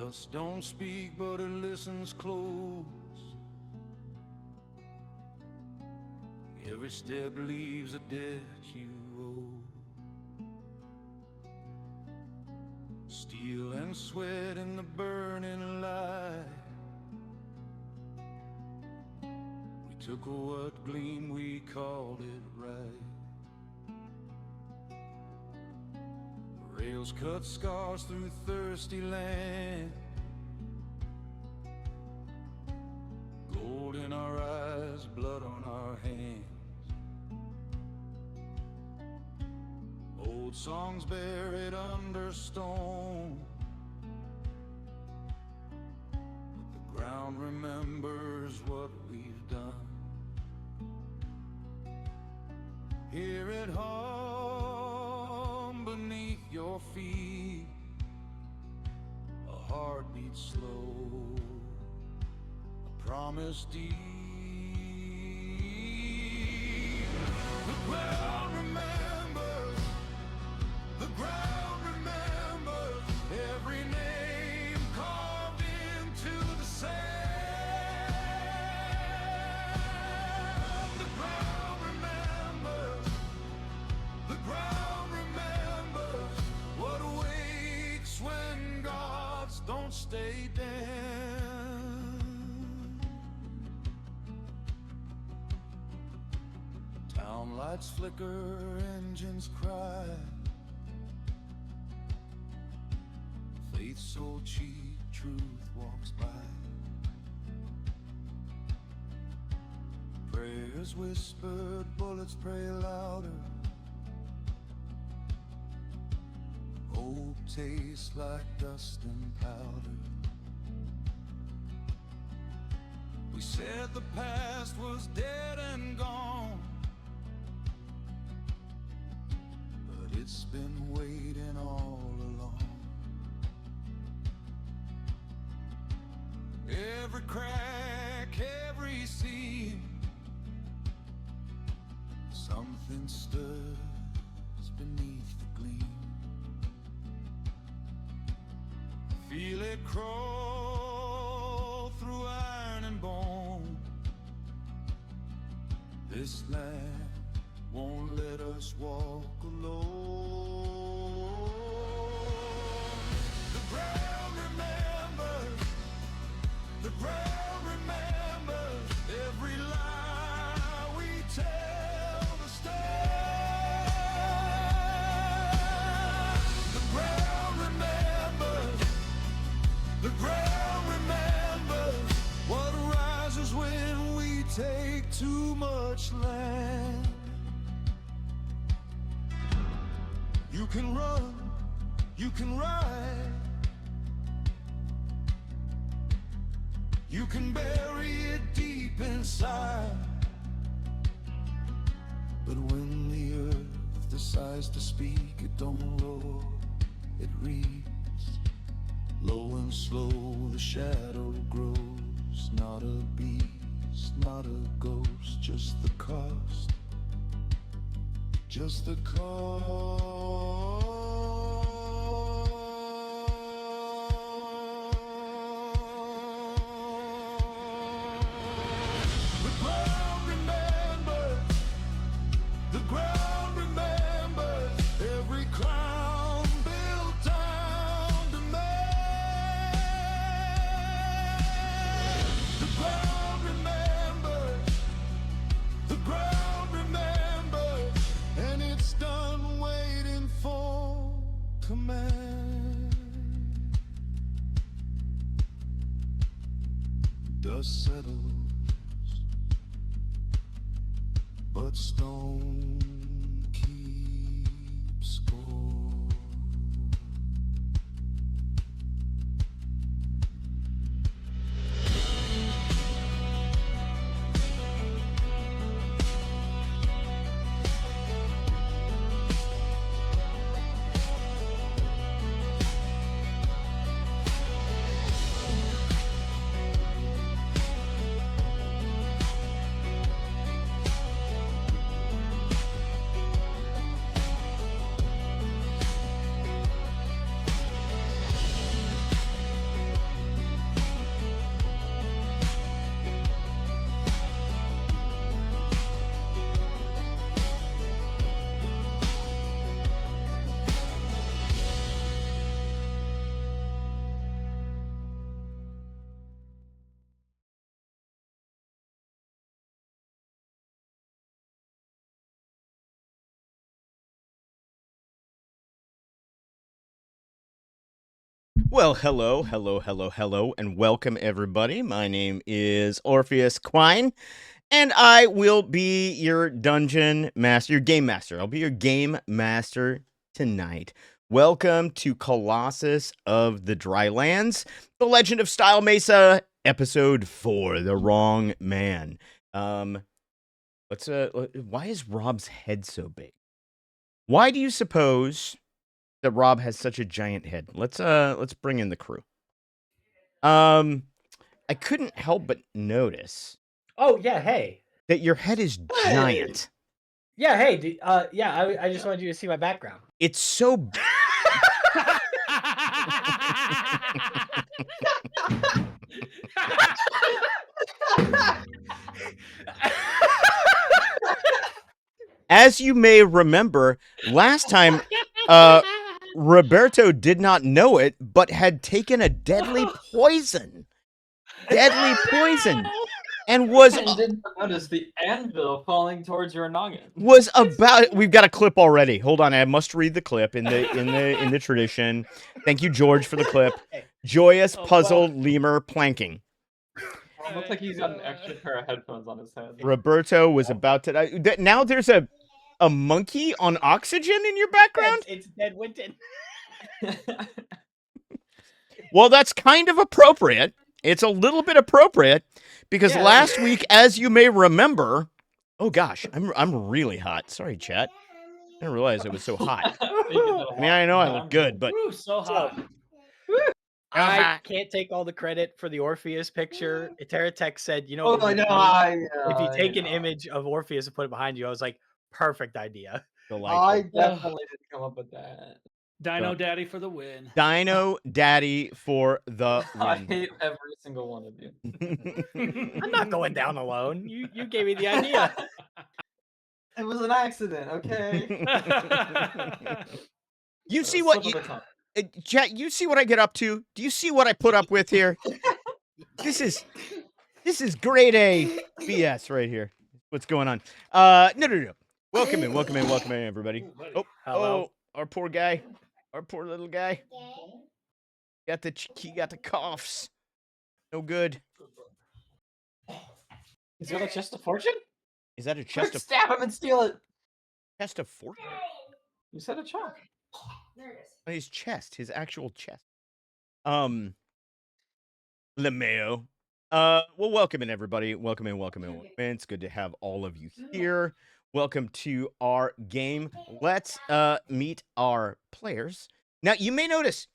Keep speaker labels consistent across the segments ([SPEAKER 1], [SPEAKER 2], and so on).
[SPEAKER 1] Dust don't speak, but it listens close. Every step leaves a debt you owe. Steel and sweat in the burning light. We took what gleamed, we called it right. Rails cut scars through thirsty land. Gold in our eyes, blood on our hands. Old songs buried under stone. But the ground remembers what we've done. Hear it hum beneath your feet, a heartbeat slow, a promise deep. The ground remembers, the ground remembers every name carved into the sand. The ground remembers, the ground remembers what awaits when gods don't stay down. Town lights flicker, engines cry. Faith so cheap, truth walks by. Prayers whispered, bullets pray louder. Hope tastes like dust and powder. We said the past was dead and gone, but it's been waiting all along. Every crack, every seam, something stirs beneath the gleam. Feel it crawl through iron and bone. This land won't let us walk alone. The ground remembers, the ground remembers every lie we tell to stand. The ground remembers, the ground remembers what rises when we take too much land. You can run, you can ride, you can bury it deep inside. But when the earth decides to speak, it don't roar, it reads. Low and slow the shadow grows. Not a beast, not a ghost, just the cost, just the cost. The ground remembers, the ground remembers every crown built down to man. The ground remembers, the ground remembers, and it's done waiting for command. Dust settles, but stone keeps score.
[SPEAKER 2] Well, hello, and welcome everybody. My name is Orpheus Quine, and I will be your dungeon master, your game master. I'll be your game master tonight. Welcome to Colossus of the Drylands, The Legend of Style Mesa, Episode 4, The Wrong Man. Why is Rob's head so big? Why do you suppose that Rob has such a giant head? Let's bring in the crew. I couldn't help but notice
[SPEAKER 3] Oh yeah, hey.
[SPEAKER 2] that your head is giant.
[SPEAKER 3] Yeah, hey. I just wanted you to see my background.
[SPEAKER 2] It's so. As you may remember, last time, Riberto did not know it, but had taken a deadly poison. And was
[SPEAKER 4] And didn't notice the anvil falling towards your noggin.
[SPEAKER 2] was about. We've got a clip already. Hold on, I must read the clip in the tradition. Thank you, George, for the clip. Joyous puzzle lemur planking.
[SPEAKER 4] It looks like he's got an extra pair of headphones on his head.
[SPEAKER 2] Roberto was about to. Now there's a monkey on oxygen in your background.
[SPEAKER 3] It's Dead Winton.
[SPEAKER 2] Well, that's kind of appropriate. It's a little bit appropriate because last week, as you may remember, oh gosh, I'm really hot. Sorry, chat. I didn't realize it was so hot. I mean, I know I look good, but
[SPEAKER 3] so hot. I can't take all the credit for the Orpheus picture. Iteratech said, you know, if you take an image of Orpheus and put it behind you, I was like, perfect idea.
[SPEAKER 4] I definitely didn't come up with that.
[SPEAKER 5] Dino Daddy for the win.
[SPEAKER 2] Dino Daddy for the win.
[SPEAKER 4] I hate every single one of you.
[SPEAKER 3] I'm not going down alone. You gave me the idea.
[SPEAKER 4] It was an accident, okay?
[SPEAKER 2] You see what chat, you see what I get up to? Do you see what I put up with here? This is grade A BS right here. What's going on? No. Welcome in, everybody. Oh, hello. Our poor guy. Our poor little guy. He got the coughs. No good.
[SPEAKER 4] Is that a chest of fortune?
[SPEAKER 2] Is that a chest of
[SPEAKER 4] stab him and steal it?
[SPEAKER 2] Chest of fortune?
[SPEAKER 4] You said a chest.
[SPEAKER 6] There it is.
[SPEAKER 2] His chest, his actual chest. LeMayo. Well, welcome in, everybody. Welcome in. It's good to have all of you here. Welcome to our game. Let's meet our players. Now, you may notice,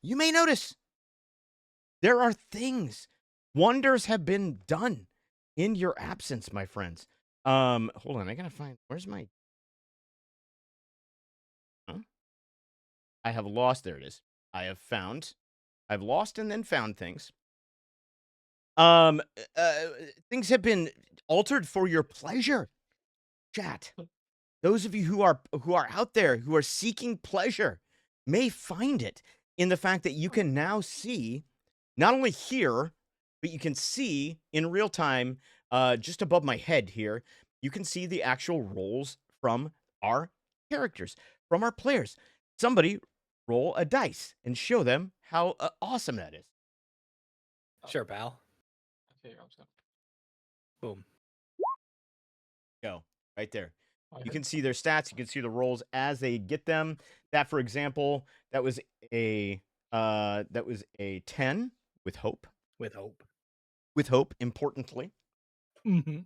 [SPEAKER 2] there are things. Wonders have been done in your absence, my friends. Hold on, I gotta find, where's my... Huh? I have lost, there it is. I've lost and then found things. Things have been altered for your pleasure, chat. Those of you who are out there who are seeking pleasure may find it in the fact that you can now see, not only hear, but you can see in real time, just above my head here, you can see the actual rolls from our characters, from our players. Somebody roll a dice and show them how awesome that is.
[SPEAKER 3] Sure, pal.
[SPEAKER 4] Okay, I'm sorry.
[SPEAKER 3] Boom.
[SPEAKER 2] Go right there. You can see their stats. You can see the rolls as they get them. That, for example, that was a 10 with hope. With hope, importantly. So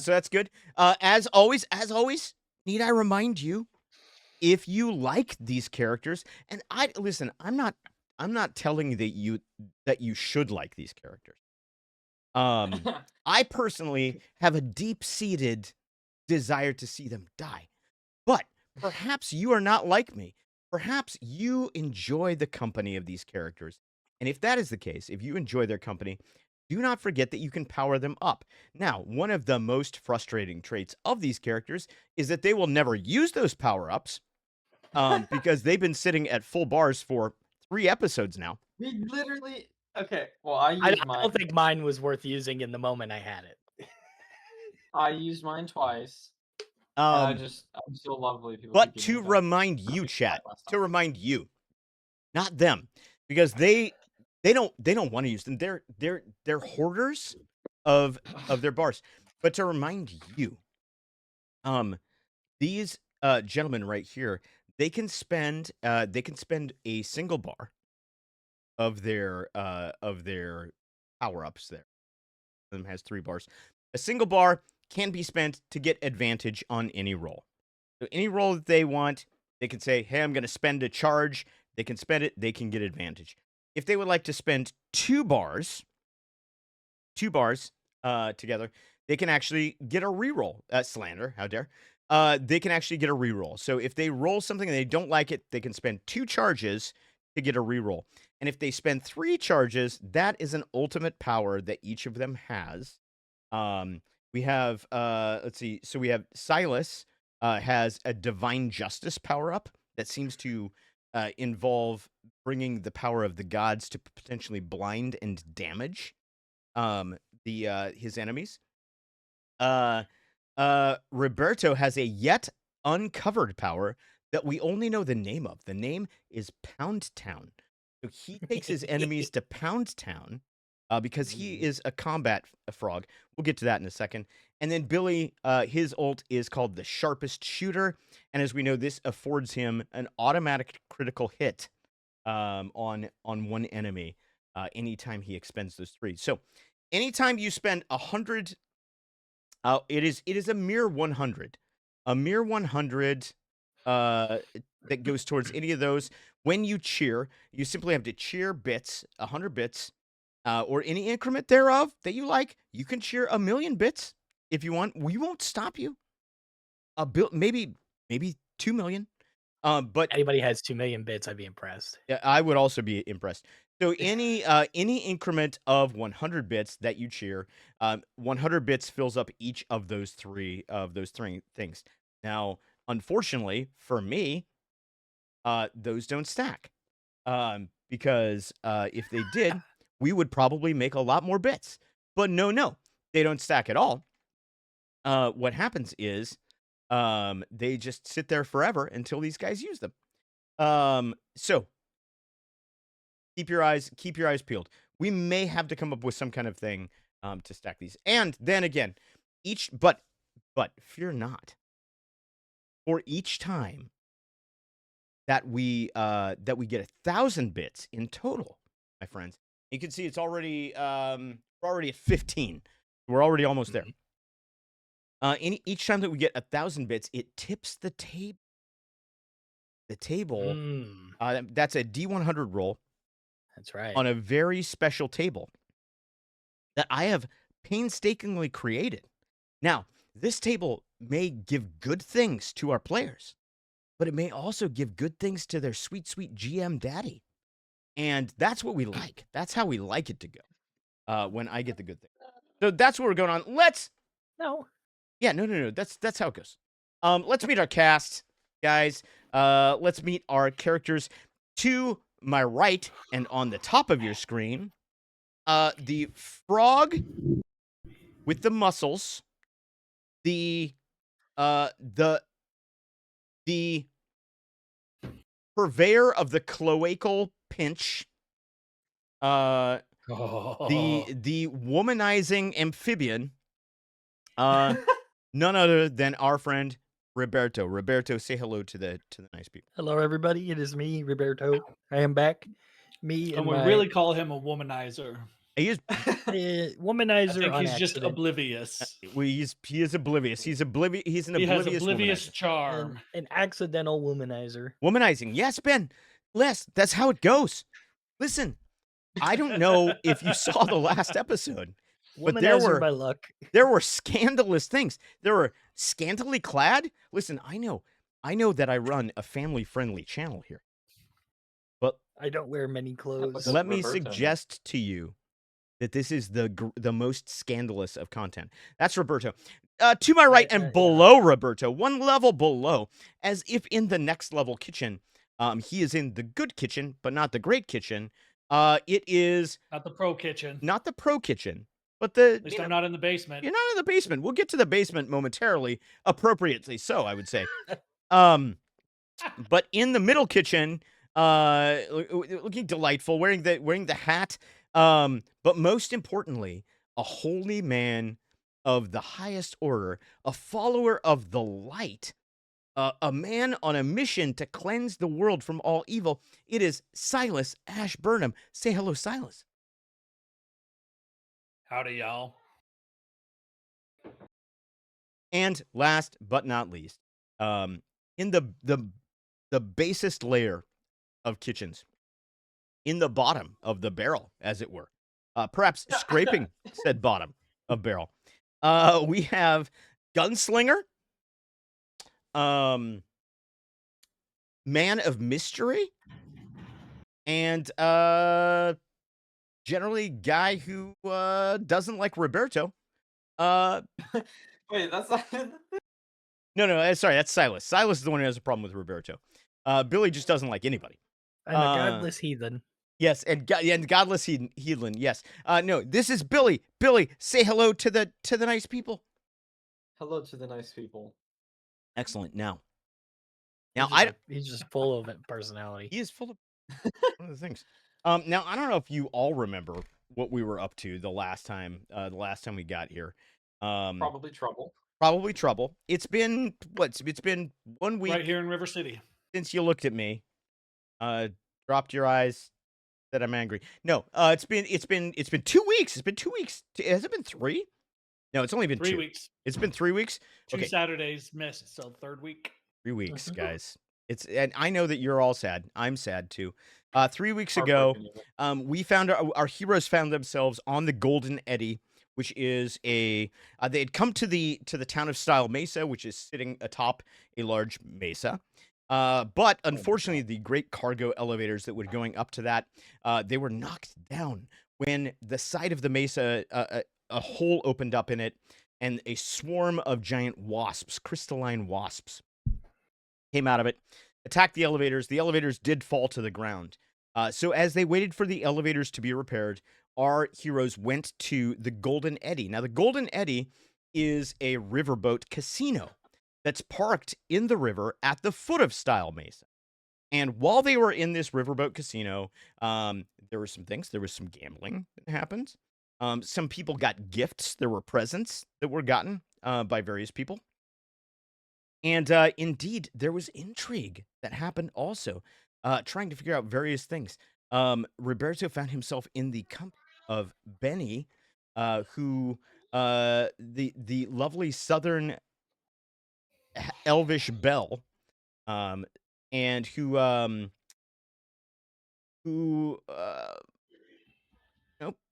[SPEAKER 2] that's good. As always, need I remind you, if you like these characters, and I'm not telling you that you should like these characters. I personally have a deep-seated desire to see them die. But perhaps you are not like me. Perhaps you enjoy the company of these characters. And if that is the case, if you enjoy their company, do not forget that you can power them up. Now, one of the most frustrating traits of these characters is that they will never use those power-ups because they've been sitting at full bars for 3 episodes now.
[SPEAKER 4] We literally... Okay, well, I
[SPEAKER 3] don't think mine was worth using in the moment I had it.
[SPEAKER 4] I used mine twice. I'm so lovely. People
[SPEAKER 2] but to remind you, chat, not them, because they They don't want to use them. They're hoarders of their bars. But to remind you, these gentlemen right here, they can spend a single bar of their power-ups there. Them has 3 bars. A single bar can be spent to get advantage on any roll. So any roll that they want, they can say, "Hey, I'm going to spend a charge." They can spend it, they can get advantage. If they would like to spend 2 bars together, they can actually get a reroll. Slander, how dare. They can actually get a reroll. So if they roll something and they don't like it, they can spend 2 charges to get a reroll. And if they spend 3 charges, that is an ultimate power that each of them has. We have, let's see. So we have Silas has a Divine Justice power-up that seems to involve bringing the power of the gods to potentially blind and damage his enemies. Riberto has a yet uncovered power that we only know the name of. The name is Pound Town. So he takes his enemies to Pound Town because he is a combat frog. We'll get to that in a second. And then Billy, his ult is called the Sharpest Shooter. And as we know, this affords him an automatic critical hit on one enemy anytime he expends those 3. So anytime you spend 100, it is a mere 100. A mere 100 that goes towards any of those. When you cheer, you simply have to cheer bits, 100 bits, or any increment thereof that you like. You can cheer 1,000,000 bits if you want. We won't stop you. Maybe 2 million. But
[SPEAKER 3] anybody has 2 million bits, I'd be impressed.
[SPEAKER 2] Yeah, I would also be impressed. So any increment of 100 bits that you cheer, 100 bits fills up each of those three things. Now, unfortunately for me, those don't stack, because if they did, we would probably make a lot more bits. But no, they don't stack at all. What happens is they just sit there forever until these guys use them. So keep your eyes peeled. We may have to come up with some kind of thing to stack these. And then again, but fear not. For each time that we get 1,000 bits in total, my friends, you can see it's already we're already at 15. We're already almost there. Each time that we get 1,000 bits, it tips the table. The table, that's a D100 roll.
[SPEAKER 3] That's right.
[SPEAKER 2] On a very special table that I have painstakingly created. Now, this table may give good things to our players, but it may also give good things to their sweet, sweet GM daddy. And that's what we like. That's how we like it to go when I get the good thing. So that's what we're going on.
[SPEAKER 3] No.
[SPEAKER 2] Yeah, no. That's how it goes. Let's meet our cast, guys. Let's meet our characters. To my right and on the top of your screen, the frog with the muscles, the purveyor of the cloacal pinch, the womanizing amphibian, none other than our friend Riberto. Riberto, say hello to the nice people.
[SPEAKER 3] Hello, everybody. It is me, Riberto. I am back. Me and
[SPEAKER 5] we really call him a womanizer.
[SPEAKER 2] He is
[SPEAKER 3] womanizer.
[SPEAKER 5] I think he's just oblivious.
[SPEAKER 2] He is oblivious. He's oblivious. He's an oblivious.
[SPEAKER 5] He has oblivious charm.
[SPEAKER 3] An accidental womanizer.
[SPEAKER 2] Womanizing. Yes, Ben. Les, that's how it goes. Listen, I don't know if you saw the last episode, but there were scandalous things. There were scantily clad. Listen, I know that I run a family-friendly channel here, but
[SPEAKER 3] I don't wear many clothes.
[SPEAKER 2] Let me suggest to you that this is the most scandalous of content. That's Riberto. To my right and below Riberto, one level below, as if in the next level kitchen. He is in the good kitchen, but not the great kitchen. It is
[SPEAKER 5] not the pro kitchen.
[SPEAKER 2] Not the pro kitchen. But
[SPEAKER 5] at least I'm not in the basement.
[SPEAKER 2] You're not in the basement. We'll get to the basement momentarily, appropriately so, I would say. But in the middle kitchen, looking delightful, wearing the hat. But most importantly, a holy man of the highest order, a follower of the light, a man on a mission to cleanse the world from all evil. It is Silas Ashburnum. Say hello, Silas.
[SPEAKER 5] Howdy, y'all.
[SPEAKER 2] And last but not least, in the basest layer of kitchens, in the bottom of the barrel, as it were, perhaps scraping said bottom of barrel, we have gunslinger, man of mystery, and generally guy who doesn't like Riberto.
[SPEAKER 4] Wait, that's not.
[SPEAKER 2] No, sorry, that's Silas. Silas is the one who has a problem with Riberto. Billy just doesn't like anybody.
[SPEAKER 3] And a godless heathen.
[SPEAKER 2] Yes, and godless heathen. Yes. No, this is Billy. Billy, say hello to the nice people.
[SPEAKER 4] Hello to the nice people.
[SPEAKER 2] Excellent. Now
[SPEAKER 3] he's just full of personality.
[SPEAKER 2] He is full of one of the things. Now I don't know if you all remember what we were up to the last time we got here.
[SPEAKER 4] Probably trouble.
[SPEAKER 2] Probably trouble. It's been what? It's been 1 week
[SPEAKER 5] right here in River City
[SPEAKER 2] since you looked at me, dropped your eyes, said I'm angry. No, it's been 2 weeks. It's been 2 weeks. Has it been 3? No, it's only been
[SPEAKER 5] 3 weeks.
[SPEAKER 2] It's been 3 weeks.
[SPEAKER 5] 2 Saturdays missed, so 3rd week.
[SPEAKER 2] 3 weeks, guys. And I know that you're all sad. I'm sad too. 3 weeks ago, we found our heroes found themselves on the Golden Eddy, which is they had come to the town of Style Mesa, which is sitting atop a large mesa. But unfortunately, the great cargo elevators that were going up to that, they were knocked down when the side of the mesa, a hole opened up in it, and a swarm of giant wasps, crystalline wasps, came out of it, attacked the elevators. The elevators did fall to the ground. So as they waited for the elevators to be repaired, our heroes went to the Golden Eddy. Now, the Golden Eddy is a riverboat casino that's parked in the river at the foot of Style Mesa. And while they were in this riverboat casino, there were some things. There was some gambling that happened. Some people got gifts. There were presents that were gotten by various people. And indeed, there was intrigue that happened also, trying to figure out various things. Riberto found himself in the company of Benny, who the lovely southern elvish belle, and who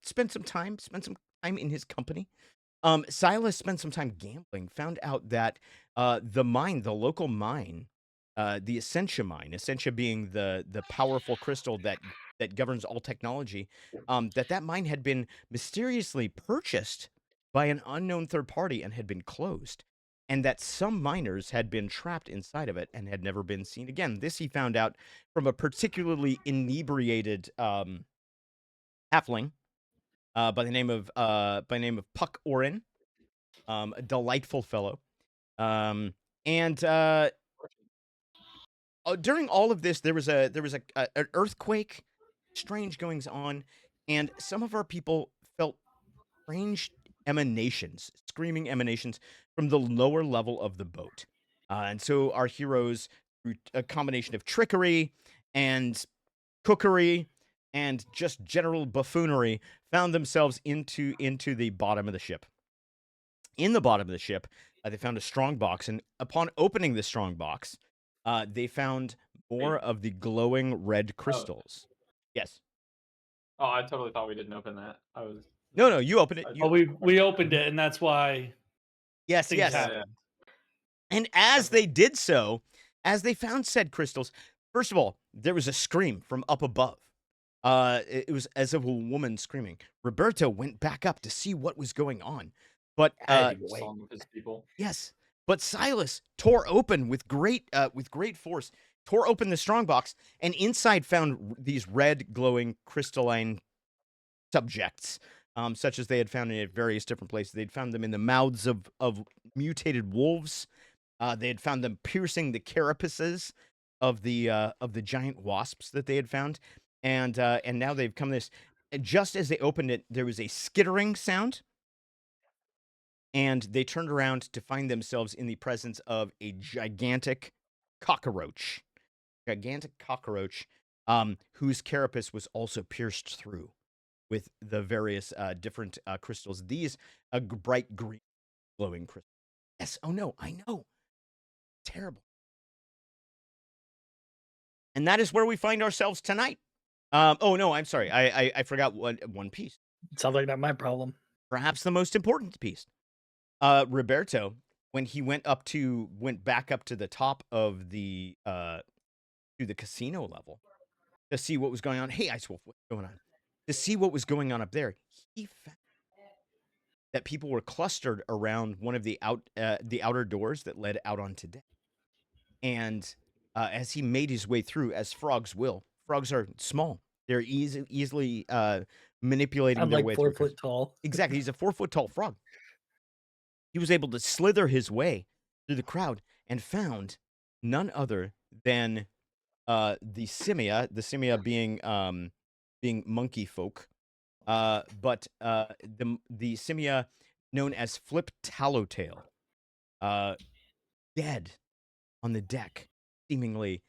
[SPEAKER 2] spent some time in his company. Silas spent some time gambling, found out that the local mine, the Essentia being the powerful crystal that governs all technology, that mine had been mysteriously purchased by an unknown third party and had been closed, and that some miners had been trapped inside of it and had never been seen again. This he found out from a particularly inebriated halfling by the name of Puck Orin, a delightful fellow. During all of this, there was an earthquake, strange goings on, and some of our people felt strange emanations, screaming emanations from the lower level of the boat. And so our heroes, through a combination of trickery and cookery and just general buffoonery, found themselves into the bottom of the ship. In the bottom of the ship, they found a strong box, and upon opening the strong box, they found more of the glowing red crystals. Yes.
[SPEAKER 4] Oh, I totally thought we didn't open that. I was.
[SPEAKER 2] No, you opened it.
[SPEAKER 5] We opened it, and that's why.
[SPEAKER 2] Yes.
[SPEAKER 5] Happened.
[SPEAKER 2] And as they did so, as they found said crystals, first of all, there was a scream from up above. It was as if a woman screaming. Riberto went back up to see what was going on, but yes. But Silas tore open with great force, tore open the strongbox, and inside found these red, glowing, crystalline subjects, such as they had found in various different places. They'd found them in the mouths of mutated wolves. They had found them piercing the carapaces of the giant wasps that they had found, and now they've come this. Just as they opened it, there was a skittering sound, and they turned around to find themselves in the presence of a gigantic cockroach, whose carapace was also pierced through with the various different crystals. These bright green glowing crystals. Yes. Oh no, I know. Terrible. And that is where we find ourselves tonight. Oh no, I'm sorry. I forgot one piece.
[SPEAKER 3] Sounds like not my problem.
[SPEAKER 2] Perhaps the most important piece. Riberto, when he went back up to the top of the to the casino level to see what was going on. Hey, Ice Wolf, what's going on? To see what was going on up there, he found that people were clustered around one of the outer doors that led out onto deck. And as he made his way through, as frogs will, frogs are small. They're easily manipulating their way through.
[SPEAKER 3] I'm like 4 foot tall.
[SPEAKER 2] Exactly. He's a 4 foot tall frog. He was able to slither his way through the crowd and found none other than the simia being monkey folk, but the simia known as Flip Tallowtail, dead on the deck, seemingly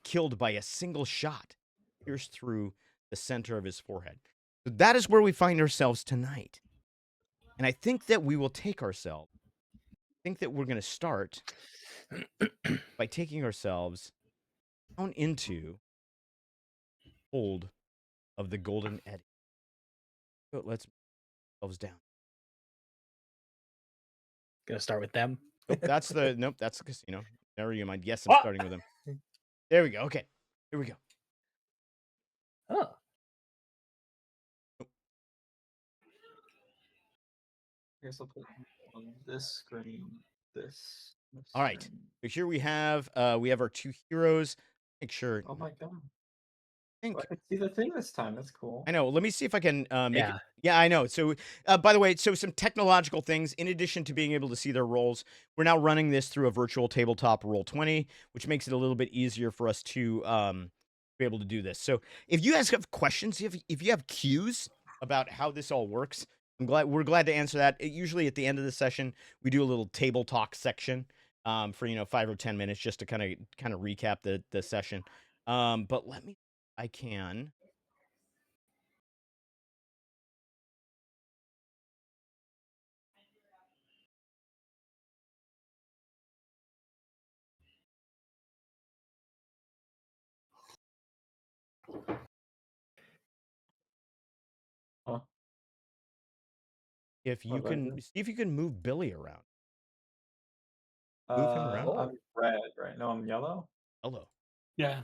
[SPEAKER 2] killed by a single shot pierced through the center of his forehead. So that is where we find ourselves tonight. And I think that we will take ourselves. I think that we're going to start by taking ourselves down into hold of the Golden Eddy. So let's move ourselves down.
[SPEAKER 3] Gonna start with them.
[SPEAKER 2] Nope, that's the casino. Never you mind. Yes, I'm starting with them. There we go. Okay, here we go.
[SPEAKER 3] Oh.
[SPEAKER 4] I guess I'll put on this screen. This.
[SPEAKER 2] All right. So here we have our two heroes. Make sure.
[SPEAKER 4] Oh my god.
[SPEAKER 2] I think
[SPEAKER 4] I can see the thing this time. That's cool.
[SPEAKER 2] I know. Let me see if I can make
[SPEAKER 3] Yeah.
[SPEAKER 2] it. Yeah, I know. So, by the way, some technological things. In addition to being able to see their roles, we're now running this through a virtual tabletop Roll20, which makes it a little bit easier for us to be able to do this. So, if you guys have questions, if you have cues about how this all works, we're glad to answer that. Usually at the end of the session, we do a little table talk section for 5 or 10 minutes just to kind of recap the session. But I can.
[SPEAKER 4] Huh.
[SPEAKER 2] If you can see if you can move Billy around.
[SPEAKER 4] Move
[SPEAKER 2] him around?
[SPEAKER 4] I'm red, right? No, I'm yellow.
[SPEAKER 2] Hello.
[SPEAKER 5] Yeah.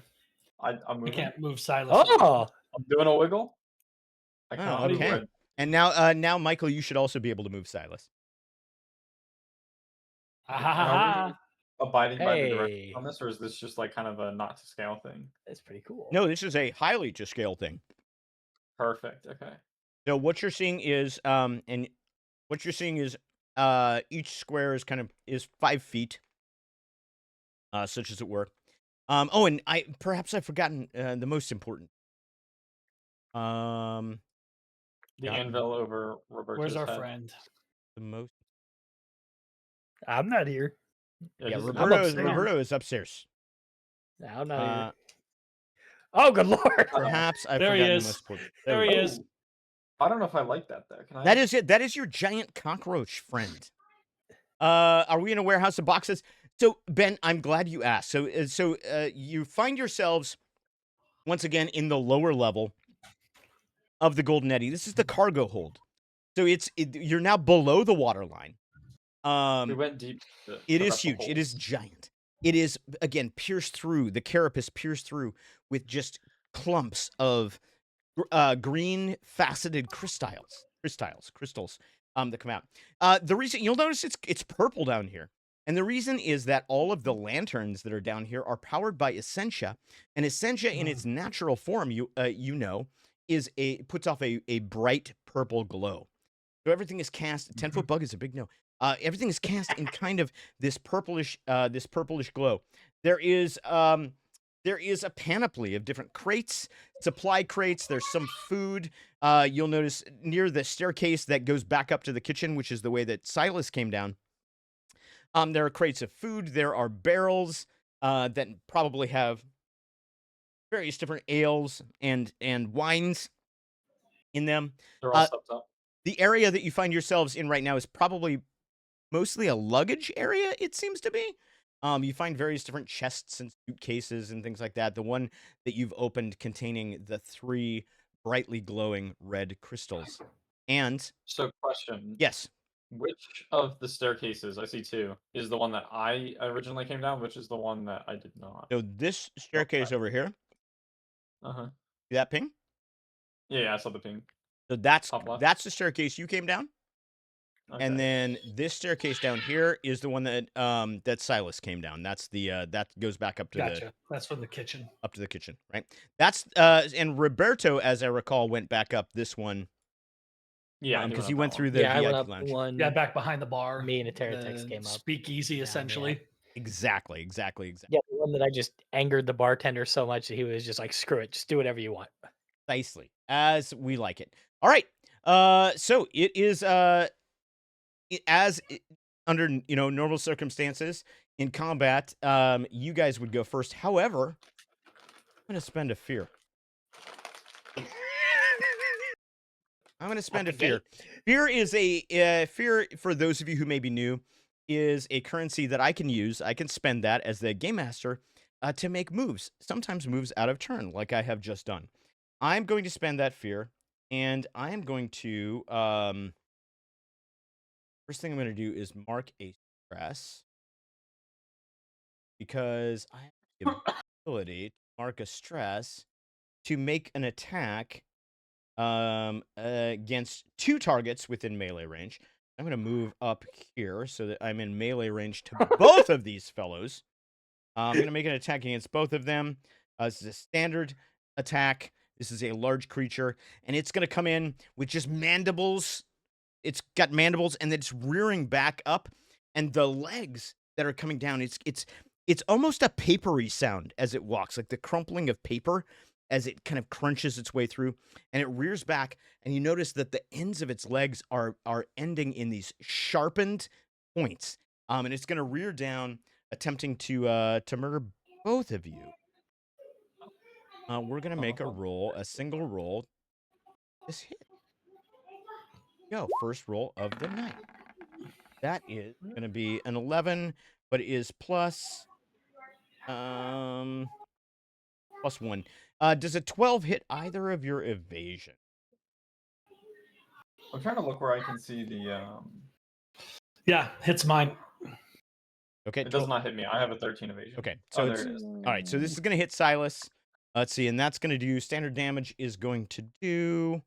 [SPEAKER 4] I'm
[SPEAKER 5] I
[SPEAKER 4] moving.
[SPEAKER 5] can't move Silas.
[SPEAKER 3] Oh.
[SPEAKER 4] I'm doing a wiggle. I
[SPEAKER 2] Oh,
[SPEAKER 4] cannot move
[SPEAKER 2] okay.
[SPEAKER 4] red.
[SPEAKER 2] And now, Michael, you should also be able to move Silas.
[SPEAKER 4] Are we abiding by the
[SPEAKER 3] Hey.
[SPEAKER 4] directions on this, or is this just like kind of a not to scale thing?
[SPEAKER 3] That's pretty cool.
[SPEAKER 2] No, this is a highly to scale thing.
[SPEAKER 4] Perfect. Okay.
[SPEAKER 2] So what you're seeing is each square is 5 feet, such as it were. And I've forgotten the most important.
[SPEAKER 4] The anvil over Roberto's
[SPEAKER 5] Where's our
[SPEAKER 4] head.
[SPEAKER 5] friend?
[SPEAKER 2] The most.
[SPEAKER 3] I'm not here.
[SPEAKER 2] Yeah,
[SPEAKER 4] he's
[SPEAKER 2] Roberto is upstairs.
[SPEAKER 3] No, I'm not
[SPEAKER 2] Uh,
[SPEAKER 3] here. Oh, good lord!
[SPEAKER 2] Perhaps I've
[SPEAKER 5] There he
[SPEAKER 2] forgotten
[SPEAKER 5] is.
[SPEAKER 2] the most important.
[SPEAKER 5] There he is.
[SPEAKER 4] I don't know if I like that though. Can I?
[SPEAKER 2] That is it. That is your giant cockroach friend. Are we in a warehouse of boxes? So Ben, I'm glad you asked. So you find yourselves once again in the lower level of the Golden Eddy. This is the cargo hold. So you're now below the water line.
[SPEAKER 4] We went deep.
[SPEAKER 2] It is huge. It is giant. It is again pierced through, the carapace pierced through with just clumps of green faceted crystals that come out. The reason you'll notice it's purple down here. And the reason is that all of the lanterns that are down here are powered by Essentia, and Essentia in its natural form, puts off a bright purple glow. So everything is cast. 10-foot bug is a big no. Everything is cast in kind of this purplish glow. there is a panoply of different crates, supply crates. There's some food. You'll notice near the staircase that goes back up to the kitchen, which is the way that Silas came down. There are crates of food. There are barrels that probably have various different ales and wines in them.
[SPEAKER 4] They're all stepped up.
[SPEAKER 2] The area that you find yourselves in right now is probably mostly a luggage area, it seems to be. You find various different chests and suitcases and things like that. The one that you've opened containing the 3 brightly glowing red crystals. And
[SPEAKER 4] so, question.
[SPEAKER 2] Yes.
[SPEAKER 4] Which of the staircases, I see 2, is the one that I originally came down, which is the one that I did not?
[SPEAKER 2] So this staircase over here.
[SPEAKER 4] Uh-huh.
[SPEAKER 2] See that ping?
[SPEAKER 4] Yeah, I saw the ping.
[SPEAKER 2] So that's the staircase you came down.
[SPEAKER 4] Okay.
[SPEAKER 2] And then this staircase down here is the one that that Silas came down. That's the that goes back up to
[SPEAKER 5] Gotcha. That's from the kitchen.
[SPEAKER 2] Up to the kitchen, right? That's and Riberto, as I recall, went back up this one.
[SPEAKER 4] Yeah,
[SPEAKER 2] because he went through the VIP lounge.
[SPEAKER 5] Yeah, back behind the bar.
[SPEAKER 3] Me and a Terratex came up.
[SPEAKER 5] Speakeasy, essentially.
[SPEAKER 3] Yeah.
[SPEAKER 2] Exactly.
[SPEAKER 3] Yeah, the one that I just angered the bartender so much that he was just like, "Screw it, just do whatever you want."
[SPEAKER 2] Precisely, as we like it. All right. So it is under normal circumstances in combat, you guys would go first. However, I'm going to spend a fear. I'm going to spend a fear. Fear is fear, for those of you who may be new, is a currency that I can use. I can spend that as the game master to make moves, sometimes moves out of turn, like I have just done. I'm going to spend that fear, and I am going to first thing I'm going to do is mark a stress, because I have the ability to mark a stress to make an attack against 2 targets within melee range. I'm going to move up here so that I'm in melee range to both of these fellows. I'm going to make an attack against both of them. This is a standard attack. This is a large creature, and it's going to come in with just mandibles. It's got mandibles, and then it's rearing back up, and the legs that are coming down, it's almost a papery sound as it walks, like the crumpling of paper as it kind of crunches its way through, and it rears back, and you notice that the ends of its legs are ending in these sharpened points, and it's going to rear down, attempting to murder both of you. We're going to make a single roll. This hit. Go, first roll of the night. That is going to be an 11, but it is plus 1. Does a 12 hit either of your evasion?
[SPEAKER 4] I'm trying to look where I can see the
[SPEAKER 5] Yeah, hits mine.
[SPEAKER 2] Okay.
[SPEAKER 4] It does not hit me. I have a 13 evasion.
[SPEAKER 2] Okay. So
[SPEAKER 4] there it is.
[SPEAKER 2] All right, so this is going to hit Silas. Let's see, and that's going to do standard damage is going to do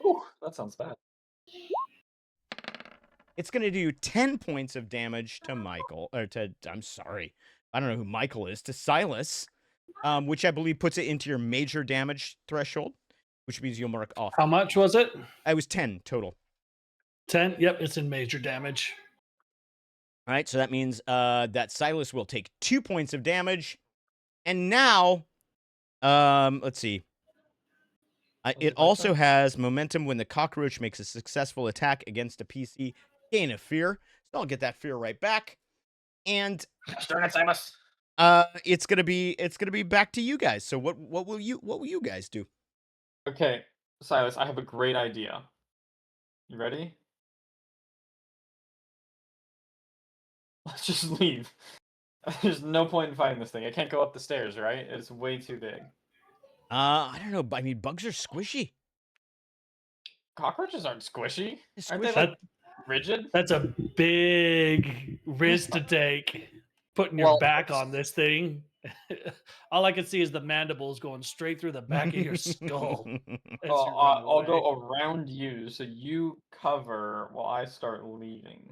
[SPEAKER 4] Ooh, that sounds bad.
[SPEAKER 2] It's going to do 10 points of damage to Michael, or I'm sorry, I don't know who Michael is, to Silas, which I believe puts it into your major damage threshold, which means you'll mark off.
[SPEAKER 5] How much was it?
[SPEAKER 2] It was 10 total.
[SPEAKER 5] 10? Yep, it's in major damage.
[SPEAKER 2] All right, so that means that Silas will take 2 points of damage. And now, let's see. It also has momentum when the cockroach makes a successful attack against a PC. Gain of fear. So I'll get that fear right back. And
[SPEAKER 4] Darn it, Silas.
[SPEAKER 2] it's gonna be back to you guys. So what will you guys do?
[SPEAKER 4] Okay, Silas, I have a great idea. You ready? Let's just leave. There's no point in fighting this thing. I can't go up the stairs, right? It's way too big.
[SPEAKER 2] I don't know. I mean, bugs are squishy.
[SPEAKER 4] Cockroaches aren't squishy. Aren't
[SPEAKER 2] Squishy.
[SPEAKER 4] they like rigid?
[SPEAKER 5] That's a big risk to take. Putting your back on this thing. All I can see is the mandibles going straight through the back of your skull.
[SPEAKER 4] I'll go around you, so you cover while I start leaving.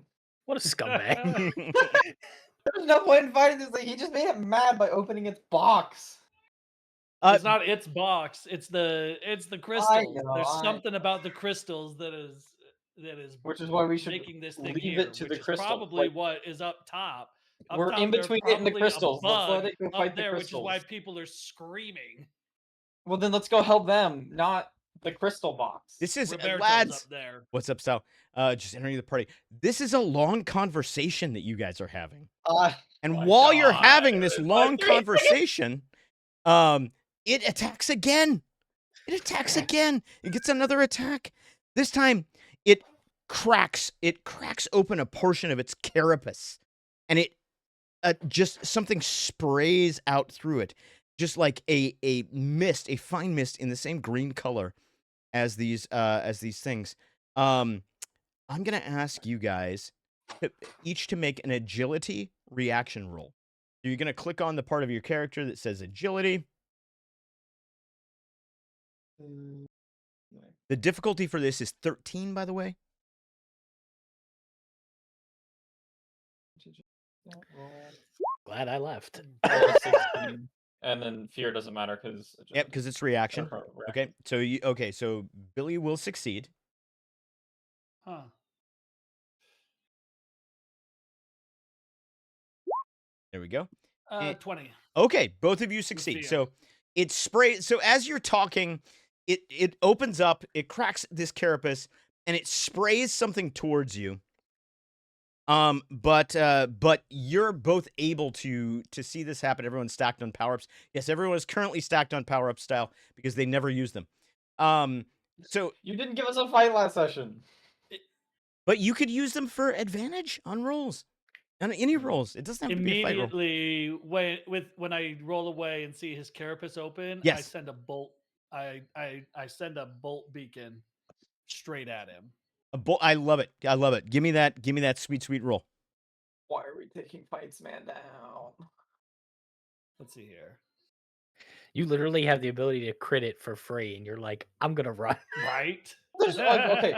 [SPEAKER 3] What a scumbag.
[SPEAKER 4] There's no point in fighting this thing. He just made it mad by opening its box.
[SPEAKER 5] It's not its box. It's the crystals. There's something about the crystals that is
[SPEAKER 4] which is why we should
[SPEAKER 5] making this thing
[SPEAKER 4] leave
[SPEAKER 5] here,
[SPEAKER 4] it to
[SPEAKER 5] which
[SPEAKER 4] the
[SPEAKER 5] is
[SPEAKER 4] crystals.
[SPEAKER 5] probably
[SPEAKER 4] Like,
[SPEAKER 5] what is up top. Up
[SPEAKER 4] we're
[SPEAKER 5] top,
[SPEAKER 4] in
[SPEAKER 5] there's
[SPEAKER 4] between it and the
[SPEAKER 5] probably
[SPEAKER 4] crystals.
[SPEAKER 5] a
[SPEAKER 4] Let's let
[SPEAKER 5] bug
[SPEAKER 4] it go
[SPEAKER 5] up
[SPEAKER 4] fight the
[SPEAKER 5] there, which is why
[SPEAKER 4] crystals.
[SPEAKER 5] people are screaming.
[SPEAKER 4] Well, then let's go help them, not the crystal box.
[SPEAKER 2] This is
[SPEAKER 5] Riberto's
[SPEAKER 2] lads.
[SPEAKER 5] up there.
[SPEAKER 2] What's up, Style? Just entering the party. This is a long conversation that you guys are having. And while you're having this long conversation, it attacks again. It attacks again. It gets another attack. This time, it cracks open a portion of its carapace, and it just something sprays out through it, just like a mist, a fine mist in the same green color as these things. I'm gonna ask you guys each to make an agility reaction roll. So you're gonna click on the part of your character that says agility. The difficulty for this is 13, by the way.
[SPEAKER 3] Glad I left.
[SPEAKER 4] 16, and then fear doesn't matter because
[SPEAKER 2] because it's reaction. Okay, so Billy will succeed.
[SPEAKER 5] Huh.
[SPEAKER 2] There we go.
[SPEAKER 5] 20.
[SPEAKER 2] Okay, both of you succeed. So it sprays. So as you're talking, it opens up, it cracks this carapace, and it sprays something towards you. But you're both able to see this happen. Everyone's stacked on power-ups. Yes, everyone is currently stacked on power-up Style because they never use them. So
[SPEAKER 4] you didn't give us a fight last session.
[SPEAKER 2] But you could use them for advantage on rolls. On any rolls. It doesn't have to be a fight roll.
[SPEAKER 5] Immediately when I roll away and see his carapace open,
[SPEAKER 2] yes.
[SPEAKER 5] I send a bolt. I send a bolt beacon straight at him.
[SPEAKER 2] A bolt. I love it. I love it. Give me that sweet roll.
[SPEAKER 4] Why are we taking fights man down?
[SPEAKER 5] Let's see here.
[SPEAKER 3] You literally have the ability to crit it for free, and you're like, I'm gonna run.
[SPEAKER 5] Right?
[SPEAKER 4] Okay,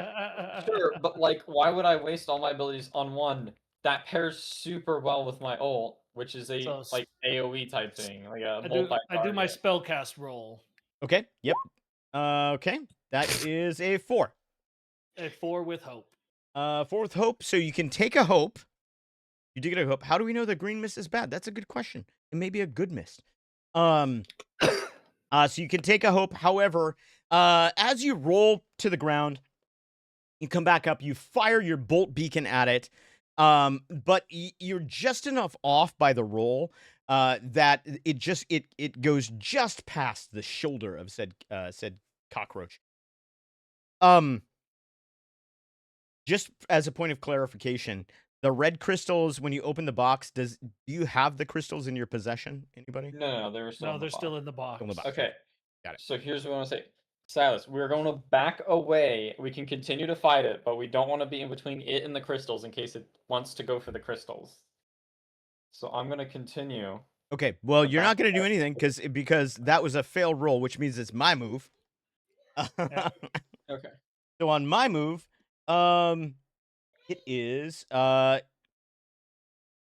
[SPEAKER 4] sure, but like, why would I waste all my abilities on one that pairs super well with my ult, which is a like AOE type thing, like a
[SPEAKER 5] I do my spellcast roll.
[SPEAKER 2] Okay. Yep. Okay. That is a 4.
[SPEAKER 5] A 4 with hope.
[SPEAKER 2] 4 with hope. So you can take a hope. You do get a hope. How do we know the green mist is bad? That's a good question. It may be a good mist. So you can take a hope. However, as you roll to the ground, you come back up, you fire your bolt beacon at it. But you're just enough off by the roll that it goes just past the shoulder of said cockroach. Just as a point of clarification, the red crystals, when you open the box, do you have the crystals in your possession? Anybody?
[SPEAKER 4] No, they're
[SPEAKER 5] still in the box.
[SPEAKER 4] Okay.
[SPEAKER 2] Got it.
[SPEAKER 4] So here's what I want to say. Silas, we're going to back away. We can continue to fight it, but we don't want to be in between it and the crystals in case it wants to go for the crystals. So I'm going to continue.
[SPEAKER 2] Okay, well, you're not going to do anything because that was a failed roll, which means it's my move.
[SPEAKER 5] Yeah.
[SPEAKER 4] Okay.
[SPEAKER 2] So on my move, it is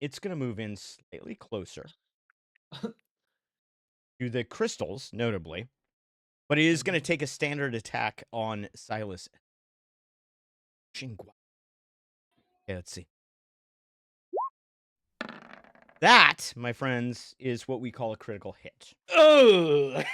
[SPEAKER 2] it's going to move in slightly closer to the crystals, notably, but it is going to take a standard attack on Silas. Okay, let's see. That, my friends, is what we call a critical hit.
[SPEAKER 3] Ugh.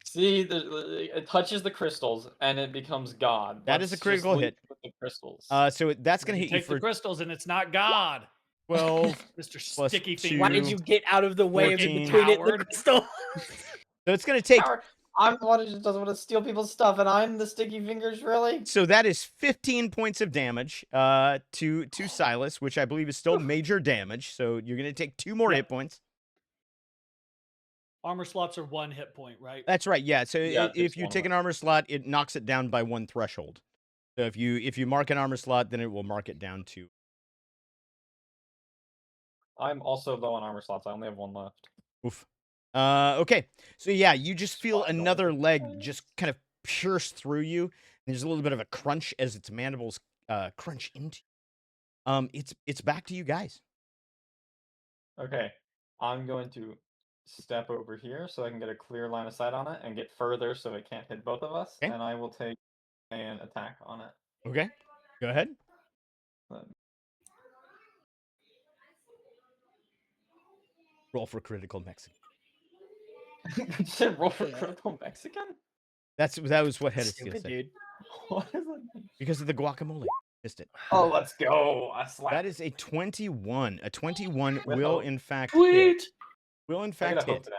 [SPEAKER 4] See, it touches the crystals and it becomes God.
[SPEAKER 2] That is a critical hit.
[SPEAKER 4] With the crystals.
[SPEAKER 2] So that's going to hit you for
[SPEAKER 5] the crystals, and it's not God.
[SPEAKER 2] 12,
[SPEAKER 5] Mr.
[SPEAKER 2] plus
[SPEAKER 5] Sticky
[SPEAKER 2] 2.
[SPEAKER 5] Finger.
[SPEAKER 3] Why did you get out of the way of
[SPEAKER 2] 14.
[SPEAKER 3] between it and the crystal?
[SPEAKER 2] So it's going to take.
[SPEAKER 4] I'm the one who just doesn't want to steal people's stuff, and I'm the sticky fingers, really?
[SPEAKER 2] So that is 15 points of damage to Silas, which I believe is still major damage. So you're going to take 2 more hit points.
[SPEAKER 5] Armor slots are 1 hit point, right?
[SPEAKER 2] That's right. Yeah. So if you take an armor slot, it knocks it down by 1 threshold. So if you mark an armor slot, then it will mark it down to.
[SPEAKER 4] I'm also low on armor slots. I only have 1 left.
[SPEAKER 2] Oof. Okay. So yeah, you just feel another leg just kind of pierce through you. And there's a little bit of a crunch as its mandibles crunch into you. It's back to you guys.
[SPEAKER 4] Okay. I'm going to step over here so I can get a clear line of sight on it and get further so it can't hit both of us.
[SPEAKER 2] Okay.
[SPEAKER 4] And I will take an attack on it.
[SPEAKER 2] Okay. Go ahead. Roll for critical Mexican.
[SPEAKER 4] You said roll for critical Mexican?
[SPEAKER 2] That was what Head of Steel
[SPEAKER 3] Stupid,
[SPEAKER 2] said.
[SPEAKER 3] dude.
[SPEAKER 4] What is it?
[SPEAKER 2] Because of the guacamole. Missed it.
[SPEAKER 4] Oh, let's go. I slapped.
[SPEAKER 2] That is a 21. A 21
[SPEAKER 4] With
[SPEAKER 2] will
[SPEAKER 4] hope.
[SPEAKER 2] in fact
[SPEAKER 5] Sweet.
[SPEAKER 2] hit. Will in
[SPEAKER 4] I
[SPEAKER 2] fact
[SPEAKER 4] gotta hope
[SPEAKER 2] hit.
[SPEAKER 4] to that,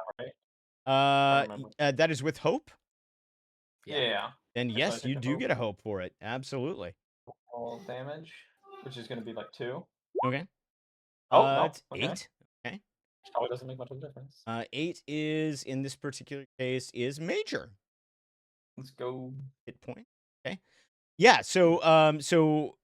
[SPEAKER 4] right? remember.
[SPEAKER 2] That is with hope.
[SPEAKER 4] Yeah.
[SPEAKER 2] Then
[SPEAKER 4] So I
[SPEAKER 2] yes,
[SPEAKER 4] take
[SPEAKER 2] you
[SPEAKER 4] the
[SPEAKER 2] do
[SPEAKER 4] hope.
[SPEAKER 2] get a hope for it. Absolutely.
[SPEAKER 4] All damage, which is going to be like 2.
[SPEAKER 2] Okay.
[SPEAKER 4] Oh, no.
[SPEAKER 2] It's
[SPEAKER 4] Okay.
[SPEAKER 2] 8. Okay.
[SPEAKER 4] Which probably doesn't make much of a difference.
[SPEAKER 2] 8 is in this particular case is major
[SPEAKER 4] Let's go.
[SPEAKER 2] hit point. Okay. Yeah. So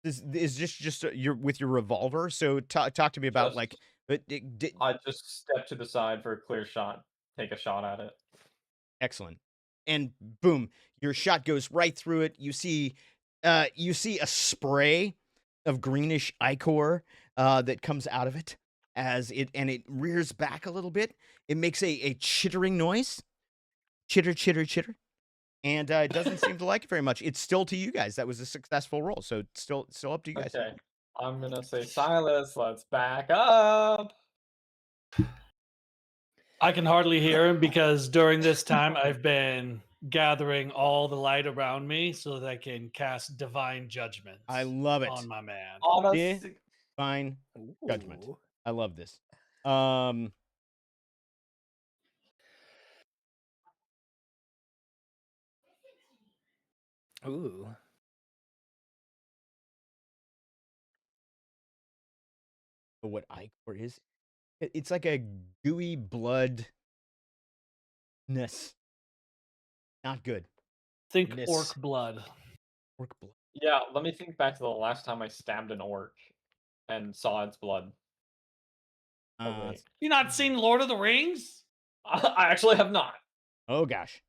[SPEAKER 2] this is just your with your revolver. So talk to me about like.
[SPEAKER 4] I just step to the side for a clear shot. Take a shot at it.
[SPEAKER 2] Excellent. And boom, your shot goes right through it. You see a spray of greenish ichor that comes out of it as it rears back a little bit. It makes a chittering noise. Chitter, chitter, chitter. And it doesn't seem to like it very much. It's still to you guys. That was a successful roll. So it's still up to you guys.
[SPEAKER 4] Okay. I'm going to say, Silas, let's back up.
[SPEAKER 5] I can hardly hear him because during this time I've been gathering all the light around me so that I can cast divine judgment.
[SPEAKER 2] I love it.
[SPEAKER 5] On my man.
[SPEAKER 2] Divine judgment.
[SPEAKER 3] Ooh.
[SPEAKER 2] I love this.
[SPEAKER 3] Ooh.
[SPEAKER 2] What ichor is? It's like a gooey bloodness. Not good.
[SPEAKER 5] Think orc blood.
[SPEAKER 2] Orc blood.
[SPEAKER 4] Yeah, let me think back to the last time I stabbed an orc and saw its blood.
[SPEAKER 5] You not seen Lord of the Rings?
[SPEAKER 4] I actually have not.
[SPEAKER 2] Oh gosh.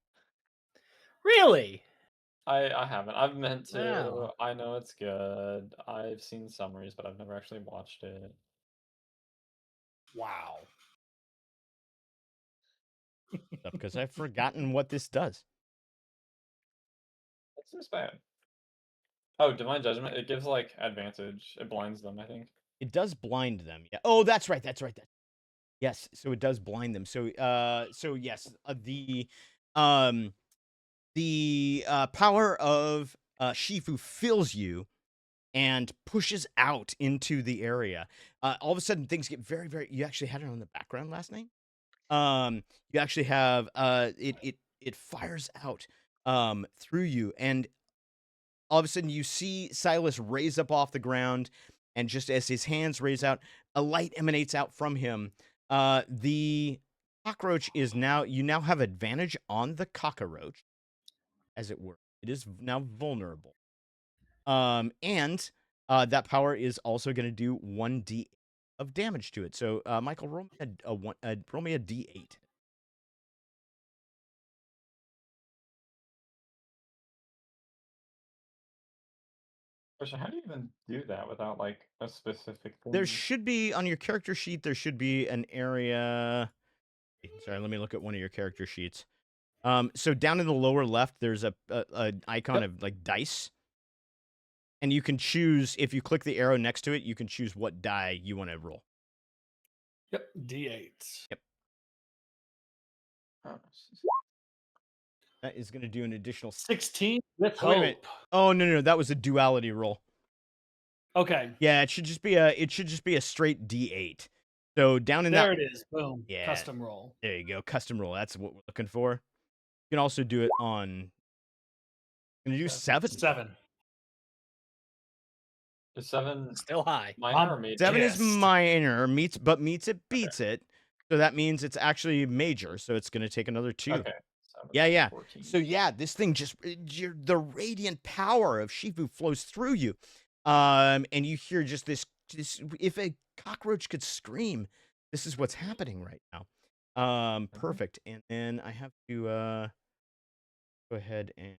[SPEAKER 3] Really?
[SPEAKER 4] I haven't. I've meant to.
[SPEAKER 3] Wow.
[SPEAKER 4] I know it's good. I've seen summaries, but I've never actually watched it.
[SPEAKER 5] Wow.
[SPEAKER 2] Because I've forgotten what this does.
[SPEAKER 4] It's just bad. Oh, divine judgment. It gives like advantage. It blinds them, I think.
[SPEAKER 2] It does blind them. Yeah. Oh, that's right. Yes. So it does blind them. So yes, the power of Shifu fills you and pushes out into the area. All of a sudden, things get very, very. You actually had it on the background last night. You actually have it fires out through you, and all of a sudden you see Silas raise up off the ground, and just as his hands raise out, a light emanates out from him. The cockroach is now, you now have advantage on the cockroach, as it were. It is now vulnerable. And that power is also going to do 1d8 of damage to it. So, Michael, roll me a d8.
[SPEAKER 4] Question, how do you even do that without like a specific thing?
[SPEAKER 2] There should be, on your character sheet, there should be an area. Sorry, let me look at one of your character sheets. So down in the lower left, there's a icon of like dice. And you can choose, if you click the arrow next to it, you can choose what die you want to roll.
[SPEAKER 5] Yep, D8.
[SPEAKER 2] Yep. That is going to do an additional
[SPEAKER 5] 16 with
[SPEAKER 2] Oh, wait a
[SPEAKER 5] hope.
[SPEAKER 2] minute. Oh no, that was a duality roll.
[SPEAKER 5] Okay.
[SPEAKER 2] Yeah, it should just be a straight D8. So down in
[SPEAKER 5] there
[SPEAKER 2] that,
[SPEAKER 5] it is. Boom.
[SPEAKER 2] Yeah.
[SPEAKER 5] Custom roll.
[SPEAKER 2] There you go, custom roll. That's what we're looking for. You can also do it on. Can you do 7?
[SPEAKER 5] 7.
[SPEAKER 4] Is 7
[SPEAKER 3] Still high?
[SPEAKER 4] Minor or major?
[SPEAKER 2] 7 is
[SPEAKER 5] Pissed.
[SPEAKER 2] minor, meets it, beats it. So that means it's actually major. So it's going to take another 2.
[SPEAKER 4] Okay. 7,
[SPEAKER 2] Yeah.
[SPEAKER 4] 14.
[SPEAKER 2] So yeah, this thing just the radiant power of Shifu flows through you, and you hear just this. If a cockroach could scream, this is what's happening right now. Perfect. And then I have to go ahead and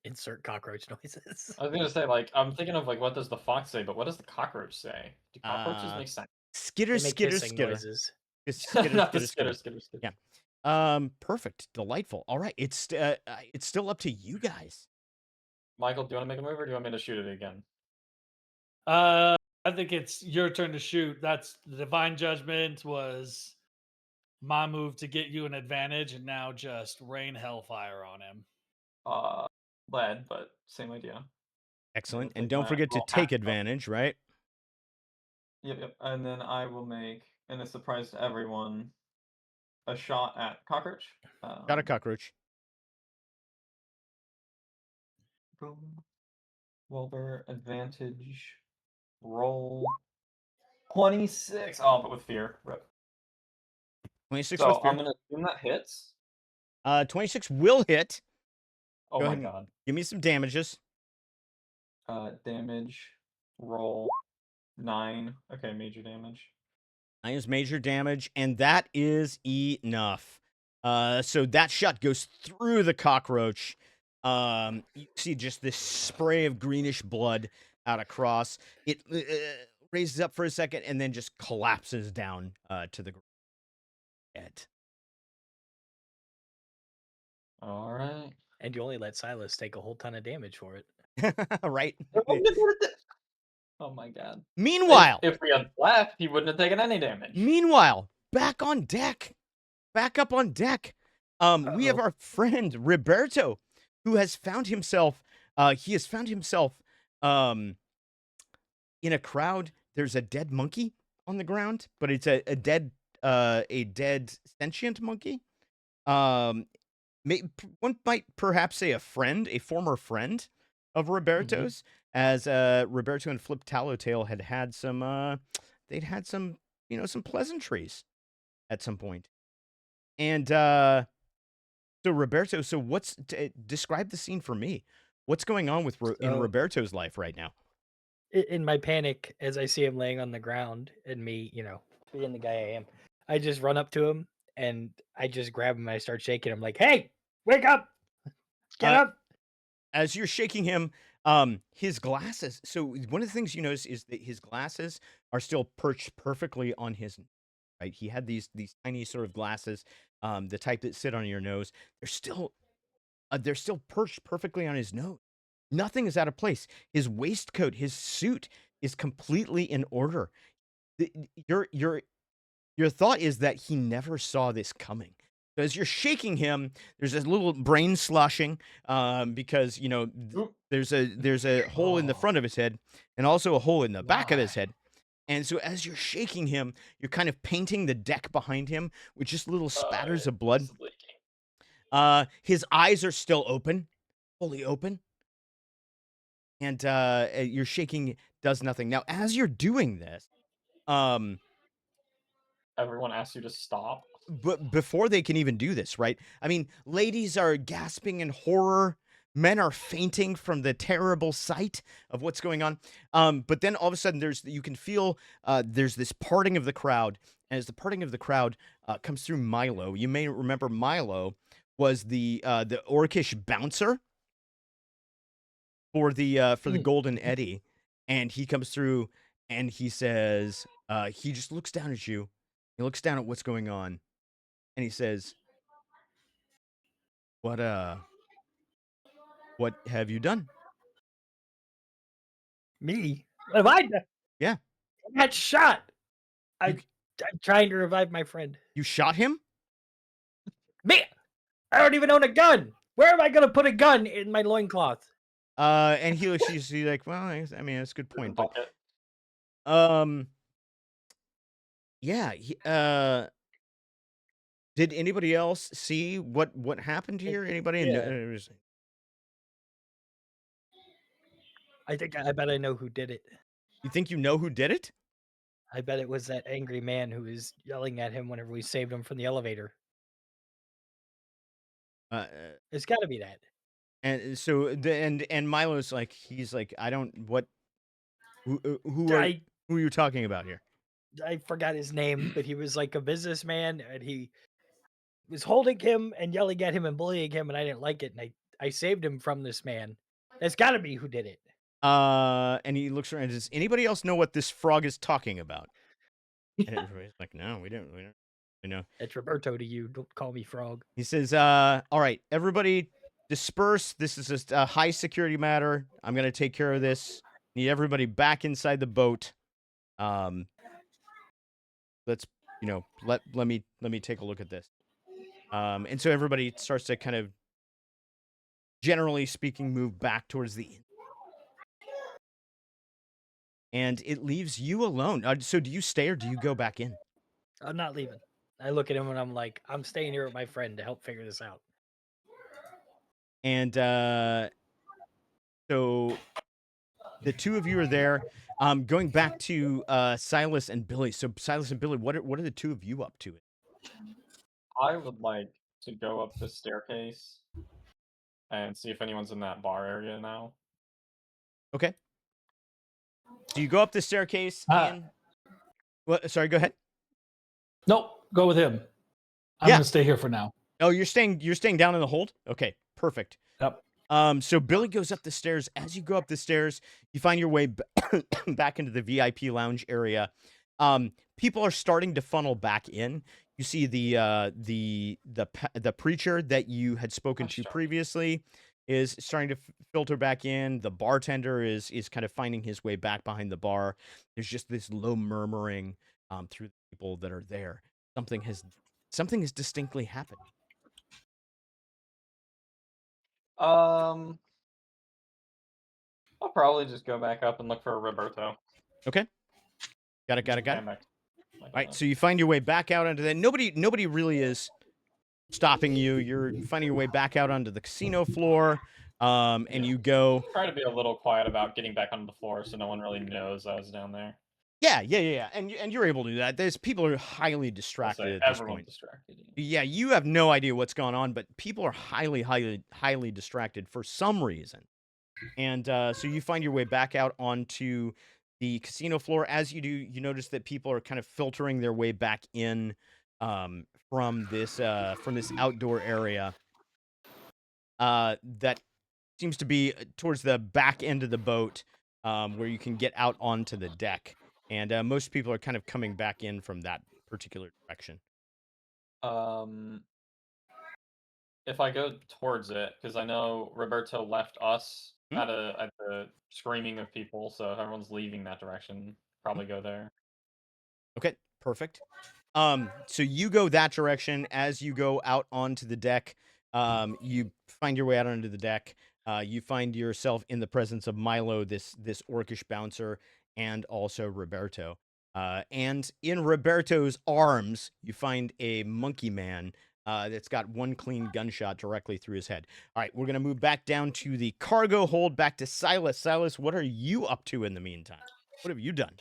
[SPEAKER 3] Insert cockroach noises.
[SPEAKER 4] I was gonna say, like, I'm thinking of like, what does the fox say? But what does the cockroach say? Do cockroaches make sense?
[SPEAKER 2] skitter,
[SPEAKER 3] They make
[SPEAKER 2] skitter,
[SPEAKER 3] hissing
[SPEAKER 2] skitter.
[SPEAKER 3] noises.
[SPEAKER 4] Not the skitter.
[SPEAKER 2] Yeah. Perfect. Delightful. All right. It's still up to you guys.
[SPEAKER 4] Michael, do you want to make a move, or do you want me to shoot it again?
[SPEAKER 5] I think it's your turn to shoot. That's the divine judgment was my move to get you an advantage, and now just rain hellfire on him.
[SPEAKER 4] Lead, but same idea.
[SPEAKER 2] Excellent. And don't forget to take advantage, right?
[SPEAKER 4] Yep. And then I will make, in a surprise to everyone, a shot at cockroach.
[SPEAKER 2] Got a cockroach.
[SPEAKER 4] Boom. Wilbur, advantage. Roll. 26. Oh, but with fear. Rip.
[SPEAKER 2] 26
[SPEAKER 4] So
[SPEAKER 2] with fear.
[SPEAKER 4] I'm going to assume that hits.
[SPEAKER 2] 26 will hit.
[SPEAKER 4] Oh my god.
[SPEAKER 2] Give me some damages.
[SPEAKER 4] Damage. Roll. 9. Okay, major damage.
[SPEAKER 2] 9 is major damage, and that is enough. So that shot goes through the cockroach. You see just this spray of greenish blood out across. It raises up for a second and then just collapses down to the ground.
[SPEAKER 4] All right.
[SPEAKER 3] And you only let Silas take a whole ton of damage for it.
[SPEAKER 2] Right?
[SPEAKER 4] Oh my god.
[SPEAKER 2] Meanwhile,
[SPEAKER 4] if we had left, he wouldn't have taken any damage.
[SPEAKER 2] Meanwhile, back on deck. Back up on deck. We have our friend Riberto, who has found himself in a crowd. There's a dead monkey on the ground, but it's a dead sentient monkey. One might perhaps say a former friend of Riberto's, as Riberto and Flip Tallowtail had some some pleasantries at some point. And so Riberto, describe the scene for me. What's going on in Riberto's life right now?
[SPEAKER 3] In my panic, as I see him laying on the ground, and me, being the guy I am, I just run up to him and I just grab him and I start shaking him like, "Hey, wake up! Get up!"
[SPEAKER 2] As you're shaking him, his glasses. So one of the things you notice is that his glasses are still perched perfectly on his. Right, he had these tiny sort of glasses, the type that sit on your nose. They're still perched perfectly on his nose. Nothing is out of place. His waistcoat, his suit is completely in order. Your thought is that he never saw this coming. So as you're shaking him, there's a little brain sloshing because there's a hole in the front of his head and also a hole in the back of his head. And so as you're shaking him, you're kind of painting the deck behind him with just little spatters of blood. His eyes are still open, fully open. And your shaking does nothing. Now, as you're doing this,
[SPEAKER 4] everyone asks you to stop.
[SPEAKER 2] But before they can even do this, right? I mean, ladies are gasping in horror. Men are fainting from the terrible sight of what's going on. But then all of a sudden, you can feel there's this parting of the crowd. And as the parting of the crowd comes through Milo, you may remember Milo was the orcish bouncer for the Golden Eddy, and he comes through and he says, he just looks down at you. He looks down at what's going on, and he says, "What have you done?"
[SPEAKER 3] Me? What have I done?
[SPEAKER 2] Yeah.
[SPEAKER 3] I got shot. I'm trying to revive my friend.
[SPEAKER 2] You shot him?
[SPEAKER 3] Me? I don't even own a gun. Where am I going to put a gun in my loincloth?
[SPEAKER 2] And she's like, well, I mean, that's a good point. But, yeah. Did anybody else see what happened here? Anybody?
[SPEAKER 3] Yeah. I bet I know who did it.
[SPEAKER 2] You think you know who did it?
[SPEAKER 3] I bet it was that angry man who was yelling at him whenever we saved him from the elevator. It's got to be that.
[SPEAKER 2] And so and Milo's like, he's like, I don't who are you talking about here?
[SPEAKER 3] I forgot his name, but he was like a businessman, and he was holding him and yelling at him and bullying him, and I didn't like it, and I saved him from this man. It's got to be who did it.
[SPEAKER 2] And he looks around and says, anybody else know what this frog is talking about? And everybody's like, no, we don't. You know,
[SPEAKER 3] It's Riberto to you. Don't call me frog.
[SPEAKER 2] he says, "All right, everybody, disperse. This is just a high security matter. I'm gonna take care of this. Need everybody back inside the boat. Let's, let me take a look at this." And so everybody starts to kind of, generally speaking, move back towards the inn. And it leaves you alone. So do you stay or do you go back in?
[SPEAKER 3] I'm not leaving. I look at him and I'm like, I'm staying here with my friend to help figure this out.
[SPEAKER 2] And so the two of you are there. Going back to Silas and Billy. So Silas and Billy, what are the two of you up to?
[SPEAKER 4] I would like to go up the staircase and see if anyone's in that bar area now.
[SPEAKER 2] Okay. So you go up the staircase and... Well, sorry, go ahead.
[SPEAKER 5] Nope, go with him. I'm gonna stay here for now.
[SPEAKER 2] Oh, you're staying down in the hold? Okay, perfect.
[SPEAKER 5] Yep.
[SPEAKER 2] So Billy goes up the stairs. As you go up the stairs, you find your way back into the VIP lounge area. People are starting to funnel back in. You see the preacher that you had spoken to previously is starting to filter back in. The bartender is kind of finding his way back behind the bar. There's just this low murmuring through the people that are there. Something has distinctly happened.
[SPEAKER 4] I'll probably just go back up and look for Riberto.
[SPEAKER 2] Okay. Got it.
[SPEAKER 4] All
[SPEAKER 2] right, so you find your way back out onto that. Nobody really is stopping you. You're finding your way back out onto the casino floor, and you go.
[SPEAKER 4] Try to be a little quiet about getting back onto the floor so no one really knows I was down there.
[SPEAKER 2] Yeah. And you're able to do that. There's people are highly distracted at this point.
[SPEAKER 4] Distracted.
[SPEAKER 2] Yeah, you have no idea what's going on, but people are highly distracted for some reason. And so you find your way back out onto the casino floor. As you do, you notice that people are kind of filtering their way back in from this outdoor area that seems to be towards the back end of the boat, where you can get out onto the deck. And most people are kind of coming back in from that particular direction.
[SPEAKER 4] If I go towards it, because I know Roberto left us at the screaming of people, so if everyone's leaving that direction, probably go there.
[SPEAKER 2] Okay, perfect. So you go that direction. As you go out onto the deck, you find your way out onto the deck. You find yourself in the presence of Milo, this orcish bouncer, and also Riberto. And in Riberto's arms, you find a monkey man that's got one clean gunshot directly through his head. All right, we're going to move back down to the cargo hold, back to Silas. Silas, what are you up to in the meantime? What have you done?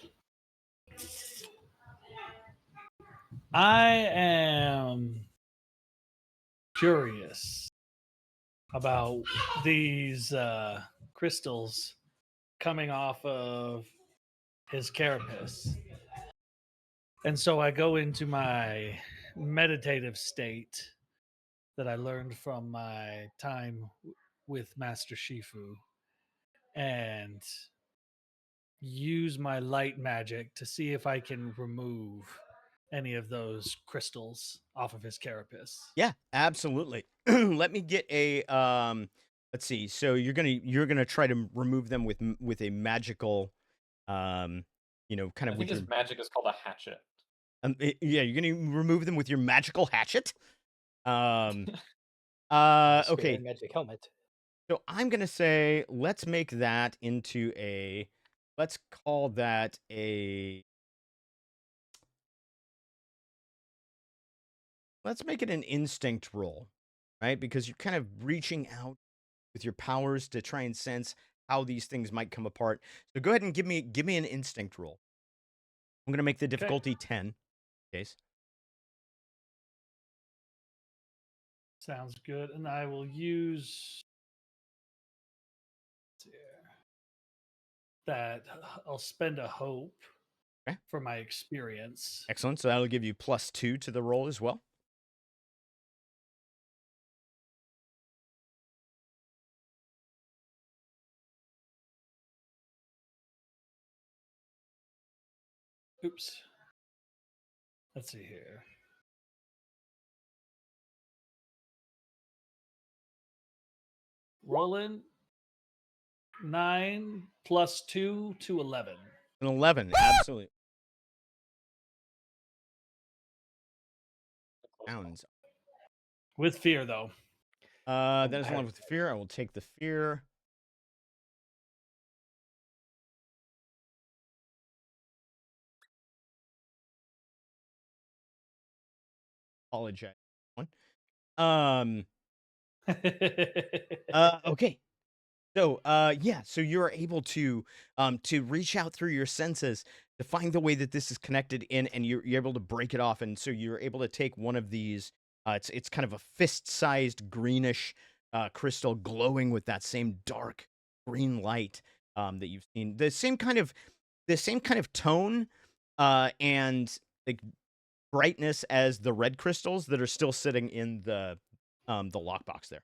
[SPEAKER 5] I am curious about these crystals coming off of his carapace. And so I go into my meditative state that I learned from my time with Master Shifu and use my light magic to see if I can remove any of those crystals off of his carapace.
[SPEAKER 2] Yeah, absolutely. Let me get a let's see. So you're gonna try to remove them with a magical kind of.
[SPEAKER 4] I think his magic is called a hatchet.
[SPEAKER 2] Yeah, you're gonna remove them with your magical hatchet. Okay.
[SPEAKER 3] Magic helmet.
[SPEAKER 2] So I'm gonna say let's make that into let's call that let's make it an instinct roll, right? Because you're kind of reaching out with your powers to try and sense how these things might come apart. So go ahead and give me an instinct roll. I'm gonna make the difficulty 10. Case.
[SPEAKER 5] Sounds good, and I will use that. I'll spend a hope for my experience.
[SPEAKER 2] Excellent. So that'll give you +2 to the roll as well.
[SPEAKER 5] Oops. Let's see here. Rolling 9 plus 2 to 11.
[SPEAKER 2] An 11, absolutely. Sounds.
[SPEAKER 5] With fear, though.
[SPEAKER 2] That is one with fear. I will take the fear. Apologize. Okay. So, yeah, so you're able to reach out through your senses to find the way that this is connected in, and you're able to break it off, and so you're able to take one of these. It's kind of a fist-sized greenish crystal, glowing with that same dark green light that you've seen. The same kind of tone and like brightness as the red crystals that are still sitting in the lockbox there.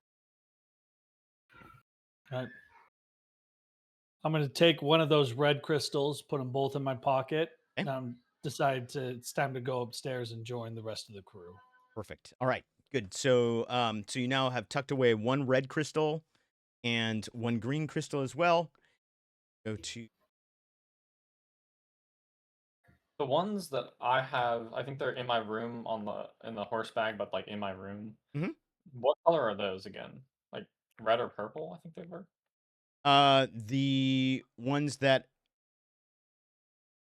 [SPEAKER 5] Right. I'm going to take one of those red crystals, put them both in my pocket,
[SPEAKER 2] Okay.
[SPEAKER 5] and decide it's time to go upstairs and join the rest of the crew.
[SPEAKER 2] Perfect. All right, good. So, so you now have tucked away one red crystal and one green crystal as well. Go to
[SPEAKER 4] The ones that I have, I think they're in my room in the horse bag, but like in my room.
[SPEAKER 2] Mhm.
[SPEAKER 4] What color are those again? Like red or purple? I think they were.
[SPEAKER 2] the ones that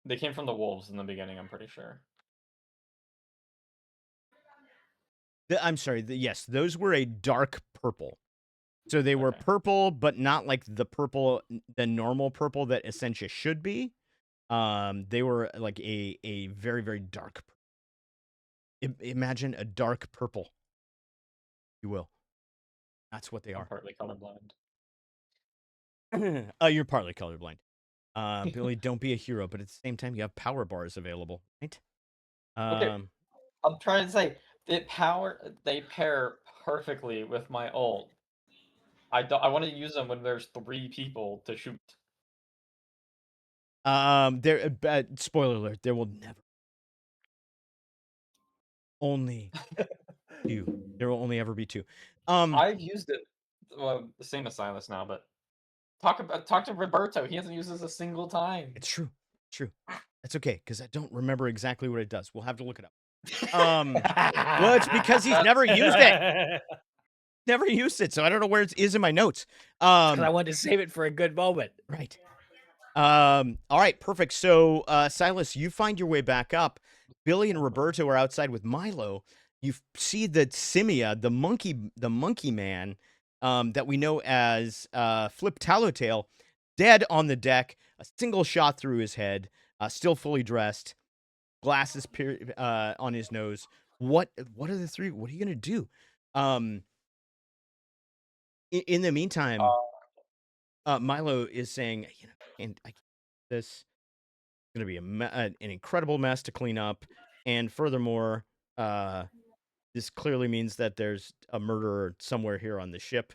[SPEAKER 4] They came from the wolves in the beginning. I'm pretty sure.
[SPEAKER 2] I'm sorry. Yes, those were a dark purple. So they were
[SPEAKER 4] Okay.
[SPEAKER 2] purple, but not like the normal purple that Essentia should be. They were like a very, very dark. Imagine a dark purple, if you will. That's what they
[SPEAKER 4] I'm
[SPEAKER 2] are.
[SPEAKER 4] partly colorblind.
[SPEAKER 2] You're partly colorblind. Billy, don't be a hero, but at the same time, you have power bars available, right?
[SPEAKER 4] Okay. I'm trying to say they pair perfectly with my ult. I want to use them when there's 3 people to shoot.
[SPEAKER 2] There. Spoiler alert: there will never only 2. There will only ever be 2.
[SPEAKER 4] I've used it. Well, the same as Silas now, but talk to Riberto. He hasn't used this a single time.
[SPEAKER 2] It's true. True. That's okay, because I don't remember exactly what it does. We'll have to look it up. Well, it's because he's never used it. Never used it, so I don't know where it is in my notes.
[SPEAKER 3] Because I wanted to save it for a good moment.
[SPEAKER 2] Right. All right, perfect. So, Silas, you find your way back up. Billy and Riberto are outside with Milo. You see the Simia, the monkey man, that we know as Flip Tattletale, dead on the deck. A single shot through his head. Still fully dressed. Glasses on his nose. What are the 3? What are you gonna do? In the meantime, Milo is saying, I can't this. It's going to be an incredible mess to clean up, and furthermore, this clearly means that there's a murderer somewhere here on the ship.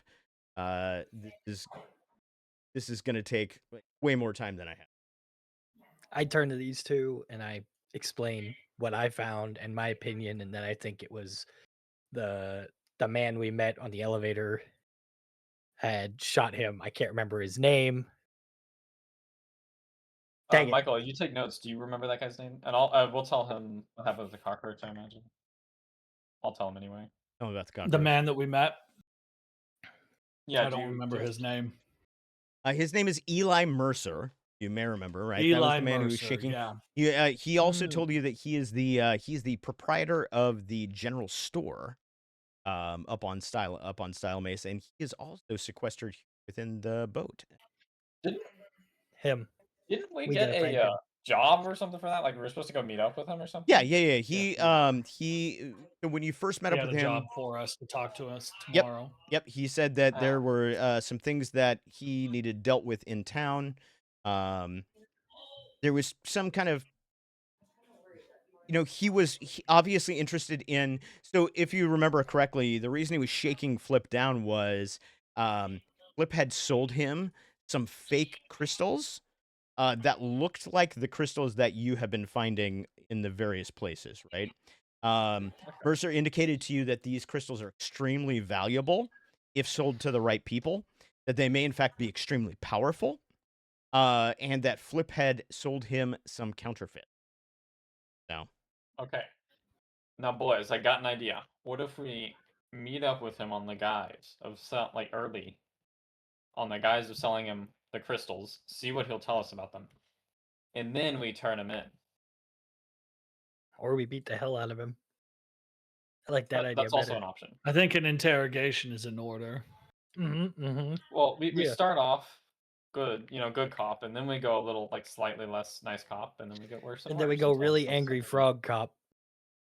[SPEAKER 2] This is going to take way more time than I have.
[SPEAKER 3] I turn to these two and I explain what I found and my opinion, and then I think it was the man we met on the elevator had shot him. I can't remember his name. Dang it.
[SPEAKER 4] Michael, you take notes. Do you remember that guy's name? And we'll tell him what happened with the cockroach, I imagine. I'll tell him anyway.
[SPEAKER 2] Tell me about the cockroach.
[SPEAKER 5] The man that we met.
[SPEAKER 4] Yeah,
[SPEAKER 5] I don't remember his name.
[SPEAKER 2] His name is Eli Mercer. You may remember, right?
[SPEAKER 5] Eli
[SPEAKER 2] that was the man
[SPEAKER 5] Mercer,
[SPEAKER 2] who was shaking.
[SPEAKER 5] Yeah.
[SPEAKER 2] He also told you that he is he's the proprietor of the general store, up on Style Mesa, and he is also sequestered within the boat.
[SPEAKER 3] Him.
[SPEAKER 4] Didn't we get a job or something for that? Like we were supposed to go meet up with him or something?
[SPEAKER 2] Yeah. He when you first met up with him,
[SPEAKER 5] job for us to talk to us tomorrow.
[SPEAKER 2] Yep. He said that there were some things that he needed dealt with in town. There was some kind of, he was obviously interested in. So if you remember correctly, the reason he was shaking Flip down was Flip had sold him some fake crystals that looked like the crystals that you have been finding in the various places, right? Mercer indicated to you that these crystals are extremely valuable if sold to the right people. that they may in fact be extremely powerful, and that Fliphead sold him some counterfeit. No.
[SPEAKER 4] Okay. Now, boys, I got an idea. What if we meet up with him on the guise of early, on the guise of selling him the crystals, see what he'll tell us about them, and then we turn him in.
[SPEAKER 3] Or we beat the hell out of him. I like that idea
[SPEAKER 4] That's
[SPEAKER 3] better.
[SPEAKER 4] also an option.
[SPEAKER 5] I think an interrogation is in order.
[SPEAKER 4] Well, we start off good, good cop, and then we go a little slightly less nice cop, and then we get worse.
[SPEAKER 3] And then we go really angry frog cop.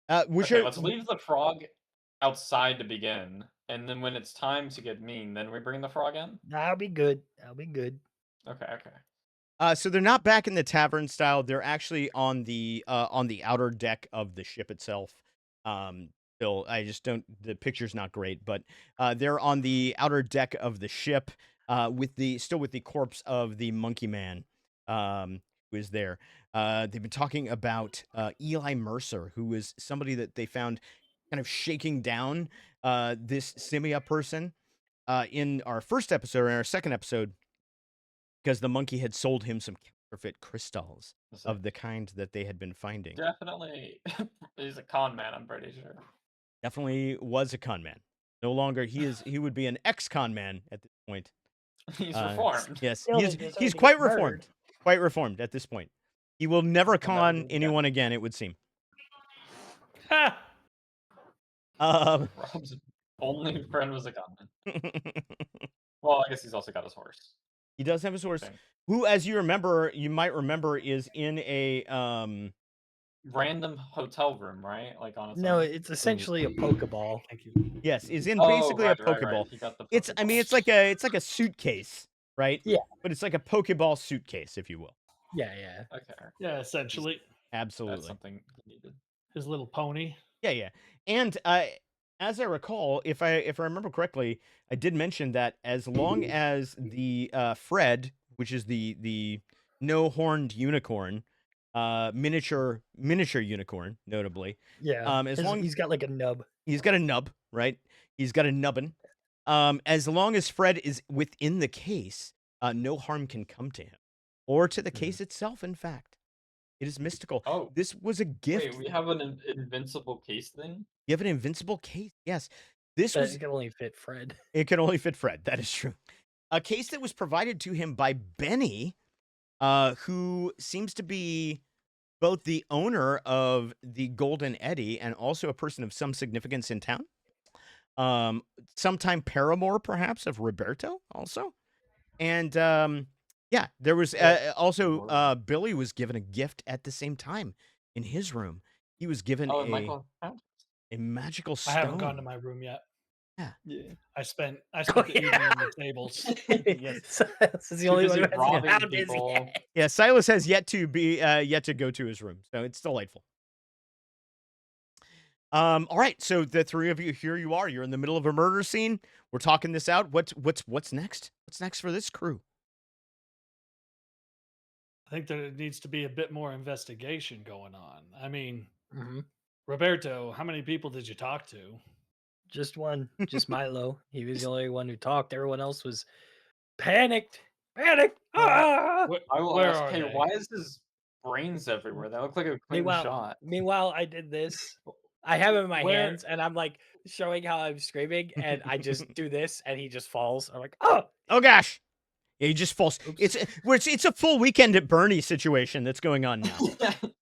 [SPEAKER 4] Okay, let's leave the frog outside to begin, and then when it's time to get mean, then we bring the frog in.
[SPEAKER 3] That'll be good. That'll be good.
[SPEAKER 4] Okay.
[SPEAKER 2] So they're not back in the tavern style. They're actually on the outer deck of the ship itself. Still, I just don't. The picture's not great, but they're on the outer deck of the ship, with the corpse of the monkey man, who is there. They've been talking about Eli Mercer, who is somebody that they found kind of shaking down this Simia person in our first episode or our second episode, because the monkey had sold him some counterfeit crystals of the kind that they had been finding.
[SPEAKER 4] Definitely, he's a con man. I'm pretty sure.
[SPEAKER 2] Definitely was a con man. No longer he would be an ex-con man at this point.
[SPEAKER 4] He's reformed.
[SPEAKER 2] Yes, he's quite reformed. Quite reformed at this point. He will never con anyone again, it would seem.
[SPEAKER 4] Rob's only friend was a gunman. Well, I guess he's also got his horse.
[SPEAKER 2] He does have his horse, who, as you might remember, is in a
[SPEAKER 4] random hotel room, right? On its
[SPEAKER 3] No, it's essentially a Pokeball.
[SPEAKER 5] Thank you.
[SPEAKER 2] Yes, is in basically a Pokeball.
[SPEAKER 4] He got the
[SPEAKER 2] It's like a suitcase, right?
[SPEAKER 3] Yeah.
[SPEAKER 2] But it's like a Pokeball suitcase, if you will.
[SPEAKER 3] Yeah.
[SPEAKER 4] Okay.
[SPEAKER 5] Yeah, essentially.
[SPEAKER 2] Absolutely.
[SPEAKER 4] That's something he needed.
[SPEAKER 5] His little pony.
[SPEAKER 2] Yeah. And as I recall, if I remember correctly, I did mention that as long as the Fred, which is the no-horned unicorn, miniature unicorn, notably.
[SPEAKER 3] Yeah.
[SPEAKER 2] He's
[SPEAKER 3] got a nub.
[SPEAKER 2] He's got a nub, right? He's got a nubbin. As long as Fred is within the case, no harm can come to him or to the case itself. In fact, it is mystical.
[SPEAKER 4] Oh,
[SPEAKER 2] this was a gift.
[SPEAKER 4] Wait, we have an invincible case thing?
[SPEAKER 2] You have an invincible case? Yes.
[SPEAKER 3] It can only fit Fred.
[SPEAKER 2] It can only fit Fred. That is true. A case that was provided to him by Benny, who seems to be both the owner of the Golden Eddy and also a person of some significance in town. Sometime paramour, perhaps, of Riberto also. And there was also Billy was given a gift at the same time in his room. He was given a magical stone.
[SPEAKER 5] I haven't gone to my room yet.
[SPEAKER 2] Yeah.
[SPEAKER 5] I spent the evening on the tables.
[SPEAKER 2] Yes.
[SPEAKER 3] This is the only one who hasn't
[SPEAKER 4] people.
[SPEAKER 2] Yeah, Silas has yet to go to his room, so it's delightful. All right, so the three of you, here you are. You're in the middle of a murder scene. We're talking this out. What's next? What's next for this crew?
[SPEAKER 5] I think there needs to be a bit more investigation going on. I mean, Riberto, how many people did you talk to?
[SPEAKER 3] Just one. Just Milo. He was the only one who talked. Everyone else was panicked. Ah!
[SPEAKER 4] I will ask, hey, why is his brains everywhere? That look like a clean shot.
[SPEAKER 3] Meanwhile, I did this. I have him in my hands, and I'm showing how I'm screaming, and I just do this, and he just falls. I'm like, oh
[SPEAKER 2] gosh. Yeah, he just falls. It's a full Weekend at Bernie situation that's going on now.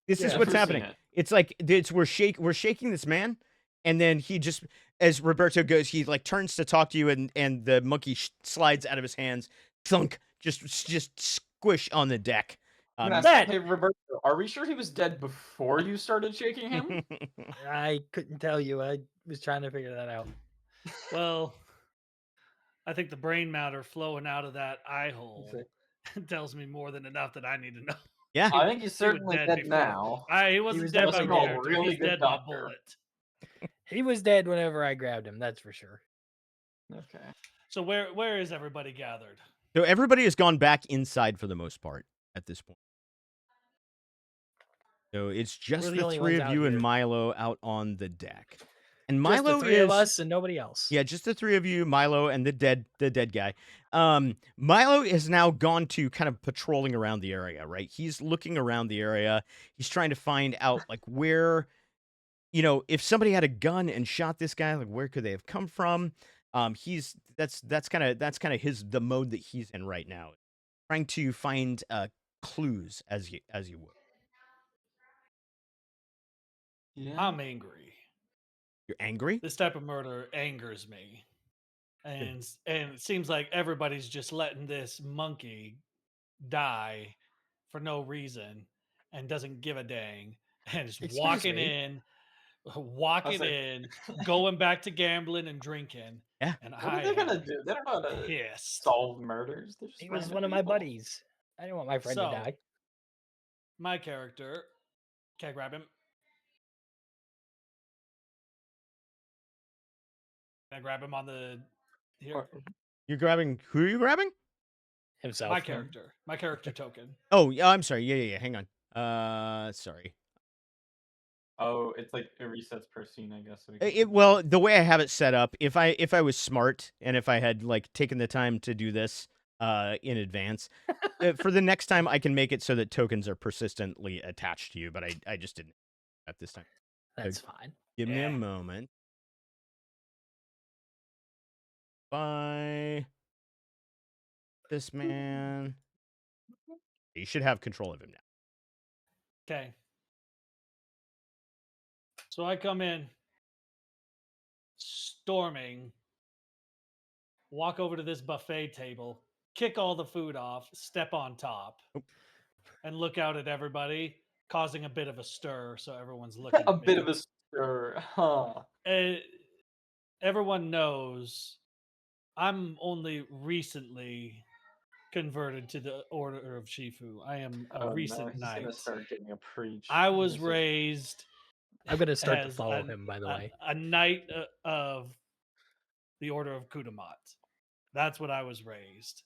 [SPEAKER 2] This is what's happening. It's like we're shaking this man, and then he just, as Riberto goes, he turns to talk to you, and the monkey slides out of his hands, thunk, just squish on the deck.
[SPEAKER 4] Hey, Riberto, are we sure he was dead before you started shaking him?
[SPEAKER 3] I couldn't tell you. I was trying to figure that out.
[SPEAKER 5] Well, I think the brain matter flowing out of that eye hole tells me more than enough that I need to know.
[SPEAKER 2] Yeah,
[SPEAKER 4] I think he's certainly dead now.
[SPEAKER 5] He wasn't dead by character.
[SPEAKER 4] Really
[SPEAKER 5] He's dead by bullet.
[SPEAKER 3] He was dead whenever I grabbed him. That's for sure.
[SPEAKER 4] Okay.
[SPEAKER 5] So where is everybody gathered?
[SPEAKER 2] So everybody has gone back inside for the most part at this point. So it's just the three of you and Milo out on the deck. And Milo
[SPEAKER 3] just the three of us and nobody else.
[SPEAKER 2] Yeah, just the three of you, Milo and the dead guy. Milo has now gone to kind of patrolling around the area, right? He's looking around the area. He's trying to find out like where, if somebody had a gun and shot this guy, like where could they have come from? That's kind of the mode that he's in right now, trying to find clues as you would.
[SPEAKER 4] Yeah.
[SPEAKER 5] I'm angry.
[SPEAKER 2] You're angry?
[SPEAKER 5] This type of murder angers me. And it seems like everybody's just letting this monkey die for no reason and doesn't give a dang and is
[SPEAKER 3] Excuse
[SPEAKER 5] walking
[SPEAKER 3] me?
[SPEAKER 5] in, going back to gambling and drinking.
[SPEAKER 2] Yeah.
[SPEAKER 5] And
[SPEAKER 4] What are
[SPEAKER 5] I
[SPEAKER 4] they gonna
[SPEAKER 5] am
[SPEAKER 4] do? They're not gonna
[SPEAKER 5] pissed.
[SPEAKER 4] solve murders. They're just
[SPEAKER 3] He was
[SPEAKER 4] random
[SPEAKER 3] one of my
[SPEAKER 4] people.
[SPEAKER 3] buddies. I didn't want my friend to
[SPEAKER 5] So-
[SPEAKER 3] die.
[SPEAKER 5] My character, can I grab him? Can I grab him on the here?
[SPEAKER 4] Or-
[SPEAKER 2] You're grabbing. Who are you grabbing?
[SPEAKER 3] Himself.
[SPEAKER 5] My character token.
[SPEAKER 2] Oh, yeah. I'm sorry. Yeah. Hang on. Sorry.
[SPEAKER 4] Oh, it's like it resets per scene, I guess. So we can-
[SPEAKER 2] Well, the way I have it set up, if I was smart and if I had like taken the time to do this in advance, for the next time I can make it so that tokens are persistently attached to you, but I just didn't at this time.
[SPEAKER 3] That's fine.
[SPEAKER 2] Give me a moment. Bye. This man. You should have control of him now.
[SPEAKER 5] Okay. So I come in storming, walk over to this buffet table, kick all the food off, step on top, and look out at everybody, causing a bit of a stir. So everyone's looking
[SPEAKER 4] a
[SPEAKER 5] at me.
[SPEAKER 4] bit of a stir, huh?
[SPEAKER 5] Everyone knows I'm only recently converted to the Order of Shifu. I am a recent
[SPEAKER 4] he's
[SPEAKER 5] knight.
[SPEAKER 4] gonna start getting a preach.
[SPEAKER 5] I was
[SPEAKER 4] He's a-
[SPEAKER 5] raised
[SPEAKER 3] I'm gonna start to
[SPEAKER 5] as
[SPEAKER 3] follow him, by the way.
[SPEAKER 5] a knight of the Order of Kudamat. That's what I was raised.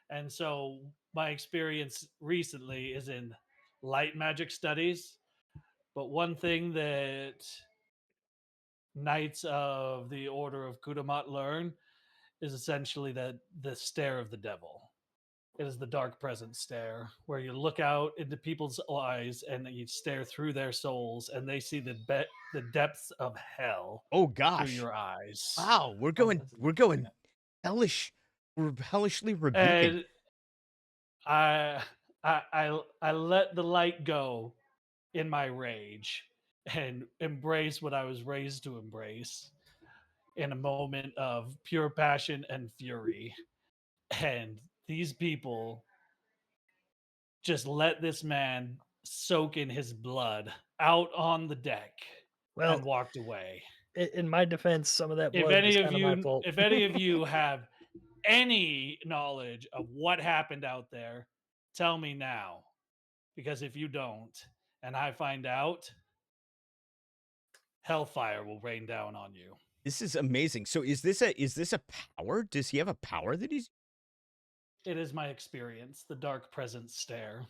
[SPEAKER 5] And so my experience recently is in light magic studies. But one thing that knights of the Order of Kudamat learn is essentially that the stare of the devil. It is the dark presence stare, where you look out into people's eyes and you stare through their souls, and they see the depths of hell
[SPEAKER 2] Oh
[SPEAKER 5] through
[SPEAKER 2] gosh!
[SPEAKER 5] your eyes.
[SPEAKER 2] Wow, we're going hellish. We're hellishly rebuking.
[SPEAKER 5] And I let the light go in my rage and embrace what I was raised to embrace in a moment of pure passion and fury. And these people just let this man soak in his blood out on the deck
[SPEAKER 3] Well,
[SPEAKER 5] and walked away.
[SPEAKER 3] in my defense, some of that
[SPEAKER 5] If
[SPEAKER 3] blood was
[SPEAKER 5] any of
[SPEAKER 3] kind of my
[SPEAKER 5] you,
[SPEAKER 3] fault.
[SPEAKER 5] if any of you have any knowledge of what happened out there, tell me now. Because if you don't, and I find out, hellfire will rain down on you.
[SPEAKER 2] This is amazing. So is this a power? Does he have a power that he's?
[SPEAKER 5] It is my experience, the dark presence stare.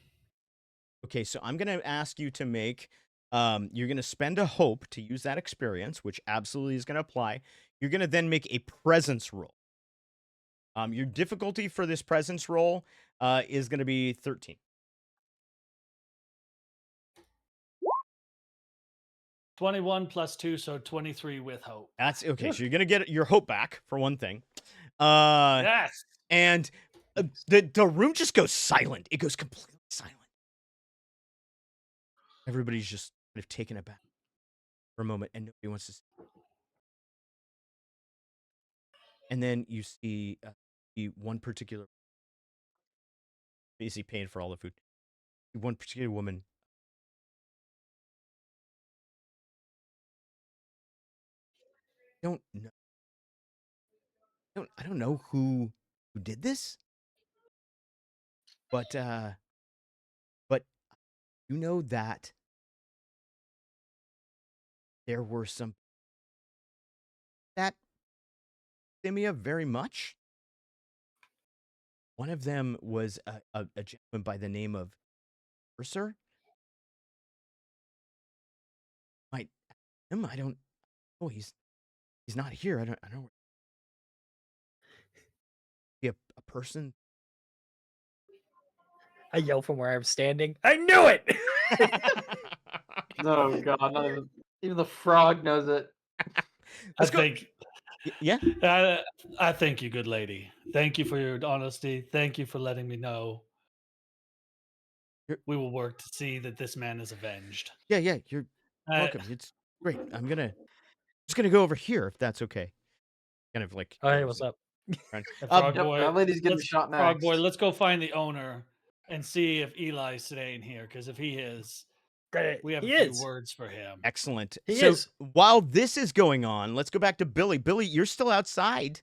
[SPEAKER 2] Okay, so I'm gonna ask you to make. You're gonna spend a hope to use that experience, which absolutely is gonna apply. You're gonna then make a presence roll. Your difficulty for this presence roll is gonna be 13.
[SPEAKER 5] 21 plus 2, so 23 with hope.
[SPEAKER 2] That's okay. So you're gonna get your hope back for one thing.
[SPEAKER 5] Yes.
[SPEAKER 2] And the room just goes silent. It goes completely silent. Everybody's just kind of taken aback for a moment, and nobody wants to. And then you see one particular. Basically paying for all the food. One particular woman. Don't know. I don't know who did this, but you know that there were some that Simia very much. One of them was a gentleman by the name of Mercer. Might him? I don't. Oh, he's not here. I don't. Be a person.
[SPEAKER 3] I yell from where I'm standing. I knew it.
[SPEAKER 4] Oh God, not even the frog knows it.
[SPEAKER 2] Let's go.
[SPEAKER 5] think.
[SPEAKER 2] Yeah.
[SPEAKER 5] I thank you, good lady. Thank you for your honesty. Thank you for letting me know. We will work to see that this man is avenged.
[SPEAKER 2] Yeah. You're welcome. It's great. Just gonna go over here if that's okay. Kind of like.
[SPEAKER 3] Oh, hey, what's up?
[SPEAKER 5] Frog
[SPEAKER 4] Yep,
[SPEAKER 5] boy,
[SPEAKER 4] that lady's getting
[SPEAKER 5] let's-
[SPEAKER 4] shot next.
[SPEAKER 5] Frog boy, let's go find the owner and see if Eli's staying here. Because if he is, we have a few words for him.
[SPEAKER 2] Excellent.
[SPEAKER 3] He
[SPEAKER 2] so
[SPEAKER 3] is.
[SPEAKER 2] while this is going on, let's go back to Billy. Billy, you're still outside,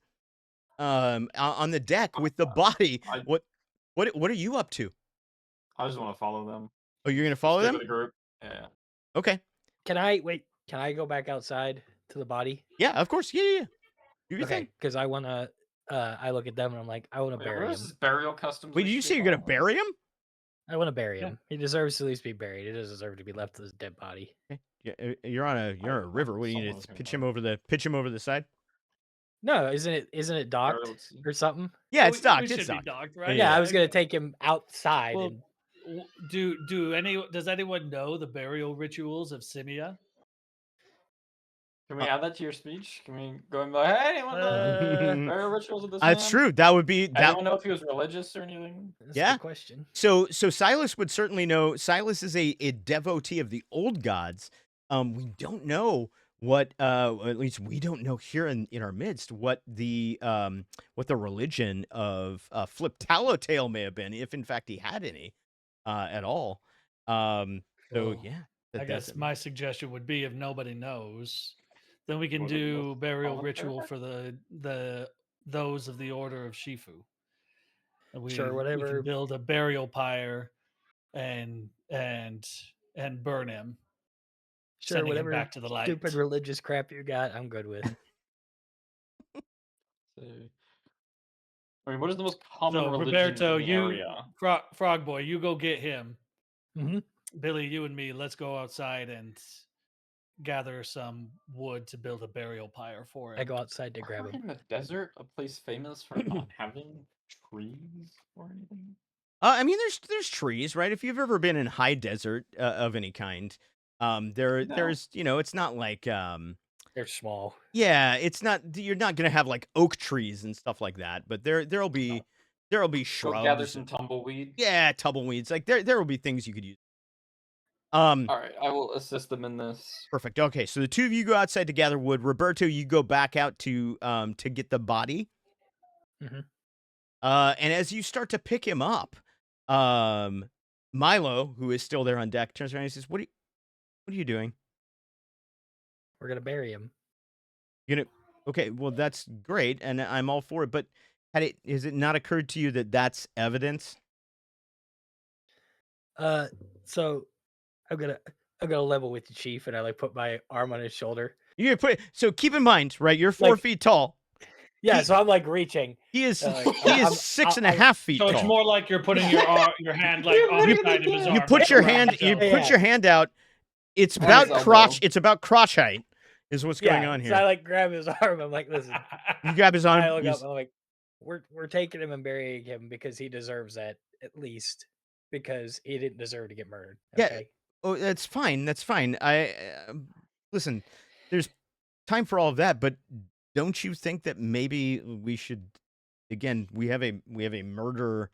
[SPEAKER 2] on the deck with the body. What are you up to?
[SPEAKER 4] I just want to follow them.
[SPEAKER 2] Oh, you're gonna follow them?
[SPEAKER 4] The group. Yeah.
[SPEAKER 2] Okay.
[SPEAKER 3] Can I wait? Can I go back outside to the body?
[SPEAKER 2] Yeah, of course. Yeah. Do your thing.
[SPEAKER 3] Because I want to. I look at them and I'm like, I want to bury him.
[SPEAKER 4] Where's his burial customs?
[SPEAKER 2] Wait, did you say you're gonna bury him?
[SPEAKER 3] I want to bury him. He deserves to at least be buried. He doesn't deserve to be left as a dead body.
[SPEAKER 2] Okay. Yeah, you're on a river. What do you need to pitch him over the side?
[SPEAKER 3] No, isn't it docked or something?
[SPEAKER 2] Yeah, it's docked.
[SPEAKER 5] We
[SPEAKER 2] It's
[SPEAKER 5] should be
[SPEAKER 2] docked.
[SPEAKER 5] docked, right?
[SPEAKER 3] Yeah, I was gonna take him outside.
[SPEAKER 5] Well, does anyone know the burial rituals of Simia?
[SPEAKER 4] Can we add that to your speech? Can we go and be like, hey, anyone know burial rituals of this
[SPEAKER 2] That's
[SPEAKER 4] man?
[SPEAKER 2] true. That would be that.
[SPEAKER 4] I don't know if he was religious or anything.
[SPEAKER 3] That's
[SPEAKER 2] Yeah.
[SPEAKER 3] a good question.
[SPEAKER 2] So Silas would certainly know. Silas is a devotee of the old gods. We don't know what, at least we don't know here in our midst what the religion of Flip Tattletale may have been, if in fact he had any, at all. So
[SPEAKER 5] Well,
[SPEAKER 2] yeah,
[SPEAKER 5] I guess my suggestion would be if nobody knows, then we can do burial ritual for those of the Order of Shifu. And we
[SPEAKER 3] whatever.
[SPEAKER 5] can build a burial pyre and burn him.
[SPEAKER 3] Sure,
[SPEAKER 5] sending him
[SPEAKER 3] whatever
[SPEAKER 5] back to the light.
[SPEAKER 3] stupid religious crap you got, I'm good with.
[SPEAKER 4] I mean, what is the most common religion
[SPEAKER 5] Riberto,
[SPEAKER 4] in the area?
[SPEAKER 5] Frog boy, you go get him.
[SPEAKER 3] Mm-hmm.
[SPEAKER 5] Billy, you and me, let's go outside and gather some wood to build a burial pyre for him.
[SPEAKER 3] I go outside to grab him.
[SPEAKER 4] In the desert, a place famous for not having trees or anything.
[SPEAKER 2] I mean, there's trees, right? If you've ever been in high desert of any kind, there's it's not like
[SPEAKER 3] they're small.
[SPEAKER 2] Yeah, it's not. You're not gonna have like oak trees and stuff like that, but there'll be shrubs.
[SPEAKER 4] Go gather some tumbleweed.
[SPEAKER 2] Yeah, tumbleweeds. Like there will be things you could use.
[SPEAKER 4] All right, I will assist them in this.
[SPEAKER 2] Perfect. Okay, so the two of you go outside to gather wood. Riberto, you go back out to get the body.
[SPEAKER 3] Mm-hmm.
[SPEAKER 2] And as you start to pick him up, Milo, who is still there on deck, turns around and says, What are you doing?
[SPEAKER 3] We're gonna bury him.
[SPEAKER 2] Okay, well that's great, and I'm all for it. But has it not occurred to you that that's evidence?
[SPEAKER 3] So I'm gonna level with the chief, and I like put my arm on his shoulder.
[SPEAKER 2] You so keep in mind, right? You're 4 feet tall.
[SPEAKER 3] Yeah, so I'm like reaching.
[SPEAKER 2] He is 6.5 feet
[SPEAKER 5] so
[SPEAKER 2] tall.
[SPEAKER 5] It's more like you're putting your hand like on the side of his arm.
[SPEAKER 2] You put your hand. You put your hand out. It's about crotch. It's about crotch height. Is what's going on here.
[SPEAKER 3] So I like grab his arm. I'm like, listen.
[SPEAKER 2] You grab his arm.
[SPEAKER 3] I look up. I'm like, we're taking him and burying him because he deserves that at least, because he didn't deserve to get murdered. Okay?
[SPEAKER 2] Yeah. Oh, that's fine. That's fine. I listen. There's time for all of that, but don't you think that maybe we should? Again, we have a murder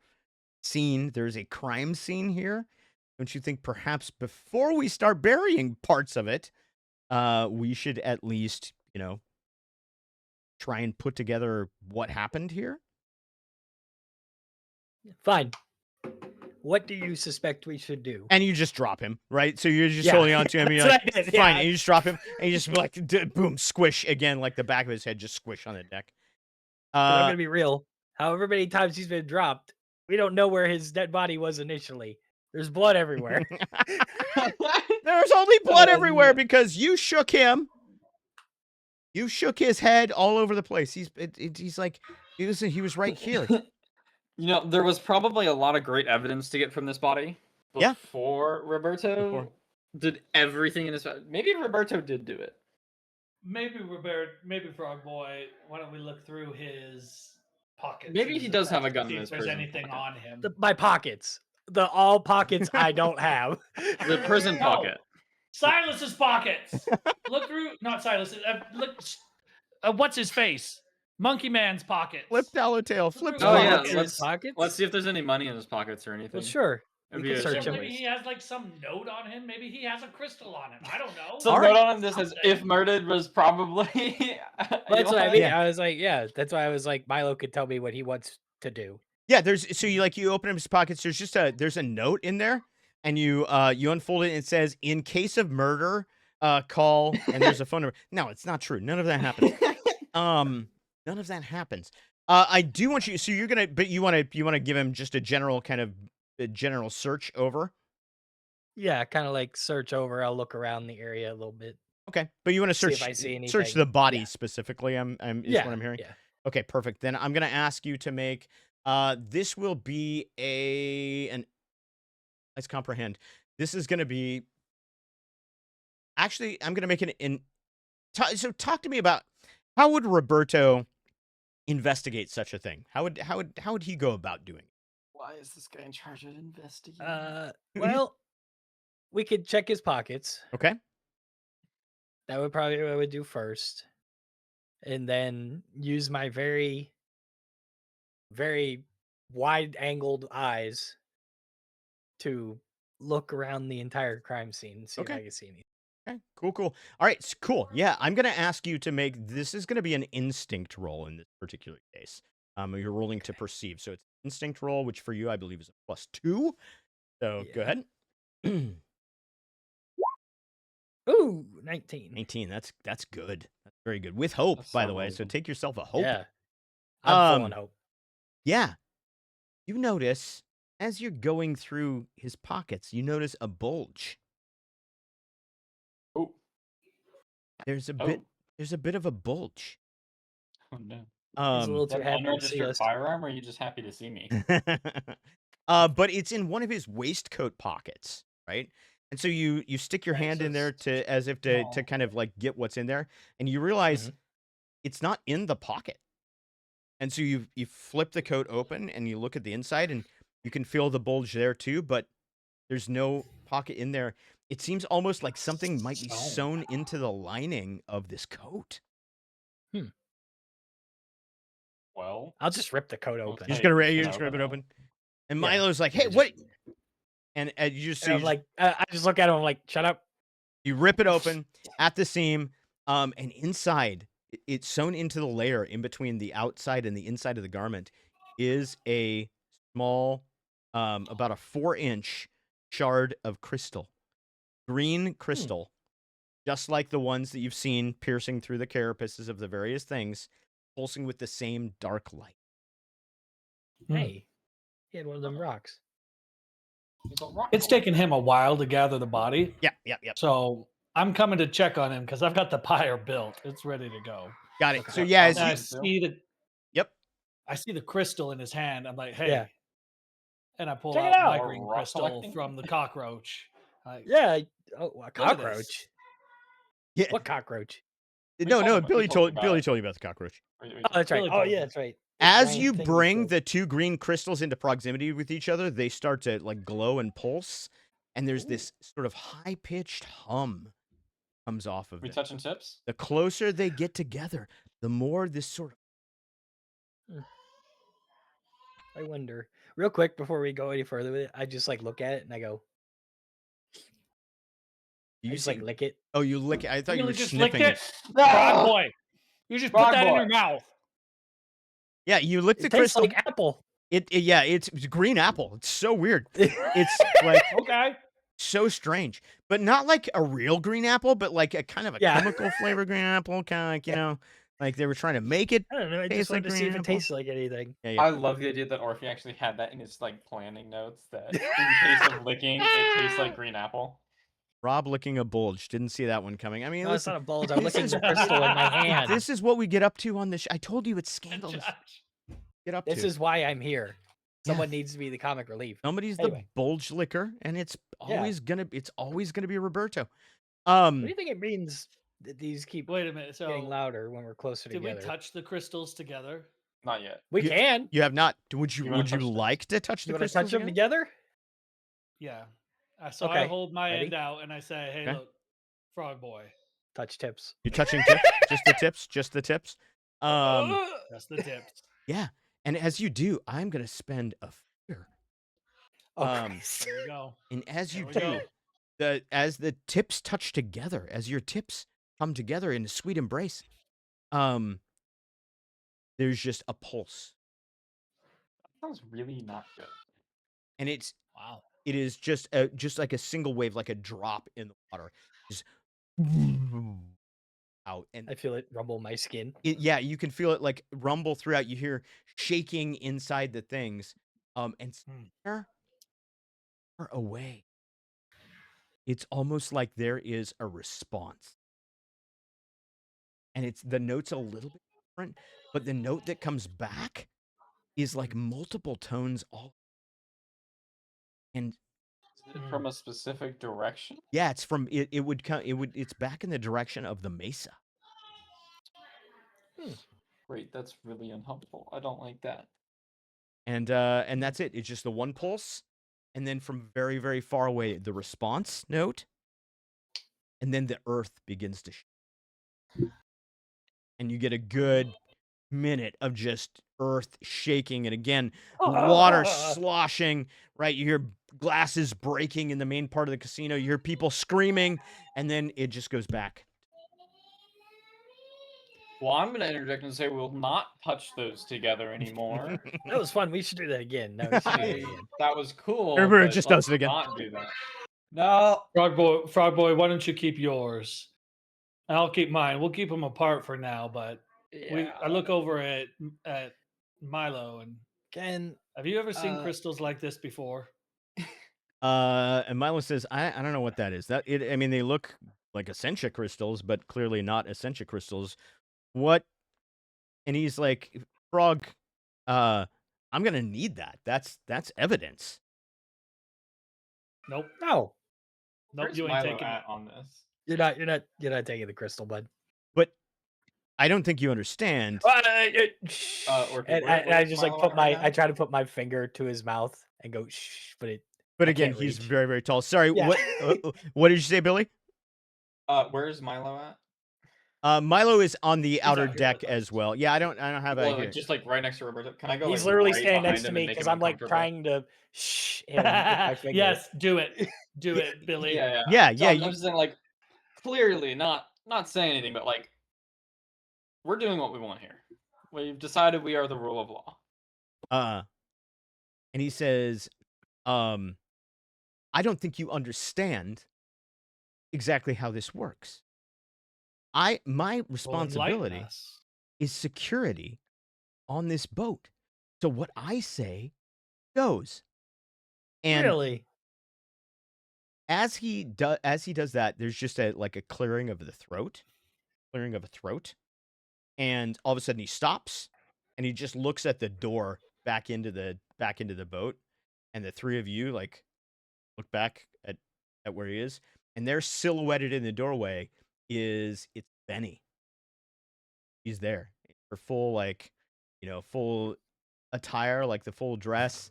[SPEAKER 2] scene. There's a crime scene here. Don't you think perhaps before we start burying parts of it, we should at least, try and put together what happened here?
[SPEAKER 3] Fine. What do you suspect we should do?
[SPEAKER 2] And you just drop him, right? So you're just holding on to him. And you're like, fine. And you just drop him, and you just like, boom, squish again, like the back of his head just squish on the deck.
[SPEAKER 3] I'm gonna be real. However many times he's been dropped, we don't know where his dead body was initially. There's blood everywhere.
[SPEAKER 2] There's only blood everywhere because you shook him. You shook his head all over the place. He's like, he was right here.
[SPEAKER 4] There was probably a lot of great evidence to get from this body before Riberto did everything in his. Maybe Riberto did do it.
[SPEAKER 5] Maybe Frog Boy. Why don't we look through his pockets.
[SPEAKER 4] Maybe
[SPEAKER 5] in
[SPEAKER 4] he
[SPEAKER 5] his
[SPEAKER 4] does have a
[SPEAKER 5] vest to
[SPEAKER 4] gun
[SPEAKER 5] see
[SPEAKER 4] in
[SPEAKER 5] if
[SPEAKER 4] his
[SPEAKER 5] there's
[SPEAKER 4] prison
[SPEAKER 5] anything
[SPEAKER 4] pocket.
[SPEAKER 5] on him.
[SPEAKER 3] My pockets. The all pockets I don't have.
[SPEAKER 4] The prison
[SPEAKER 5] No.
[SPEAKER 4] pocket.
[SPEAKER 5] Silas's pockets. Look through. Not Silas. Look. What's his face? Monkey Man's pockets.
[SPEAKER 2] Flip Tail. Flip
[SPEAKER 5] Oh,
[SPEAKER 2] Tail.
[SPEAKER 5] yeah,
[SPEAKER 3] What's in his pockets?
[SPEAKER 4] Let's see if there's any money in his pockets or anything.
[SPEAKER 3] Well, sure.
[SPEAKER 4] It'd
[SPEAKER 3] We
[SPEAKER 4] be
[SPEAKER 3] can
[SPEAKER 4] a
[SPEAKER 3] search
[SPEAKER 4] shame.
[SPEAKER 3] him.
[SPEAKER 5] Maybe he has like some note on him. Maybe he has a crystal on him. I don't know.
[SPEAKER 4] So
[SPEAKER 2] All
[SPEAKER 4] note
[SPEAKER 2] right.
[SPEAKER 4] on him that says, if murdered was probably...
[SPEAKER 3] Well, that's what I mean.
[SPEAKER 2] Yeah.
[SPEAKER 3] I was like, yeah. That's why I was like, Milo could tell me what he wants to do.
[SPEAKER 2] Yeah, so you open up his pockets. There's a note in there, and you unfold it and it says, in case of murder, call, and there's a phone number. No, it's not true. None of that happens. None of that happens. I do want you. So you're gonna, but you want to give him just a general general search over.
[SPEAKER 3] Yeah, kind of like search over. I'll look around the area a little bit.
[SPEAKER 2] Okay, but you want to
[SPEAKER 3] See
[SPEAKER 2] search
[SPEAKER 3] if I see
[SPEAKER 2] search
[SPEAKER 3] anything.
[SPEAKER 2] the body
[SPEAKER 3] Yeah.
[SPEAKER 2] specifically. Is
[SPEAKER 3] Yeah,
[SPEAKER 2] what I'm hearing.
[SPEAKER 3] yeah.
[SPEAKER 2] Okay, perfect. Then I'm gonna ask you to make. This will be let's comprehend. This is gonna be. Actually, I'm gonna make it so talk to me about how would Riberto investigate such a thing? How would he go about doing it?
[SPEAKER 4] Why is this guy in charge of investigating?
[SPEAKER 3] Well, we could check his pockets.
[SPEAKER 2] Okay.
[SPEAKER 3] That would probably what I would do first, and then use my very, very wide-angled eyes to look around the entire crime scene and see if
[SPEAKER 2] Okay.
[SPEAKER 3] I can see anything.
[SPEAKER 2] Okay. Cool. All right. Cool. Yeah, I'm gonna ask you to make. This is gonna be an instinct roll in this particular case. You're rolling to perceive, so it's an instinct roll, which for you I believe is a +2. So go
[SPEAKER 3] Yeah.
[SPEAKER 2] ahead.
[SPEAKER 3] Ooh, 19.
[SPEAKER 2] 19. That's good. That's very good. With hope,
[SPEAKER 4] That's
[SPEAKER 2] by
[SPEAKER 4] so
[SPEAKER 2] the way. So
[SPEAKER 4] amazing.
[SPEAKER 2] take yourself a hope.
[SPEAKER 3] Yeah. I'm full on hope.
[SPEAKER 2] Yeah. You notice as you're going through his pockets, you notice a bulge.
[SPEAKER 4] Oh.
[SPEAKER 2] There's a bit of a bulge.
[SPEAKER 4] Oh, no.
[SPEAKER 3] He's a little
[SPEAKER 4] Is
[SPEAKER 3] too
[SPEAKER 4] that an
[SPEAKER 3] happy to see
[SPEAKER 4] unregistered
[SPEAKER 3] us.
[SPEAKER 4] firearm, or are you just happy to see me?
[SPEAKER 2] But it's in one of his waistcoat pockets, right? And so you stick your
[SPEAKER 5] Right,
[SPEAKER 2] hand
[SPEAKER 5] so
[SPEAKER 2] in there
[SPEAKER 5] it's
[SPEAKER 2] as if to
[SPEAKER 5] small.
[SPEAKER 2] kind of like get what's in there, and you realize it's not in the pocket. And so you flip the coat open and you look at the inside, and you can feel the bulge there too, but there's no pocket in there. It seems almost like something might be sewn into the lining of this coat.
[SPEAKER 4] Well,
[SPEAKER 3] I'll just rip the coat open.
[SPEAKER 2] You're just
[SPEAKER 4] Hey,
[SPEAKER 2] gonna
[SPEAKER 4] you
[SPEAKER 2] you're
[SPEAKER 4] should
[SPEAKER 2] just gonna rip it
[SPEAKER 4] open
[SPEAKER 2] open. And
[SPEAKER 3] Yeah.
[SPEAKER 2] Milo's like, "Hey,
[SPEAKER 3] just-
[SPEAKER 2] what?" And you just
[SPEAKER 3] And I'm like, I just look at him. I'm like, shut up.
[SPEAKER 2] you rip it open at the seam, and inside, it's sewn into the layer in between the outside and the inside of the garment, is a small, about a 4-inch shard of crystal, green crystal, just like the ones that you've seen piercing through the carapaces of the various things, pulsing with the same dark light.
[SPEAKER 3] Hey, he had one of them rocks.
[SPEAKER 5] It's taken him a while to gather the body.
[SPEAKER 2] Yep.
[SPEAKER 5] So I'm coming to check on him because I've got the pyre built. It's ready to go.
[SPEAKER 2] Got it.
[SPEAKER 3] Okay.
[SPEAKER 2] So yeah,
[SPEAKER 5] And I
[SPEAKER 2] as you,
[SPEAKER 5] see the
[SPEAKER 2] Yep.
[SPEAKER 5] I see the crystal in his hand. I'm like, hey.
[SPEAKER 3] Yeah.
[SPEAKER 5] And I pull
[SPEAKER 3] Check it
[SPEAKER 5] out my
[SPEAKER 3] out.
[SPEAKER 5] green
[SPEAKER 4] Rock
[SPEAKER 5] crystal
[SPEAKER 4] collecting?
[SPEAKER 5] from the cockroach. Like,
[SPEAKER 3] Yeah. Oh, a
[SPEAKER 5] at this.
[SPEAKER 3] cockroach.
[SPEAKER 2] yeah.
[SPEAKER 3] What cockroach?
[SPEAKER 2] No,
[SPEAKER 4] told him- we
[SPEAKER 2] Billy
[SPEAKER 4] told you
[SPEAKER 2] told
[SPEAKER 4] about
[SPEAKER 2] you about the cockroach.
[SPEAKER 3] Oh, that's right.
[SPEAKER 5] Really
[SPEAKER 3] Oh,
[SPEAKER 5] cool.
[SPEAKER 3] yeah, that's right. The
[SPEAKER 2] As
[SPEAKER 3] giant
[SPEAKER 2] you
[SPEAKER 3] thing
[SPEAKER 2] bring
[SPEAKER 3] killed.
[SPEAKER 2] the two green crystals into proximity with each other, they start to like glow and pulse, and there's this sort of high-pitched hum comes off of
[SPEAKER 4] We
[SPEAKER 2] them.
[SPEAKER 4] touching tips?
[SPEAKER 2] The closer they get together, the more this sort of
[SPEAKER 3] I wonder. Real quick before we go any further with it, I just like look at it and I go. I
[SPEAKER 2] you
[SPEAKER 3] just
[SPEAKER 2] see.
[SPEAKER 3] like lick it.
[SPEAKER 2] Oh, you lick it. I thought you were
[SPEAKER 5] really just
[SPEAKER 2] sniffing
[SPEAKER 5] licked
[SPEAKER 2] it.
[SPEAKER 5] it? Frog boy. You just put
[SPEAKER 4] Frog
[SPEAKER 5] that in
[SPEAKER 4] boy.
[SPEAKER 5] your mouth.
[SPEAKER 2] Yeah, you lick the
[SPEAKER 3] It tastes
[SPEAKER 2] crystal.
[SPEAKER 3] like apple.
[SPEAKER 2] It's green apple. It's so weird. It's like
[SPEAKER 5] Okay.
[SPEAKER 2] so strange, but not like a real green apple, but like a kind of a
[SPEAKER 3] Yeah.
[SPEAKER 2] chemical flavor green apple, kind of like, you know, like they were trying to make it.
[SPEAKER 3] I don't know. I
[SPEAKER 2] Tastes
[SPEAKER 3] just wanted
[SPEAKER 2] like
[SPEAKER 3] to see if
[SPEAKER 2] green
[SPEAKER 3] it
[SPEAKER 2] apple.
[SPEAKER 3] tastes like anything.
[SPEAKER 2] Yeah.
[SPEAKER 4] I love the idea that Orphe actually had that in his like planning notes that in case of licking, it tastes like green apple.
[SPEAKER 2] Rob licking a bulge. Didn't see that one coming. I mean,
[SPEAKER 3] No, it's
[SPEAKER 2] listen,
[SPEAKER 3] not a bulge. I'm
[SPEAKER 2] this
[SPEAKER 3] licking
[SPEAKER 2] is-
[SPEAKER 3] the crystal in my hand.
[SPEAKER 2] this is what we get up to on this. I told you it's scandalous.
[SPEAKER 5] Josh.
[SPEAKER 2] Get up
[SPEAKER 3] This
[SPEAKER 2] to.
[SPEAKER 3] is why I'm here.
[SPEAKER 2] Yeah.
[SPEAKER 3] Someone needs to be the comic relief.
[SPEAKER 2] Somebody's the
[SPEAKER 3] Anyway.
[SPEAKER 2] bulge licker, and it's
[SPEAKER 3] Yeah.
[SPEAKER 2] always gonna be Roberto.
[SPEAKER 3] What do you think it means that these keep
[SPEAKER 5] Wait a minute.
[SPEAKER 3] getting
[SPEAKER 5] So
[SPEAKER 3] louder when we're closer
[SPEAKER 5] did we
[SPEAKER 3] together?
[SPEAKER 5] touch the crystals together?
[SPEAKER 4] Not yet.
[SPEAKER 3] We can.
[SPEAKER 2] You have not. Would you
[SPEAKER 4] wanna touch
[SPEAKER 2] like to touch the
[SPEAKER 3] You want to
[SPEAKER 2] crystals
[SPEAKER 3] touch them
[SPEAKER 2] again?
[SPEAKER 3] together?
[SPEAKER 5] Yeah. So I
[SPEAKER 3] Okay,
[SPEAKER 5] hold my
[SPEAKER 3] ready?
[SPEAKER 5] end out and I say, "Hey,
[SPEAKER 2] Okay.
[SPEAKER 5] look, frog boy,
[SPEAKER 3] Touch tips.
[SPEAKER 2] You're touching tips, just the tips, just the tips.
[SPEAKER 5] that's the tips."
[SPEAKER 2] Yeah. And as you do, I'm gonna spend a fear.
[SPEAKER 3] Oh,
[SPEAKER 5] There we go.
[SPEAKER 2] And as you
[SPEAKER 5] There we
[SPEAKER 2] do,
[SPEAKER 5] go.
[SPEAKER 2] as the tips touch together, as your tips come together in a sweet embrace, there's just a pulse,
[SPEAKER 4] Sounds really not good.
[SPEAKER 2] and it
[SPEAKER 5] Wow.
[SPEAKER 2] is just like a single wave, like a drop in the water, just out, and
[SPEAKER 3] I feel it rumble my skin.
[SPEAKER 2] yeah, you can feel it like rumble throughout. You hear shaking inside the things, and far away, it's almost like there is a response. And the note's a little bit different, but the note that comes back is like multiple tones all. And
[SPEAKER 4] Is it from a specific direction?
[SPEAKER 2] yeah, it's from it's back in the direction of the mesa.
[SPEAKER 4] Great, that's really unhelpful. I don't like that.
[SPEAKER 2] And that's it. It's just the one pulse, and then from very, very far away, the response note, and then the earth begins to and you get a good minute of just earth shaking, and again, water sloshing, right? You hear glasses breaking in the main part of the casino. You hear people screaming, and then it just goes back.
[SPEAKER 4] Well, I'm going to interject and say we'll not touch those together anymore.
[SPEAKER 3] That was fun. We should do that again. No, we should do that again.
[SPEAKER 4] That was cool.
[SPEAKER 2] Riberto
[SPEAKER 4] but
[SPEAKER 2] just
[SPEAKER 4] let's
[SPEAKER 2] does it again.
[SPEAKER 4] Not do that. No.
[SPEAKER 5] Frog boy, why don't you keep yours? I'll keep mine. We'll keep them apart for now, but I look over at Milo and have you ever seen crystals like this before?
[SPEAKER 2] And Milo says, I don't know what that is. I mean, they look like Essentia crystals, but clearly not Essentia crystals. What? And he's like, Frog, I'm gonna need that. That's evidence.
[SPEAKER 5] Nope.
[SPEAKER 3] No.
[SPEAKER 5] Nope.
[SPEAKER 4] Where's
[SPEAKER 5] You ain't
[SPEAKER 4] Milo
[SPEAKER 5] taking it.
[SPEAKER 4] at on this?
[SPEAKER 3] You're not taking the crystal, bud.
[SPEAKER 2] But I don't think you understand.
[SPEAKER 3] And I just like I try to put my finger to his mouth and go shh,
[SPEAKER 2] But again, he's very, very tall. Sorry,
[SPEAKER 3] Yeah.
[SPEAKER 2] what did you say, Billy?
[SPEAKER 4] Where's Milo at?
[SPEAKER 2] Milo is on the outer
[SPEAKER 5] out here
[SPEAKER 2] deck
[SPEAKER 5] with us.
[SPEAKER 2] as well. Yeah, I don't have that here.
[SPEAKER 4] Just like right next to Riberto. Can I go?
[SPEAKER 3] He's
[SPEAKER 4] like,
[SPEAKER 3] literally
[SPEAKER 4] right
[SPEAKER 3] standing
[SPEAKER 4] behind
[SPEAKER 3] next to
[SPEAKER 4] him
[SPEAKER 3] me
[SPEAKER 4] and make
[SPEAKER 3] because
[SPEAKER 4] him
[SPEAKER 3] I'm like
[SPEAKER 4] uncomfortable?
[SPEAKER 3] trying to shh him with my finger.
[SPEAKER 5] Yes, do it. Do it, Billy.
[SPEAKER 2] Yeah.
[SPEAKER 4] So I'm just saying, like, clearly not saying anything, but like, we're doing what we want here. We've decided we are the rule of law.
[SPEAKER 2] And he says, I don't think you understand exactly how this works. My responsibility is security on this boat. So what I say goes. And
[SPEAKER 3] really?
[SPEAKER 2] as he does that, there's just a clearing of a throat. And all of a sudden he stops and he just looks at the door back into the boat, and the three of you like look back at where he is, and there silhouetted in the doorway it's Benny. He's there for full full attire, like the full dress,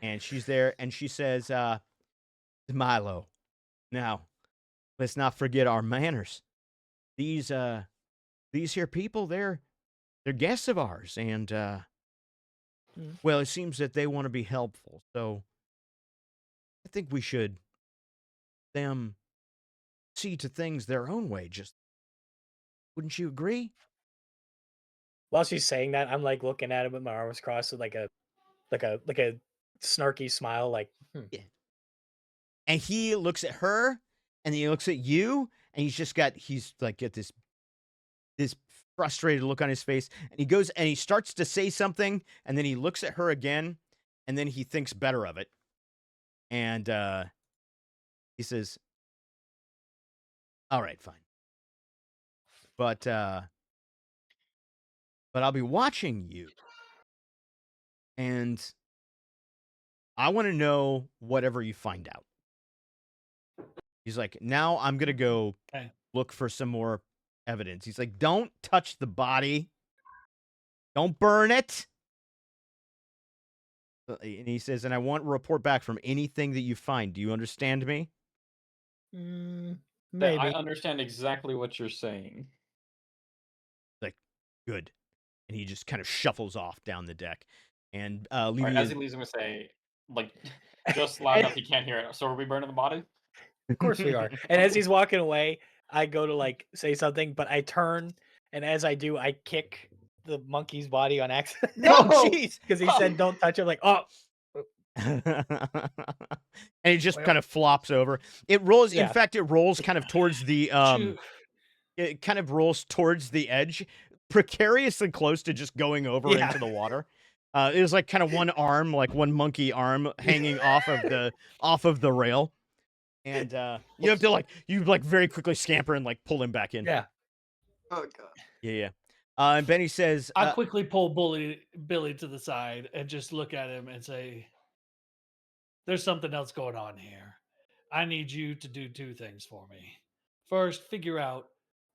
[SPEAKER 2] and she's there and she says, Milo, now let's not forget our manners. These here people, they're guests of ours, and well, it seems that they want to be helpful, so I think we should them see to things their own way. Just wouldn't you agree?
[SPEAKER 3] While she's saying that, I'm like looking at him with my arms crossed with like a snarky smile, like
[SPEAKER 2] Yeah. And he looks at her, and then he looks at you, and he's like got this frustrated look on his face, and he goes and he starts to say something, and then he looks at her again, and then he thinks better of it, and he says, all right, fine, but I'll be watching you, and I want to know whatever you find out. He's like, now I'm gonna go look for some more evidence. He's like, don't touch the body. Don't burn it. And he says, and I want a report back from anything that you find. Do you understand me?
[SPEAKER 3] Maybe.
[SPEAKER 4] I understand exactly what you're saying.
[SPEAKER 2] Like, good. And he just kind of shuffles off down the deck. And
[SPEAKER 4] Right, as he leaves, I'm gonna say, like, just loud enough he can't hear it. So are we burning the body?
[SPEAKER 3] Of course we are. And as he's walking away, I go to like say something, but I turn, and as I do, I kick the monkey's body on accident.
[SPEAKER 2] No, jeez,
[SPEAKER 3] because he said don't touch it. Like, oh.
[SPEAKER 2] And it just kind of flops over. It rolls. In fact, it rolls kind of towards the It kind of rolls towards the edge, precariously close to just going over into the water. It was like kind of one arm, like one monkey arm, hanging off of the rail, and you have to like very quickly scamper and like pull him back in.
[SPEAKER 3] Yeah.
[SPEAKER 4] Oh god.
[SPEAKER 2] Yeah. And Benny says,
[SPEAKER 5] I quickly pull Billy to the side and just look at him and say, there's something else going on here. I need you to do two things for me. First, figure out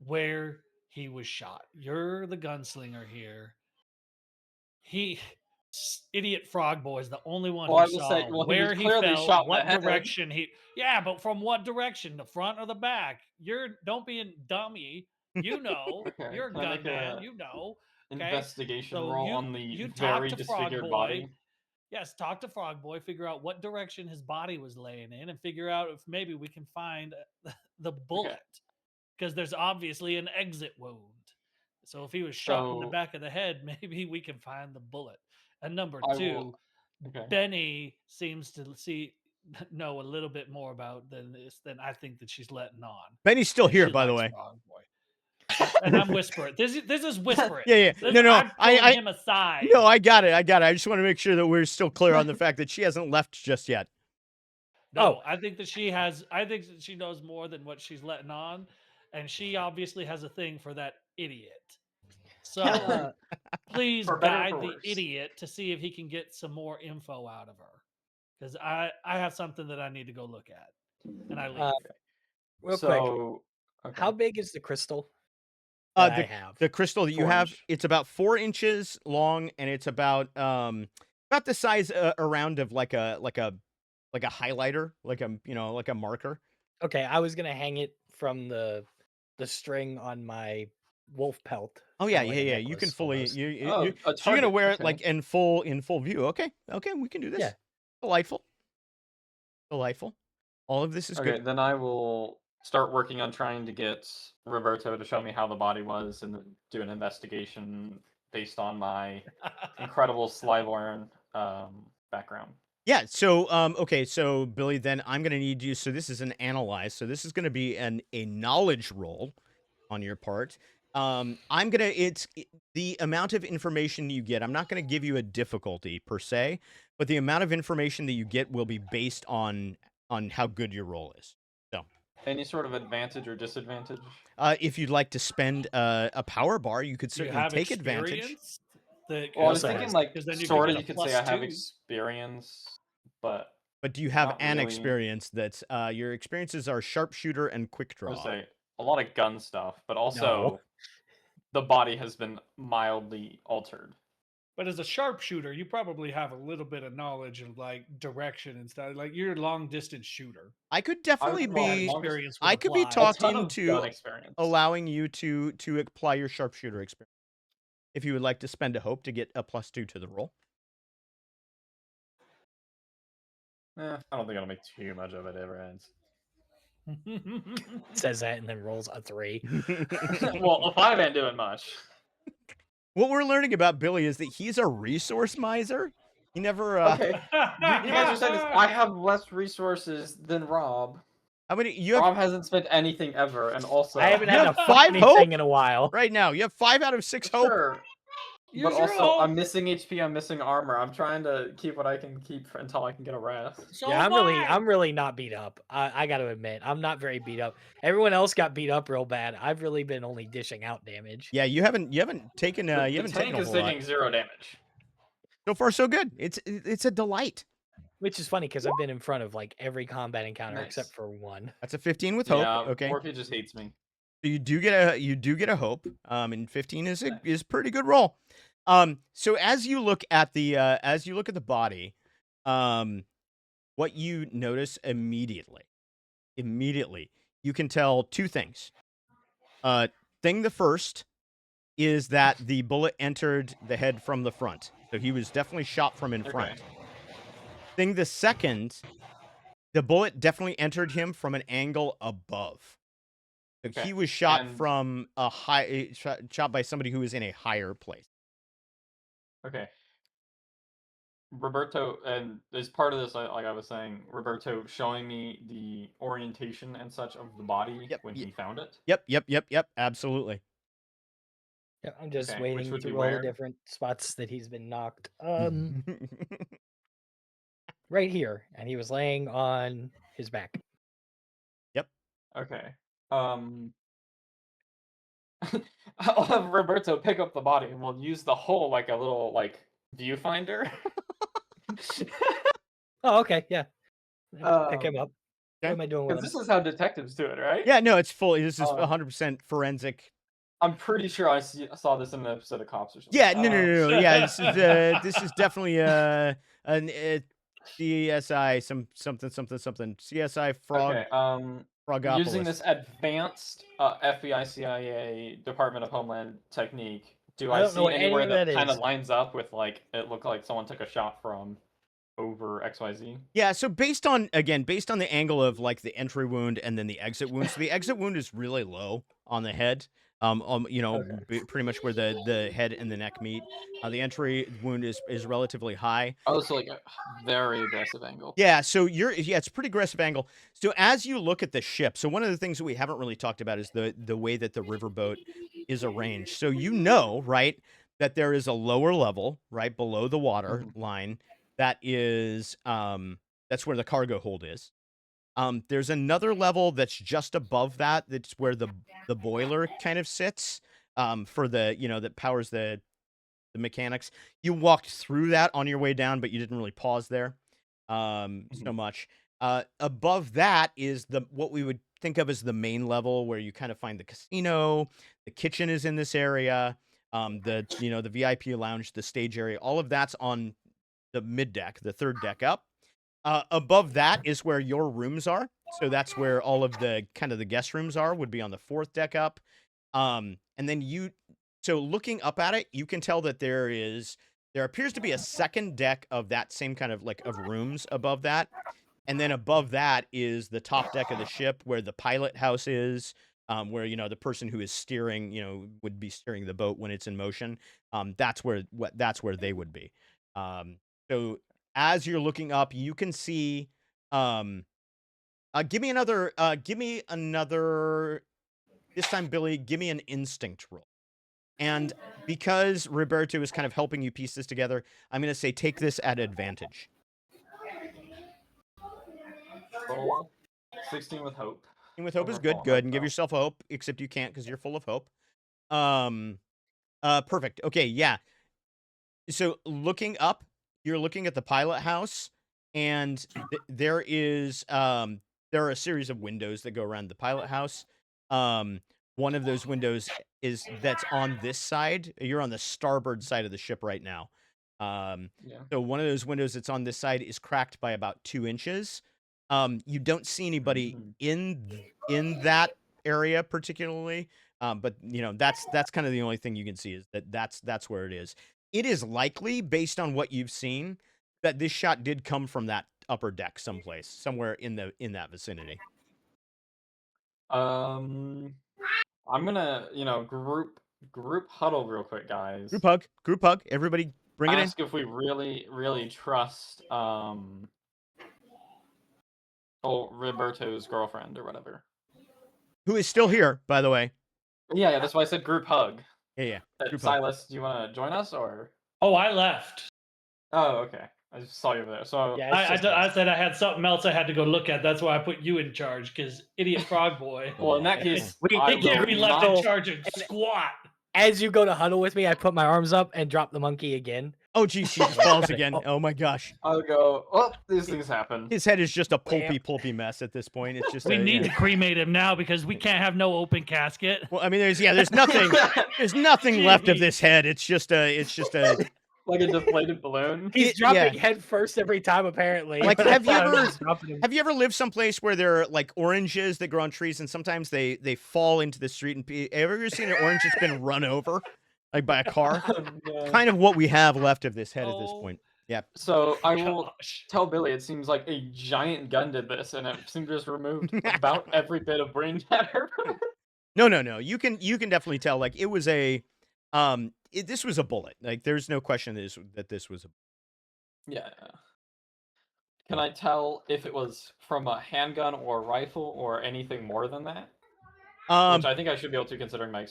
[SPEAKER 5] where he was shot. You're the gunslinger here. Idiot Frog Boy is the only one who saw where he fell, what direction he. Yeah, but from what direction? The front or the back? Don't be a dummy. You know,
[SPEAKER 4] Okay,
[SPEAKER 5] you're a
[SPEAKER 4] can I make
[SPEAKER 5] gunman. You know. Okay?
[SPEAKER 4] Investigation
[SPEAKER 5] So
[SPEAKER 4] roll
[SPEAKER 5] you-
[SPEAKER 4] on the
[SPEAKER 5] you talk
[SPEAKER 4] very
[SPEAKER 5] to Frog
[SPEAKER 4] disfigured
[SPEAKER 5] Boy.
[SPEAKER 4] body.
[SPEAKER 5] Yes, talk to Frog Boy, figure out what direction his body was laying in, and figure out if maybe we can find the bullet. Because there's obviously an exit wound. So if he was shot in the back of the head, maybe we can find the bullet. And number two, Benny seems to know a little bit more about than I think that she's letting on.
[SPEAKER 2] Benny's still here, by the way.
[SPEAKER 5] Frog Boy. And I'm whispering. This is whispering.
[SPEAKER 2] Yeah. No.
[SPEAKER 5] I'm pulling him aside.
[SPEAKER 2] No, I got it. I just want to make sure that we're still clear on the fact that she hasn't left just yet.
[SPEAKER 5] No, I think that she has. I think that she knows more than what she's letting on, and she obviously has a thing for that idiot. So please guide the idiot to see if he can get some more info out of her, because I have something that I need to go look at, and I leave.
[SPEAKER 3] Real quick, how big is the crystal?
[SPEAKER 2] I have the crystal that you have. It's about 4 inches long, and it's about the size around of like a highlighter, like a marker.
[SPEAKER 3] Okay, I was gonna hang it from the string on my wolf pelt.
[SPEAKER 2] Oh yeah. You can fully you're gonna wear it like in full view. Okay, we can do this. Yeah. Delightful. All of this is good.
[SPEAKER 4] Then I will start working on trying to get Riberto to show me how the body was and do an investigation based on my incredible Slyvorn background.
[SPEAKER 2] Yeah, so so Billy, then I'm gonna need you. So this is an analyze. So this is gonna be a knowledge roll on your part. It's the amount of information you get. I'm not gonna give you a difficulty per se, but the amount of information that you get will be based on how good your roll is. So
[SPEAKER 4] any sort of advantage or disadvantage?
[SPEAKER 2] If you'd like to spend a power bar, you could certainly take advantage.
[SPEAKER 4] Well, I was thinking like sort of you could say I have experience, but
[SPEAKER 2] do you have an experience that's your experiences are sharpshooter and quick draw?
[SPEAKER 4] I would say a lot of gun stuff, but also the body has been mildly altered.
[SPEAKER 5] But as a sharpshooter, you probably have a little bit of knowledge of like direction and stuff. Like you're a long distance shooter.
[SPEAKER 2] I could definitely be talked into allowing you to apply your sharpshooter experience. If you would like to spend a hope to get a +2 to the roll.
[SPEAKER 4] I don't think it'll make too much of it ever ends.
[SPEAKER 3] Says that and then rolls a 3.
[SPEAKER 4] Well, a 5 ain't doing much.
[SPEAKER 2] What we're learning about Billy is that he's a resource miser. He never.
[SPEAKER 4] Okay. You guys are saying this. I have less resources than Rob.
[SPEAKER 2] How many?
[SPEAKER 4] Rob hasn't spent anything ever, and also
[SPEAKER 3] I haven't had a 5 hope in a while.
[SPEAKER 2] Right now, you have 5 out of 6 hope.
[SPEAKER 4] Sure. But also, I'm missing HP. I'm missing armor. I'm trying to keep what I can keep until I can get a rest.
[SPEAKER 3] Yeah, I'm really not beat up. I got to admit, I'm not very beat up. Everyone else got beat up real bad. I've really been only dishing out damage.
[SPEAKER 2] Yeah, you haven't taken
[SPEAKER 4] the tank is taking 0 damage.
[SPEAKER 2] So far, so good. It's a delight.
[SPEAKER 3] Which is funny because I've been in front of like every combat encounter except for one.
[SPEAKER 2] That's a 15 with hope.
[SPEAKER 4] Yeah,
[SPEAKER 2] okay.
[SPEAKER 4] Morphe just hates me.
[SPEAKER 2] So you do get a hope. And 15 is a pretty good roll. So as you look at the body, what you notice immediately, you can tell two things. Thing the first is that the bullet entered the head from the front. So he was definitely shot from in front.
[SPEAKER 4] Okay.
[SPEAKER 2] Thing the second, the bullet definitely entered him from an angle above. So
[SPEAKER 4] Okay.
[SPEAKER 2] he was shot
[SPEAKER 4] And-
[SPEAKER 2] from a shot by somebody who was in a higher place.
[SPEAKER 4] Okay. Riberto, and as part of this, like I was saying, Riberto showing me the orientation and such of the body when he found it.
[SPEAKER 2] Yep. Absolutely.
[SPEAKER 3] Yeah, I'm just
[SPEAKER 4] Okay, which
[SPEAKER 3] waiting
[SPEAKER 4] would be
[SPEAKER 3] through all the
[SPEAKER 4] where?
[SPEAKER 3] different spots that he's been knocked. Right here, and he was laying on his back.
[SPEAKER 4] Okay. I'll have Roberto pick up the body, and we'll use the hole like a little viewfinder.
[SPEAKER 3] Oh, okay, yeah. Pick him up.
[SPEAKER 2] Yeah.
[SPEAKER 3] What am I doing with him?
[SPEAKER 4] Because this is how detectives do it, right?
[SPEAKER 2] Yeah, no, it's fully. This is 100% forensic.
[SPEAKER 4] I'm pretty sure I saw this in an episode of Cops or something.
[SPEAKER 2] Yeah, no. Yeah, this is definitely an CSI something. CSI frog.
[SPEAKER 4] Okay.
[SPEAKER 2] Frogopolis.
[SPEAKER 4] Using this advanced FBI CIA Department of Homeland technique, do I see anywhere that kind of lines up with it looked like someone took a shot from over XYZ?
[SPEAKER 2] Yeah, so based on the angle of the entry wound and then the exit wound. So the exit wound is really low on the head. Pretty much where the head and the neck meet. The entry wound is relatively high.
[SPEAKER 4] Oh, so a very aggressive angle.
[SPEAKER 2] Yeah, so it's a pretty aggressive angle. So as you look at the ship, so one of the things that we haven't really talked about is the way that the riverboat is arranged. So right, that there is a lower level right below the water line that is that's where the cargo hold is. There's another level that's just above that. That's where the boiler kind of sits for the that powers the mechanics. You walked through that on your way down, but you didn't really pause there so much. Above that is what we would think of as the main level, where you kind of find the casino. The kitchen is in this area. The VIP lounge, the stage area, all of that's on the mid deck, the third deck up. Above that is where your rooms are. So that's where all of the kind of the guest rooms are, would be on the fourth deck up. And then so looking up at it, you can tell that there appears to be a second deck of that same kind of of rooms above that. And then above that is the top deck of the ship, where the pilot house is, where the person who is steering, would be steering the boat when it's in motion. That's where they would be. So as you're looking up, you can see. Give me another. This time, Billy, give me an instinct roll. And because Riberto is kind of helping you piece this together, I'm going to say take this at advantage.
[SPEAKER 4] Roll 16 with hope.
[SPEAKER 2] 16 with hope is good. Good, and give yourself a hope. Except you can't because you're full of hope. Perfect. Okay, yeah. So looking up, you're looking at the pilot house, and there are a series of windows that go around the pilot house. One of those windows that's on this side. You're on the starboard side of the ship right now. So one of those windows that's on this side is cracked by about 2 inches. You don't see anybody in that area particularly, but that's kind of the only thing you can see is that's where it is. It is likely, based on what you've seen, that this shot did come from that upper deck someplace, somewhere in that vicinity.
[SPEAKER 4] I'm gonna group huddle real quick, guys.
[SPEAKER 2] Group hug. Everybody, bring it in.
[SPEAKER 4] Ask if we really trust Riberto's girlfriend or whatever.
[SPEAKER 2] Who is still here, by the way.
[SPEAKER 4] Yeah, that's why I said group hug.
[SPEAKER 2] Yeah.
[SPEAKER 4] Silas, do you want to join us or?
[SPEAKER 5] Oh, I left.
[SPEAKER 4] Oh, okay. I just saw you over there. So
[SPEAKER 3] Yeah,
[SPEAKER 5] I said I had something else I had to go look at. That's why I put you in charge, because idiot frog boy.
[SPEAKER 4] Well, in that case,
[SPEAKER 5] he can't be left in charge and squat.
[SPEAKER 3] As you go to huddle with me, I put my arms up and drop the monkey again.
[SPEAKER 2] Oh, geez, he falls again. Oh my gosh.
[SPEAKER 4] I'll go. Oh, these things happen.
[SPEAKER 2] His head is just a pulpy mess at this point. It's just
[SPEAKER 5] we need to cremate him now because we can't have no open casket.
[SPEAKER 2] Well, I mean, there's nothing left of this head. It's just a.
[SPEAKER 4] like a deflated balloon.
[SPEAKER 3] He's dropping head first every time, apparently.
[SPEAKER 2] Like, have you ever lived someplace where there are like oranges that grow on trees, and sometimes they fall into the street? And have you ever seen an orange that's been run over, like by a car?
[SPEAKER 4] No.
[SPEAKER 2] Kind of what we have left of this head at this point. Yeah.
[SPEAKER 4] So I will tell Billy it seems like a giant gun did this, and it seemed to just removed about every bit of brain matter.
[SPEAKER 2] No. You can definitely tell. Like, it was a this was a bullet. Like, there's no question that this was a.
[SPEAKER 4] Yeah. Can I tell if it was from a handgun or a rifle or anything more than that? Which I think I should be able to, considering my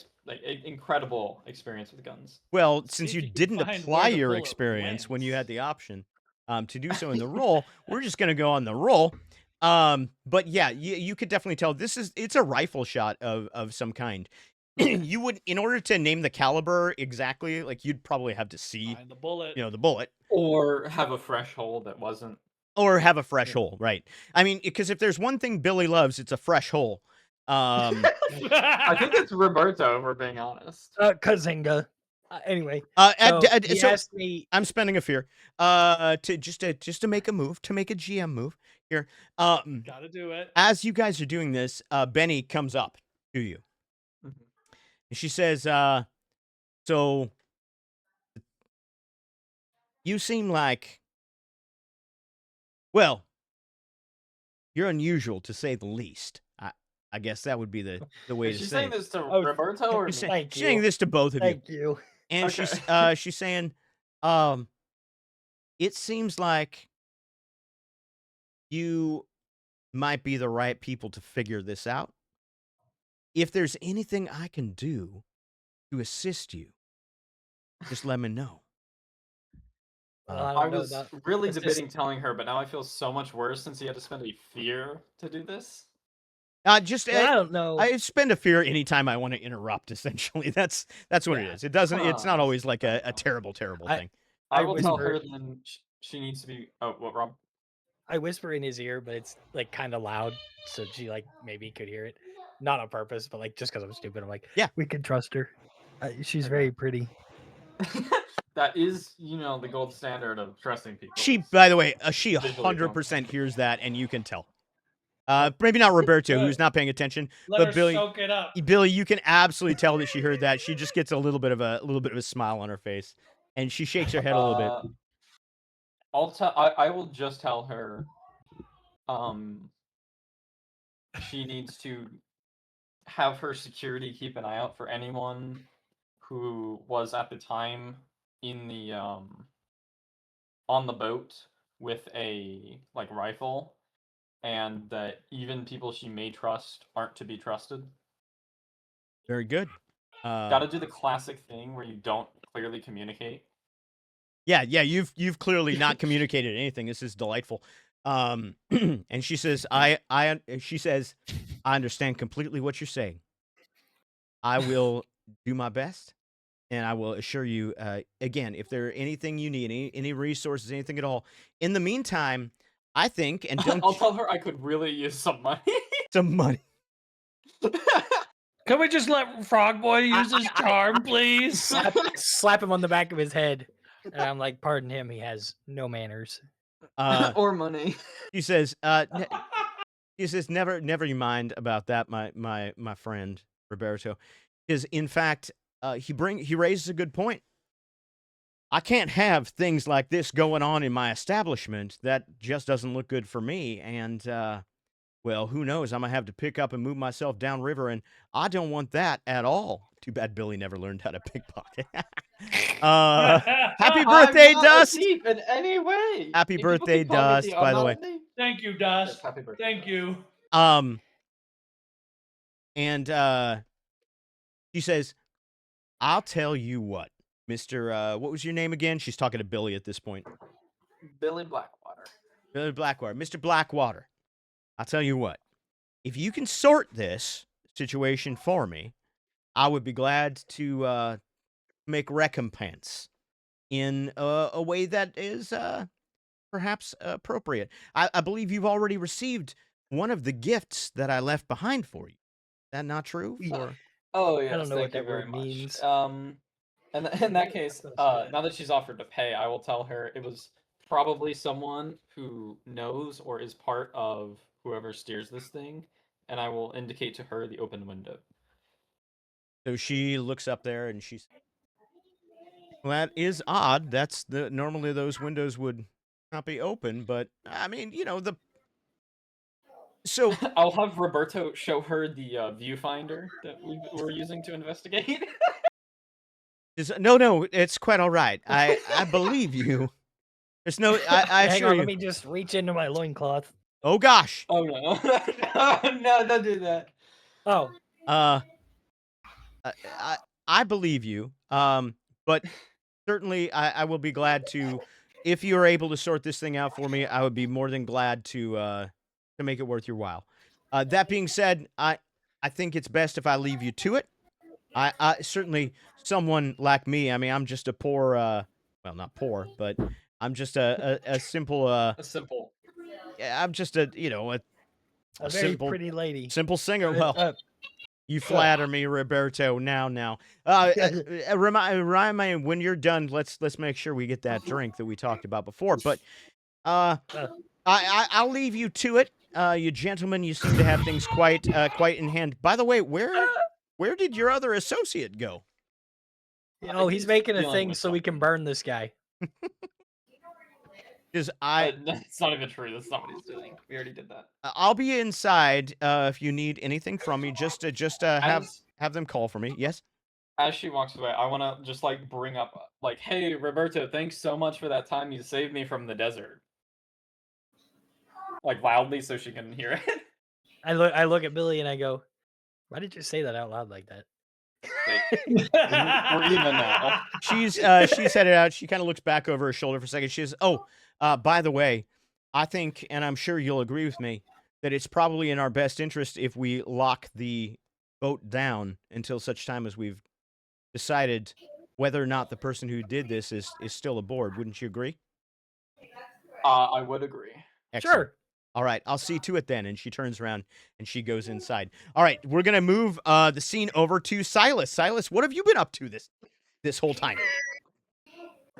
[SPEAKER 4] incredible experience with guns.
[SPEAKER 2] Well, since you didn't apply your experience when you had the option to do so in the roll, we're just going to go on the roll. But yeah, you could definitely tell it's a rifle shot of some kind. You would, in order to name the caliber exactly, like, you'd probably have to see
[SPEAKER 5] the bullet,
[SPEAKER 2] the bullet,
[SPEAKER 4] or have a fresh hole that wasn't,
[SPEAKER 2] or have a fresh hole, right? I mean, because if there's one thing Billy loves, it's a fresh hole.
[SPEAKER 4] I think it's Riberto, if we're being honest.
[SPEAKER 3] Kazinga. Anyway,
[SPEAKER 2] so
[SPEAKER 3] asked me.
[SPEAKER 2] I'm spending a fear to make a move, to make a GM move here.
[SPEAKER 5] Gotta do it.
[SPEAKER 2] As you guys are doing this, Benny comes up to you.
[SPEAKER 4] Mm-hmm.
[SPEAKER 2] And she says, so you seem like, well, you're unusual, to say the least. I guess that would be the way to say it.
[SPEAKER 4] She's saying this to Riberto, or
[SPEAKER 2] she's saying this to both of you.
[SPEAKER 3] Thank you.
[SPEAKER 2] And
[SPEAKER 3] Okay.
[SPEAKER 2] she's saying, it seems like you might be the right people to figure this out. If there's anything I can do to assist you, just let me know.
[SPEAKER 4] I was really debating telling her, but now I feel so much worse since he had to spend a fear to do this.
[SPEAKER 3] I don't know.
[SPEAKER 2] I spend a fear anytime I want to interrupt. Essentially, that's what it is. It doesn't. It's not always like a terrible thing.
[SPEAKER 4] I will tell her then she needs to be. Oh, what, Rob?
[SPEAKER 3] I whisper in his ear, but it's like kind of loud, so she like maybe could hear it, not on purpose, but like just because I'm stupid. I'm like,
[SPEAKER 2] yeah,
[SPEAKER 3] we can trust her. She's very pretty.
[SPEAKER 4] That is, the gold standard of trusting people.
[SPEAKER 2] She, by the way, she 100% hears that, and you can tell. Maybe not Riberto, who's not paying attention, but Billy.
[SPEAKER 5] Soak it up.
[SPEAKER 2] Billy, you can absolutely tell that she heard that. She just gets a little bit of a smile on her face, and she shakes her head a little bit.
[SPEAKER 4] I will just tell her. She needs to have her security keep an eye out for anyone who was at the time in the on the boat with a rifle, and that even people she may trust aren't to be trusted.
[SPEAKER 2] Very good.
[SPEAKER 4] Gotta do the classic thing where you don't clearly communicate.
[SPEAKER 2] Yeah, you've clearly not communicated anything. This is delightful. And she says, I understand completely what you're saying. I will do my best, and I will assure you, again, if there are anything you need, any resources, anything at all. In the meantime, I think, and
[SPEAKER 4] I'll tell her I could really use some money.
[SPEAKER 2] Some money.
[SPEAKER 5] Can we just let Frog Boy use his charm, please?
[SPEAKER 3] Slap him on the back of his head. And I'm like, pardon him, he has no manners.
[SPEAKER 4] Or money.
[SPEAKER 2] She says, never you mind about that, my friend Riberto. Because in fact, he raises a good point. I can't have things like this going on in my establishment. That just doesn't look good for me. And well, who knows? I'm gonna have to pick up and move myself downriver, and I don't want that at all. Too bad Billy never learned how to pickpocket. Happy birthday, Dust!
[SPEAKER 4] In any way.
[SPEAKER 2] Happy birthday, Dust! By the way,
[SPEAKER 5] thank you, Dust.
[SPEAKER 4] Yes, happy birthday.
[SPEAKER 5] Thank you.
[SPEAKER 2] And she says, "I'll tell you what, Mr. What was your name again?" She's talking to Billy at this point.
[SPEAKER 4] Billy Blackwater.
[SPEAKER 2] Billy Blackwater, Mr. Blackwater. I'll tell you what. If you can sort this situation for me, I would be glad to make recompense in a way that is perhaps appropriate. I believe you've already received one of the gifts that I left behind for you. Is that not true?
[SPEAKER 3] Yeah.
[SPEAKER 4] Oh, yeah.
[SPEAKER 3] I don't know what that word means.
[SPEAKER 4] And in that case, now that she's offered to pay, I will tell her it was probably someone who knows or is part of whoever steers this thing, and I will indicate to her the open window.
[SPEAKER 2] So she looks up there and she's, well, that is odd. That's normally those windows would not be open, but I mean, so
[SPEAKER 4] I'll have Riberto show her the viewfinder that we're using to investigate.
[SPEAKER 2] no, it's quite all right. I believe you. There's no, I
[SPEAKER 3] Hang
[SPEAKER 2] assure
[SPEAKER 3] on,
[SPEAKER 2] you.
[SPEAKER 3] let me just reach into my loincloth.
[SPEAKER 2] Oh gosh.
[SPEAKER 4] Oh no. No, don't do that.
[SPEAKER 3] Oh.
[SPEAKER 2] I believe you. But certainly I will be glad to, if you are able to sort this thing out for me, I would be more than glad to make it worth your while. That being said, I think it's best if I leave you to it. I certainly, someone like me, I mean, I'm just a poor, well, not poor, but I'm just a simple, I'm just a
[SPEAKER 3] very
[SPEAKER 2] simple,
[SPEAKER 3] pretty lady.
[SPEAKER 2] simple singer. Well, you flatter me, Riberto. Now. Remind me when you're done. Let's make sure we get that drink that we talked about before. But I'll leave you to it. You gentlemen, you seem to have things quite in hand. By the way, where did your other associate go?
[SPEAKER 3] Oh, he's making a thing so we can burn this guy.
[SPEAKER 2] Because
[SPEAKER 4] it's not even true. That's not what he's doing. We already did that.
[SPEAKER 2] I'll be inside if you need anything from me. Just have them call for me. Yes.
[SPEAKER 4] As she walks away, I want to just like bring up like, hey, Riberto, thanks so much for that time you saved me from the desert. Like loudly so she can hear it.
[SPEAKER 3] I look at Billy and I go, why did you say that out loud like that?
[SPEAKER 4] We're even now.
[SPEAKER 2] She's headed out. She kind of looks back over her shoulder for a second. She says, "Oh, by the way, I think, and I'm sure you'll agree with me, that it's probably in our best interest if we lock the boat down until such time as we've decided whether or not the person who did this is still aboard. Wouldn't you agree?"
[SPEAKER 4] I would agree.
[SPEAKER 2] Excellent.
[SPEAKER 3] Sure.
[SPEAKER 2] All right, I'll see to it then. And she turns around and she goes inside. All right, we're gonna move the scene over to Silas. Silas, what have you been up to this whole time?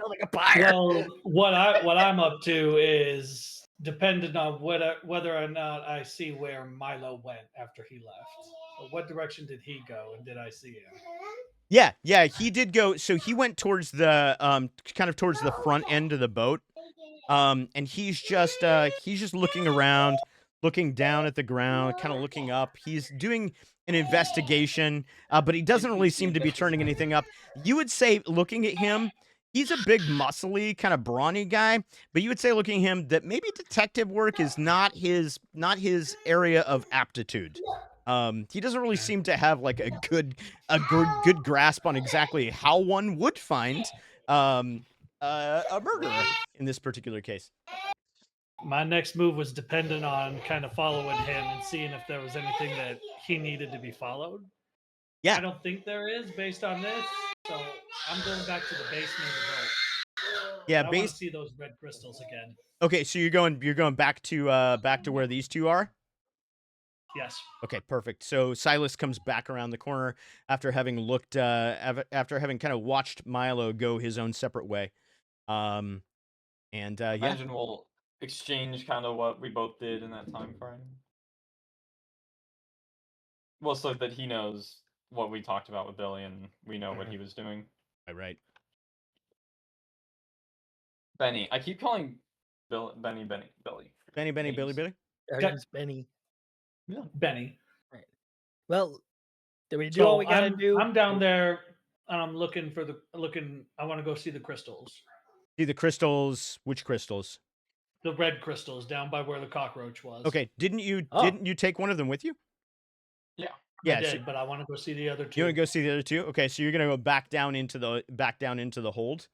[SPEAKER 3] Like a fire.
[SPEAKER 5] Well, what I'm up to is dependent on whether or not I see where Milo went after he left. So what direction did he go, and did I see him?
[SPEAKER 2] Yeah, he did go. So he went towards the kind of towards the front end of the boat. And he's just looking around, looking down at the ground, kind of looking up. He's doing an investigation, but he doesn't really seem to be turning anything up. You would say, looking at him, he's a big, muscly, kind of brawny guy, but you would say, looking at him, that maybe detective work is not his area of aptitude. He doesn't really seem to have like a good grasp on exactly how one would find a murderer in this particular case.
[SPEAKER 5] My next move was dependent on kind of following him and seeing if there was anything that he needed to be followed.
[SPEAKER 2] Yeah.
[SPEAKER 5] I don't think there is based on this, so I'm going back to the basement of the boat.
[SPEAKER 2] Yeah,
[SPEAKER 5] I want to see those red crystals again.
[SPEAKER 2] Okay, so you're going back to where these two are?
[SPEAKER 5] Yes.
[SPEAKER 2] Okay, perfect. So Silas comes back around the corner after having looked after having kind of watched Milo go his own separate way.
[SPEAKER 4] Imagine we'll exchange kind of what we both did in that time frame. Well, so that he knows what we talked about with Billy and we know what he was doing.
[SPEAKER 2] Right.
[SPEAKER 4] Benny. I keep calling Billy.
[SPEAKER 2] Benny.
[SPEAKER 3] It's Benny.
[SPEAKER 5] Yeah, Benny.
[SPEAKER 3] Right. Well, did we do all we gotta do?
[SPEAKER 5] I'm down there and I'm looking. I want to go see the crystals.
[SPEAKER 2] See the crystals? Which crystals?
[SPEAKER 5] The red crystals down by where the cockroach was.
[SPEAKER 2] Okay, didn't you take one of them with you?
[SPEAKER 5] Yeah, I did, but I want to go see the other two.
[SPEAKER 2] You want to go see the other two? Okay, so you're gonna go back down into the hold.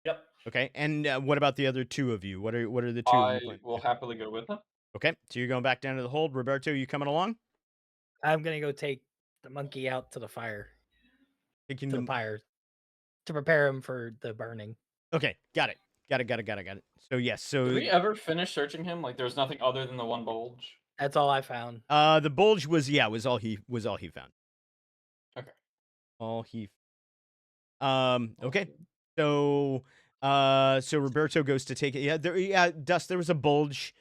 [SPEAKER 5] Yep.
[SPEAKER 2] Okay, and what about the other two of you? What are the two?
[SPEAKER 4] I will happily go with them.
[SPEAKER 2] Okay, so you're going back down to the hold. Riberto, you coming along?
[SPEAKER 3] I'm gonna go take the monkey out to the fire.
[SPEAKER 2] Taking
[SPEAKER 3] the fire to prepare him for the burning.
[SPEAKER 2] Okay, got it. So yes, so
[SPEAKER 4] did we ever finish searching him? Like there was nothing other than the one bulge.
[SPEAKER 3] That's all I found.
[SPEAKER 2] The bulge was all he found.
[SPEAKER 4] Okay.
[SPEAKER 2] All he Okay. So Riberto goes to take it. Yeah, Dust, there was a bulge.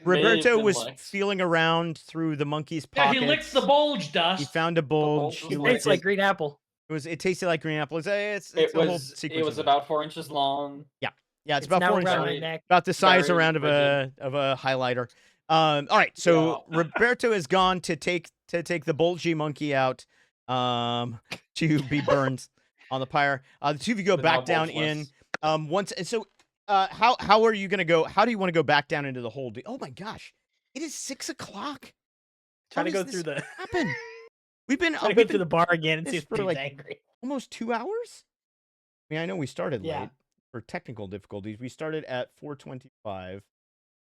[SPEAKER 2] Roberto was feeling around through the monkey's pockets.
[SPEAKER 5] Yeah, he licked the bulge, Dust.
[SPEAKER 2] He found a bulge.
[SPEAKER 3] It tastes like green apple.
[SPEAKER 2] It tasted like green apple.
[SPEAKER 4] It was about 4 inches long.
[SPEAKER 2] Yeah, it's about 4 inches long. About the size around of a highlighter. All right, so Roberto has gone to take the bulgy monkey out, to be burned on the pyre. The two of you go back down in. Once and so. How are you gonna go? How do you want to go back down into the hold? Oh my gosh, it is 6 o'clock.
[SPEAKER 3] Trying to go through the
[SPEAKER 2] happen. We've been
[SPEAKER 3] trying to go to the bar again and see if he's angry.
[SPEAKER 2] Almost 2 hours. I mean, I know we started late for technical difficulties. We started at 4:25.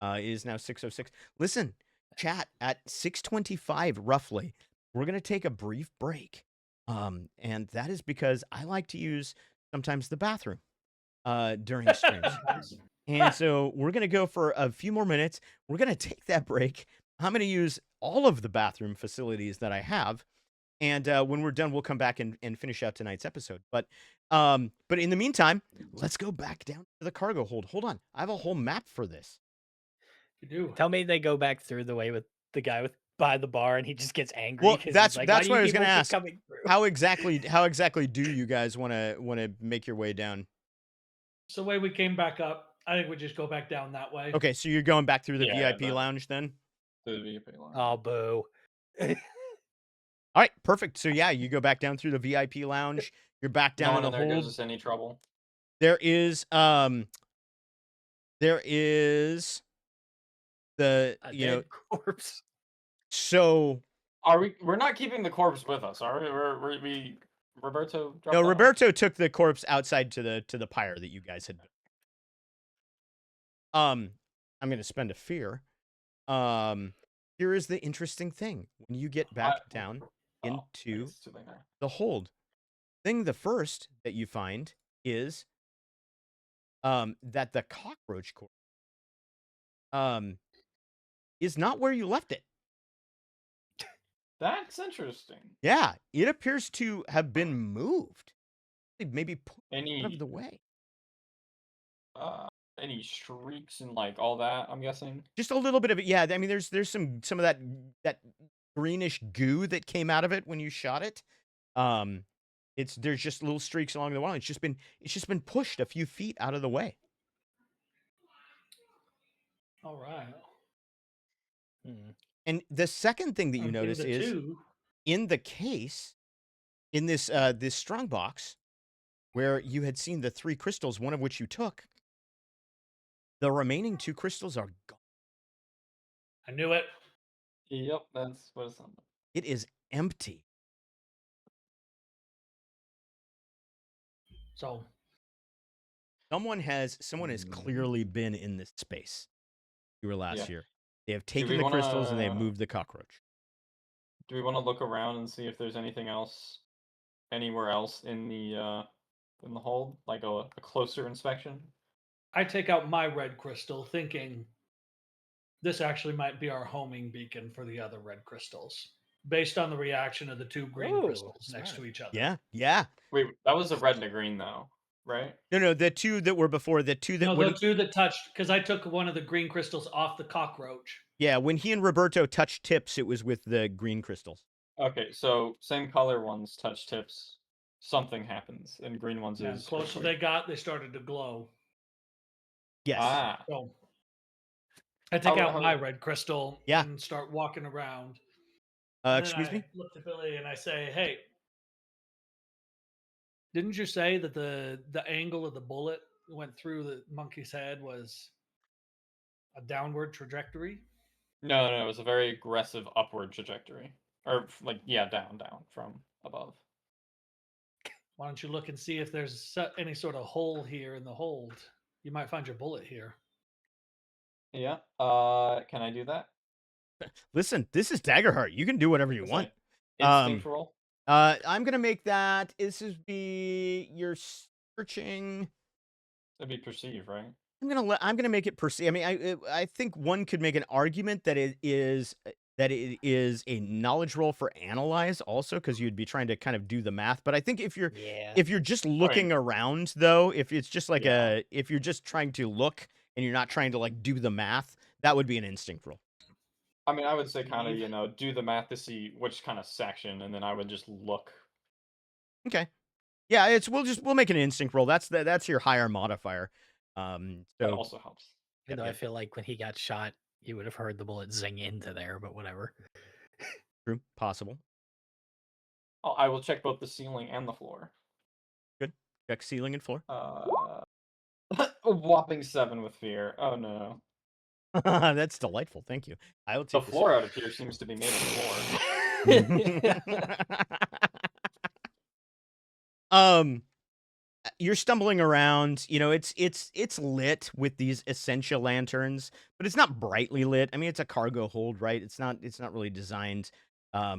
[SPEAKER 2] It is now 6:06. Listen, chat, at 6:25 roughly, we're gonna take a brief break. And that is because I like to use sometimes the bathroom during streams. And so we're going to go for a few more minutes. We're going to take that break. I'm going to use all of the bathroom facilities that I have. And when we're done, we'll come back and finish out tonight's episode. But in the meantime, let's go back down to the cargo hold. Hold on. I have a whole map for this.
[SPEAKER 3] You do. Tell me they go back through the way with the guy by the bar and he just gets angry.
[SPEAKER 2] Well, that's what I was going to ask. How exactly do you guys want to make your way down?
[SPEAKER 5] So the way we came back up, I think we just go back down that way.
[SPEAKER 2] Okay, so you're going back through the VIP lounge then?
[SPEAKER 4] The VIP lounge.
[SPEAKER 3] Oh, boo.
[SPEAKER 2] All right, perfect. So yeah, you go back down through the VIP lounge. You're back down in the hold.
[SPEAKER 4] There gives us any trouble.
[SPEAKER 2] There is the
[SPEAKER 3] corpse.
[SPEAKER 2] So
[SPEAKER 4] we're not keeping the corpse with us, are we? Riberto?
[SPEAKER 2] No, Riberto took the corpse outside to the pyre that you guys had. I'm going to spend a fear. Here is the interesting thing: when you get back down into the hold, the first that you find is that the cockroach corpse is not where you left it.
[SPEAKER 4] That's interesting.
[SPEAKER 2] Yeah, it appears to have been moved. Maybe put out of the way.
[SPEAKER 4] Any shrieks and like all that, I'm guessing?
[SPEAKER 2] Just a little bit of it. Yeah, I mean there's some of that greenish goo that came out of it when you shot it. There's just little streaks along the wall. It's just been pushed a few feet out of the way.
[SPEAKER 5] All right.
[SPEAKER 2] And the second thing that you notice is in the case, in this strong box, where you had seen the 3 crystals, one of which you took, the remaining 2 crystals are gone.
[SPEAKER 5] I knew it.
[SPEAKER 4] Yep, that's what it's on.
[SPEAKER 2] It is empty.
[SPEAKER 5] So
[SPEAKER 2] someone has clearly been in this space. You were last year. They have taken the crystals and they have moved the cockroach.
[SPEAKER 4] Do we want to look around and see if there's anything else, anywhere else in the hold, like a closer inspection?
[SPEAKER 5] I take out my red crystal, thinking this actually might be our homing beacon for the other red crystals, based on the reaction of the 2 green crystals next to each other.
[SPEAKER 2] Yeah.
[SPEAKER 4] Wait, that was a red and a green though, right?
[SPEAKER 2] No, the 2 that were before, the 2 that
[SPEAKER 5] the 2 that touched, because I took one of the green crystals off the cockroach.
[SPEAKER 2] Yeah, when he and Roberto touched tips, it was with the green crystals.
[SPEAKER 4] Okay, so same color ones touch tips, something happens, and green ones is
[SPEAKER 5] the closer they got, they started to glow.
[SPEAKER 2] Yes.
[SPEAKER 5] So I take out my red crystal and start walking around.
[SPEAKER 2] Excuse me?
[SPEAKER 5] I look to Billy and I say, "Hey, didn't you say that the angle of the bullet went through the monkey's head was a downward trajectory?"
[SPEAKER 4] No, it was a very aggressive upward trajectory. Or, down from above.
[SPEAKER 5] Why don't you look and see if there's any sort of hole here in the hold? You might find your bullet here.
[SPEAKER 4] Yeah. Can I do that?
[SPEAKER 2] Listen, this is Daggerheart. You can do whatever you want.
[SPEAKER 4] Instinct roll?
[SPEAKER 2] I'm going to make that. This is your searching.
[SPEAKER 4] That'd be perceive, right?
[SPEAKER 2] I'm gonna make it perceive. I mean, I think one could make an argument that it is that it is a knowledge roll for analyze also, because you'd be trying to kind of do the math. But I think if you're just looking around, though, if it's just like if you're just trying to look and you're not trying to like do the math, that would be an instinct roll.
[SPEAKER 4] I mean, I would say kind of, do the math to see which kind of section, and then I would just look.
[SPEAKER 2] Okay. Yeah, we'll make an instinct roll. That's your higher modifier. So
[SPEAKER 4] that also helps.
[SPEAKER 3] Though I feel like when he got shot, you would have heard the bullet zing into there, but whatever.
[SPEAKER 2] True, possible.
[SPEAKER 4] Oh, I will check both the ceiling and the floor.
[SPEAKER 2] Good. Check ceiling and floor.
[SPEAKER 4] A whopping 7 with fear. Oh no.
[SPEAKER 2] That's delightful. Thank you. I will take
[SPEAKER 4] the floor out of here seems to be made of floor.
[SPEAKER 2] You're stumbling around. It's lit with these essentia lanterns, but it's not brightly lit. I mean, it's a cargo hold, right? It's not really designed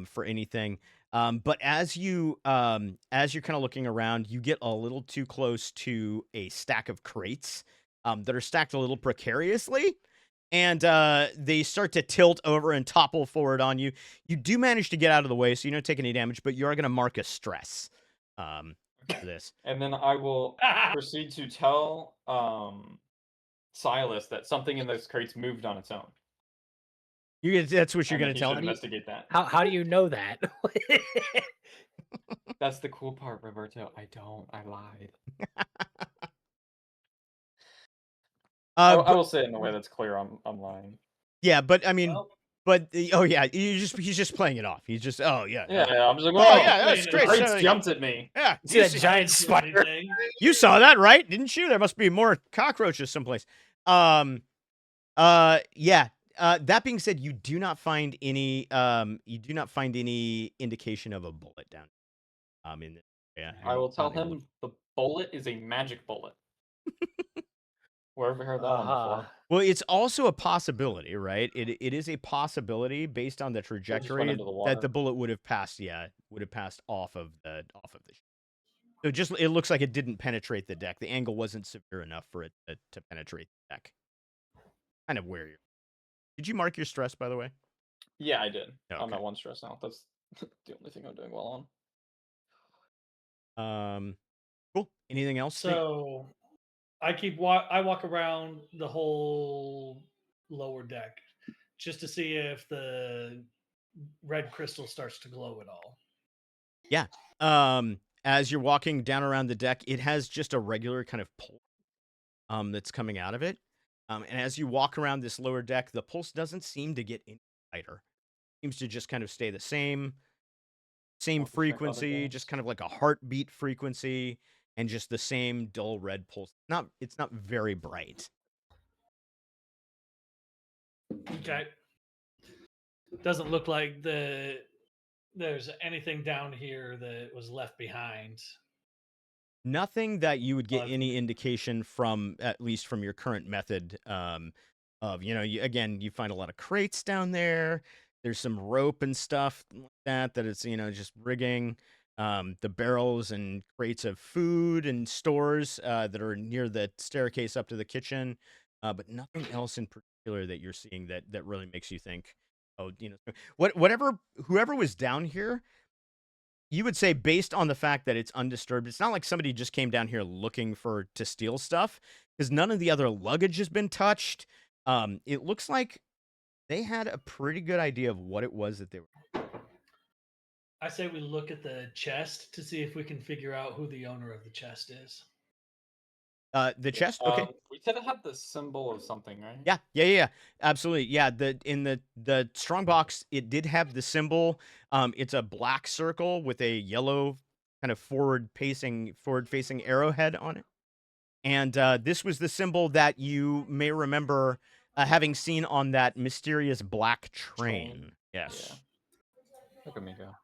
[SPEAKER 2] for anything. But as you're kind of looking around, you get a little too close to a stack of crates that are stacked a little precariously. And they start to tilt over and topple forward on you. You do manage to get out of the way, so you don't take any damage, but you are going to mark a stress for this.
[SPEAKER 4] And then I will proceed to tell Silas that something in those crates moved on its own.
[SPEAKER 2] That's what you're going to tell him?
[SPEAKER 4] Investigate that.
[SPEAKER 3] How do you know that?
[SPEAKER 4] That's the cool part, Riberto. I lied. I will say it in a way that's clear. I'm lying.
[SPEAKER 2] Yeah, but I mean, he's just playing it off. He's just I'm just like,
[SPEAKER 4] oh
[SPEAKER 2] yeah, that's great.
[SPEAKER 4] Crates jumped at me.
[SPEAKER 2] Yeah,
[SPEAKER 3] you see that giant spider?
[SPEAKER 2] You saw that, right? Didn't you? There must be more cockroaches someplace. That being said, you do not find any indication of a bullet down. In this area.
[SPEAKER 4] I will tell him the bullet is a magic bullet. Where have we heard that one before?
[SPEAKER 2] Well, it's also a possibility, right? It is a possibility based on the trajectory that the bullet would have passed. Yeah, would have passed off of the ship. So it looks like it didn't penetrate the deck. The angle wasn't severe enough for it to penetrate the deck. Kind of where you're. Did you mark your stress, by the way?
[SPEAKER 4] Yeah, I did.
[SPEAKER 2] Okay.
[SPEAKER 4] I'm at 1 stress now. That's the only thing I'm doing well
[SPEAKER 2] on. Cool. Anything else?
[SPEAKER 5] So I walk around the whole lower deck just to see if the red crystal starts to glow at all.
[SPEAKER 2] Yeah. As you're walking down around the deck, it has just a regular kind of pulse that's coming out of it. And as you walk around this lower deck, the pulse doesn't seem to get any lighter. It seems to just kind of stay the same frequency, just kind of like a heartbeat frequency, and just the same dull red pulse. It's not very bright.
[SPEAKER 5] Okay. Doesn't look like there's anything down here that was left behind.
[SPEAKER 2] Nothing that you would get any indication from, at least from your current method, of, you find a lot of crates down there. There's some rope and stuff like that it's, just rigging. The barrels and crates of food and stores that are near the staircase up to the kitchen, but nothing else in particular that you're seeing that really makes you think, whoever was down here, you would say, based on the fact that it's undisturbed, it's not like somebody just came down here looking to steal stuff, because none of the other luggage has been touched. It looks like they had a pretty good idea of what it was that they were.
[SPEAKER 5] I say we look at the chest to see if we can figure out who the owner of the chest is.
[SPEAKER 2] The chest? Okay.
[SPEAKER 4] We could have had the symbol of something, right?
[SPEAKER 2] Yeah. Absolutely. Yeah. In the strong box, it did have the symbol. It's a black circle with a yellow kind of forward-facing arrowhead on it. And this was the symbol that you may remember having seen on that mysterious black train. Yes.
[SPEAKER 4] Yeah. Look at me go.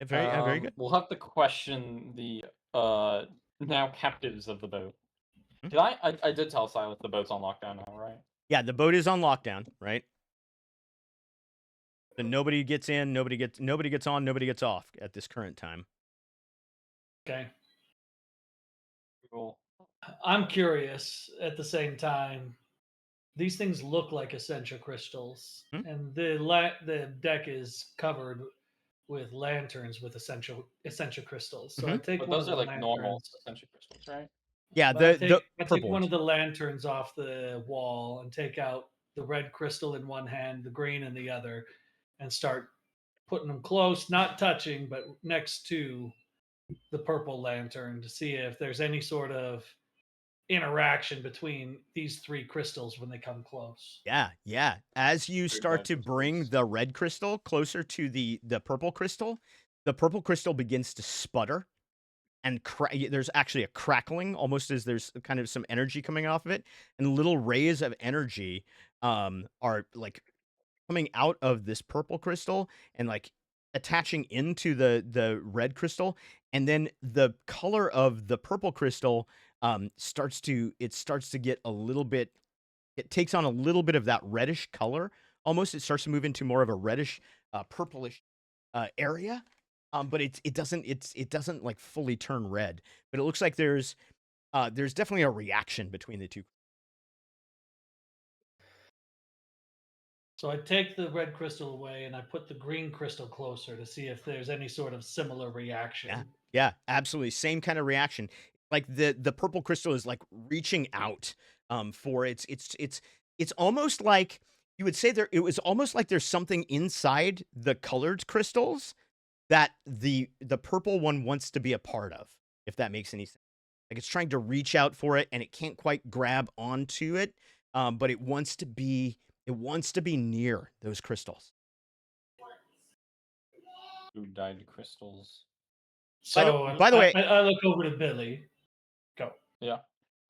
[SPEAKER 2] Very good.
[SPEAKER 4] We'll have to question the now captives of the boat.
[SPEAKER 2] Mm-hmm.
[SPEAKER 4] I did tell Silas the boat's on lockdown now, right?
[SPEAKER 2] Yeah, the boat is on lockdown, right? So nobody gets in, nobody gets on, nobody gets off at this current time.
[SPEAKER 5] Okay.
[SPEAKER 4] Cool.
[SPEAKER 5] I'm curious at the same time. these things look like Essentia crystals,
[SPEAKER 2] Hmm?
[SPEAKER 5] and the deck is covered with lanterns with Essentia crystals. So I take
[SPEAKER 4] But
[SPEAKER 5] one
[SPEAKER 4] those
[SPEAKER 5] of
[SPEAKER 4] are
[SPEAKER 5] the
[SPEAKER 4] like normal
[SPEAKER 5] lanterns.
[SPEAKER 4] Essentia crystals, right?
[SPEAKER 2] Yeah,
[SPEAKER 5] But
[SPEAKER 2] the
[SPEAKER 5] I take
[SPEAKER 2] purple
[SPEAKER 5] one
[SPEAKER 2] ones.
[SPEAKER 5] of the lanterns off the wall and take out the red crystal in one hand, the green in the other, and start putting them close, not touching, but next to the purple lantern to see if there's any sort of interaction between these three crystals when they come close.
[SPEAKER 2] Yeah. As you
[SPEAKER 4] Very
[SPEAKER 2] start
[SPEAKER 4] bright
[SPEAKER 2] to bring
[SPEAKER 4] crystals.
[SPEAKER 2] the red crystal closer to the purple crystal, the purple crystal begins to sputter, and there's actually a crackling, almost as there's kind of some energy coming off of it, and little rays of energy are like coming out of this purple crystal and like attaching into the red crystal, and then the color of the purple crystal starts to get a little bit, it takes on a little bit of that reddish color. Almost, it starts to move into more of a reddish, purplish area. But it doesn't like fully turn red. But it looks like there's definitely a reaction between the two.
[SPEAKER 5] So I take the red crystal away and I put the green crystal closer to see if there's any sort of similar reaction.
[SPEAKER 2] Yeah, absolutely, same kind of reaction. Like the purple crystal is like reaching out for it's almost like you would say there. It was almost like there's something inside the colored crystals that the purple one wants to be a part of, if that makes any sense. Like it's trying to reach out for it and it can't quite grab onto it, but it wants to be near those crystals.
[SPEAKER 4] Blue dyed crystals.
[SPEAKER 5] So
[SPEAKER 2] By the way,
[SPEAKER 5] I look over to Billy. Go.
[SPEAKER 4] Yeah.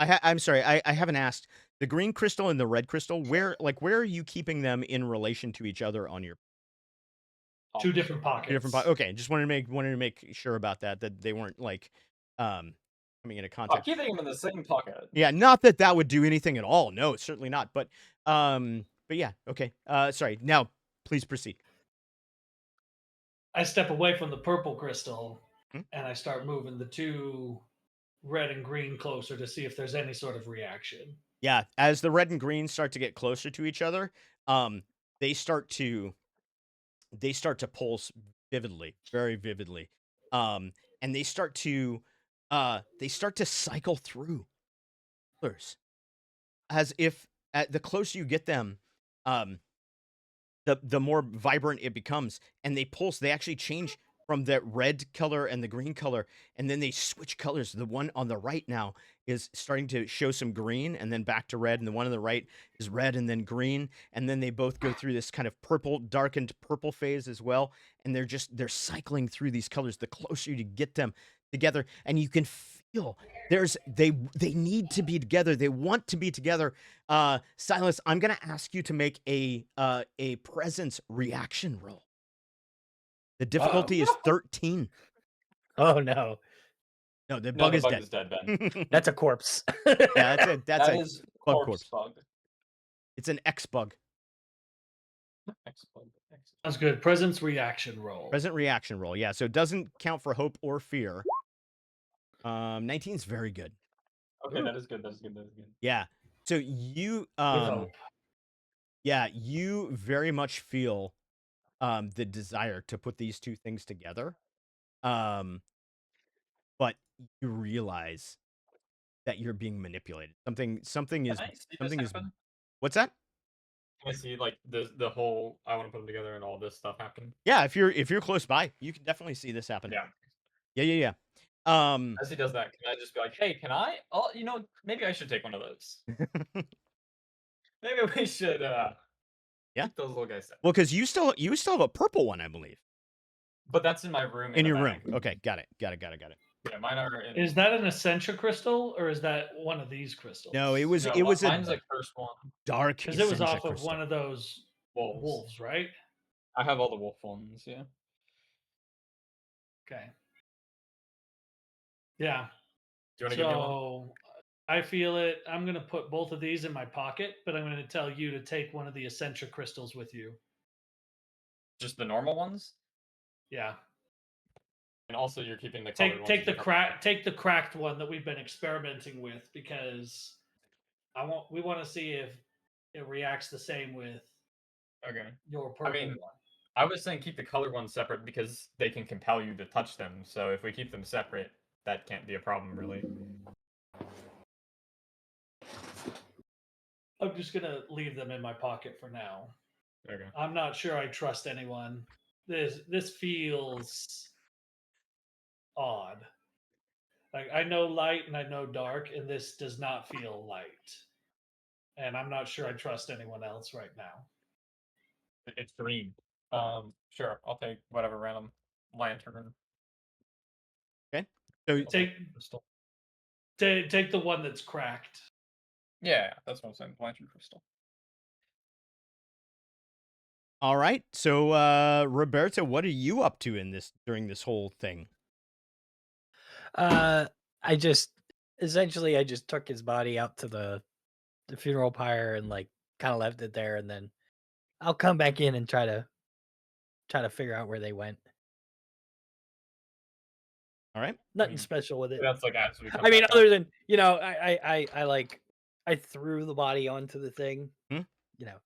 [SPEAKER 2] I'm sorry, I haven't asked. The green crystal and the red crystal, where are you keeping them in relation to each other on your
[SPEAKER 5] Two different pockets.
[SPEAKER 2] Okay, just wanted to make sure about that they weren't like coming into
[SPEAKER 4] I'm
[SPEAKER 2] contact.
[SPEAKER 4] keeping them in the same pocket.
[SPEAKER 2] Yeah, not that that would do anything at all. No, certainly not. But yeah, okay. Sorry. Now, please proceed.
[SPEAKER 5] I step away from the purple crystal
[SPEAKER 2] Hmm?
[SPEAKER 5] and I start moving the two red and green closer to see if there's any sort of reaction.
[SPEAKER 2] Yeah, as the red and green start to get closer to each other, they start to pulse vividly, very vividly. And they start to cycle through colors, as if the closer you get them, the more vibrant it becomes, and they pulse. They actually change from that red color and the green color, and then they switch colors. The one on the right now is starting to show some green, and then back to red, and the one on the right is red and then green, and then they both go through this kind of purple, darkened purple phase as well, and they're cycling through these colors the closer you get them together, and you can feel they need to be together. They want to be together. Silas, I'm gonna ask you to make a presence reaction roll. The difficulty is 13.
[SPEAKER 3] Oh no,
[SPEAKER 2] No, the
[SPEAKER 4] No,
[SPEAKER 2] bug
[SPEAKER 4] the
[SPEAKER 2] is
[SPEAKER 4] bug
[SPEAKER 2] dead.
[SPEAKER 4] is dead, Ben.
[SPEAKER 3] that's a corpse.
[SPEAKER 2] Yeah, that's
[SPEAKER 4] That
[SPEAKER 2] a
[SPEAKER 4] is
[SPEAKER 2] bug
[SPEAKER 4] corpse bug.
[SPEAKER 2] It's an X bug.
[SPEAKER 4] X bug. X.
[SPEAKER 5] That's good. Presence reaction roll.
[SPEAKER 2] Present reaction roll. Yeah, so it doesn't count for hope or fear. 19 is very good.
[SPEAKER 4] Okay,
[SPEAKER 3] Ooh.
[SPEAKER 4] that is good. That is good. That is good.
[SPEAKER 2] Yeah. So you
[SPEAKER 5] With hope.
[SPEAKER 2] yeah, you very much feel the desire to put these two things together. But you realize that you're being manipulated. Something is
[SPEAKER 4] Can I see this
[SPEAKER 2] something is
[SPEAKER 4] happen?
[SPEAKER 2] What's that?
[SPEAKER 4] Can I see like the whole I want to put them together and all this stuff happen?
[SPEAKER 2] Yeah, if you're close by, you can definitely see this happen.
[SPEAKER 4] Yeah.
[SPEAKER 2] Yeah.
[SPEAKER 4] As he does that, can I just be like, hey, can I? Oh, maybe I should take one of those. Maybe we should
[SPEAKER 2] Yeah.
[SPEAKER 4] keep those little guys.
[SPEAKER 2] Well, because you still have a purple one, I believe,
[SPEAKER 4] But that's in my room.
[SPEAKER 2] in
[SPEAKER 4] the
[SPEAKER 2] your
[SPEAKER 4] back.
[SPEAKER 2] room. Okay, got it.
[SPEAKER 4] Yeah, mine are in.
[SPEAKER 5] Is that an Essentia crystal or is that one of these crystals?
[SPEAKER 2] No, it was
[SPEAKER 4] No,
[SPEAKER 2] mine's
[SPEAKER 4] mine's a cursed one.
[SPEAKER 2] dark.
[SPEAKER 5] Because it was
[SPEAKER 2] Essentia
[SPEAKER 5] off of
[SPEAKER 2] crystal.
[SPEAKER 5] one of those wolves, right?
[SPEAKER 4] I have all the wolf ones. Yeah.
[SPEAKER 5] Okay. Yeah.
[SPEAKER 4] Do you want to give me one?
[SPEAKER 5] So I feel it. I'm going to put both of these in my pocket, but I'm going to tell you to take one of the Essentia crystals with you.
[SPEAKER 4] Just the normal ones,
[SPEAKER 5] Yeah.
[SPEAKER 4] and also you're keeping the colored ones.
[SPEAKER 5] Take the cracked one that we've been experimenting with because we want to see if it reacts the same with
[SPEAKER 4] Okay.
[SPEAKER 5] your purple
[SPEAKER 4] mean,
[SPEAKER 5] one.
[SPEAKER 4] I was saying keep the color ones separate because they can compel you to touch them. So if we keep them separate, that can't be a problem, really.
[SPEAKER 5] I'm just gonna leave them in my pocket for now.
[SPEAKER 4] Okay.
[SPEAKER 5] I'm not sure I trust anyone. This feels odd. Like I know light and I know dark, and this does not feel light. And I'm not sure I trust anyone else right now.
[SPEAKER 4] It's green. Sure. I'll take whatever random lantern.
[SPEAKER 2] Okay. So
[SPEAKER 4] crystal.
[SPEAKER 5] Take the one that's cracked.
[SPEAKER 4] Yeah, that's what I'm saying. Lantern crystal.
[SPEAKER 2] all right. So Riberto, what are you up to during this whole thing?
[SPEAKER 3] I just essentially I just took his body out to the funeral pyre and like kind of left it there, and then I'll come back in and try to figure out where they went.
[SPEAKER 2] All right.
[SPEAKER 3] Nothing special with it.
[SPEAKER 4] That's like as we come
[SPEAKER 3] I mean,
[SPEAKER 4] back
[SPEAKER 3] other
[SPEAKER 4] up.
[SPEAKER 3] than I like I threw the body onto the thing.
[SPEAKER 2] Hmm?
[SPEAKER 3] You know,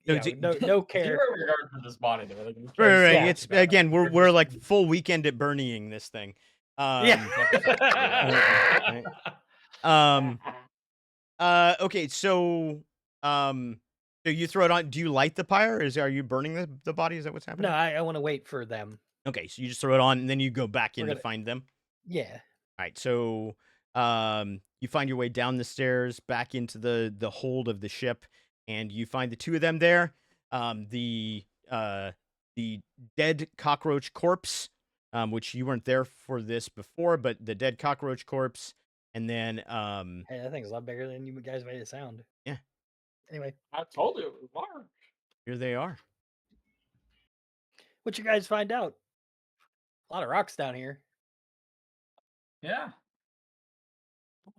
[SPEAKER 2] So
[SPEAKER 3] no care.
[SPEAKER 4] Zero regard for this body, though. Like,
[SPEAKER 2] right.
[SPEAKER 3] Yeah.
[SPEAKER 2] It's again, we're like full weekend at Bernieing this thing.
[SPEAKER 3] Yeah.
[SPEAKER 2] Okay. So so you throw it on. Do you light the pyre? Are you burning the body? Is that what's happening?
[SPEAKER 3] No, I want to wait for them.
[SPEAKER 2] Okay, so you just throw it on and then you go back in to find them.
[SPEAKER 3] Yeah.
[SPEAKER 2] All right. So you find your way down the stairs back into the hold of the ship, and you find the two of them there. The dead cockroach corpse, which you weren't there for this before, but the dead cockroach corpse, and then
[SPEAKER 3] Hey, that thing's a lot bigger than you guys made it sound.
[SPEAKER 2] Yeah.
[SPEAKER 3] Anyway,
[SPEAKER 4] I told you it was large.
[SPEAKER 2] Here they are.
[SPEAKER 3] What you guys find out? A lot of rocks down here.
[SPEAKER 4] Yeah.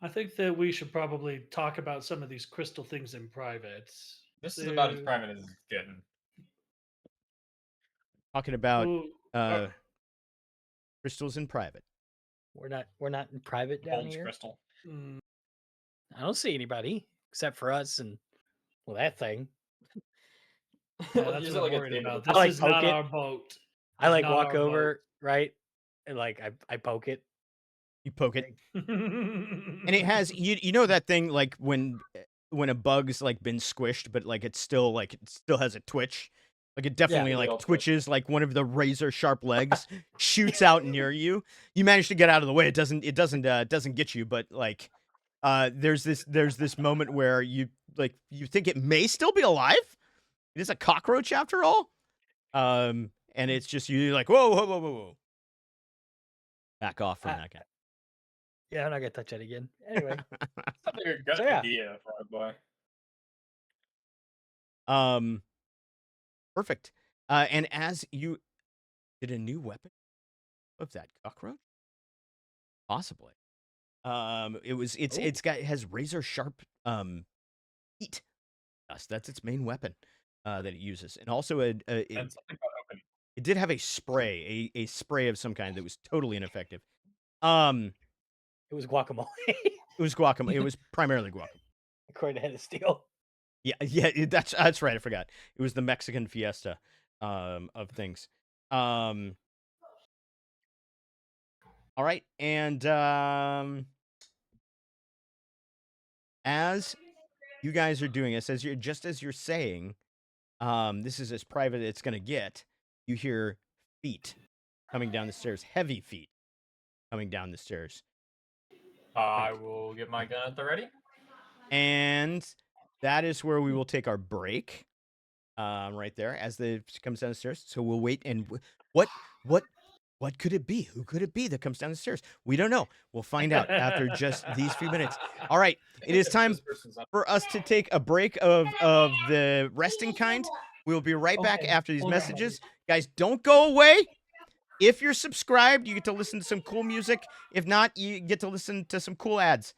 [SPEAKER 5] I think that we should probably talk about some of these crystal things in private.
[SPEAKER 4] This is about as private as it's getting.
[SPEAKER 2] Talking about crystals in private.
[SPEAKER 3] We're not in private down here.
[SPEAKER 4] Crystal.
[SPEAKER 3] I don't see anybody except for us and that thing.
[SPEAKER 5] Yeah, that's what I'm worried about. This
[SPEAKER 3] I
[SPEAKER 5] is not our boat.
[SPEAKER 3] I like walk over, right? And like I poke it.
[SPEAKER 2] You poke it. And it has you know that thing like when a bug's like been squished, but like it still has a twitch. Like it definitely like twitches, like one of the razor sharp legs shoots out near you. You manage to get out of the way. It doesn't get you, but like there's this moment where you think it may still be alive. It is a cockroach after all. And it's just you like whoa. Back off from that guy.
[SPEAKER 3] Yeah, I'm not gonna touch it again. Anyway.
[SPEAKER 4] Sounds like a good idea, boy.
[SPEAKER 2] Perfect. And as you did a new weapon of that cockroach? Possibly. It has razor sharp heat. Yes, that's its main weapon that it uses. And also it did have a spray, a spray of some kind that was totally ineffective.
[SPEAKER 3] It was guacamole.
[SPEAKER 2] It was guacamole. It was primarily guacamole.
[SPEAKER 3] According to Head of Steel.
[SPEAKER 2] Yeah, that's right. I forgot. It was the Mexican fiesta of things. All right, and as you guys are doing this, as you're saying, this is as private as it's gonna get. You hear feet coming down the stairs, heavy feet coming down the stairs.
[SPEAKER 4] I will get my gun at the ready.
[SPEAKER 2] And that is where we will take our break. Right there as comes down the stairs. So we'll wait. And what could it be? Who could it be that comes down the stairs? We don't know. We'll find out after just these few minutes. All right, it is time for us to take a break of the resting kind. We'll be right back after these messages. Guys, don't go away. If you're subscribed, you get to listen to some cool music. If not, you get to listen to some cool ads.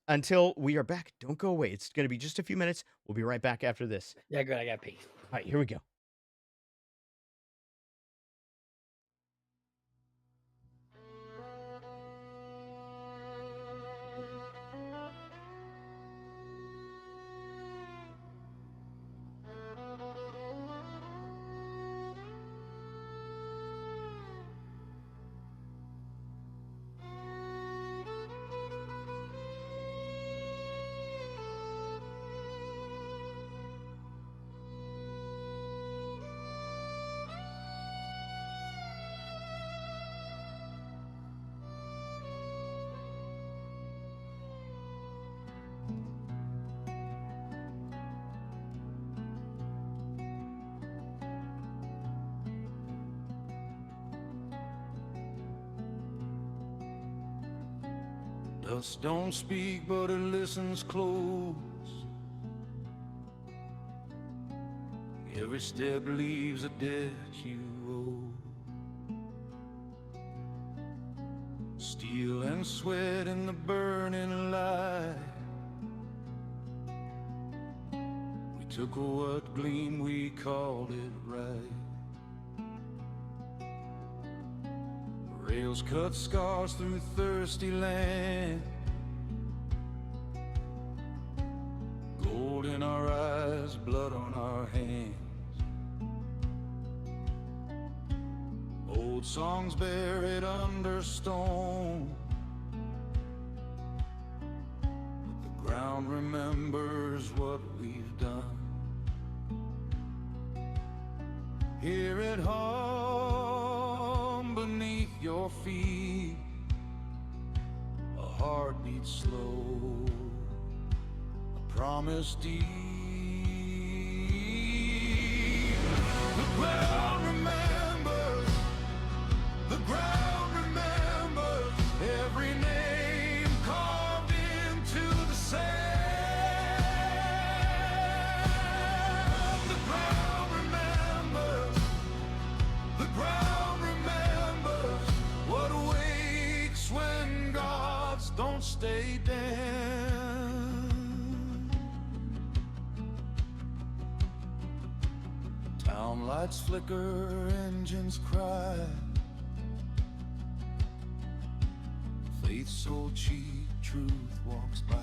[SPEAKER 2] Until we are back. Don't go away. It's going to be just a few minutes. We'll be right back after this.
[SPEAKER 3] Yeah, good. I got pee.
[SPEAKER 2] All right, here we go.
[SPEAKER 1] Dust don't speak, but it listens close. Every step leaves a debt you owe. Steel and sweat in the burning light. We took what gleam, we called it right. Rails cut scars through thirsty land. Gold in our eyes, blood on our hands. Old songs buried under stone. The ground remembers what we've done. Hear it hum beneath your feet, a heartbeat slow, a promise deep. The ground remembers, the ground remembers every name carved into the sand. The ground remembers, the ground remembers what wakes when gods don't stay down. Town lights flicker, engines cry. Faith so cheap, truth walks by.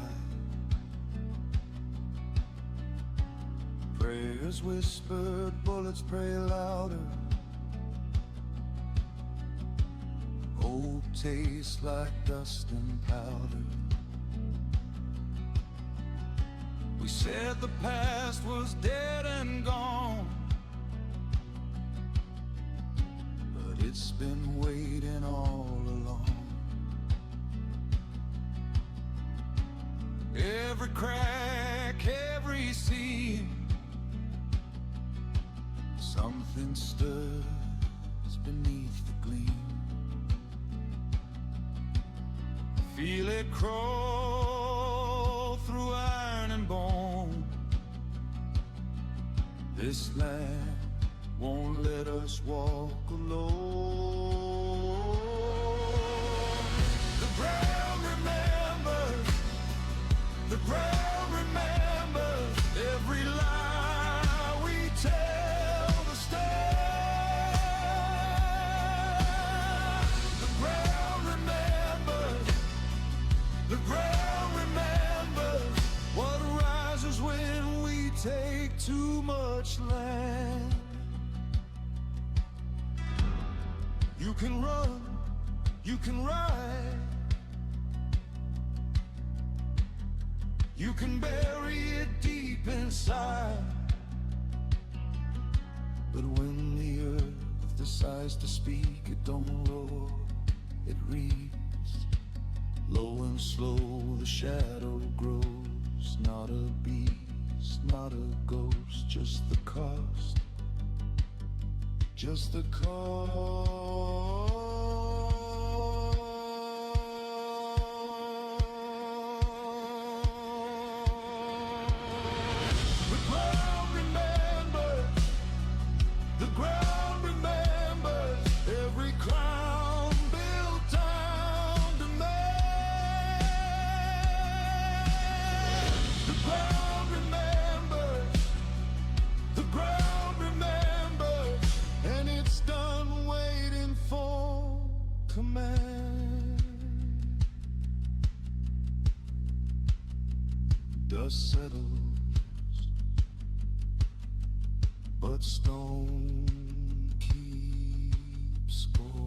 [SPEAKER 1] Prayers whispered, bullets pray louder. Hope tastes like dust and powder. We said the past was dead and gone, but it's been waiting all along. Every crack, every seam, something stirs beneath the gleam. Feel it crawl through iron and bone. This land won't let us walk alone. The ground remembers, the ground remembers every lie we tell the stand. The ground remembers, the ground remembers what rises when we take too much land. You can run, you can ride, you can bury it deep inside. But when the earth decides to speak, it don't roar, it reads. Low and slow the shadow grows. Not a beast, not a ghost, just the cost, just the cost. The ground remembers, the ground remembers every crown built down to man. The ground remembers, the ground remembers, and it's done waiting for command. Dust settles, but stone keeps score.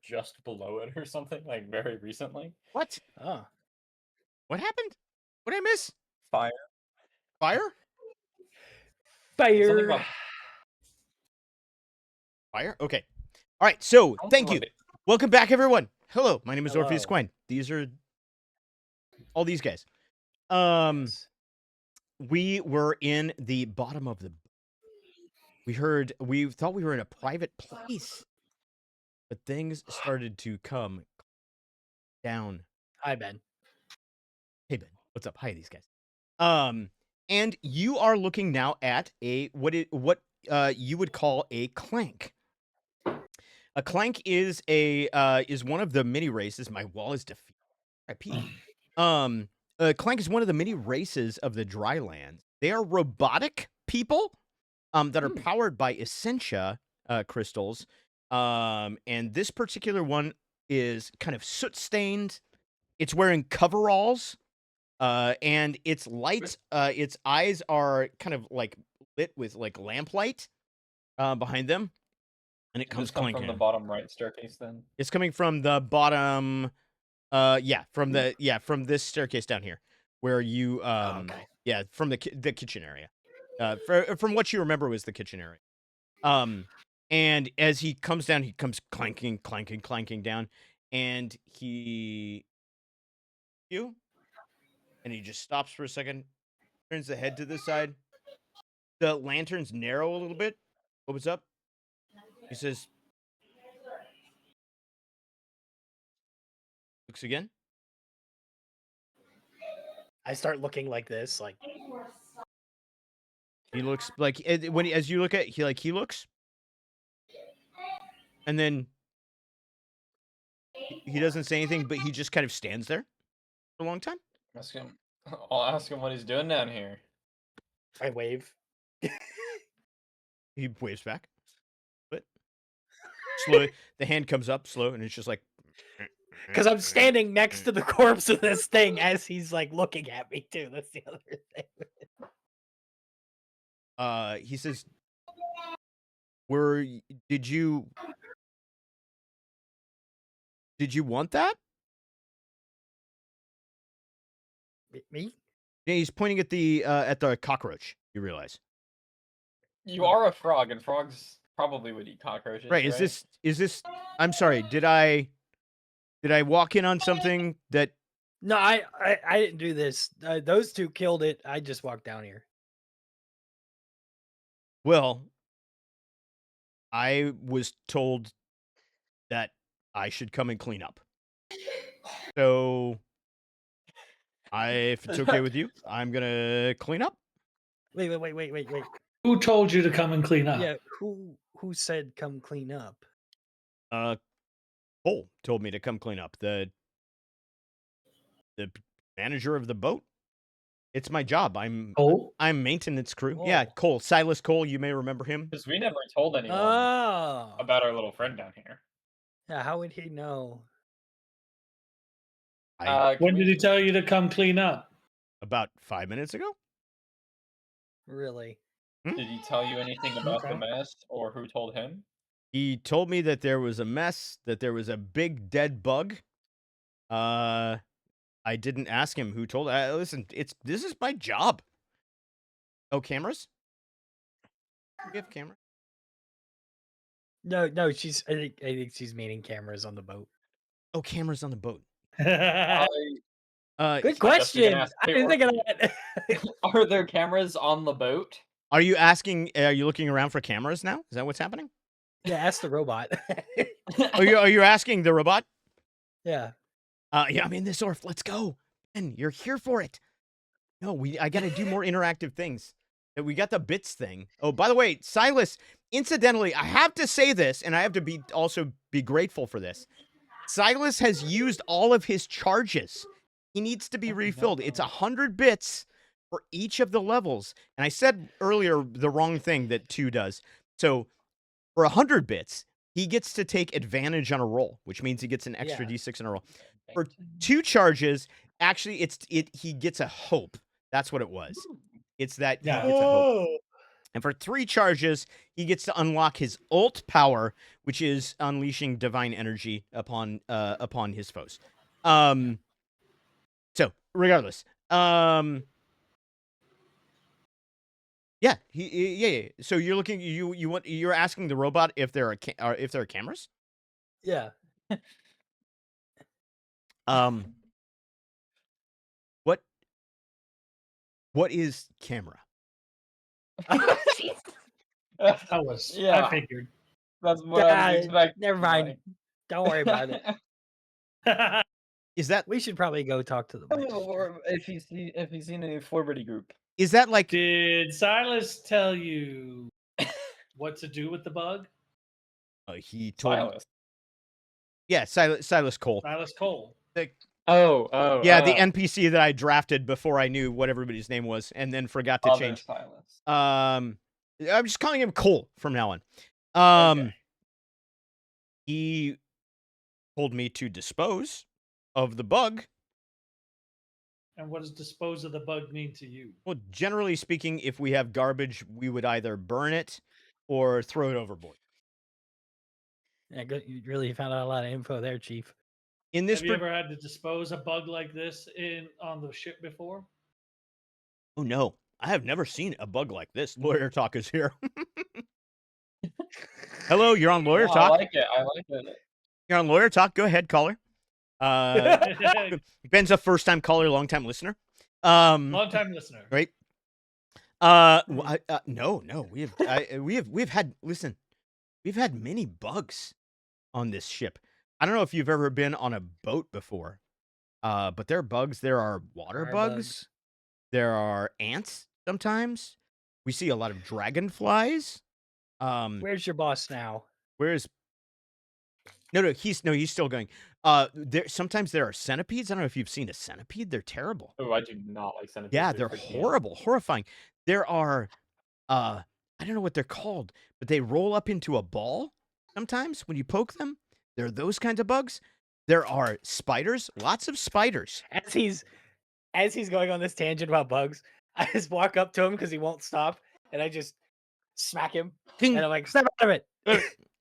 [SPEAKER 4] just below it or something, like very recently.
[SPEAKER 2] What?
[SPEAKER 3] Oh.
[SPEAKER 2] What happened? What did I miss?
[SPEAKER 4] Fire.
[SPEAKER 2] Fire?
[SPEAKER 4] Something
[SPEAKER 3] Fire.
[SPEAKER 4] about
[SPEAKER 2] Fire? Okay. All right. So,
[SPEAKER 4] I don't
[SPEAKER 2] thank
[SPEAKER 4] know
[SPEAKER 2] you.
[SPEAKER 4] what
[SPEAKER 2] Welcome back, everyone. Hello. My name is Orpheus
[SPEAKER 3] Hello.
[SPEAKER 2] Quine. These are all these guys.
[SPEAKER 3] Yes.
[SPEAKER 2] We were in the bottom of the. We thought we were in a private place, but things started to come down.
[SPEAKER 3] Hi, Ben.
[SPEAKER 2] Hey Ben, what's up? Hi, these guys. And you are looking now at what you would call a clank. A clank is one of the mini races. My wall is defeated. A clank is one of the mini races of the Drylands. They are robotic people that are powered by Essentia crystals. And this particular one is kind of soot stained. It's wearing coveralls. And its lights, its eyes are kind of like lit with like lamplight behind them, and it
[SPEAKER 4] Does
[SPEAKER 2] comes
[SPEAKER 4] this come
[SPEAKER 2] clanking.
[SPEAKER 4] from the bottom right staircase then?
[SPEAKER 2] It's coming from the bottom. From this staircase down here, where you
[SPEAKER 3] Okay.
[SPEAKER 2] yeah, from the kitchen area. From what you remember was the kitchen area. And as he comes down, he comes clanking down, and and he just stops for a second, turns the head to the side. The lanterns narrow a little bit, opens up. He says, looks again.
[SPEAKER 3] I start looking like this, like
[SPEAKER 2] He looks like as you look at he looks, and then he doesn't say anything, but he just kind of stands there for a long time.
[SPEAKER 4] I'll ask him what he's doing down here.
[SPEAKER 3] I wave.
[SPEAKER 2] He waves back, but slow. The hand comes up slow, and it's just like
[SPEAKER 3] Because I'm standing next to the corpse of this thing as he's like looking at me too. That's the other thing.
[SPEAKER 2] He says, did you want that?
[SPEAKER 3] Me?
[SPEAKER 2] Yeah, he's pointing at the cockroach. You realize,
[SPEAKER 4] You are a frog, and frogs probably would eat cockroaches.
[SPEAKER 2] right? Is this? I'm sorry. Did I walk in on something that?
[SPEAKER 3] No, I didn't do this. Those two killed it. I just walked down here.
[SPEAKER 2] Well, I was told that I should come and clean up. So, if it's okay with you, I'm gonna clean up.
[SPEAKER 3] Wait.
[SPEAKER 5] Who told you to come and clean up?
[SPEAKER 3] Yeah, who said come clean up?
[SPEAKER 2] Cole told me to come clean up. The manager of the boat. It's my job. I'm maintenance crew.
[SPEAKER 3] Oh.
[SPEAKER 2] Yeah, Cole. Silas Cole. You may remember him.
[SPEAKER 4] Because we never told anyone
[SPEAKER 3] Oh.
[SPEAKER 4] about our little friend down here.
[SPEAKER 3] Yeah, how would he know?
[SPEAKER 5] When did he tell you to come clean up?
[SPEAKER 2] About 5 minutes ago.
[SPEAKER 3] Really?
[SPEAKER 4] Did he tell you anything about the mess or who told him?
[SPEAKER 2] He told me that there was a mess, that there was a big dead bug. I didn't ask him who told. Listen, this is my job. Oh, cameras? We have cameras.
[SPEAKER 3] No. I think she's meaning cameras on the boat.
[SPEAKER 2] Oh, cameras on the boat.
[SPEAKER 3] Good
[SPEAKER 4] I
[SPEAKER 3] question. I didn't think of that.
[SPEAKER 4] Are there cameras on the boat?
[SPEAKER 2] Are you asking? Are you looking around for cameras now? Is that what's happening?
[SPEAKER 3] Yeah, ask the robot.
[SPEAKER 2] Are you asking the robot?
[SPEAKER 3] Yeah.
[SPEAKER 2] Yeah, I'm in this Orf. Let's go. Ben, you're here for it. No, I got to do more interactive things. We got the bits thing. Oh, by the way, Silas, incidentally, I have to say this, and I have to also be grateful for this. Silas has used all of his charges. He needs to be refilled. It's 100 bits for each of the levels. And I said earlier the wrong thing that 2 does. So for 100 bits, he gets to take advantage on a roll, which means he gets an extra D6 in a roll. For 2 charges, actually, he gets a hope. That's what it was. It's that he gets a hope. And for 3 charges, he gets to unlock his ult power, which is unleashing divine energy upon his foes. So regardless, yeah, yeah. So you're looking, you're asking the robot if there are cameras.
[SPEAKER 3] Yeah.
[SPEAKER 2] What is camera?
[SPEAKER 5] I figured.
[SPEAKER 4] That's what I was expecting.
[SPEAKER 3] Never mind. Don't worry about it.
[SPEAKER 2] Is that
[SPEAKER 3] We should probably go talk to the witch.
[SPEAKER 4] Or if he's seen any Forbiddy group.
[SPEAKER 2] Is that like?
[SPEAKER 5] Did Silas tell you what to do with the bug?
[SPEAKER 2] He told
[SPEAKER 4] Silas.
[SPEAKER 2] Yeah, Silas Cole.
[SPEAKER 5] Silas Cole.
[SPEAKER 2] The NPC that I drafted before I knew what everybody's name was, and then forgot to change.
[SPEAKER 4] Silas.
[SPEAKER 2] I'm just calling him Cole from now on.
[SPEAKER 4] Okay.
[SPEAKER 2] He told me to dispose of the bug.
[SPEAKER 5] And what does dispose of the bug mean to you?
[SPEAKER 2] Well, generally speaking, if we have garbage, we would either burn it or throw it overboard.
[SPEAKER 3] Yeah, good. You really found out a lot of info there, Chief.
[SPEAKER 2] In this,
[SPEAKER 5] have you ever had to dispose a bug like this on the ship before?
[SPEAKER 2] Oh no, I have never seen a bug like this. Lawyer Talk is here. Hello, you're on Lawyer Talk.
[SPEAKER 4] I like it.
[SPEAKER 2] You're on Lawyer Talk. Go ahead, caller. Ben's a first-time caller, long-time listener.
[SPEAKER 5] Long-time listener,
[SPEAKER 2] right? No, we've had many bugs on this ship. I don't know if you've ever been on a boat before, but there are bugs. There are water bugs. There are ants. Sometimes we see a lot of dragonflies.
[SPEAKER 3] Where's your boss now?
[SPEAKER 2] No, he's still going. Sometimes there are centipedes. I don't know if you've seen a centipede. They're terrible.
[SPEAKER 4] Oh, I do not like centipedes.
[SPEAKER 2] Yeah, they're horrible, horrifying. There are, I don't know what they're called, but they roll up into a ball sometimes when you poke them. There are those kinds of bugs. There are spiders, lots of spiders.
[SPEAKER 3] As he's going on this tangent about bugs, I just walk up to him because he won't stop, and I just smack him, and I'm like, "Step out of it!"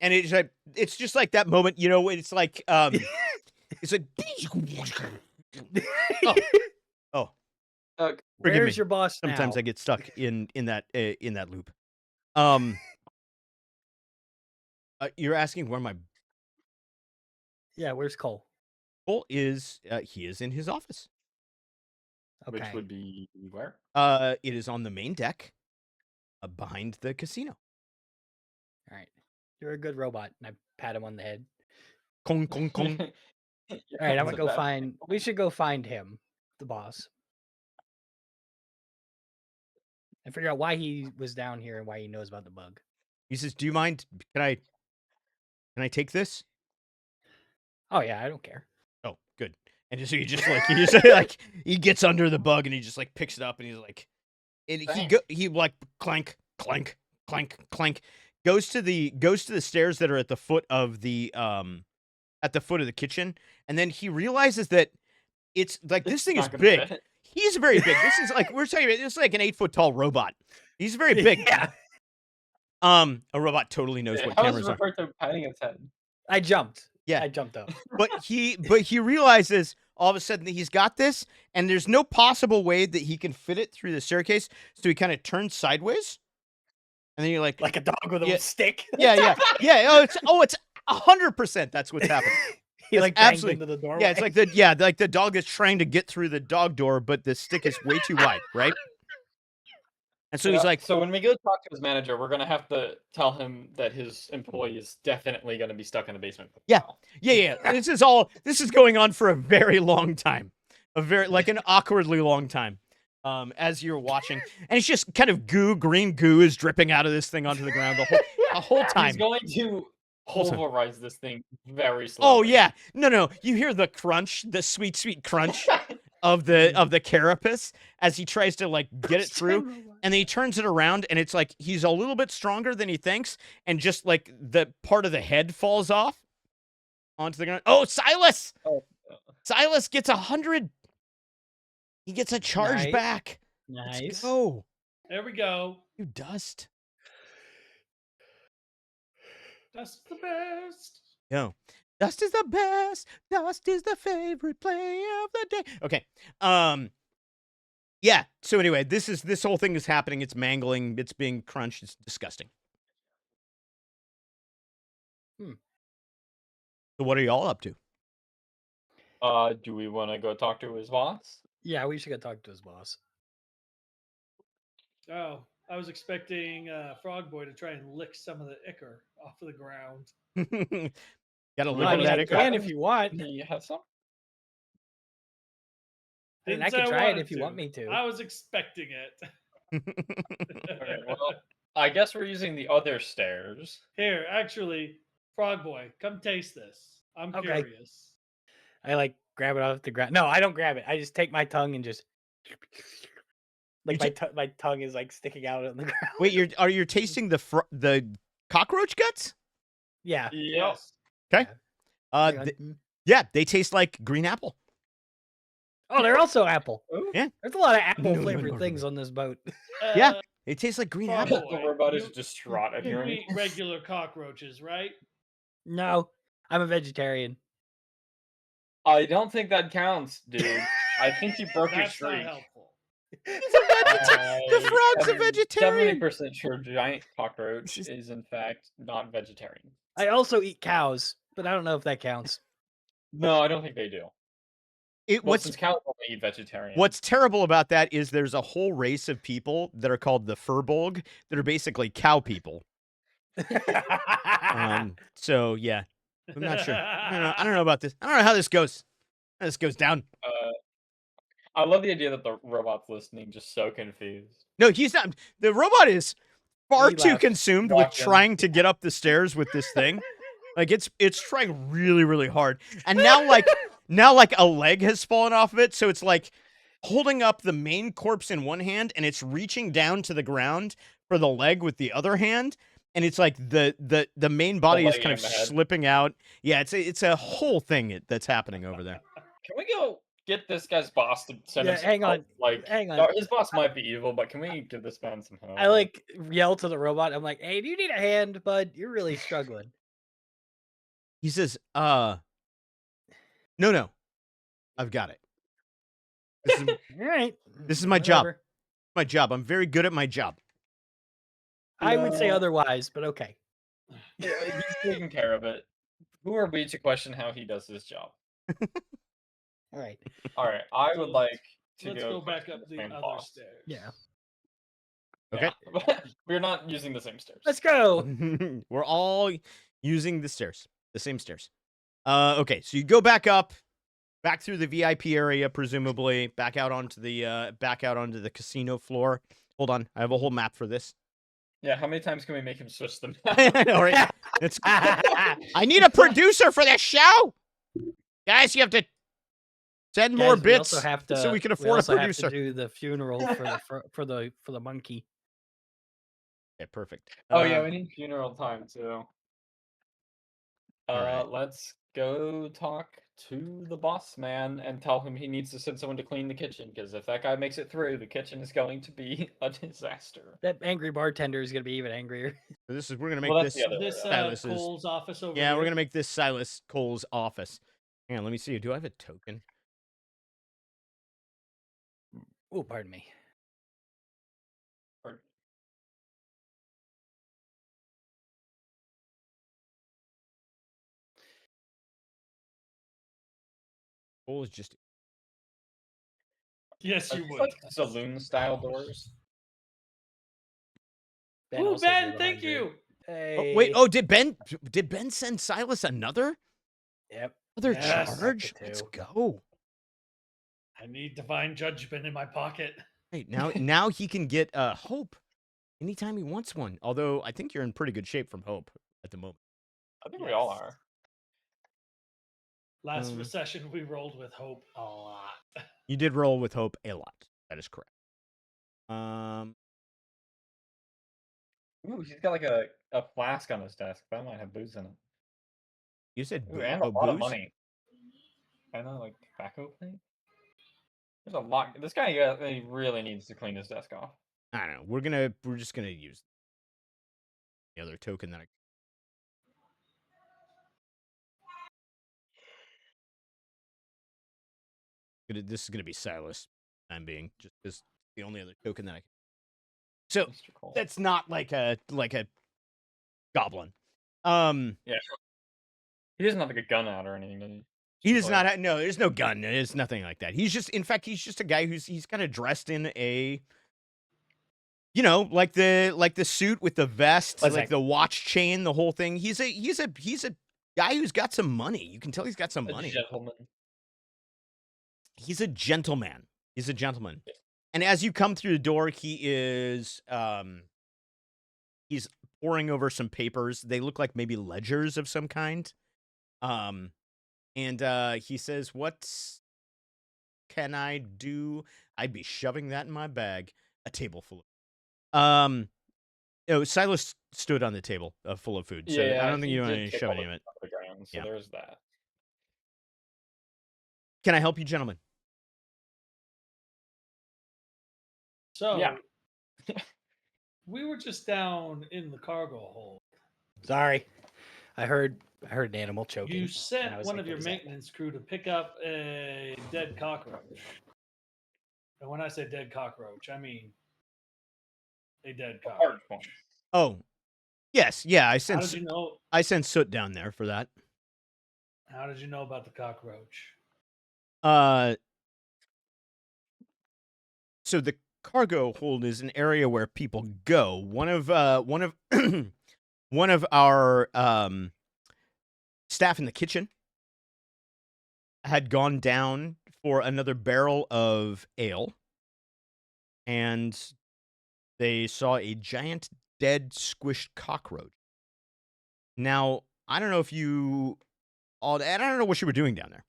[SPEAKER 2] And it's just like that moment, you know. It's like it's like oh.
[SPEAKER 3] Where's your boss now?
[SPEAKER 2] Sometimes I get stuck in that loop. You're asking where my
[SPEAKER 3] where's Cole?
[SPEAKER 2] Cole is. He is in his office.
[SPEAKER 3] Okay.
[SPEAKER 4] Which would be where?
[SPEAKER 2] It is on the main deck, behind the casino.
[SPEAKER 3] All right, you're a good robot, and I pat him on the head.
[SPEAKER 2] Kong kong kong.
[SPEAKER 3] All right, I'm gonna go find. We should go find him, the boss, and figure out why he was down here and why he knows about the bug.
[SPEAKER 2] He says, "Do you mind? Can I take this?"
[SPEAKER 3] Oh yeah, I don't care.
[SPEAKER 2] Oh, good. And so he gets under the bug and he just like picks it up and he's like, and he like clank clank clank clank goes to the stairs that are at the foot of the kitchen, and then he realizes that it's like this thing is big. Fit. He's very big. This is like we're talking about. This is like an 8-foot tall robot. He's very big.
[SPEAKER 3] Yeah.
[SPEAKER 2] A robot totally knows what cameras are.
[SPEAKER 4] How is Riberto patting his head?
[SPEAKER 3] I jumped.
[SPEAKER 2] Yeah,
[SPEAKER 3] I jumped up.
[SPEAKER 2] But he realizes all of a sudden that he's got this, and there's no possible way that he can fit it through the staircase. So he kind of turns sideways, and then you're like
[SPEAKER 3] a dog with a stick.
[SPEAKER 2] Yeah. Oh, it's 100%. That's what's happening.
[SPEAKER 3] He like banged into the doorway.
[SPEAKER 2] Yeah, it's like the dog is trying to get through the dog door, but the stick is way too wide, right? And so he's like,
[SPEAKER 4] so when we go talk to his manager, we're gonna have to tell him that his employee is definitely gonna be stuck in the basement.
[SPEAKER 2] Yeah. This is going on for a very long time, an awkwardly long time. As you're watching, and it's just kind of green goo is dripping out of this thing onto the ground the whole time.
[SPEAKER 4] He's going to pulverize this thing very slowly.
[SPEAKER 2] Oh yeah, no, you hear the crunch, the sweet crunch of the carapace as he tries to like get it through, and then he turns it around, and it's like he's a little bit stronger than he thinks, and just like the part of the head falls off onto the ground. Oh, Silas! Silas gets 100. He gets a charge back.
[SPEAKER 3] Nice.
[SPEAKER 2] Let's go.
[SPEAKER 5] There we go.
[SPEAKER 2] You dust.
[SPEAKER 5] Dust is the best.
[SPEAKER 2] Yo, dust is the best. Dust is the favorite play of the day. Okay. Yeah. So anyway, this whole thing is happening. It's mangling. It's being crunched. It's disgusting. So what are y'all up to?
[SPEAKER 4] Do we want to go talk to his boss?
[SPEAKER 3] Yeah, we should go talk to his boss.
[SPEAKER 5] Oh, I was expecting Frog Boy to try and lick some of the ichor off of the ground.
[SPEAKER 2] Gotta
[SPEAKER 4] Well,
[SPEAKER 2] lick
[SPEAKER 3] I
[SPEAKER 2] on
[SPEAKER 3] mean,
[SPEAKER 2] that
[SPEAKER 3] I
[SPEAKER 2] ichor.
[SPEAKER 3] can if you want.
[SPEAKER 4] He has some.
[SPEAKER 3] I mean,
[SPEAKER 5] Didn't
[SPEAKER 3] I
[SPEAKER 5] say
[SPEAKER 3] can try it
[SPEAKER 5] wanted
[SPEAKER 3] if you want me to.
[SPEAKER 5] I was expecting it.
[SPEAKER 4] Okay, well, I guess we're using the other stairs.
[SPEAKER 5] Here, actually, Frog Boy, come taste this. I'm
[SPEAKER 3] Okay.
[SPEAKER 5] curious.
[SPEAKER 3] I like grab it off the ground. No, I don't grab it. I just take my tongue and just like my tongue is like sticking out on the ground.
[SPEAKER 2] Wait, are you tasting the cockroach guts?
[SPEAKER 3] Yeah.
[SPEAKER 5] Yes.
[SPEAKER 2] Okay.
[SPEAKER 3] Hang on.
[SPEAKER 2] Yeah, they taste like green apple.
[SPEAKER 3] Oh, they're also apple.
[SPEAKER 4] Ooh.
[SPEAKER 2] Yeah.
[SPEAKER 3] There's a lot of apple flavored things on this boat.
[SPEAKER 2] Yeah, it tastes like green
[SPEAKER 5] Frog
[SPEAKER 2] apple.
[SPEAKER 5] Boy,
[SPEAKER 4] The robot is
[SPEAKER 5] you-
[SPEAKER 4] distraught at
[SPEAKER 5] You
[SPEAKER 4] hearing
[SPEAKER 5] eat regular cockroaches, right?
[SPEAKER 3] No, I'm a vegetarian.
[SPEAKER 4] I don't think that counts, dude. I think you broke your
[SPEAKER 5] That's not
[SPEAKER 4] streak.
[SPEAKER 5] helpful.
[SPEAKER 2] The frog's a vegetarian.
[SPEAKER 4] 70% sure giant cockroach is in fact not vegetarian.
[SPEAKER 3] I also eat cows, but I don't know if that counts.
[SPEAKER 4] No, I don't think they do. Since cows only eat vegetarian.
[SPEAKER 2] What's terrible about that is there's a whole race of people that are called the furbolg that are basically cow people. So yeah, I'm not sure. I don't know about this. I don't know how this goes. How this goes down.
[SPEAKER 4] I love the idea that the robot's listening, just so confused.
[SPEAKER 2] No, he's not. The robot is far
[SPEAKER 3] He
[SPEAKER 2] too
[SPEAKER 3] left.
[SPEAKER 2] consumed with
[SPEAKER 4] Walked in.
[SPEAKER 2] trying to get up the stairs with this thing. Like it's trying really, really hard. And now like a leg has fallen off of it, so it's like holding up the main corpse in one hand and it's reaching down to the ground for the leg with the other hand. And it's like the main body is
[SPEAKER 4] leg
[SPEAKER 2] kind
[SPEAKER 4] and
[SPEAKER 2] of
[SPEAKER 4] the head.
[SPEAKER 2] slipping out. Yeah, it's a whole thing that's happening over there.
[SPEAKER 4] Can we go get this guy's boss to send
[SPEAKER 3] Yeah,
[SPEAKER 4] us
[SPEAKER 3] hang on.
[SPEAKER 4] Like,
[SPEAKER 3] Hang on.
[SPEAKER 4] no, his boss might be evil, but can we give this man some help?
[SPEAKER 3] I like yell to the robot. I'm like, "Hey, do you need a hand, bud? You're really struggling."
[SPEAKER 2] He says, no, I've got it. This is
[SPEAKER 3] All right.
[SPEAKER 2] This is my job.
[SPEAKER 3] Whatever.
[SPEAKER 2] my job. I'm very good at my job.
[SPEAKER 3] I would say
[SPEAKER 4] No.
[SPEAKER 3] otherwise, but okay.
[SPEAKER 4] Yeah, he's taking care of it. Who are we to question how he does his job?
[SPEAKER 3] All right.
[SPEAKER 4] All right, I would like to
[SPEAKER 5] Let's go back
[SPEAKER 4] question
[SPEAKER 5] up
[SPEAKER 4] this
[SPEAKER 5] the
[SPEAKER 4] man's
[SPEAKER 5] other
[SPEAKER 4] boss.
[SPEAKER 5] stairs.
[SPEAKER 3] Yeah.
[SPEAKER 2] Okay.
[SPEAKER 4] Yeah. We're not using the same stairs.
[SPEAKER 3] Let's go.
[SPEAKER 2] We're all using the stairs, the same stairs. Okay, so you go back up, back through the VIP area, presumably back out onto the casino floor. Hold on, I have a whole map for this.
[SPEAKER 4] Yeah, how many times can we make him switch them?
[SPEAKER 2] I know, right? I need a producer for this show, guys. You have to send more
[SPEAKER 3] Guys, we
[SPEAKER 2] bits
[SPEAKER 3] also have to,
[SPEAKER 2] so we can
[SPEAKER 3] we
[SPEAKER 2] afford a
[SPEAKER 3] also have
[SPEAKER 2] producer.
[SPEAKER 3] to do the funeral for the monkey.
[SPEAKER 2] Okay, perfect.
[SPEAKER 4] Oh yeah, we need funeral time too.
[SPEAKER 2] Alright.
[SPEAKER 4] Let's go talk to the boss man and tell him he needs to send someone to clean the kitchen, because if that guy makes it through, the kitchen is going to be a disaster.
[SPEAKER 3] That angry bartender is gonna be even angrier.
[SPEAKER 2] So we're gonna make
[SPEAKER 4] Well, that's
[SPEAKER 2] this.
[SPEAKER 4] the other way
[SPEAKER 5] This
[SPEAKER 4] around.
[SPEAKER 2] Silas's-
[SPEAKER 5] Cole's office over
[SPEAKER 2] Yeah, we're
[SPEAKER 5] here.
[SPEAKER 2] gonna make this Silas Cole's office. Hang on, let me see. Do I have a token?
[SPEAKER 3] Oh, pardon me.
[SPEAKER 4] Or-
[SPEAKER 2] Cole is just.
[SPEAKER 5] Yes,
[SPEAKER 4] Are
[SPEAKER 5] you
[SPEAKER 4] these,
[SPEAKER 5] would.
[SPEAKER 4] like saloon style doors?
[SPEAKER 3] Ben
[SPEAKER 5] Ooh,
[SPEAKER 3] also
[SPEAKER 5] Ben,
[SPEAKER 3] gave
[SPEAKER 5] thank
[SPEAKER 3] 100.
[SPEAKER 5] you.
[SPEAKER 3] Hey.
[SPEAKER 2] Oh, wait. Oh, did Ben send Silas another
[SPEAKER 3] Yep.
[SPEAKER 5] Yes.
[SPEAKER 2] charge?
[SPEAKER 3] Back to
[SPEAKER 2] Let's
[SPEAKER 3] 2.
[SPEAKER 2] go.
[SPEAKER 5] I need divine judgment in my pocket.
[SPEAKER 2] Hey, now he can get hope anytime he wants one. Although I think you're in pretty good shape from hope at the moment.
[SPEAKER 4] I think we all
[SPEAKER 5] Yes.
[SPEAKER 4] are.
[SPEAKER 5] Last recession, we rolled with hope a lot.
[SPEAKER 2] You did roll with hope a lot. That is correct.
[SPEAKER 4] Ooh, he's got like a flask on his desk. That might have booze in it.
[SPEAKER 2] You said
[SPEAKER 4] Ooh, and a lot of money. And like tobacco thing. There's a lot. This guy he really needs to clean his desk off.
[SPEAKER 2] I don't know. We're just gonna use the other token that This is gonna be Silas. I'm being just because the only other token that I. So
[SPEAKER 4] Mr. Cole.
[SPEAKER 2] that's not like a goblin.
[SPEAKER 4] Yeah. He doesn't have like a gun out or anything, does he?
[SPEAKER 2] He does not have, no, there's no gun. There's nothing like that. He's just, in fact, he's just a guy he's kind of dressed in a, like the suit with the vest, like the watch chain, the whole thing. He's a guy who's got some money. You can tell he's got some money.
[SPEAKER 4] Gentleman.
[SPEAKER 2] He's a gentleman. He's a gentleman. Yeah. And as you come through the door, he is, he's poring over some papers. They look like maybe ledgers of some kind. And he says, "What can I do?" I'd be shoving that in my bag. A table full of. Silas stood on the table full of food. So I don't think you want to shove any of it.
[SPEAKER 4] The ground, so there's that.
[SPEAKER 2] Can I help you, gentlemen?
[SPEAKER 5] So yeah. We were just down in the cargo hold.
[SPEAKER 3] Sorry. I heard an animal choking.
[SPEAKER 5] You sent one of your maintenance crew to pick up a dead cockroach. And when I say dead cockroach, I mean a dead cockroach.
[SPEAKER 2] Oh, yes, yeah. I sent.
[SPEAKER 5] How did you know?
[SPEAKER 2] I sent Soot down there for that.
[SPEAKER 5] How did you know about the cockroach?
[SPEAKER 2] So the cargo hold is an area where people go. One of one of our staff in the kitchen had gone down for another barrel of ale, and they saw a giant dead squished cockroach. Now, I don't know if you all, I don't know what you were doing down there,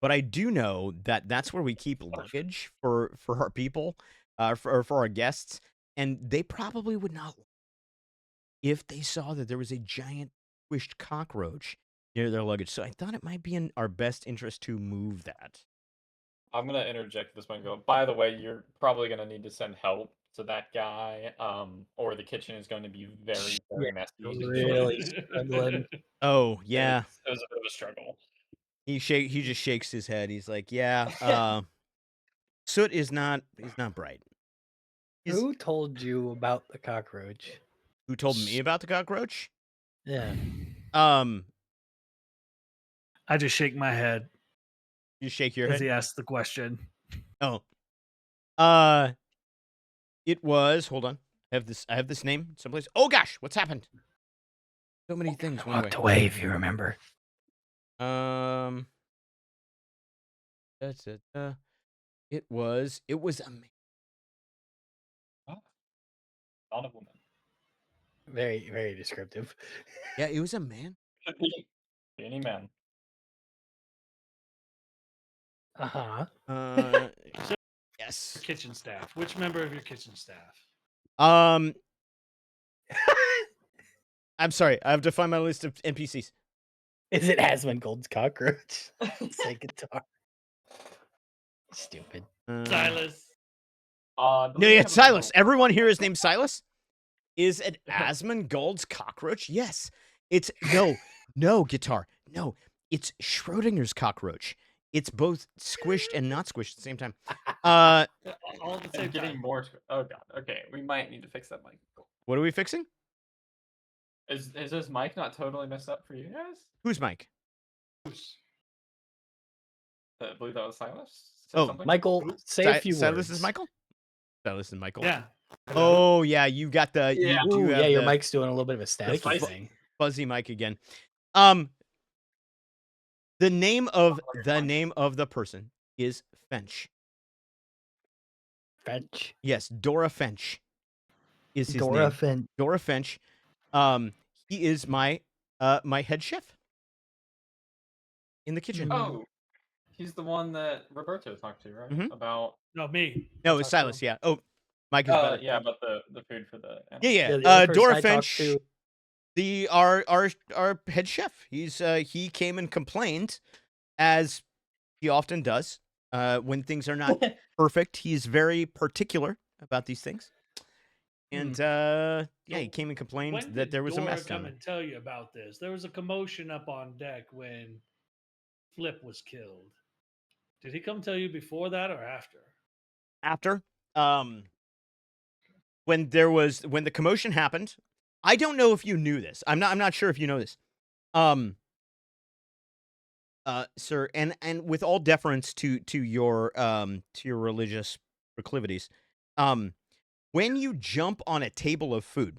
[SPEAKER 2] but I do know that that's where we keep luggage for our people, for our guests, and they probably would not if they saw that there was a giant squished cockroach near their luggage. So I thought it might be in our best interest to move that.
[SPEAKER 4] I'm gonna interject this one and go, by the way, you're probably gonna need to send help to that guy, or the kitchen is going to be very, very messy.
[SPEAKER 3] Really struggling.
[SPEAKER 2] Oh yeah,
[SPEAKER 4] it was a bit of a struggle.
[SPEAKER 2] He just shakes his head. He's like, yeah, Soot is not bright.
[SPEAKER 3] Who told you about the cockroach?
[SPEAKER 2] Who told me about the cockroach?
[SPEAKER 3] Yeah.
[SPEAKER 5] I just shake my head.
[SPEAKER 2] You shake your head?
[SPEAKER 5] As he asked the question.
[SPEAKER 2] Oh. It was, hold on. I have this name someplace. Oh gosh, what's happened? So many things.
[SPEAKER 3] I walked away, if you remember.
[SPEAKER 2] That's it. It was a man.
[SPEAKER 4] Oh. Not a woman.
[SPEAKER 3] Very, very descriptive.
[SPEAKER 2] Yeah, it was a man.
[SPEAKER 4] Could be any man.
[SPEAKER 3] Uh-huh.
[SPEAKER 2] Yes.
[SPEAKER 5] Kitchen staff. Which member of your kitchen staff?
[SPEAKER 2] I'm sorry. I have to find my list of NPCs.
[SPEAKER 3] Is it Asmongold's cockroach? Say guitar. Stupid.
[SPEAKER 5] Silas.
[SPEAKER 2] No, yeah, Silas. Everyone here is named Silas. Is it Asmongold's cockroach? Yes. It's no guitar. No, it's Schrodinger's cockroach. It's both squished and not squished at the same time.
[SPEAKER 5] All at the same
[SPEAKER 4] getting
[SPEAKER 5] time.
[SPEAKER 4] more. Oh god. Okay, we might need to fix that mic.
[SPEAKER 2] What are we fixing?
[SPEAKER 4] Is this mic not totally messed up for you guys?
[SPEAKER 2] Whose mic?
[SPEAKER 4] I believe that was Silas.
[SPEAKER 3] Something? Michael, say a few words.
[SPEAKER 2] Silas is Michael? Silas and Michael.
[SPEAKER 5] Yeah.
[SPEAKER 2] Oh yeah, you got the.
[SPEAKER 3] Yeah.
[SPEAKER 2] You
[SPEAKER 3] yeah, your mic's doing a little bit of a static thing.
[SPEAKER 2] Fuzzy mic again. The name of the person is Fench.
[SPEAKER 3] Fench.
[SPEAKER 2] Yes, Dora Fench is his
[SPEAKER 3] Dora
[SPEAKER 2] name.
[SPEAKER 3] Fench.
[SPEAKER 2] Dora Fench. He is my head chef in the kitchen.
[SPEAKER 4] Oh, he's the one that Riberto talked to, right?
[SPEAKER 2] Mm-hmm.
[SPEAKER 4] About
[SPEAKER 5] me.
[SPEAKER 2] No, it's Silas. Yeah. Oh, Mike is better.
[SPEAKER 4] Yeah, about the food for the animals.
[SPEAKER 2] Yeah. Dora Fench, our head chef. He came and complained, as he often does, when things are not perfect. He's very particular about these things. And he came and complained that there was
[SPEAKER 5] Dora
[SPEAKER 2] a mess
[SPEAKER 5] come
[SPEAKER 2] down
[SPEAKER 5] and tell you about this? There was a commotion up on deck when Flip was killed. Did he come tell you before that or after?
[SPEAKER 2] After, when the commotion happened, I don't know if you knew this. I'm not sure if you know this. Sir, and with all deference to your religious proclivities, when you jump on a table of food,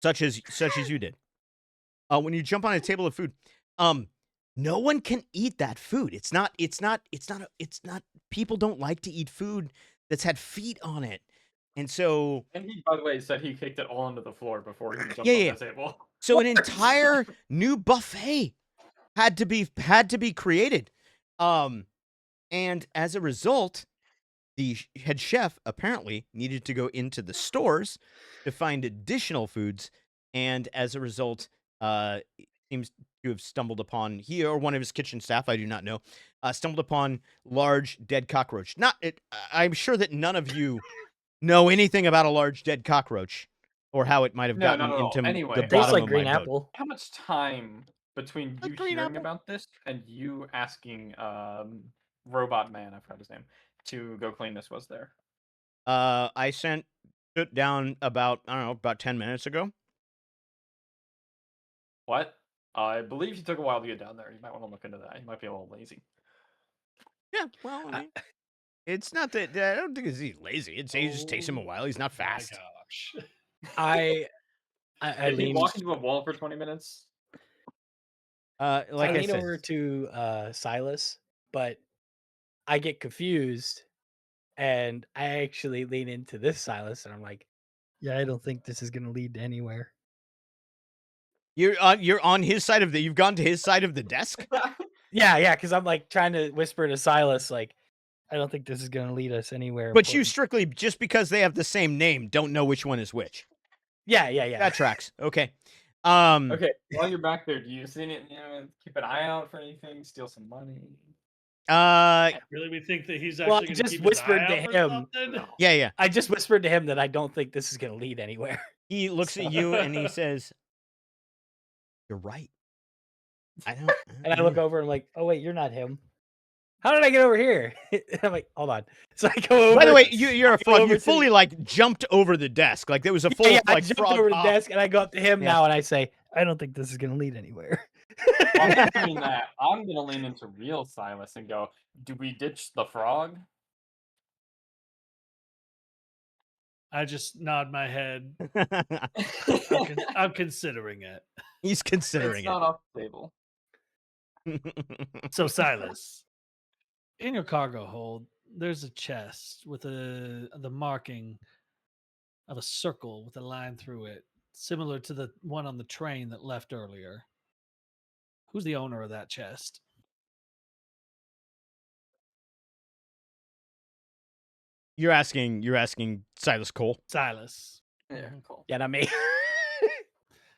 [SPEAKER 2] such as you did, when you jump on a table of food, no one can eat that food. It's not. People don't like to eat food that's had feet on it, and so.
[SPEAKER 4] And he, by the way, said he kicked it all onto the floor before he jumped on the table.
[SPEAKER 2] So an entire new buffet had to be created, and as a result, the head chef apparently needed to go into the stores to find additional foods, and as a result, seems to have stumbled upon, he or one of his kitchen staff, I do not know, stumbled upon large dead cockroach. I'm sure that none of you know anything about a large dead cockroach or how it might have gotten into
[SPEAKER 4] anyway,
[SPEAKER 2] the
[SPEAKER 3] Tastes
[SPEAKER 2] bottom
[SPEAKER 3] like
[SPEAKER 2] of
[SPEAKER 3] green
[SPEAKER 2] my boat.
[SPEAKER 3] apple.
[SPEAKER 4] How much time between you
[SPEAKER 2] green
[SPEAKER 4] hearing
[SPEAKER 2] apple?
[SPEAKER 4] about this and you asking Robot Man, I forgot his name, to go clean this was there?
[SPEAKER 2] I sent it down about 10 minutes ago.
[SPEAKER 4] What? I believe he took a while to get down there. You might want to look into that. He might be a little lazy.
[SPEAKER 2] Yeah, well, I mean, it's not that I don't think he's lazy. It just takes him a while. He's not fast.
[SPEAKER 5] My gosh.
[SPEAKER 3] I
[SPEAKER 4] Did he walk into a wall for 20 minutes?
[SPEAKER 2] Like
[SPEAKER 3] I
[SPEAKER 2] I
[SPEAKER 3] lean
[SPEAKER 2] said,
[SPEAKER 3] over to Silas, but I get confused, and I actually lean into this Silas, and I'm like, "Yeah, I don't think this is gonna lead to anywhere."
[SPEAKER 2] you're on his side of the. You've gone to his side of the desk.
[SPEAKER 3] Yeah, because I'm like trying to whisper to Silas, like, "I don't think this is gonna lead us anywhere."
[SPEAKER 2] But you
[SPEAKER 3] important."
[SPEAKER 2] strictly, just because they have the same name, don't know which one is which.
[SPEAKER 3] Yeah.
[SPEAKER 2] That tracks. Okay.
[SPEAKER 4] Okay, while you're back there, do you see it? Keep an eye out for anything. Steal some money.
[SPEAKER 5] Really, we think that he's
[SPEAKER 3] Well,
[SPEAKER 5] actually
[SPEAKER 3] I
[SPEAKER 5] going to
[SPEAKER 3] just
[SPEAKER 5] keep his
[SPEAKER 3] whispered
[SPEAKER 5] eye
[SPEAKER 3] to
[SPEAKER 5] out for
[SPEAKER 3] him.
[SPEAKER 5] something?
[SPEAKER 2] Yeah.
[SPEAKER 3] I just whispered to him that I don't think this is gonna lead anywhere.
[SPEAKER 2] He looks at you and he says, "You're right." I don't.
[SPEAKER 3] And I look over and I'm like, "Oh wait, you're not him. How did I get over here?" And I'm like, "Hold on." So I go over.
[SPEAKER 2] By the way, you're a
[SPEAKER 3] I go
[SPEAKER 2] frog.
[SPEAKER 3] over
[SPEAKER 2] You
[SPEAKER 3] to
[SPEAKER 2] fully like jumped over the desk. Like there was a full
[SPEAKER 3] I
[SPEAKER 2] like
[SPEAKER 3] jumped
[SPEAKER 2] frog
[SPEAKER 3] over the
[SPEAKER 2] hop.
[SPEAKER 3] desk and I go up to him
[SPEAKER 2] Yeah.
[SPEAKER 3] now and I say, "I don't think this is gonna lead anywhere."
[SPEAKER 4] While he's doing that, I'm gonna lean into real Silas and go, "Do we ditch the frog?"
[SPEAKER 5] I just nod my head. I'm considering it.
[SPEAKER 2] He's considering
[SPEAKER 4] It's not off the table.
[SPEAKER 5] So, Silas, in your cargo hold, there's a chest with the marking of a circle with a line through it, similar to the one on the train that left earlier. Who's the owner of that chest?
[SPEAKER 2] You're asking Silas Cole.
[SPEAKER 5] Silas.
[SPEAKER 4] Yeah, cool.
[SPEAKER 3] Yeah, not me.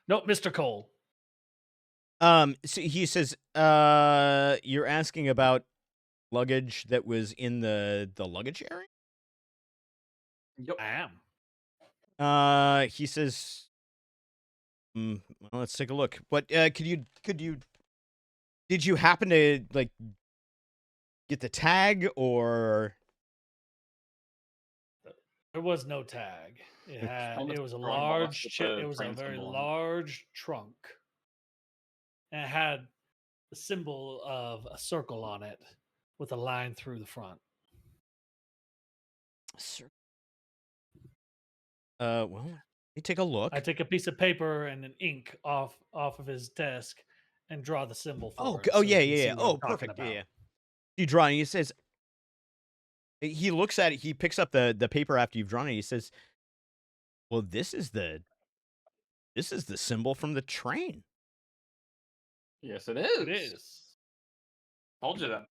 [SPEAKER 5] Nope, Mr. Cole.
[SPEAKER 2] So he says, you're asking about luggage that was in the luggage area?
[SPEAKER 4] Yep.
[SPEAKER 5] I am.
[SPEAKER 2] He says, well, let's take a look. What did you happen to like get the tag or?
[SPEAKER 5] There was no tag. It was a
[SPEAKER 4] throwing
[SPEAKER 5] large.
[SPEAKER 4] box with the
[SPEAKER 5] It was a
[SPEAKER 4] train
[SPEAKER 5] very
[SPEAKER 4] symbol on it.
[SPEAKER 5] large trunk, and it had the symbol of a circle on it with a line through the front.
[SPEAKER 2] Well, let me take a look.
[SPEAKER 5] I take a piece of paper and an ink off of his desk and draw the symbol for it.
[SPEAKER 2] Oh,
[SPEAKER 5] so he can see
[SPEAKER 2] yeah.
[SPEAKER 5] what
[SPEAKER 2] Oh,
[SPEAKER 5] I'm talking
[SPEAKER 2] perfect.
[SPEAKER 5] about.
[SPEAKER 2] Yeah. You draw and he says, he looks at it, he picks up the paper after you've drawn it, he says, well, this is the symbol from the train.
[SPEAKER 4] Yes, it is.
[SPEAKER 5] It is.
[SPEAKER 4] Told you that.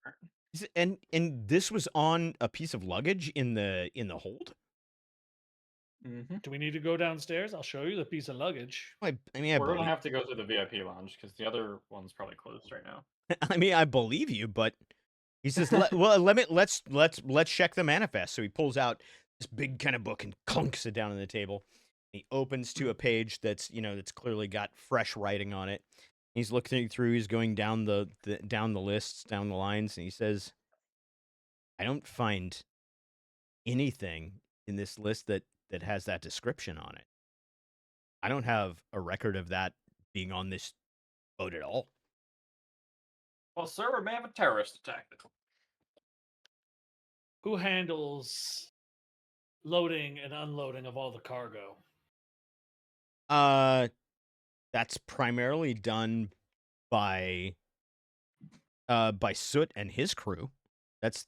[SPEAKER 2] And this was on a piece of luggage in the hold?
[SPEAKER 4] Mm-hmm.
[SPEAKER 5] Do we need to go downstairs? I'll show you the piece of luggage.
[SPEAKER 2] I mean,
[SPEAKER 4] We're gonna have to go to the VIP lounge because the other one's probably closed right now.
[SPEAKER 2] I mean, I believe you, but he says, let's check the manifest. So he pulls out this big kind of book and clunks it down on the table. He opens to a page that's clearly got fresh writing on it. He's looking through. He's going down the lists, down the lines, and he says, I don't find anything in this list that has that description on it. I don't have a record of that being on this boat at all.
[SPEAKER 4] Well, sir, we may have a terrorist attack.
[SPEAKER 5] Who handles loading and unloading of all the cargo?
[SPEAKER 2] That's primarily done by Soot and his crew.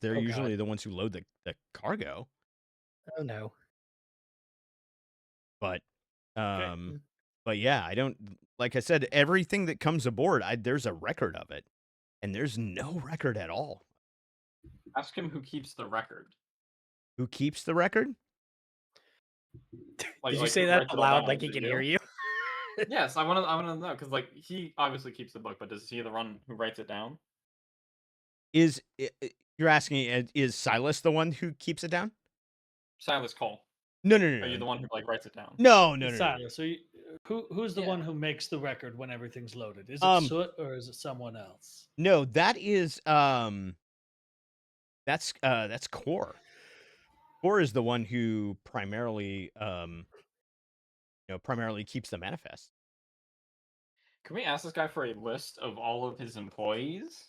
[SPEAKER 2] They're usually the ones who load the cargo.
[SPEAKER 3] Oh no.
[SPEAKER 2] But
[SPEAKER 5] Okay.
[SPEAKER 2] but yeah, I don't, like I said, everything that comes aboard, there's a record of it. And there's no record at all.
[SPEAKER 4] Ask him who keeps the record.
[SPEAKER 2] Who keeps the record?
[SPEAKER 3] Did you say that loud like he can hear you?
[SPEAKER 4] Yes, I want to know, because like he obviously keeps the book, but does he the one who writes it down?
[SPEAKER 2] You're asking, is Silas the one who keeps it down?
[SPEAKER 4] Silas Cole.
[SPEAKER 2] No.
[SPEAKER 4] Are you the one who like writes it down?
[SPEAKER 2] No.
[SPEAKER 5] Silas. So who's the one who makes the record when everything's loaded? Is it Soot or is it someone else?
[SPEAKER 2] No, that is that's Core. Core is the one who primarily primarily keeps the manifest.
[SPEAKER 4] Can we ask this guy for a list of all of his employees?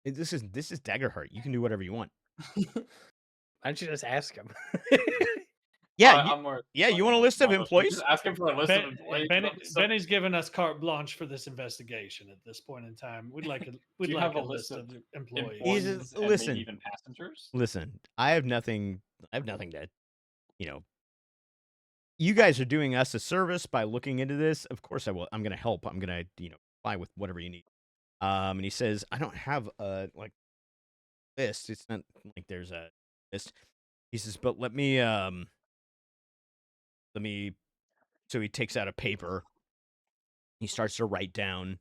[SPEAKER 2] This is Daggerheart. You can do whatever you want.
[SPEAKER 3] Why don't you just ask him?
[SPEAKER 2] Yeah, you want a list of employees?
[SPEAKER 4] Just ask him for a list of employees.
[SPEAKER 5] Benny's given us carte blanche for this investigation at this point in time. We'd like a list of employees.
[SPEAKER 2] Listen,
[SPEAKER 4] maybe even passengers.
[SPEAKER 2] Listen, I have nothing to, you guys are doing us a service by looking into this. Of course I will. I'm going to help. I'm going to, apply with whatever you need. And he says, I don't have a list. It's not like there's a list. He says, but let me, so he takes out a paper. He starts to write down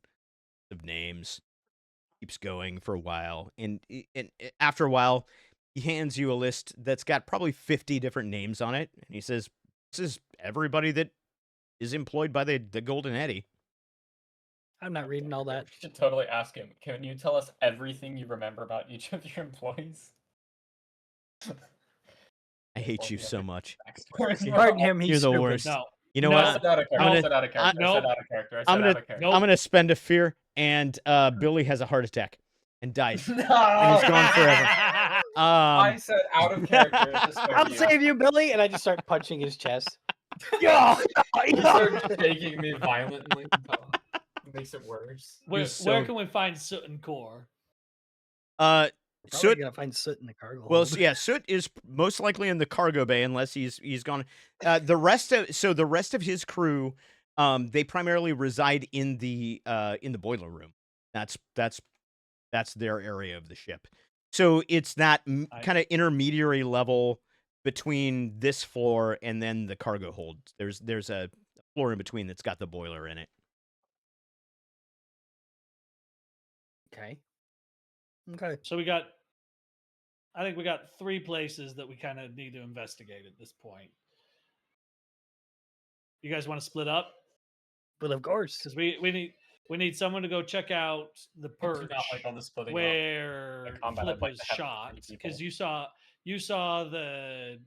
[SPEAKER 2] of names, keeps going for a while. And after a while, he hands you a list that's got probably 50 different names on it. And he says, this is everybody that is employed by the Golden Eddy.
[SPEAKER 3] I'm not reading all that.
[SPEAKER 4] You should totally ask him. Can you tell us everything you remember about each of your employees?
[SPEAKER 2] I hate you so much.
[SPEAKER 3] Pardon him, he's
[SPEAKER 2] You're the
[SPEAKER 3] stupid.
[SPEAKER 2] worst.
[SPEAKER 5] No.
[SPEAKER 2] You know what? I'm gonna spend a fear, and Billy has a heart attack and dies.
[SPEAKER 4] No!
[SPEAKER 2] And he's gone forever.
[SPEAKER 4] I said out of character.
[SPEAKER 3] I'll save you, Billy, and I just start punching his chest.
[SPEAKER 4] You start shaking me violently. It makes it worse.
[SPEAKER 5] Where can we find Soot and Core?
[SPEAKER 3] Soot gonna find Soot in the cargo.
[SPEAKER 2] Well, yeah, Soot is most likely in the cargo bay unless he's gone. The rest of his crew, they primarily reside in the boiler room. That's their area of the ship. So it's that kind of intermediary level between this floor and then the cargo hold. There's a floor in between that's got the boiler in it.
[SPEAKER 3] Okay.
[SPEAKER 5] So I think we got 3 places that we kind of need to investigate at this point. You guys want to split up?
[SPEAKER 3] But of course,
[SPEAKER 5] because we need someone to go check out the perch where Flip was shot. Because you saw the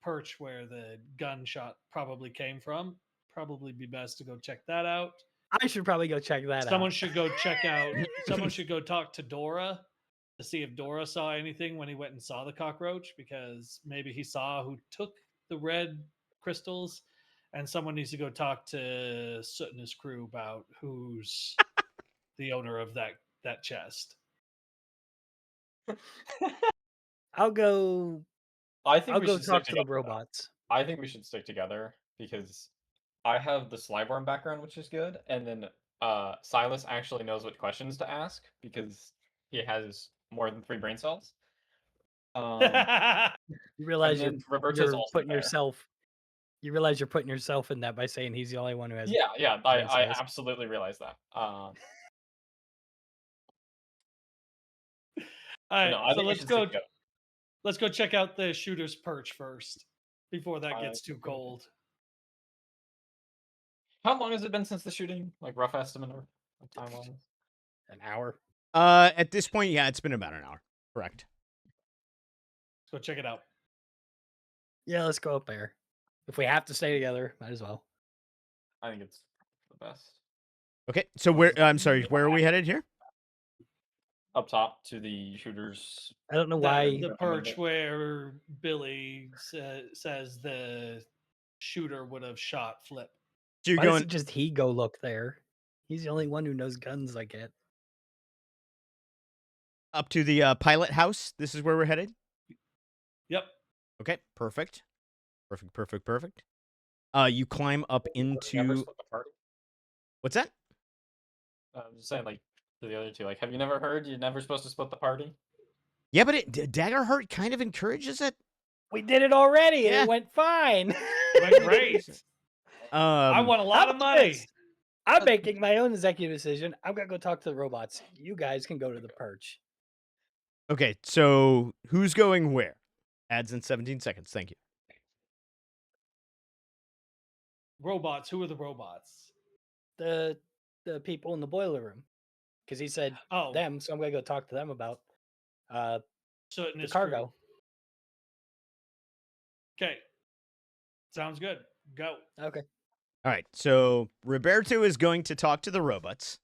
[SPEAKER 5] perch where the gunshot probably came from. Probably be best to go check that out.
[SPEAKER 3] I should probably go check that out.
[SPEAKER 5] Someone should go check out. Someone should go talk to Dora to see if Dora saw anything when he went and saw the cockroach, because maybe he saw who took the red crystals. And someone needs to go talk to Soot and his crew about who's the owner of that chest.
[SPEAKER 3] I'll go.
[SPEAKER 4] I think
[SPEAKER 3] I'll
[SPEAKER 4] we
[SPEAKER 3] go
[SPEAKER 4] should
[SPEAKER 3] talk
[SPEAKER 4] stick
[SPEAKER 3] to the
[SPEAKER 4] together,
[SPEAKER 3] robots.
[SPEAKER 4] I think we should stick together because I have the Slyborn background, which is good, and then Silas actually knows what questions to ask because he has more than 3 brain cells.
[SPEAKER 3] You realize you're putting
[SPEAKER 4] there.
[SPEAKER 3] yourself. You realize you're putting yourself in that by saying he's the only one who has.
[SPEAKER 4] Yeah, I absolutely realize that.
[SPEAKER 5] All right, so let's go check out the shooter's perch first before that gets too cold.
[SPEAKER 4] How long has it been since the shooting? Like rough estimate or time-wise?
[SPEAKER 3] An hour.
[SPEAKER 2] At this point, yeah, it's been about an hour. Correct.
[SPEAKER 5] Let's go check it out.
[SPEAKER 3] Yeah, let's go up there. If we have to stay together, might as well.
[SPEAKER 4] I think it's the best.
[SPEAKER 2] Okay, so I'm sorry, where are we headed here?
[SPEAKER 4] Up top to the shooters.
[SPEAKER 3] I don't know why.
[SPEAKER 5] The perch where Billy says the shooter would have shot Flip.
[SPEAKER 2] So you're
[SPEAKER 3] Why
[SPEAKER 2] going
[SPEAKER 3] doesn't just he go look there? He's the only one who knows guns like it.
[SPEAKER 2] up to the pilot house. This is where we're headed.
[SPEAKER 5] Yep.
[SPEAKER 2] Okay, perfect. Perfect. You climb up into.
[SPEAKER 4] Never split the party?
[SPEAKER 2] What's that?
[SPEAKER 4] I'm just saying, like, to the other two, like, have you never heard you're never supposed to split the party?
[SPEAKER 2] Yeah, but Daggerheart kind of encourages it.
[SPEAKER 3] We did it already, and
[SPEAKER 2] Yeah.
[SPEAKER 3] it went fine.
[SPEAKER 5] Went great. I want a lot of money.
[SPEAKER 3] I'm making my own executive decision. I'm gonna go talk to the robots. You guys can go to the perch.
[SPEAKER 2] Okay, so who's going where? Ads in 17 seconds. Thank you.
[SPEAKER 5] Robots. Who are the robots?
[SPEAKER 3] The people in the boiler room, because he said them, so I'm gonna go talk to them about
[SPEAKER 5] the
[SPEAKER 3] cargo.
[SPEAKER 5] Okay, sounds good. Go.
[SPEAKER 3] Okay.
[SPEAKER 2] All right, so Riberto is going to talk to the robots.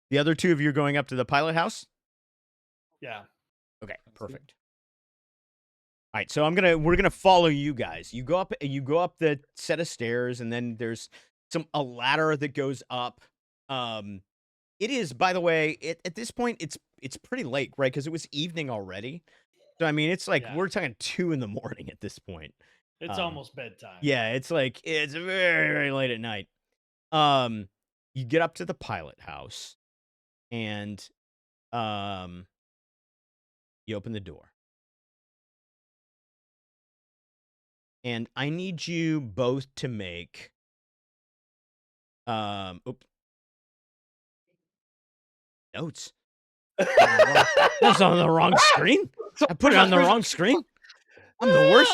[SPEAKER 2] The other two of you are going up to the pilot house?
[SPEAKER 5] Yeah.
[SPEAKER 2] Okay, perfect. All right, so we're gonna follow you guys. You go up the set of stairs, and then there's a ladder that goes up. It is, by the way, at this point it's pretty late, right? Because it was evening already. So I mean, it's like we're talking 2 a.m. at this point.
[SPEAKER 5] It's almost bedtime.
[SPEAKER 2] Yeah, it's like it's very, very late at night. You get up to the pilot house, and you open the door. And I need you both to make oops. Notes. That's on the wrong screen. I put it on the wrong screen. I'm the worst.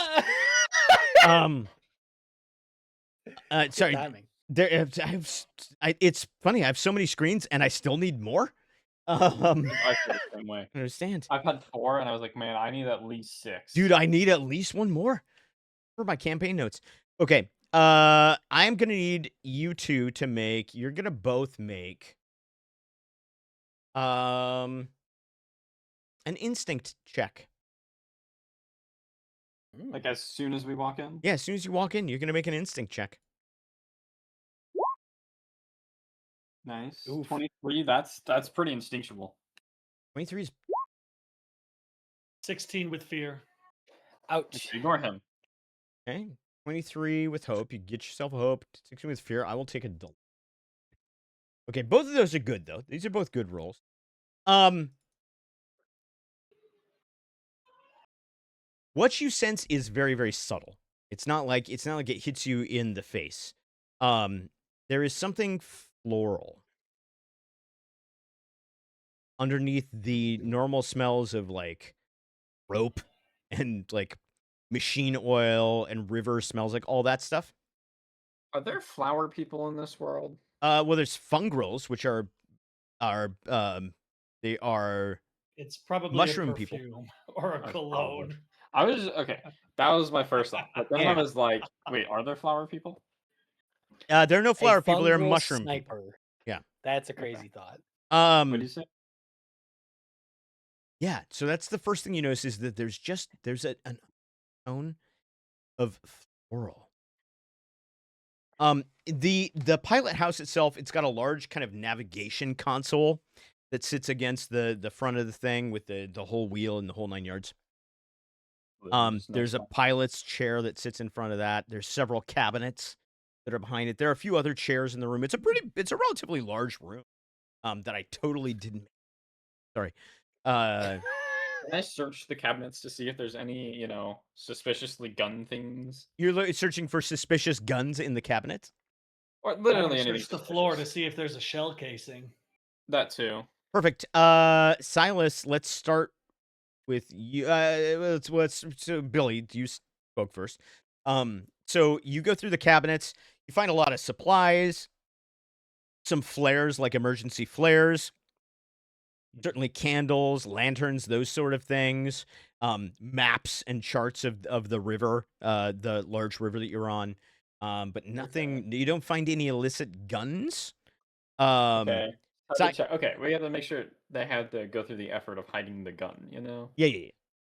[SPEAKER 2] Sorry. It's funny. I have so many screens, and I still need more.
[SPEAKER 4] I feel the same way.
[SPEAKER 2] I understand.
[SPEAKER 4] I've had 4, and I was like, man, I need at least 6.
[SPEAKER 2] Dude, I need at least one more for my campaign notes. Okay. I'm gonna need you two to make. You're gonna both make an instinct check.
[SPEAKER 4] Like as soon as we walk in?
[SPEAKER 2] Yeah, as soon as you walk in, you're gonna make an instinct check.
[SPEAKER 4] Nice. 23. That's pretty instinctual.
[SPEAKER 2] 23 is
[SPEAKER 5] 16 with fear.
[SPEAKER 3] Ouch.
[SPEAKER 4] Ignore him.
[SPEAKER 2] okay. 23 with hope. You get yourself a hope. 16 with fear. I will take a dull. Okay, both of those are good though. These are both good rolls. What you sense is very, very subtle. It's not like it hits you in the face. There is something floral underneath the normal smells of like rope and like machine oil and river smells, like all that stuff.
[SPEAKER 4] Are there flower people in this world?
[SPEAKER 2] Well, there's fungrels, which are they are.
[SPEAKER 5] It's probably
[SPEAKER 2] mushroom
[SPEAKER 5] a
[SPEAKER 2] people
[SPEAKER 5] or a cologne.
[SPEAKER 4] I was okay. That was my first thought. But then I was like, wait, are there flower people?
[SPEAKER 2] There are no flower people. There are
[SPEAKER 3] fungal
[SPEAKER 2] mushroom
[SPEAKER 3] sniper.
[SPEAKER 2] people. Yeah,
[SPEAKER 3] That's a crazy thought.
[SPEAKER 4] What do you say?
[SPEAKER 2] Yeah, so that's the first thing you notice is that there's an tone of floral. The pilot house itself, it's got a large kind of navigation console that sits against the front of the thing with the whole wheel and the whole 9 yards. There's a pilot's chair that sits in front of that. There's several cabinets that are behind it. There are a few other chairs in the room. It's a relatively large room. That I totally didn't. Sorry.
[SPEAKER 4] Can I search the cabinets to see if there's any, suspiciously gun things?
[SPEAKER 2] You're searching for suspicious guns in the cabinets?
[SPEAKER 4] Or literally anything.
[SPEAKER 5] Search the floor to see if there's a shell casing.
[SPEAKER 4] That too.
[SPEAKER 2] Perfect. Silas, let's start with you. So Billy, you spoke first. So you go through the cabinets. You find a lot of supplies, some flares, like emergency flares. certainly candles, lanterns, those sort of things, maps and charts of the river, the large river that you're on, but nothing. You don't find any illicit guns.
[SPEAKER 4] Okay.
[SPEAKER 2] Si-
[SPEAKER 4] Okay, we have to make sure they had to go through the effort of hiding the gun, you know?
[SPEAKER 2] yeah.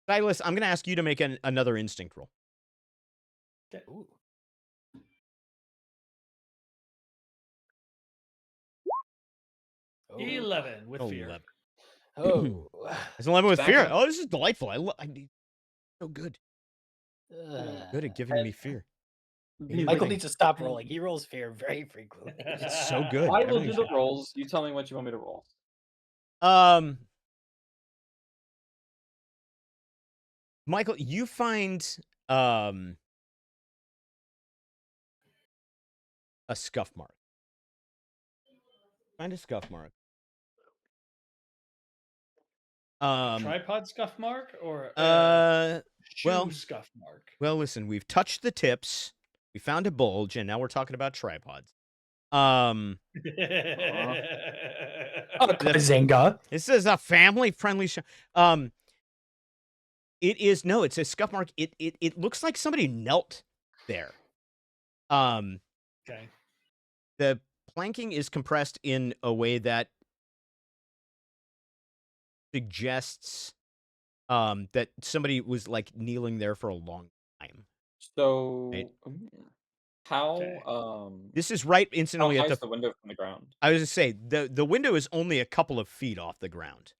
[SPEAKER 2] Silas, I'm going to ask you to make another instinct roll.
[SPEAKER 5] Okay. Ooh.
[SPEAKER 3] Oh.
[SPEAKER 5] 11 with fear.
[SPEAKER 2] 11.
[SPEAKER 3] Oh.
[SPEAKER 2] It's 11 with
[SPEAKER 4] Back
[SPEAKER 2] fear.
[SPEAKER 4] up.
[SPEAKER 2] Oh, this is delightful. So good. Good at giving me fear.
[SPEAKER 3] Michael needs to stop rolling. He rolls fear very frequently.
[SPEAKER 2] It's so good.
[SPEAKER 4] I will do
[SPEAKER 2] Everything's
[SPEAKER 4] the
[SPEAKER 2] good.
[SPEAKER 4] rolls. You tell me what you want me to roll.
[SPEAKER 2] Michael, you find a scuff mark. Find a scuff mark.
[SPEAKER 5] Tripod scuff mark or shoe scuff mark?
[SPEAKER 2] Well, listen, we've touched the tips. We found a bulge, and now we're talking about tripods.
[SPEAKER 3] Zinga.
[SPEAKER 2] This is a family-friendly show. It's a scuff mark. It looks like somebody knelt there.
[SPEAKER 5] Okay.
[SPEAKER 2] The planking is compressed in a way that suggests that somebody was like kneeling there for a long time.
[SPEAKER 4] So,
[SPEAKER 2] Right.
[SPEAKER 4] how
[SPEAKER 5] Okay.
[SPEAKER 2] This is right
[SPEAKER 4] how
[SPEAKER 2] incidentally
[SPEAKER 4] high
[SPEAKER 2] at
[SPEAKER 4] is the window from the ground?
[SPEAKER 2] I was to say the window is only a couple of feet off the ground.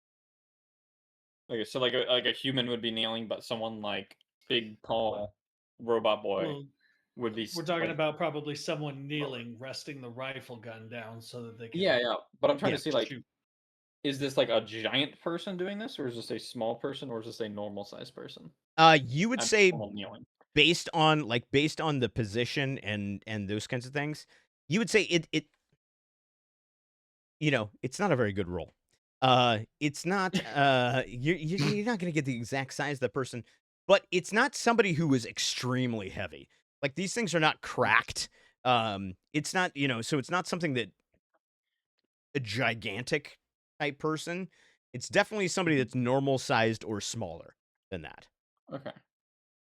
[SPEAKER 4] Okay, so like a human would be kneeling, but someone like big, tall robot boy
[SPEAKER 5] Well,
[SPEAKER 4] would be.
[SPEAKER 5] we're talking
[SPEAKER 4] like,
[SPEAKER 5] about probably someone kneeling, resting the rifle gun down so that they can.
[SPEAKER 4] Yeah. But I'm trying
[SPEAKER 2] Yeah,
[SPEAKER 4] to see like,
[SPEAKER 5] shoot.
[SPEAKER 4] is this like a giant person doing this, or is this a small person, or is this a normal sized person?
[SPEAKER 2] You would
[SPEAKER 4] I'm
[SPEAKER 2] say
[SPEAKER 4] kneeling.
[SPEAKER 2] based on the position and those kinds of things, you would say it it's not a very good roll. It's not you're not going to get the exact size of the person, but it's not somebody who is extremely heavy. Like these things are not cracked. It's not, so it's not something that a gigantic type person. It's definitely somebody that's normal sized or smaller than that.
[SPEAKER 4] Okay.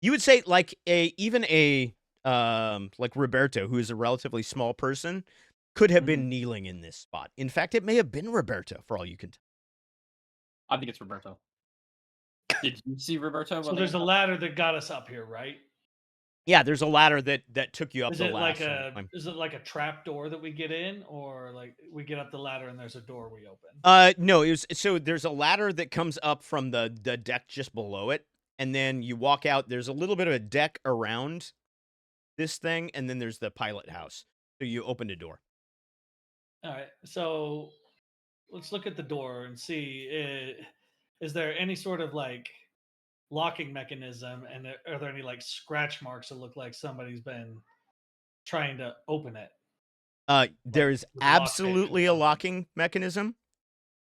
[SPEAKER 2] You would say like even a like Riberto, who is a relatively small person, could have been kneeling in this spot. In fact, it may have been Riberto for all you can tell.
[SPEAKER 4] I think it's Riberto. Did you see Riberto?
[SPEAKER 5] So there's a ladder that got us up here, right?
[SPEAKER 2] Yeah, there's a ladder that took you up
[SPEAKER 5] Is
[SPEAKER 2] the
[SPEAKER 5] it
[SPEAKER 2] ladder.
[SPEAKER 5] like a trap door that we get in, or like we get up the ladder and there's a door we open?
[SPEAKER 2] No, so there's a ladder that comes up from the deck just below it, and then you walk out. There's a little bit of a deck around this thing, and then there's the pilot house. So you open a door.
[SPEAKER 5] All right, so let's look at the door and see. Is there any sort of like locking mechanism, and are there any like scratch marks that look like somebody's been trying to open it?
[SPEAKER 2] There's
[SPEAKER 5] with a lockpick or
[SPEAKER 2] absolutely a
[SPEAKER 5] something.
[SPEAKER 2] locking mechanism.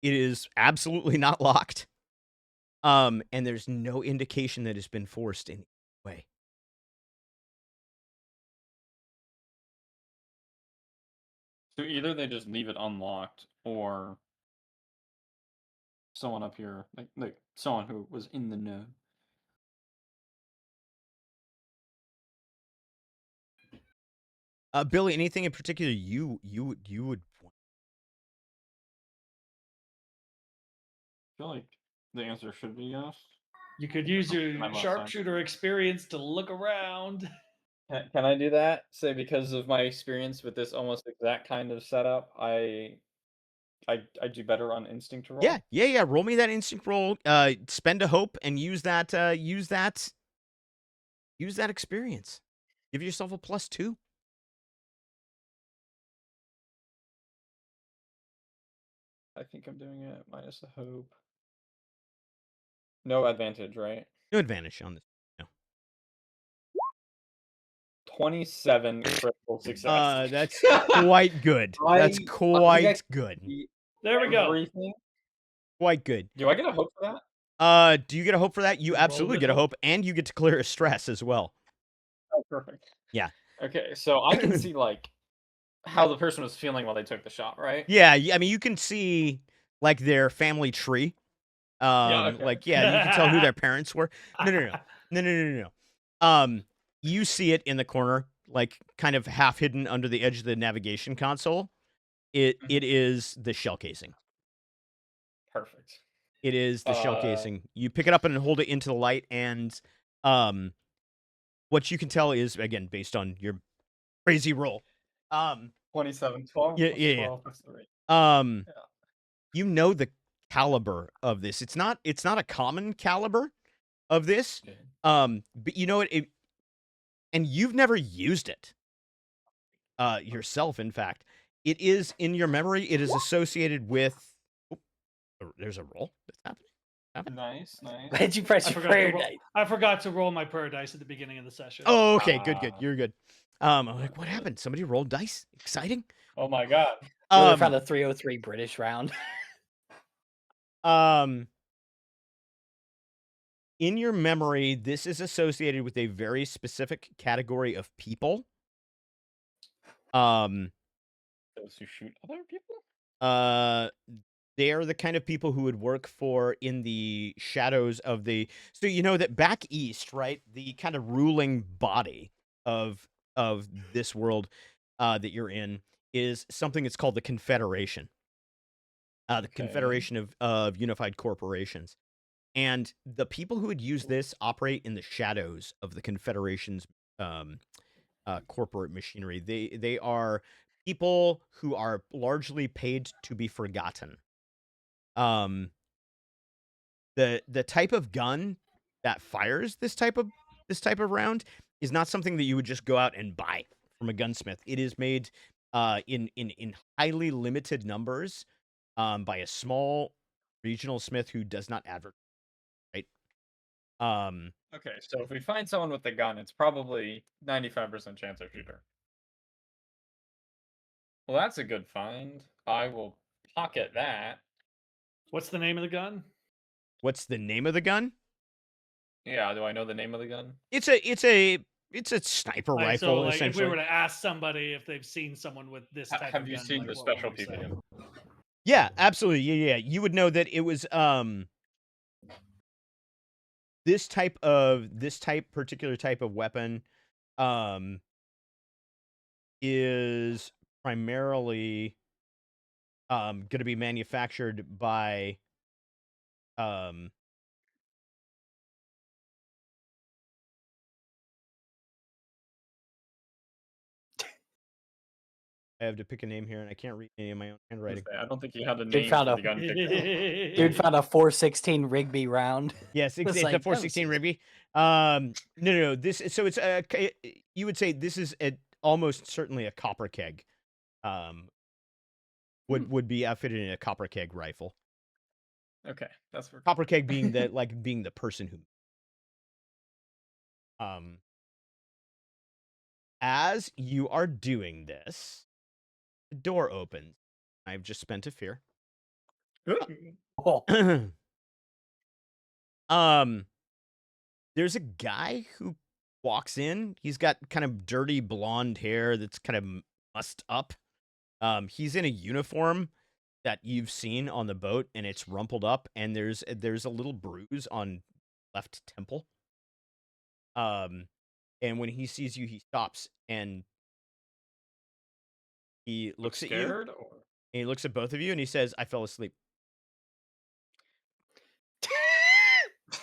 [SPEAKER 2] It is absolutely not locked. And there's no indication that it's been forced in any way.
[SPEAKER 4] So either they just leave it unlocked, or someone up here, like someone who was in the know.
[SPEAKER 2] Billy, anything in particular you would want?
[SPEAKER 4] I feel like the answer should be yes.
[SPEAKER 5] You could use
[SPEAKER 4] My
[SPEAKER 5] your
[SPEAKER 4] left side.
[SPEAKER 5] sharpshooter experience to look around.
[SPEAKER 4] Can I do that? Say because of my experience with this almost exact kind of setup, I do better on instinct roll.
[SPEAKER 2] Yeah. Roll me that instinct roll. Spend a hope and use that experience. Give yourself a +2.
[SPEAKER 4] I think I'm doing it minus a hope. No advantage, right?
[SPEAKER 2] No advantage on this. No.
[SPEAKER 4] 27 critical success.
[SPEAKER 2] That's quite good. That's quite good.
[SPEAKER 5] There we go.
[SPEAKER 4] Everything.
[SPEAKER 2] Quite good.
[SPEAKER 4] Do I get a hope for that?
[SPEAKER 2] Do you get a hope for that? You absolutely get a hope, and you get to clear a stress as well.
[SPEAKER 4] Oh, perfect.
[SPEAKER 2] Yeah.
[SPEAKER 4] Okay, so I can see like how the person was feeling while they took the shot, right?
[SPEAKER 2] Yeah, I mean, you can see like their family tree.
[SPEAKER 4] Okay.
[SPEAKER 2] Like, yeah, you can tell who their parents were. No. You see it in the corner, like kind of half hidden under the edge of the navigation console. It is the shell casing.
[SPEAKER 4] Perfect.
[SPEAKER 2] It is the shell casing. You pick it up and hold it into the light, and what you can tell is, again, based on your crazy roll.
[SPEAKER 4] 27, 12
[SPEAKER 2] Yeah,
[SPEAKER 4] plus
[SPEAKER 2] yeah,
[SPEAKER 4] 12 plus 3.
[SPEAKER 2] You know the caliber of this. It's not a common caliber of this. But you know it, and you've never used it yourself, in fact. It is in your memory. It is associated with there's a roll that's happening.
[SPEAKER 4] Nice.
[SPEAKER 3] Why did you press your prayer dice?
[SPEAKER 5] I forgot to roll my prayer dice at the beginning of the session.
[SPEAKER 2] Oh, okay, good. You're good. I'm like, what happened? Somebody rolled dice? Exciting.
[SPEAKER 4] Oh my god.
[SPEAKER 3] I found a 303 British round.
[SPEAKER 2] In your memory, this is associated with a very specific category of people.
[SPEAKER 4] Those who shoot other people?
[SPEAKER 2] They are the kind of people who would work for in the shadows of the. So you know that back east, right? The kind of ruling body of this world that you're in is something that's called the Confederation. The Confederation of Unified Corporations. And the people who would use this operate in the shadows of the Confederation's corporate machinery. They are people who are largely paid to be forgotten. The type of gun that fires this type of round is not something that you would just go out and buy from a gunsmith. It is made in highly limited numbers by a small regional smith who does not advertise. Right.
[SPEAKER 4] Okay, so if we find someone with the gun, it's probably 95% chance of shooter. Well, that's a good find. I will pocket that.
[SPEAKER 5] What's the name of the gun?
[SPEAKER 2] What's the name of the gun?
[SPEAKER 4] Yeah, do I know the name of the gun?
[SPEAKER 2] It's a sniper rifle.
[SPEAKER 5] So, like,
[SPEAKER 2] essentially,
[SPEAKER 5] if we were to ask somebody if they've seen someone with this type of gun,
[SPEAKER 4] have you seen the
[SPEAKER 5] like, what would
[SPEAKER 4] specialty
[SPEAKER 5] we say?
[SPEAKER 4] video?
[SPEAKER 2] Yeah, absolutely. Yeah. You would know that it was this particular type of weapon is primarily going to be manufactured by I have to pick a name here, and I can't read any of my own handwriting.
[SPEAKER 4] I don't think you had a name for the gun picked out.
[SPEAKER 3] Dude found a 416 Rigby round.
[SPEAKER 2] Yes, it's
[SPEAKER 3] like,
[SPEAKER 2] a 416 Rigby. No. This so it's you would say this is almost certainly a copper keg. Would be outfitted in a copper keg rifle.
[SPEAKER 4] Okay, that's for
[SPEAKER 2] copper keg being the person who. As you are doing this, the door opens. I've just spent a fear. There's a guy who walks in. He's got kind of dirty blonde hair that's kind of mussed up. He's in a uniform that you've seen on the boat, and it's rumpled up, and there's a little bruise on left temple. And when he sees you, he stops and he looks at you. And he looks at both of you, and he says, "I fell asleep."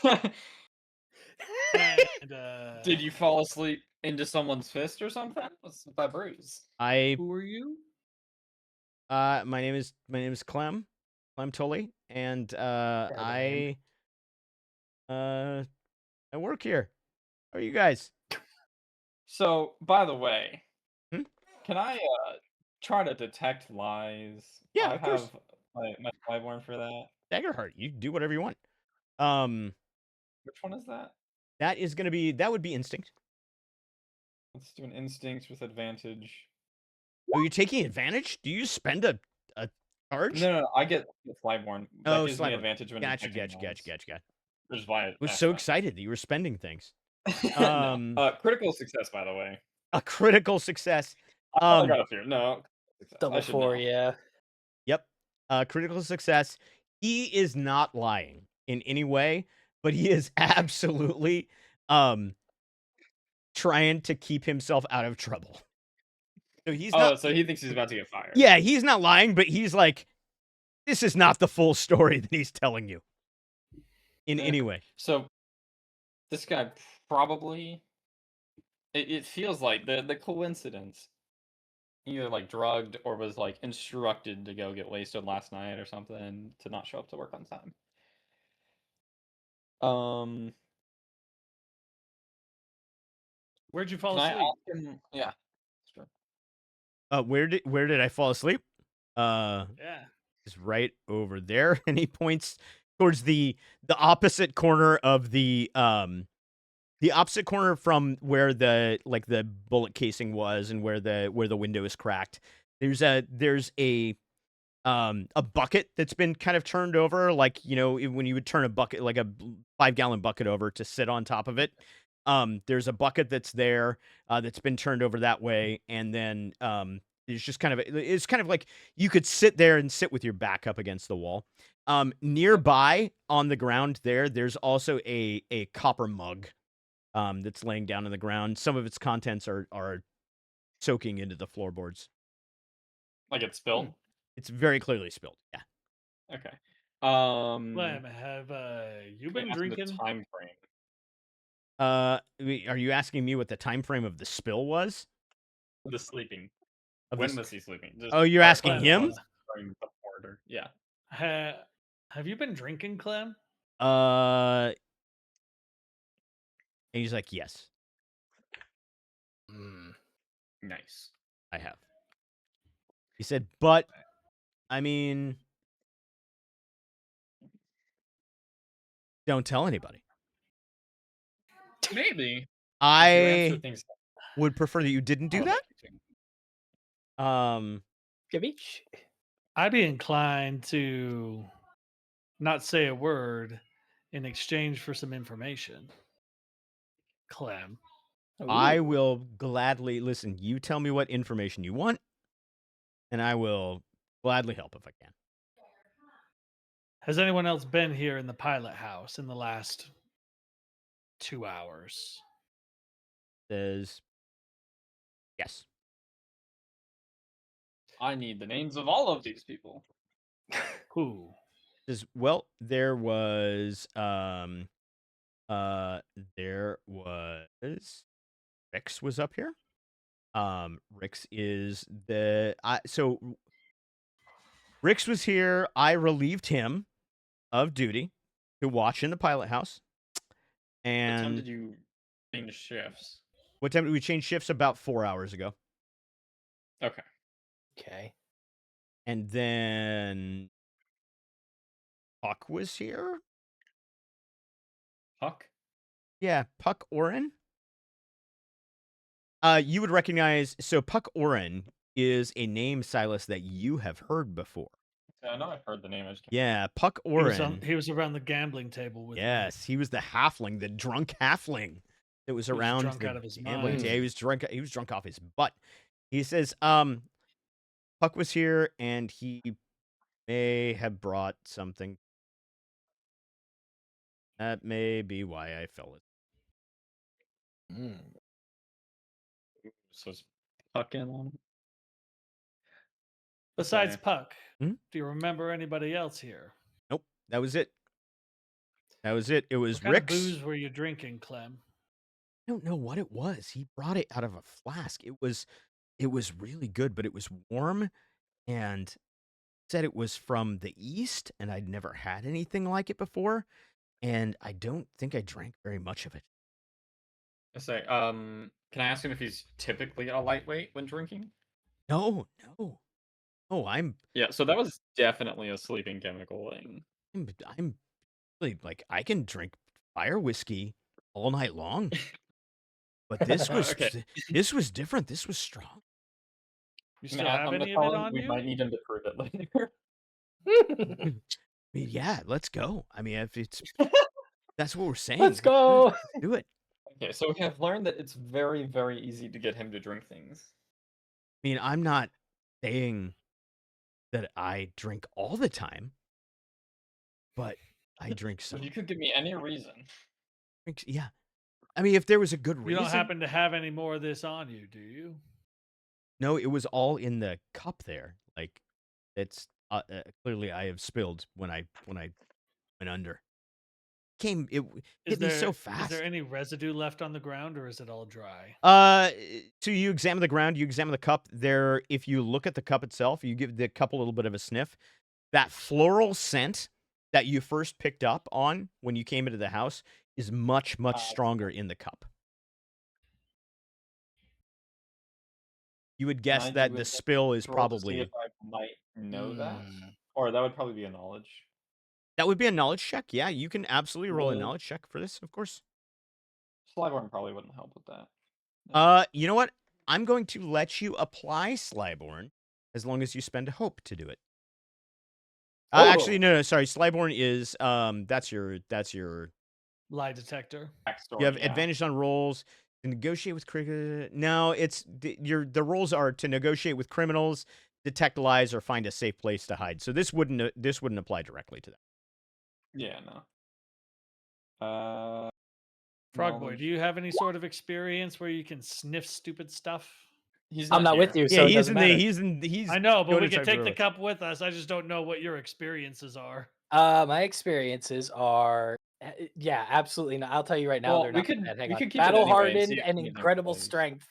[SPEAKER 5] And,
[SPEAKER 4] did you fall asleep into someone's fist or something? What's that bruise?
[SPEAKER 5] Who are you?
[SPEAKER 2] My name is Clem Tully, and I work here. How are you guys?
[SPEAKER 4] So, by the way, can I try to detect lies?
[SPEAKER 2] Yeah,
[SPEAKER 4] I
[SPEAKER 2] of course.
[SPEAKER 4] have my Flyborn for that.
[SPEAKER 2] Daggerheart, you do whatever you want.
[SPEAKER 4] Which one is that?
[SPEAKER 2] That would be instinct.
[SPEAKER 4] Let's do an instinct with advantage.
[SPEAKER 2] Oh, you're taking advantage? Do you spend a charge?
[SPEAKER 4] No, I get Flyborn. That gives me advantage when
[SPEAKER 2] Gotcha.
[SPEAKER 4] I
[SPEAKER 2] was so excited that you were spending things.
[SPEAKER 4] Critical success, by the way.
[SPEAKER 2] A critical success.
[SPEAKER 4] I got a fear. No.
[SPEAKER 3] Double 4, yeah.
[SPEAKER 2] Yep. Critical success. He is not lying in any way, but he is absolutely trying to keep himself out of trouble. So he's not.
[SPEAKER 4] So he thinks he's about to get fired.
[SPEAKER 2] Yeah, he's not lying, but he's like, this is not the full story that he's telling you in any way.
[SPEAKER 4] So this guy probably. It feels like the coincidence. Either like drugged or was like instructed to go get wasted last night or something to not show up to work on time.
[SPEAKER 5] Where'd you fall
[SPEAKER 4] Can I
[SPEAKER 5] asleep?
[SPEAKER 4] ask him? Yeah. Sure.
[SPEAKER 2] Where did I fall asleep?
[SPEAKER 5] Yeah.
[SPEAKER 2] Is right over there, and he points towards the opposite corner of the opposite corner from where the bullet casing was and where the window is cracked. There's a bucket that's been kind of turned over, like, you know, when you would turn a bucket, like a 5-gallon bucket over to sit on top of it. There's a bucket that's there that's been turned over that way, and then it's just it's kind of like you could sit there and sit with your back up against the wall. Nearby on the ground there's also a copper mug that's laying down on the ground. Some of its contents are soaking into the floorboards.
[SPEAKER 4] Like it's spilled?
[SPEAKER 2] It's very clearly spilled. Yeah.
[SPEAKER 4] Okay.
[SPEAKER 5] Clem, have you been drinking?
[SPEAKER 4] The time frame.
[SPEAKER 2] Are you asking me what the time frame of the spill was?
[SPEAKER 4] The sleeping.
[SPEAKER 2] Of
[SPEAKER 4] when
[SPEAKER 2] this...
[SPEAKER 4] was he sleeping? Just
[SPEAKER 2] oh, you're asking him?
[SPEAKER 4] Yeah.
[SPEAKER 5] Have you been drinking, Clem?
[SPEAKER 2] And he's like, yes.
[SPEAKER 4] Nice.
[SPEAKER 2] I have. He said, but I mean, don't tell anybody.
[SPEAKER 4] Maybe.
[SPEAKER 2] I would prefer that you didn't do that.
[SPEAKER 5] I'd be inclined to not say a word in exchange for some information. Clem.
[SPEAKER 2] I will gladly listen. You tell me what information you want, and I will gladly help if I can.
[SPEAKER 5] Has anyone else been here in the pilot house in the last 2 hours?
[SPEAKER 2] Says yes.
[SPEAKER 4] I need the names of all of these people.
[SPEAKER 5] Who?
[SPEAKER 2] Says, well, there was Rix was up here. Rix is Rix was here. I relieved him of duty to watch in the pilot house. And
[SPEAKER 4] what time did you change shifts?
[SPEAKER 2] What time did we change shifts? About 4 hours ago.
[SPEAKER 3] Okay.
[SPEAKER 2] And then Puck was here.
[SPEAKER 4] Puck?
[SPEAKER 2] Yeah, Puck Oren. You would recognize. So Puck Oren is a name, Silas, that you have heard before.
[SPEAKER 4] Yeah, I know I've heard the name.
[SPEAKER 2] Yeah, Puck Oren.
[SPEAKER 5] He was around the gambling table with me.
[SPEAKER 2] Yes, he was the halfling, the drunk halfling that was around.
[SPEAKER 5] Drunk out of his
[SPEAKER 2] gambling.
[SPEAKER 5] mind.
[SPEAKER 2] Yeah, he was drunk off his butt. He says, Puck was here, and he may have brought something. That may be why I fell asleep.
[SPEAKER 4] So it's Puck in on him.
[SPEAKER 5] Besides Puck,
[SPEAKER 2] Hmm?
[SPEAKER 5] do you remember anybody else here?
[SPEAKER 2] Nope, that was it. That was it. It was
[SPEAKER 5] What kind
[SPEAKER 2] Rix.
[SPEAKER 5] of booze were you drinking, Clem?
[SPEAKER 2] I don't know what it was. He brought it out of a flask. It was really good, but it was warm, and said it was from the east, and I'd never had anything like it before, and I don't think I drank very much of it.
[SPEAKER 4] I say, can I ask him if he's typically a lightweight when drinking?
[SPEAKER 2] No. Oh,
[SPEAKER 4] yeah. So that was definitely a sleeping chemical thing.
[SPEAKER 2] I'm really, like, I can drink fire whiskey all night long, but this was this was different. This was strong.
[SPEAKER 5] You still have any of it on
[SPEAKER 4] you? We might need him to prove it later.
[SPEAKER 2] I mean, yeah, let's go. I mean, if it's that's what we're saying.
[SPEAKER 3] Let's go.
[SPEAKER 2] Let's do it.
[SPEAKER 4] Okay, so we have learned that it's very, very easy to get him to drink things.
[SPEAKER 2] I mean, I'm not saying that I drink all the time, but I drink some.
[SPEAKER 4] If you could give me any reason.
[SPEAKER 2] Yeah. I mean, if there was a good reason.
[SPEAKER 5] You don't happen to have any more of this on you, do you?
[SPEAKER 2] No, it was all in the cup there. Like, it's clearly I have spilled when I went under. It hit me so
[SPEAKER 5] Is
[SPEAKER 2] fast.
[SPEAKER 5] there any residue left on the ground, or is it all dry?
[SPEAKER 2] So you examine the ground, you examine the cup. There, if you look at the cup itself, you give the cup a little bit of a sniff. That floral scent that you first picked up on when you came into the house is much, much stronger in the cup. You would guess that the spill is probably.
[SPEAKER 4] See if I might know that, or that would probably be a knowledge.
[SPEAKER 2] That would be a knowledge check. Yeah, you can absolutely roll a knowledge check for this, of course.
[SPEAKER 4] Slyborn probably wouldn't help with that.
[SPEAKER 2] No. You know what? I'm going to let you apply Slyborn as long as you spend a hope to do it. Actually, no, sorry. Slyborn is that's your
[SPEAKER 5] lie detector.
[SPEAKER 4] Backstory,
[SPEAKER 2] you have advantage on rolls. To negotiate with criminals. No, it's the rules are to negotiate with criminals, detect lies, or find a safe place to hide. So this wouldn't apply directly to that.
[SPEAKER 4] Yeah, no.
[SPEAKER 5] Frogboy, do you have any sort of experience where you can sniff stupid stuff?
[SPEAKER 3] I'm not with you, so
[SPEAKER 2] yeah,
[SPEAKER 3] it doesn't matter.
[SPEAKER 2] he's.
[SPEAKER 5] I know, but we can take the
[SPEAKER 2] roads.
[SPEAKER 5] cup with us. I just don't know what your experiences are.
[SPEAKER 3] My experiences are, yeah, absolutely not. I'll tell you right now,
[SPEAKER 4] Well,
[SPEAKER 3] they're
[SPEAKER 4] we
[SPEAKER 3] not
[SPEAKER 4] could-
[SPEAKER 3] bad. Hang
[SPEAKER 4] we
[SPEAKER 3] on.
[SPEAKER 4] could keep it
[SPEAKER 3] Battle
[SPEAKER 4] anyway and see
[SPEAKER 3] hardened
[SPEAKER 4] if
[SPEAKER 3] and
[SPEAKER 4] anything
[SPEAKER 3] incredible
[SPEAKER 4] plays.
[SPEAKER 3] strength.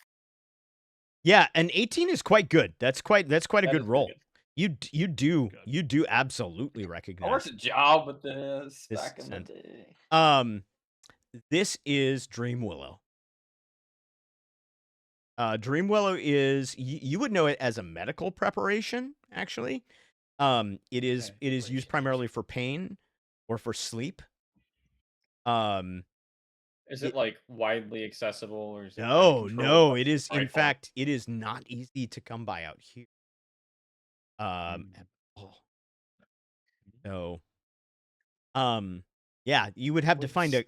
[SPEAKER 2] Yeah, an 18 is quite good. That's quite a
[SPEAKER 4] That
[SPEAKER 2] good
[SPEAKER 4] is pretty
[SPEAKER 2] roll.
[SPEAKER 4] good.
[SPEAKER 2] You do absolutely
[SPEAKER 4] I
[SPEAKER 2] recognize.
[SPEAKER 4] worked a job with this
[SPEAKER 2] This
[SPEAKER 4] back in the
[SPEAKER 2] scent.
[SPEAKER 4] day.
[SPEAKER 2] This is Dream Willow. Dream Willow is you would know it as a medical preparation. Actually, it is used primarily for pain or for sleep.
[SPEAKER 4] Is it like widely accessible, or is it
[SPEAKER 2] No, it is. In fact, it is not easy to come by out here. At all. So, yeah, you would have to find a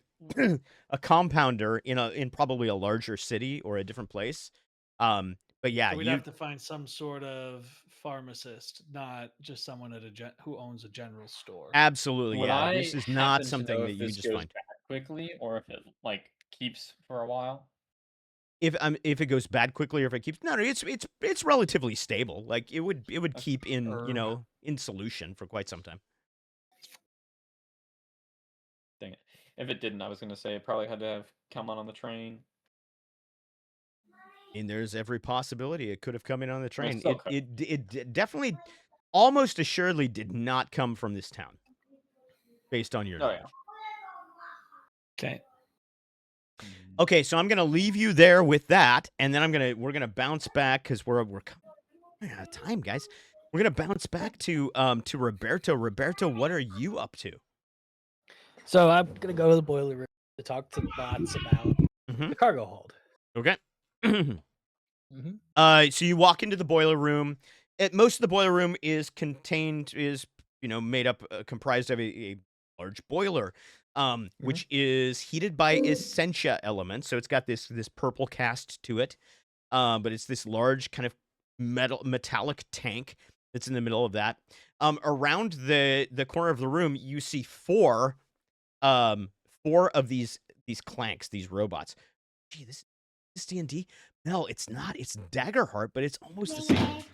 [SPEAKER 2] a compounder in probably a larger city or a different place. But yeah,
[SPEAKER 5] So we'd have to find some sort of pharmacist, not just someone at who owns a general store.
[SPEAKER 2] Absolutely,
[SPEAKER 4] Would
[SPEAKER 2] yeah.
[SPEAKER 4] I
[SPEAKER 2] This is not
[SPEAKER 4] happen to
[SPEAKER 2] something
[SPEAKER 4] know
[SPEAKER 2] that
[SPEAKER 4] if
[SPEAKER 2] you
[SPEAKER 4] this
[SPEAKER 2] just
[SPEAKER 4] goes
[SPEAKER 2] find.
[SPEAKER 4] bad quickly, or if it like keeps for a while?
[SPEAKER 2] If it goes bad quickly, or if it keeps it's relatively stable. Like it would keep in in solution for quite some time.
[SPEAKER 4] Dang it! If it didn't, I was gonna say it probably had to have come on the train.
[SPEAKER 2] I mean, there's every possibility it could have come in on the train.
[SPEAKER 4] still
[SPEAKER 2] It definitely, almost assuredly, did not come from this town, based on your knowledge.
[SPEAKER 5] Okay.
[SPEAKER 2] Okay, so I'm gonna leave you there with that, and then we're gonna bounce back because we're running out of time, guys. We're gonna bounce back to Riberto. Riberto, what are you up to?
[SPEAKER 3] So I'm gonna go to the boiler room to talk to the bots about the cargo hold.
[SPEAKER 2] Okay. So you walk into the boiler room. Most of the boiler room is made up, comprised of a large boiler, which is heated by essentia elements. So it's got this purple cast to it, but it's this large kind of metallic tank that's in the middle of that. Around the corner of the room, you see four of these clanks, these robots. Gee, this D&D? No, it's not. It's Daggerheart, but it's almost the same.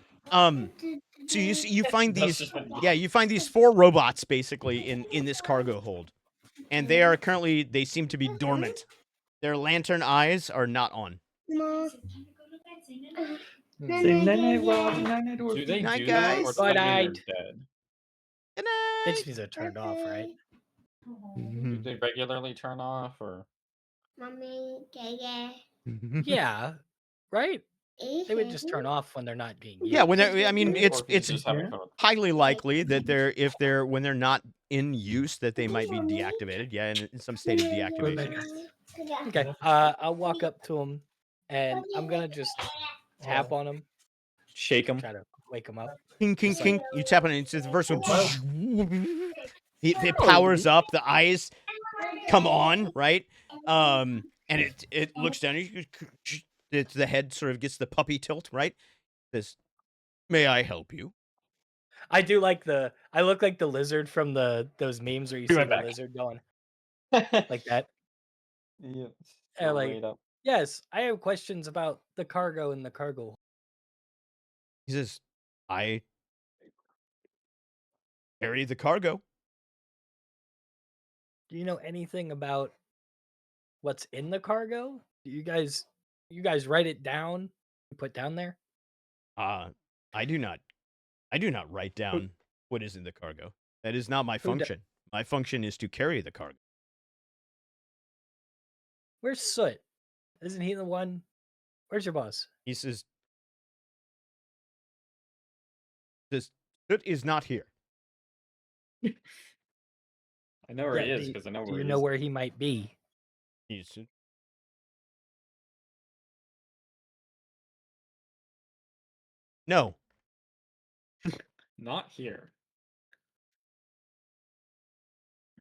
[SPEAKER 2] So you find these you find these four robots basically in this cargo hold. And they seem to be dormant. Their lantern eyes are not on.
[SPEAKER 4] Do they do that, or do they think they're dead?
[SPEAKER 2] Good night.
[SPEAKER 3] That just means they're turned off, right?
[SPEAKER 4] Do they regularly turn off, or?
[SPEAKER 3] Yeah, right. They would just turn off when they're not being used.
[SPEAKER 2] Yeah, when they're. I mean, it's
[SPEAKER 4] just having fun with
[SPEAKER 2] highly likely that when they're not in use, that they might be deactivated. Yeah, in some state of deactivation.
[SPEAKER 3] Okay. I'll walk up to him, and I'm gonna just tap on him,
[SPEAKER 4] shake him,
[SPEAKER 3] try to wake him up.
[SPEAKER 2] King, king, king. You tap on it. It's the first one. It powers up. The eyes come on, right? And it looks down. The head sort of gets the puppy tilt, right? Says, "May I help you?"
[SPEAKER 3] I do like I look like the lizard from those memes where you
[SPEAKER 4] Be
[SPEAKER 3] see
[SPEAKER 4] right
[SPEAKER 3] the
[SPEAKER 4] back.
[SPEAKER 3] lizard going like that.
[SPEAKER 4] Yeah,
[SPEAKER 3] Like,
[SPEAKER 4] straight up.
[SPEAKER 3] yes, I have questions about the cargo in the cargo.
[SPEAKER 2] He says, I carry the cargo.
[SPEAKER 3] Do you know anything about what's in the cargo? Do you guys write it down? Put down there?
[SPEAKER 2] I do not write down what is in the cargo. That is not my
[SPEAKER 3] Who
[SPEAKER 2] function. My function is to carry the cargo.
[SPEAKER 3] Where's Soot? Isn't he the one? Where's your boss?
[SPEAKER 2] He says, Soot is not here.
[SPEAKER 4] I know where he
[SPEAKER 3] Yeah,
[SPEAKER 4] is because I know
[SPEAKER 3] do
[SPEAKER 4] where
[SPEAKER 3] you
[SPEAKER 4] he
[SPEAKER 3] know
[SPEAKER 4] is.
[SPEAKER 3] where he might be?
[SPEAKER 2] He's no.
[SPEAKER 4] Not here.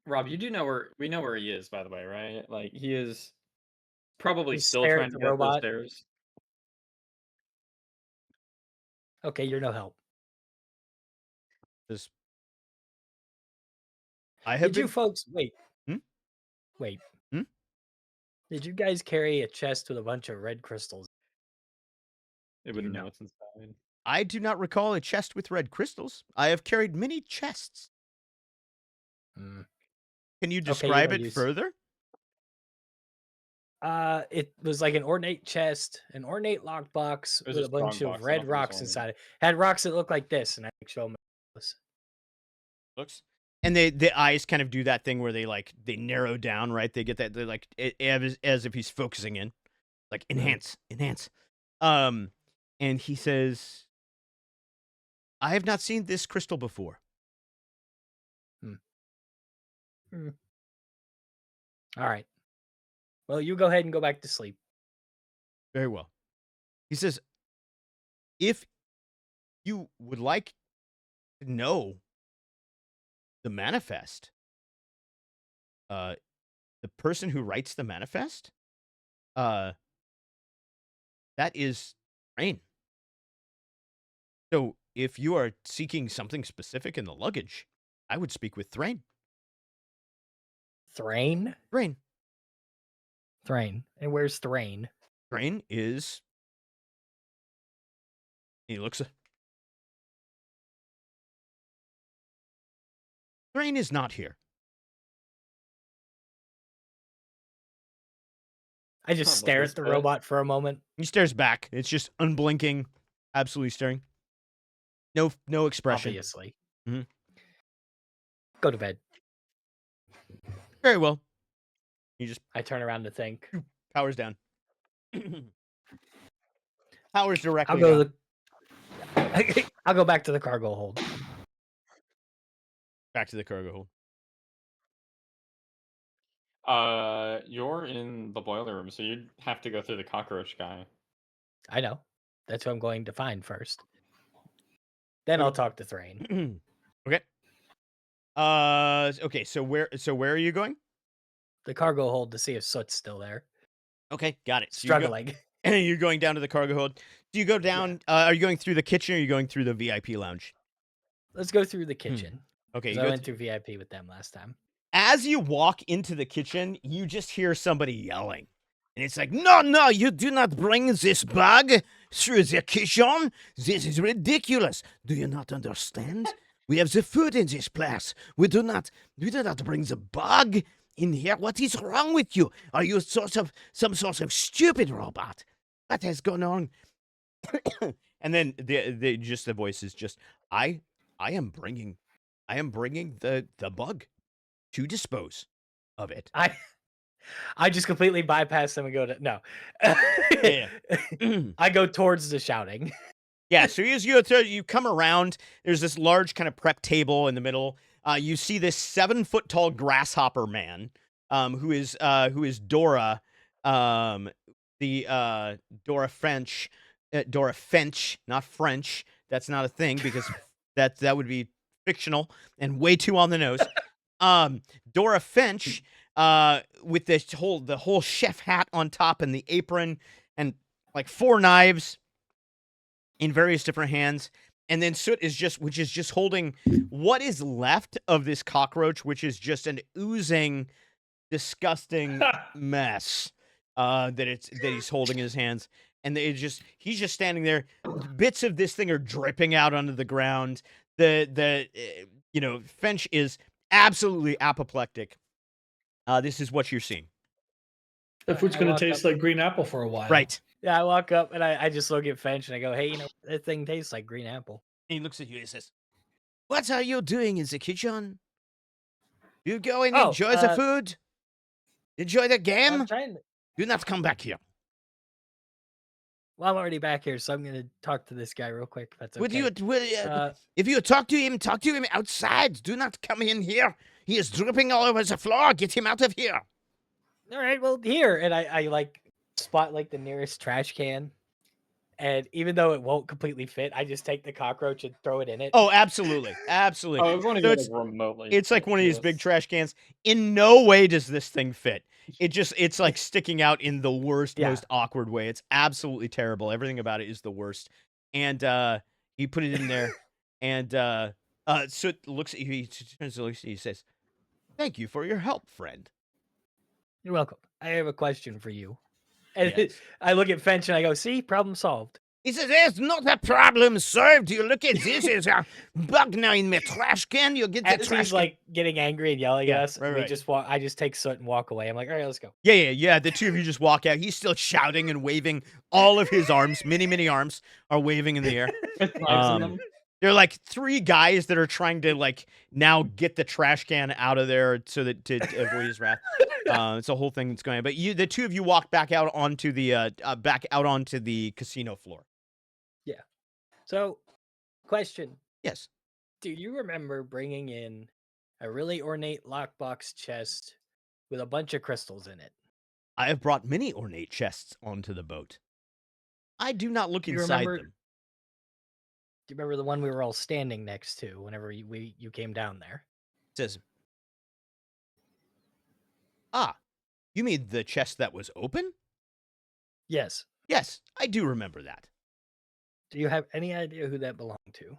[SPEAKER 4] Rob, you do know we know where he is, by the way, right? Like he is probably
[SPEAKER 3] He's
[SPEAKER 4] still
[SPEAKER 3] stare
[SPEAKER 4] trying
[SPEAKER 3] at
[SPEAKER 4] to
[SPEAKER 3] the
[SPEAKER 4] get up those
[SPEAKER 3] robot.
[SPEAKER 4] stairs.
[SPEAKER 3] Okay, you're no help.
[SPEAKER 2] This I have
[SPEAKER 3] Did
[SPEAKER 2] been
[SPEAKER 3] you folks wait?
[SPEAKER 2] Hmm?
[SPEAKER 3] Wait.
[SPEAKER 2] Hmm?
[SPEAKER 3] Did you guys carry a chest with a bunch of red crystals?
[SPEAKER 4] It wouldn't know
[SPEAKER 2] No.
[SPEAKER 4] what's inside.
[SPEAKER 2] I do not recall a chest with red crystals. I have carried many chests.
[SPEAKER 3] Hmm.
[SPEAKER 2] Can you
[SPEAKER 3] Okay,
[SPEAKER 2] describe
[SPEAKER 3] no
[SPEAKER 2] it
[SPEAKER 3] use.
[SPEAKER 2] further?
[SPEAKER 3] It was like an ornate chest, an ornate lockbox
[SPEAKER 4] It was
[SPEAKER 3] with
[SPEAKER 4] a
[SPEAKER 3] a bunch
[SPEAKER 4] strong
[SPEAKER 3] of
[SPEAKER 4] box. I don't
[SPEAKER 3] red
[SPEAKER 4] think it was
[SPEAKER 3] rocks
[SPEAKER 4] ornate.
[SPEAKER 3] inside it. Had rocks that looked like this, and I show them.
[SPEAKER 2] Looks. And the eyes kind of do that thing where they narrow down, right? They get that they're like as if he's focusing in. Like enhance. And he says, I have not seen this crystal before.
[SPEAKER 3] All right. Well, you go ahead and go back to sleep.
[SPEAKER 2] Very well. He says, if you would like to know the manifest, the person who writes the manifest, that is Rain. So if you are seeking something specific in the luggage, I would speak with Thrain.
[SPEAKER 3] Thrain?
[SPEAKER 2] Thrain.
[SPEAKER 3] Thrain. And where's Thrain?
[SPEAKER 2] Thrain is. He looks. Thrain is not here.
[SPEAKER 3] I just stare at the robot for a moment.
[SPEAKER 2] He stares back. It's just unblinking, absolutely staring. No expression.
[SPEAKER 3] Obviously.
[SPEAKER 2] Mhm.
[SPEAKER 3] Go to bed.
[SPEAKER 2] Very well. You just
[SPEAKER 3] I turn around to think.
[SPEAKER 2] powers down. Powers directly
[SPEAKER 3] I'll go.
[SPEAKER 2] down.
[SPEAKER 3] I'll go back to the cargo hold.
[SPEAKER 2] Back to the cargo hold.
[SPEAKER 4] You're in the boiler room, so you'd have to go through the cockroach guy.
[SPEAKER 3] I know. That's what I'm going to find first. Then I'll talk to Thrain.
[SPEAKER 2] Okay. Okay. So where are you going?
[SPEAKER 3] The cargo hold to see if Soot's still there.
[SPEAKER 2] Okay, got it. So
[SPEAKER 3] Struggling.
[SPEAKER 2] You're going down to the cargo hold. Do you go down? Yeah. Are you going through the kitchen or are you going through the VIP lounge?
[SPEAKER 3] Let's go through the kitchen.
[SPEAKER 2] Okay.
[SPEAKER 3] I went through VIP with them last time.
[SPEAKER 2] As you walk into the kitchen, you just hear somebody yelling. And it's like, no, you do not bring this bag through the kitchen. This is ridiculous. Do you not understand? We have the food in this place. We do not bring the bag in here. What is wrong with you? Are you some sort of stupid robot? What has gone on? And then the voice is just, I am bringing the bug to dispose of it.
[SPEAKER 3] I just completely bypass them and go to no.
[SPEAKER 2] Yeah.
[SPEAKER 3] I go towards the shouting.
[SPEAKER 2] Yeah, so you come around. There's this large kind of prep table in the middle. You see this 7-foot tall grasshopper man, who is Dora, Dora French, not French. That's not a thing because that would be fictional and way too on the nose. Dora Finch, with the whole chef hat on top and the apron and like 4 knives in various different hands. And then Soot is just holding what is left of this cockroach, which is just an oozing, disgusting mess that he's holding in his hands. And he's just standing there. Bits of this thing are dripping out onto the ground. Finch is absolutely apoplectic. This is what you're seeing.
[SPEAKER 5] That food's going to taste like green apple for a while.
[SPEAKER 2] Right.
[SPEAKER 3] Yeah, I walk up and I just look at Finch and I go, hey, that thing tastes like green apple.
[SPEAKER 2] And he looks at you and he says, "What are you doing in the kitchen? You go and enjoy the food? Enjoy the game? Do not come back here."
[SPEAKER 3] Well, I'm already back here, so I'm going to talk to this guy real quick. If that's okay.
[SPEAKER 2] If you talk to him outside. Do not come in here. He is dripping all over the floor. Get him out of here.
[SPEAKER 3] All right, well, here. And I like spot like the nearest trash can. And even though it won't completely fit, I just take the cockroach and throw it in it.
[SPEAKER 2] Oh, absolutely. Absolutely.
[SPEAKER 4] Remotely.
[SPEAKER 2] It's like one of these big trash cans. In no way does this thing fit. It's like sticking out in the worst, most awkward way. It's absolutely terrible. Everything about it is the worst. And he put it in there. And Soot looks at you. He turns to look at you. He says, "Thank you for your help, friend."
[SPEAKER 3] You're welcome. I have a question for you. And I look at Finch and I go, see, problem solved.
[SPEAKER 2] He says, "There's not a problem solved. You look at this. There's a bug now in my trash can. You'll get the trash
[SPEAKER 3] he's
[SPEAKER 2] can."
[SPEAKER 3] like getting angry and yelling at us.
[SPEAKER 2] Right.
[SPEAKER 3] I just take Soot and walk away. I'm like, all right, let's go.
[SPEAKER 2] Yeah. The two of you just walk out. He's still shouting and waving. All of his arms, many arms, are waving in the air. There are like 3 guys that are trying to like now get the trash can out of there so that to avoid his wrath. It's a whole thing that's going on. But the two of you walk back out onto the casino floor.
[SPEAKER 3] Yeah. So, question.
[SPEAKER 2] Yes.
[SPEAKER 3] Do you remember bringing in a really ornate lockbox chest with a bunch of crystals in it?
[SPEAKER 2] I have brought many ornate chests onto the boat. I do not look inside them.
[SPEAKER 3] Do you remember the one we were all standing next to whenever you came down there?
[SPEAKER 2] It says, you mean the chest that was open?
[SPEAKER 3] Yes.
[SPEAKER 2] Yes, I do remember that.
[SPEAKER 3] Do you have any idea who that belonged to?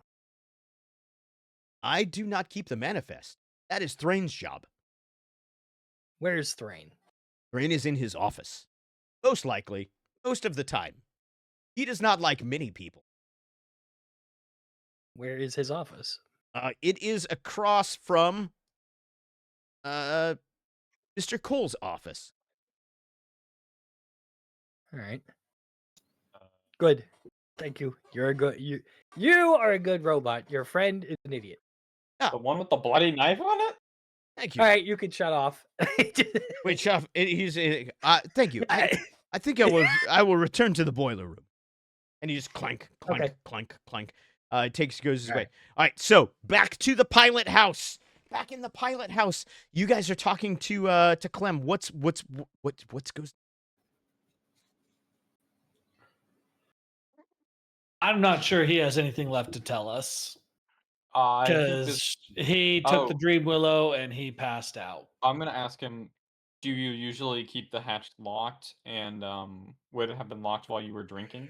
[SPEAKER 2] I do not keep the manifest. That is Thrain's job.
[SPEAKER 3] Where's Thrain?
[SPEAKER 2] Thrain is in his office. Most likely, most of the time. He does not like many people.
[SPEAKER 3] Where is his office?
[SPEAKER 2] It is across from Mr. Cole's office.
[SPEAKER 3] All right. Good. Thank you. You are a good robot. Your friend is an idiot.
[SPEAKER 4] The one with the bloody knife on it?
[SPEAKER 2] Thank you.
[SPEAKER 3] All right, you can shut off.
[SPEAKER 2] Wait, Chef. Thank you. I think I will return to the boiler room. And he just clank. Goes his way. All right, so back to the pilot house. Back in the pilot house, you guys are talking to Clem. What's goes?
[SPEAKER 5] I'm not sure he has anything left to tell us. Because he took the Dream Willow and he passed out.
[SPEAKER 4] I'm gonna ask him, do you usually keep the hatch locked, and would it have been locked while you were drinking?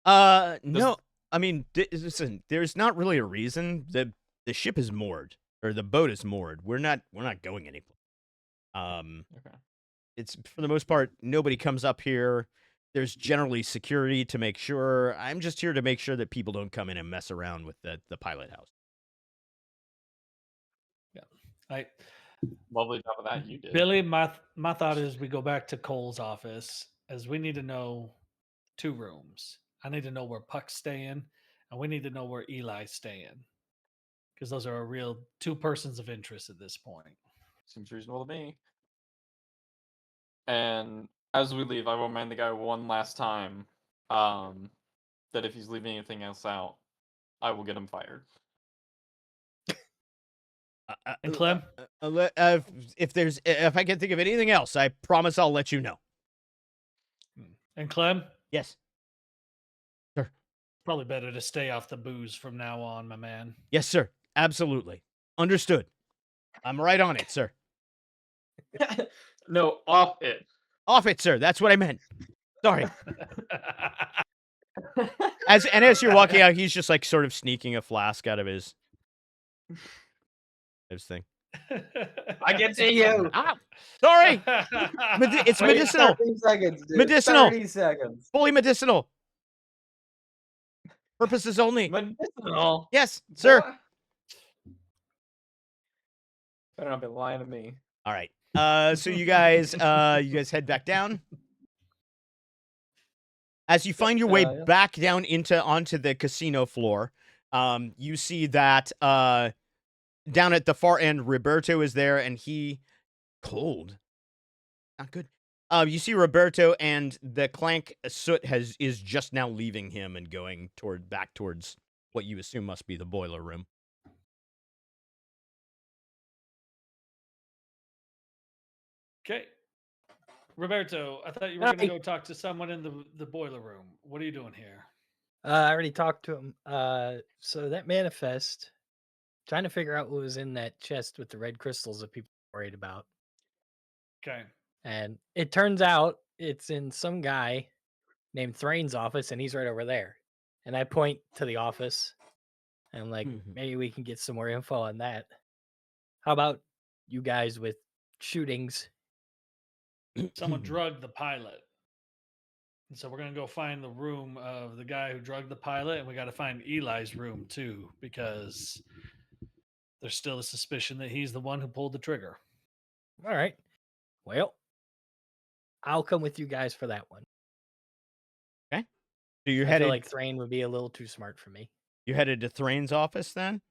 [SPEAKER 2] No. I mean, listen, there's not really a reason. The ship is moored, or the boat is moored. We're not going anywhere.
[SPEAKER 4] Okay.
[SPEAKER 2] It's, for the most part, nobody comes up here. There's generally security to make sure. I'm just here to make sure that people don't come in and mess around with the pilot house.
[SPEAKER 5] Yeah.
[SPEAKER 4] Lovely job of that you did.
[SPEAKER 5] Billy, my thought is we go back to Cole's office, as we need to know 2 rooms. I need to know where Puck's staying, and we need to know where Eli's staying. Because those are a real 2 persons of interest at this point.
[SPEAKER 4] Seems reasonable to me. And as we leave, I will remind the guy one last time that if he's leaving anything else out, I will get him fired.
[SPEAKER 5] And Clem?
[SPEAKER 2] If I can think of anything else, I promise I'll let you know.
[SPEAKER 5] And Clem?
[SPEAKER 2] Yes. Sir.
[SPEAKER 5] Probably better to stay off the booze from now on, my man.
[SPEAKER 2] Yes, sir. Absolutely. Understood. I'm right on it, sir.
[SPEAKER 4] No, off it.
[SPEAKER 2] Off it, sir. That's what I meant. Sorry. As you're walking out, he's just like sort of sneaking a flask out of his thing.
[SPEAKER 4] I can see you.
[SPEAKER 2] Ah, sorry, it's
[SPEAKER 6] Wait,
[SPEAKER 2] medicinal.
[SPEAKER 6] 30 seconds, dude.
[SPEAKER 2] Medicinal.
[SPEAKER 6] 30 seconds.
[SPEAKER 2] Fully medicinal. Purposes only.
[SPEAKER 4] Medicinal.
[SPEAKER 2] Yes, sir.
[SPEAKER 4] What? Better not be lying to me.
[SPEAKER 2] All right. So you guys head back down. As you find your way
[SPEAKER 4] Yeah.
[SPEAKER 2] back down onto the casino floor, you see that down at the far end, Riberto is there, and he cold. Not good. You see Riberto, and the clank soot is just now leaving him and going back towards what you assume must be the boiler room.
[SPEAKER 5] Okay. Roberto, I thought you were going to go talk to someone in the boiler room. What are you doing here?
[SPEAKER 3] I already talked to him. So that manifest, trying to figure out what was in that chest with the red crystals that people are worried about.
[SPEAKER 5] Okay.
[SPEAKER 3] And it turns out it's in some guy named Thrain's office, and he's right over there. And I point to the office, and I'm like, maybe we can get some more info on that. How about you guys with shootings?
[SPEAKER 5] Someone drugged the pilot. And so we're going to go find the room of the guy who drugged the pilot, and we got to find Eli's room too, because there's still a suspicion that he's the one who pulled the trigger.
[SPEAKER 3] All right. Well, I'll come with you guys for that one.
[SPEAKER 2] Okay. So you're
[SPEAKER 3] I
[SPEAKER 2] headed
[SPEAKER 3] feel like Thrain would be a little too smart for me.
[SPEAKER 2] You're headed to Thrain's office then?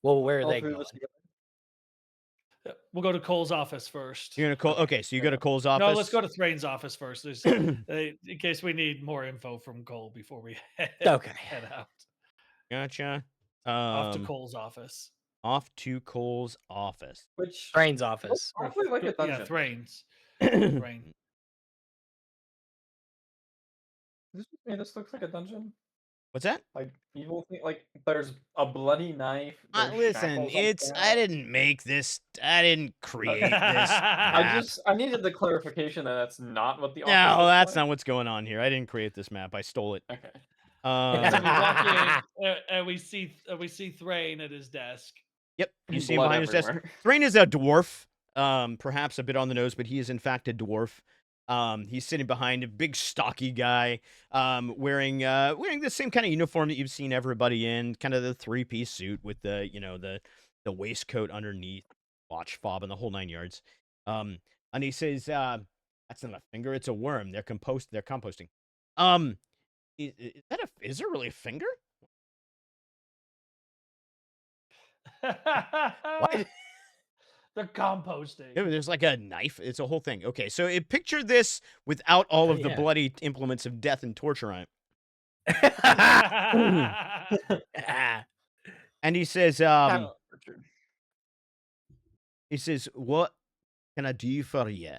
[SPEAKER 3] Well, where are they going?
[SPEAKER 5] We'll go to Cole's office first.
[SPEAKER 2] You're gonna okay, so you go to Cole's office.
[SPEAKER 5] No, let's go to Thrain's office first. In case we need more info from Cole before we head out.
[SPEAKER 2] Gotcha.
[SPEAKER 5] Off to Cole's office.
[SPEAKER 2] Off to Cole's office.
[SPEAKER 4] Which
[SPEAKER 3] Thrain's office.
[SPEAKER 4] Awfully like a dungeon.
[SPEAKER 5] Yeah, Thrain's. Thrain.
[SPEAKER 4] This looks like a dungeon.
[SPEAKER 2] What's that?
[SPEAKER 4] Like evil thing. Like there's a bloody knife.
[SPEAKER 2] Listen, I didn't make this. I didn't create this.
[SPEAKER 4] I needed the clarification that that's not what the.
[SPEAKER 2] No, that's not what's going on here. I didn't create this map. I stole it.
[SPEAKER 4] Okay.
[SPEAKER 5] So we walk in, and we see Thrain at his desk.
[SPEAKER 2] Yep, you see him behind his desk. Thrain is a dwarf, perhaps a bit on the nose, but he is in fact a dwarf. He's sitting behind a big stocky guy, wearing the same kind of uniform that you've seen everybody in, kind of the 3-piece suit with the the waistcoat underneath, watch fob, and the whole 9 yards. And he says, "That's not a finger; it's a worm. They're composting." Is there really a finger?
[SPEAKER 5] What? They're composting.
[SPEAKER 2] There's like a knife. It's a whole thing. Okay, so picture this without all of the bloody implements of death and torture on it. And he says, "What can I do for you?"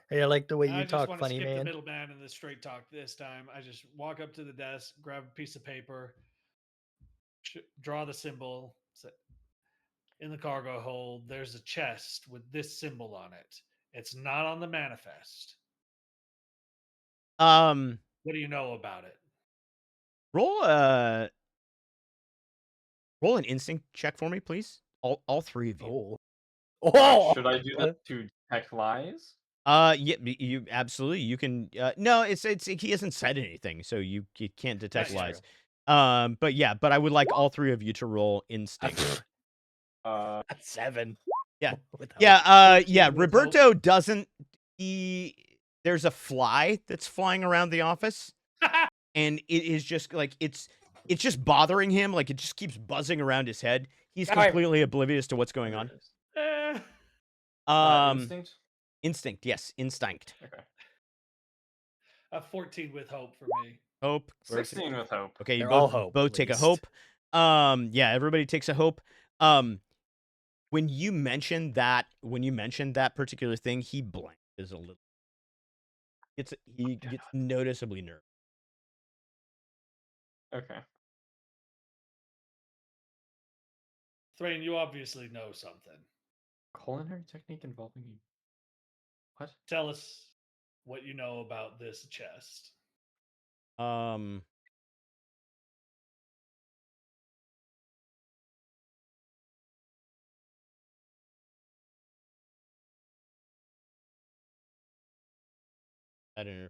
[SPEAKER 3] Hey, I like the way you
[SPEAKER 5] I just
[SPEAKER 3] talk,
[SPEAKER 5] want
[SPEAKER 3] funny
[SPEAKER 5] to skip
[SPEAKER 3] man.
[SPEAKER 5] the middleman and the straight talk this time. I just walk up to the desk, grab a piece of paper, draw the symbol. In the cargo hold, there's a chest with this symbol on it. It's not on the manifest. What do you know about it?
[SPEAKER 2] Roll an instinct check for me, please. All three of you.
[SPEAKER 4] Should I do that to detect lies?
[SPEAKER 2] Yeah, you absolutely. You can. No, it's he hasn't said anything, so you can't detect lies. But I would like all three of you to roll instinct.
[SPEAKER 3] 7.
[SPEAKER 2] Yeah. Riberto doesn't. There's a fly that's flying around the office, and it is just like it's just bothering him. Like it just keeps buzzing around his head. He's completely oblivious to what's going on.
[SPEAKER 4] Instinct.
[SPEAKER 2] Instinct, yes, instinct.
[SPEAKER 4] Okay.
[SPEAKER 5] A 14 with hope for me.
[SPEAKER 2] Hope.
[SPEAKER 4] 16 with hope.
[SPEAKER 2] Okay, you
[SPEAKER 3] all
[SPEAKER 2] both take a hope. Everybody takes a hope. When you mention that particular thing, he blanks a little. He gets noticeably nervous.
[SPEAKER 4] Okay.
[SPEAKER 5] Thrain, you obviously know something.
[SPEAKER 4] Culinary technique involving what?
[SPEAKER 5] Tell us. what you know about this chest.
[SPEAKER 2] I don't know.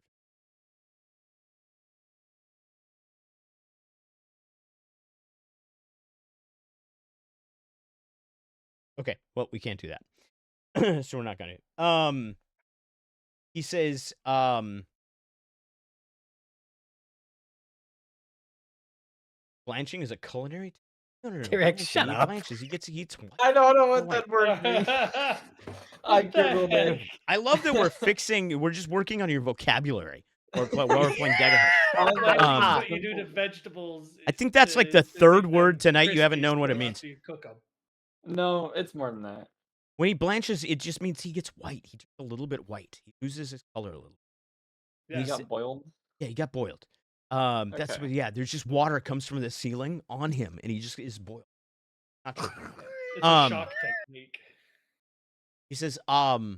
[SPEAKER 2] Okay, well, we can't do that. So we're not gonna. He says, blanching is a culinary. No.
[SPEAKER 3] T-Rex, shut
[SPEAKER 2] He
[SPEAKER 3] up.
[SPEAKER 2] blanches. He eats.
[SPEAKER 4] I don't know what
[SPEAKER 2] White.
[SPEAKER 4] that word means. I
[SPEAKER 5] What the
[SPEAKER 4] googled it.
[SPEAKER 5] heck?
[SPEAKER 2] I love that we're just working on your vocabulary while we're playing Daggerheart.
[SPEAKER 5] Blanching is what you do to vegetables.
[SPEAKER 2] I think that's like the
[SPEAKER 5] to
[SPEAKER 2] third
[SPEAKER 5] make
[SPEAKER 2] word
[SPEAKER 5] them
[SPEAKER 2] tonight you haven't
[SPEAKER 5] crispy
[SPEAKER 2] known what it
[SPEAKER 5] after
[SPEAKER 2] means.
[SPEAKER 5] you cook them.
[SPEAKER 4] No, it's more than that.
[SPEAKER 2] When he blanches, it just means he gets white. He gets a little bit white. He loses his color a little.
[SPEAKER 4] He got boiled.
[SPEAKER 2] Yeah, he got boiled. That's
[SPEAKER 4] Okay.
[SPEAKER 2] what. Yeah, there's just water comes from the ceiling on him, and he just is boiled. Not true.
[SPEAKER 5] It's a shock technique.
[SPEAKER 2] He says, that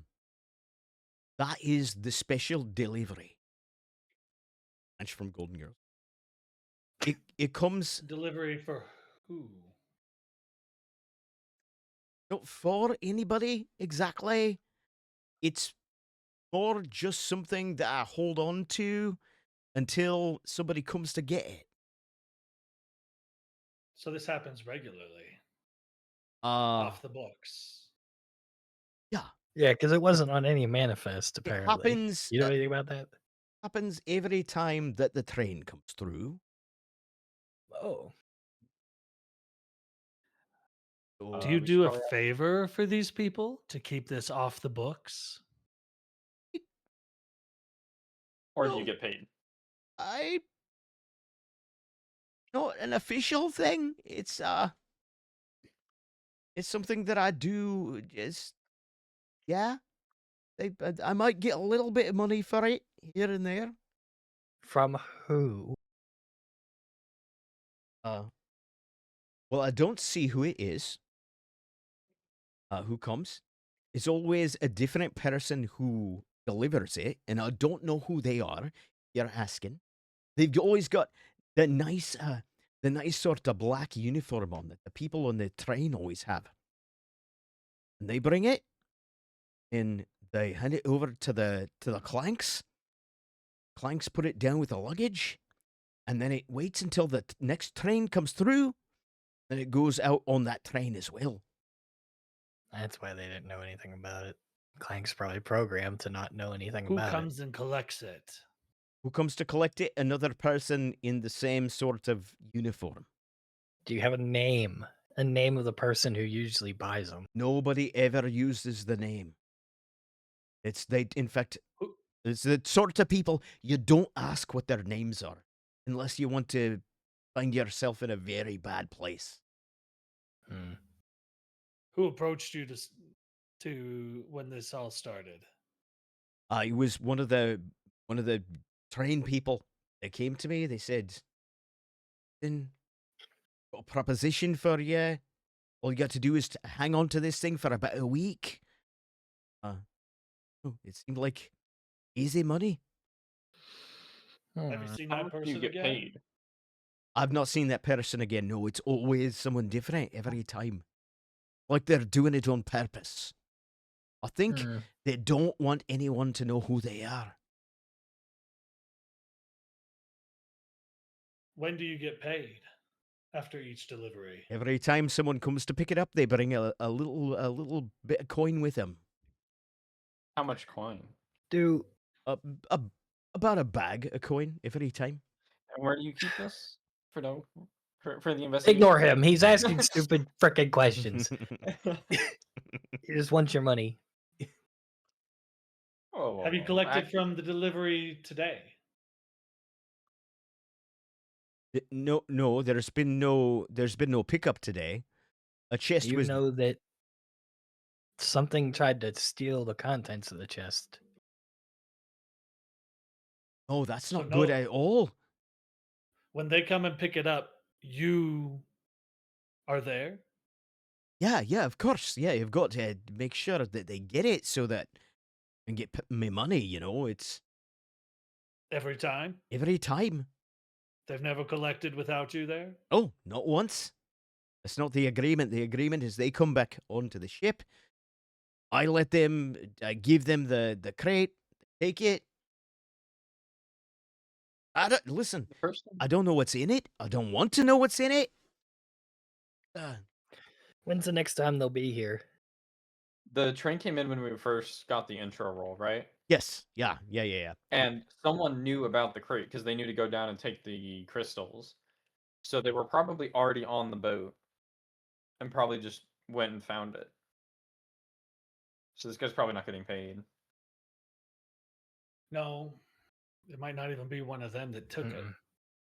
[SPEAKER 2] is the special delivery. Lunch from Golden Girls. It comes
[SPEAKER 5] Delivery for who?
[SPEAKER 2] not for anybody exactly. It's more just something that I hold on to until somebody comes to get it.
[SPEAKER 5] So this happens regularly.
[SPEAKER 2] Off
[SPEAKER 5] the books.
[SPEAKER 2] Yeah.
[SPEAKER 3] Yeah, because it wasn't on any manifest,
[SPEAKER 2] It
[SPEAKER 3] apparently.
[SPEAKER 2] happens.
[SPEAKER 3] You know anything about that?
[SPEAKER 2] Happens every time that the train comes through.
[SPEAKER 3] Oh.
[SPEAKER 5] Do you do a favor for these people to keep this off the books?
[SPEAKER 4] Or do you get paid?
[SPEAKER 2] Not an official thing. It's something that I do. Just yeah, I might get a little bit of money for it here and there.
[SPEAKER 3] From who?
[SPEAKER 2] Well, I don't see who it is. Who comes? It's always a different person who delivers it, and I don't know who they are. You're asking. They've always got the nice sort of black uniform on that the people on the train always have. And they bring it, and they hand it over to the clanks. Clanks put it down with the luggage, and then it waits until the next train comes through, and it goes out on that train as well.
[SPEAKER 3] That's why they didn't know anything about it. Clank's probably programmed to not know anything
[SPEAKER 5] Who
[SPEAKER 3] about it.
[SPEAKER 5] Who comes and collects it?
[SPEAKER 2] Who comes to collect it? Another person in the same sort of uniform.
[SPEAKER 3] Do you have a name? A name of the person who usually buys them?
[SPEAKER 2] Nobody ever uses the name. It's the sort of people you don't ask what their names are unless you want to find yourself in a very bad place.
[SPEAKER 5] Who approached you to when this all started?
[SPEAKER 2] It was one of the train people. They came to me. They said, "Then got a proposition for you. All you got to do is to hang on to this thing for about a week." It seemed like easy money.
[SPEAKER 5] Have you seen
[SPEAKER 4] How
[SPEAKER 5] that
[SPEAKER 4] much do
[SPEAKER 5] person
[SPEAKER 4] you get
[SPEAKER 5] again?
[SPEAKER 4] paid?
[SPEAKER 2] I've not seen that person again. No, it's always someone different every time. Like they're doing it on purpose. I think they don't want anyone to know who they are.
[SPEAKER 5] When do you get paid? After each delivery?
[SPEAKER 2] Every time someone comes to pick it up, they bring a little bit of coin with them.
[SPEAKER 4] How much coin?
[SPEAKER 2] About a bag of coin every time.
[SPEAKER 4] And where do you keep this? For the investigation?
[SPEAKER 3] Ignore him. He's asking stupid frickin' questions. He just wants your money.
[SPEAKER 5] Have you collected from the delivery today?
[SPEAKER 2] No, there's been no pickup today. A chest
[SPEAKER 3] you
[SPEAKER 2] was.
[SPEAKER 3] You know that something tried to steal the contents of the chest.
[SPEAKER 2] Oh, that's not good at all.
[SPEAKER 5] When they come and pick it up, you are there?
[SPEAKER 2] Yeah, of course. Yeah, you've got to make sure that they get it so that and get me money. You know, it's
[SPEAKER 5] Every time?
[SPEAKER 2] every time.
[SPEAKER 5] They've never collected without you there?
[SPEAKER 2] Oh, not once. That's not the agreement. The agreement is they come back onto the ship. I let them, I give them the crate, take it. I don't listen.
[SPEAKER 4] The person,
[SPEAKER 2] I don't know what's in it. I don't want to know what's in it.
[SPEAKER 3] When's the next time they'll be here?
[SPEAKER 4] the train came in when we first got the intro roll, right?
[SPEAKER 2] Yes. Yeah. Yeah. Yeah. Yeah.
[SPEAKER 4] And someone knew about the crate because they knew to go down and take the crystals. So they were probably already on the boat and probably just went and found it. So this guy's probably not getting paid.
[SPEAKER 5] No. It might not even be one of them that took it.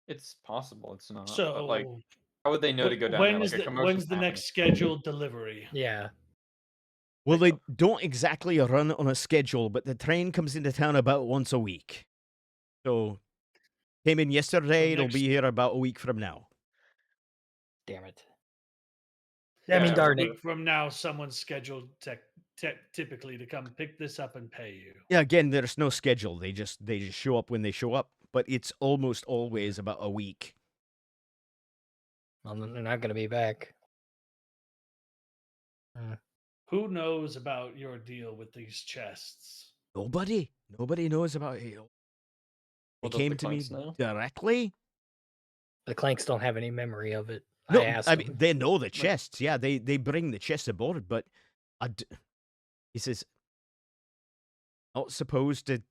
[SPEAKER 4] It's possible it's not.
[SPEAKER 5] So,
[SPEAKER 4] but like, how would they know to go down there? Like a commotion's
[SPEAKER 5] when's the
[SPEAKER 4] happening.
[SPEAKER 5] next scheduled delivery?
[SPEAKER 3] Yeah.
[SPEAKER 2] Well, they don't exactly run on a schedule, but the train comes into town about once a week. So, came in yesterday. It'll be here about a week from now.
[SPEAKER 3] Damn it. I mean,
[SPEAKER 4] Yeah,
[SPEAKER 3] darn
[SPEAKER 5] A
[SPEAKER 3] it.
[SPEAKER 5] week from now, someone's scheduled typically to come pick this up and pay you.
[SPEAKER 2] Yeah. Again, there's no schedule. They just show up when they show up. But it's almost always about a week.
[SPEAKER 3] Well, they're not going to be back.
[SPEAKER 5] Who knows about your deal with these chests?
[SPEAKER 2] Nobody knows about it.
[SPEAKER 4] Well,
[SPEAKER 2] They
[SPEAKER 4] does
[SPEAKER 2] came
[SPEAKER 4] the
[SPEAKER 2] to me
[SPEAKER 4] Clanks know?
[SPEAKER 2] directly.
[SPEAKER 3] The Clanks don't have any memory of it.
[SPEAKER 2] No,
[SPEAKER 3] I asked
[SPEAKER 2] I mean
[SPEAKER 3] them.
[SPEAKER 2] they know the chests. Yeah, they bring the chests aboard, but he says not supposed to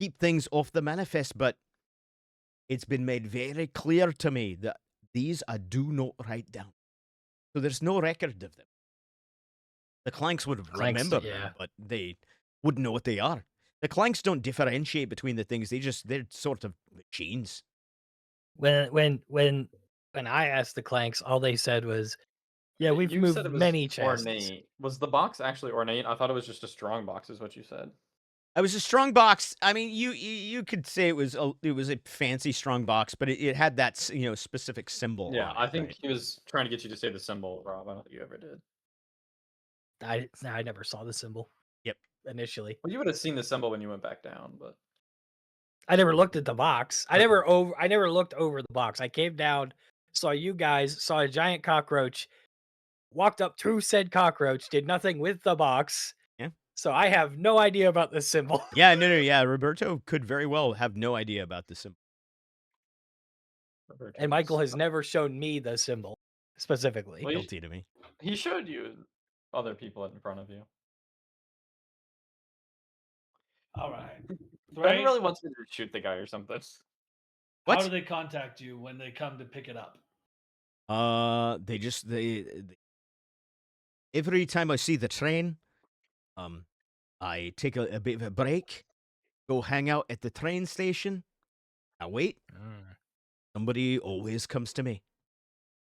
[SPEAKER 2] keep things off the manifest, but it's been made very clear to me that these I do not write down. So there's no record of them. The Clanks would
[SPEAKER 3] Clanks,
[SPEAKER 2] remember
[SPEAKER 3] yeah.
[SPEAKER 2] them, but they wouldn't know what they are. The Clanks don't differentiate between the things. They're sort of machines.
[SPEAKER 3] When I asked the Clanks, all they said was, "Yeah, we've
[SPEAKER 4] You
[SPEAKER 3] moved
[SPEAKER 4] said it was
[SPEAKER 3] many chests."
[SPEAKER 4] ornate. Was the box actually ornate? I thought it was just a strong box, is what you said.
[SPEAKER 2] It was a strong box. I mean, you could say it was a fancy strong box, but it had that specific symbol.
[SPEAKER 4] Yeah,
[SPEAKER 2] on
[SPEAKER 4] I
[SPEAKER 2] it,
[SPEAKER 4] think
[SPEAKER 2] right?
[SPEAKER 4] he was trying to get you to say the symbol, Rob. I don't think you ever did.
[SPEAKER 3] I never saw the symbol.
[SPEAKER 2] Yep.
[SPEAKER 3] Initially,
[SPEAKER 4] Well, you would have seen the symbol when you went back down, but
[SPEAKER 3] I never looked at the box. I never looked over the box. I came down, saw you guys, saw a giant cockroach, walked up to said cockroach, did nothing with the box.
[SPEAKER 2] Yeah.
[SPEAKER 3] So I have no idea about this symbol.
[SPEAKER 2] Yeah, no, yeah. Roberto could very well have no idea about the symbol.
[SPEAKER 3] And Michael has never shown me the symbol specifically.
[SPEAKER 4] Well,
[SPEAKER 2] Guilty to me.
[SPEAKER 4] he showed you other people in front of you.
[SPEAKER 5] All right.
[SPEAKER 4] Ben really wants me to shoot the guy or something.
[SPEAKER 5] How do they contact you when they come to pick it up?
[SPEAKER 2] They every time I see the train, I take a bit of a break, go hang out at the train station. I wait. Somebody always comes to me.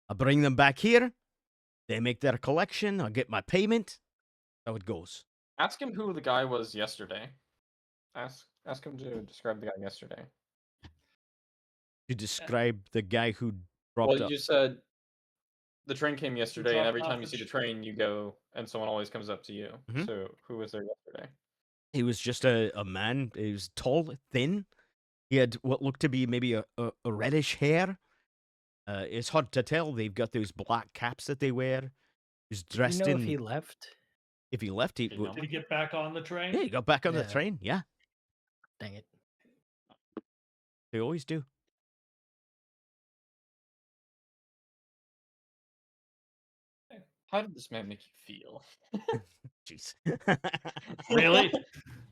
[SPEAKER 2] I bring them back here. They make their collection. I get my payment. That's how it goes.
[SPEAKER 4] Ask him who the guy was yesterday. Ask him to describe the guy yesterday.
[SPEAKER 2] To describe the guy who dropped
[SPEAKER 4] Well,
[SPEAKER 2] up.
[SPEAKER 4] you said the train came yesterday, and every
[SPEAKER 5] dropped
[SPEAKER 4] time
[SPEAKER 5] off
[SPEAKER 4] you
[SPEAKER 5] the
[SPEAKER 4] see the train, you go, and someone always comes up to you.
[SPEAKER 2] Mhm.
[SPEAKER 4] So who was there yesterday?
[SPEAKER 2] He was just a man. He was tall, thin. He had what looked to be maybe a reddish hair. It's hard to tell. They've got those black caps that they wear. He's dressed
[SPEAKER 3] Do you know
[SPEAKER 2] in.
[SPEAKER 3] if he left?
[SPEAKER 2] If he left, he
[SPEAKER 4] Did you know?
[SPEAKER 5] Did he get back on the train?
[SPEAKER 2] yeah, he got back on the
[SPEAKER 3] Yeah.
[SPEAKER 2] train. Yeah,
[SPEAKER 3] Dang it.
[SPEAKER 2] they always do.
[SPEAKER 4] How did this man make you feel?
[SPEAKER 2] Jeez.
[SPEAKER 5] Really?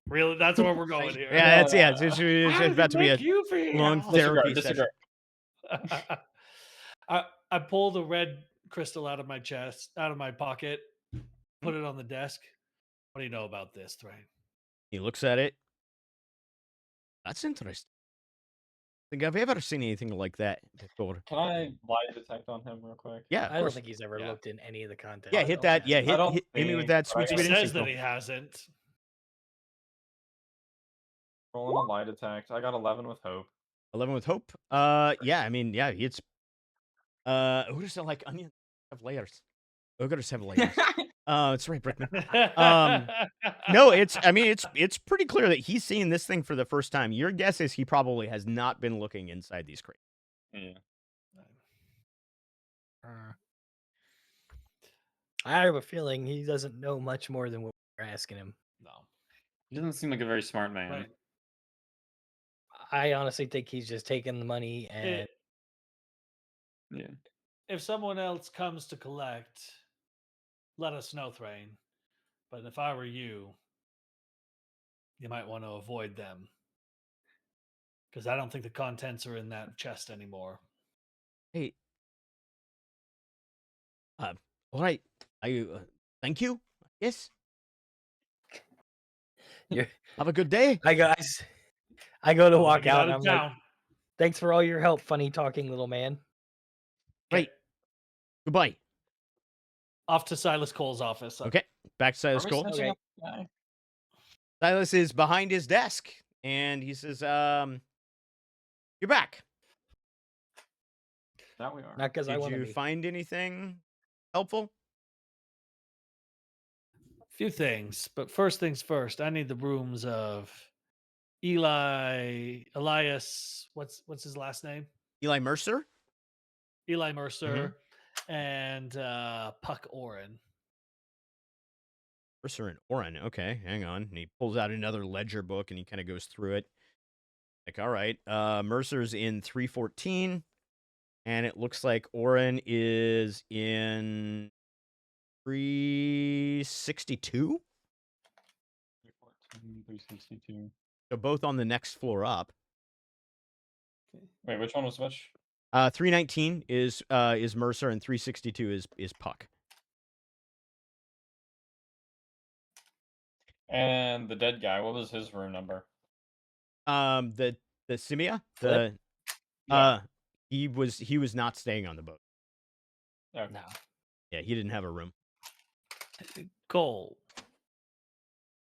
[SPEAKER 5] Really? That's where we're going here.
[SPEAKER 2] Yeah, it's
[SPEAKER 5] How
[SPEAKER 2] about
[SPEAKER 5] does
[SPEAKER 2] to
[SPEAKER 5] it
[SPEAKER 2] be a
[SPEAKER 5] make you feel?
[SPEAKER 2] long therapy
[SPEAKER 4] Disregard.
[SPEAKER 2] session.
[SPEAKER 5] I pull the red crystal out of my chest, out of my pocket, put it on the desk. What do you know about this, Thrain?
[SPEAKER 2] He looks at it. That's interesting. Think I've ever seen anything like that before.
[SPEAKER 4] Can I lie detect on him real quick?
[SPEAKER 2] Yeah, of
[SPEAKER 3] I don't
[SPEAKER 2] course.
[SPEAKER 3] think he's ever
[SPEAKER 5] Yeah.
[SPEAKER 3] looked in any of the content.
[SPEAKER 2] Yeah, hit that. Yeah,
[SPEAKER 4] I don't
[SPEAKER 2] hit me with
[SPEAKER 4] think,
[SPEAKER 2] that sweet
[SPEAKER 4] right?
[SPEAKER 5] He
[SPEAKER 2] sweet
[SPEAKER 5] says
[SPEAKER 2] signal.
[SPEAKER 5] that he hasn't.
[SPEAKER 4] Rolling a lie detect. I got 11 with hope.
[SPEAKER 2] 11 with hope. Yeah. I mean, yeah. It's ogres are like onions have layers. Ogres have layers. It's right, Brickman. No, it's pretty clear that he's seeing this thing for the first time. Your guess is he probably has not been looking inside these crates.
[SPEAKER 4] Yeah.
[SPEAKER 3] I have a feeling he doesn't know much more than what we're asking him.
[SPEAKER 5] No.
[SPEAKER 4] He doesn't seem like a very smart man.
[SPEAKER 5] Right.
[SPEAKER 3] I honestly think he's just taking the money and
[SPEAKER 4] Yeah.
[SPEAKER 5] If someone else comes to collect, let us know, Thrain. But if I were you, you might want to avoid them. Because I don't think the contents are in that chest anymore.
[SPEAKER 2] Hey. All right. I thank you. Yes.
[SPEAKER 3] You're-
[SPEAKER 2] Have a good day.
[SPEAKER 3] I go to walk
[SPEAKER 5] Get
[SPEAKER 3] out
[SPEAKER 5] out
[SPEAKER 3] and
[SPEAKER 5] of
[SPEAKER 3] I'm like,
[SPEAKER 5] town.
[SPEAKER 3] thanks for all your help, funny talking little man.
[SPEAKER 2] Right. Goodbye.
[SPEAKER 5] Off to Silas Cole's office.
[SPEAKER 2] Okay. Back to Silas
[SPEAKER 4] Are we
[SPEAKER 2] Cole.
[SPEAKER 4] snitching
[SPEAKER 3] Okay.
[SPEAKER 4] on the guy?
[SPEAKER 2] Silas is behind his desk and he says, you're back.
[SPEAKER 4] That we are.
[SPEAKER 3] Not because I
[SPEAKER 2] Did
[SPEAKER 3] want to
[SPEAKER 2] you
[SPEAKER 3] be.
[SPEAKER 2] find anything helpful?
[SPEAKER 5] Few things, but first things first. I need the rooms of Elias. What's his last name?
[SPEAKER 2] Eli Mercer?
[SPEAKER 5] Eli Mercer and Puck Oren.
[SPEAKER 2] Mercer and Oren. Okay, hang on. And he pulls out another ledger book and he kind of goes through it. Like, all right, Mercer's in 314, and it looks like Oren is in 362.
[SPEAKER 4] 362.
[SPEAKER 2] So both on the next floor up.
[SPEAKER 4] Wait, which one was which?
[SPEAKER 2] 319 is Mercer and 362 is Puck.
[SPEAKER 4] And the dead guy, what was his room number?
[SPEAKER 2] The Simia,
[SPEAKER 3] Flip?
[SPEAKER 2] he was not staying on the boat.
[SPEAKER 4] Okay.
[SPEAKER 3] No.
[SPEAKER 2] Yeah, he didn't have a room.
[SPEAKER 5] Cole,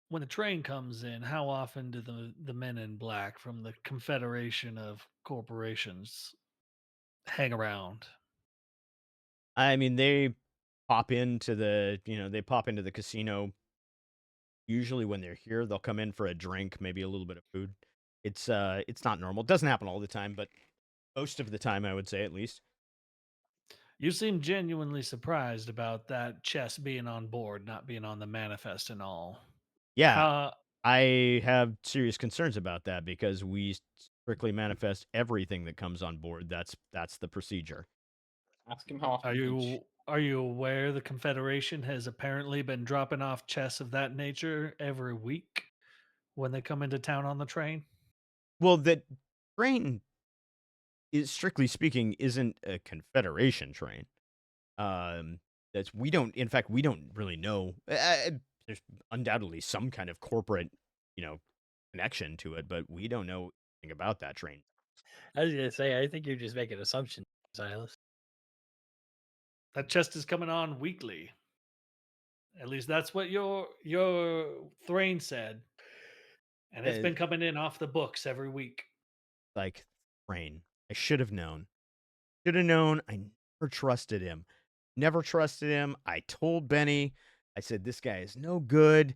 [SPEAKER 5] when the train comes in, how often do the men in black from the Confederation of Corporations hang around?
[SPEAKER 2] I mean, they pop into the casino. Usually when they're here, they'll come in for a drink, maybe a little bit of food. It's not normal. It doesn't happen all the time, but most of the time, I would say at least.
[SPEAKER 5] You seem genuinely surprised about that chest being on board, not being on the manifest and all.
[SPEAKER 2] Yeah,
[SPEAKER 5] How,
[SPEAKER 2] I have serious concerns about that because we strictly manifest everything that comes on board. That's the procedure.
[SPEAKER 4] Ask him how often.
[SPEAKER 5] are you aware the Confederation has apparently been dropping off chests of that nature every week when they come into town on the train?
[SPEAKER 2] Well, the train is strictly speaking isn't a Confederation train. We don't really know. There's undoubtedly some kind of corporate, connection to it, but we don't know anything about that train.
[SPEAKER 3] I was gonna say, I think you're just making assumptions, Silas.
[SPEAKER 5] That chest is coming on weekly. At least that's what your Thrain said. And it's been coming in off the books every week.
[SPEAKER 2] Like, train. I should have known. Should have known. I never trusted him. Never trusted him. I told Benny. I said, this guy is no good.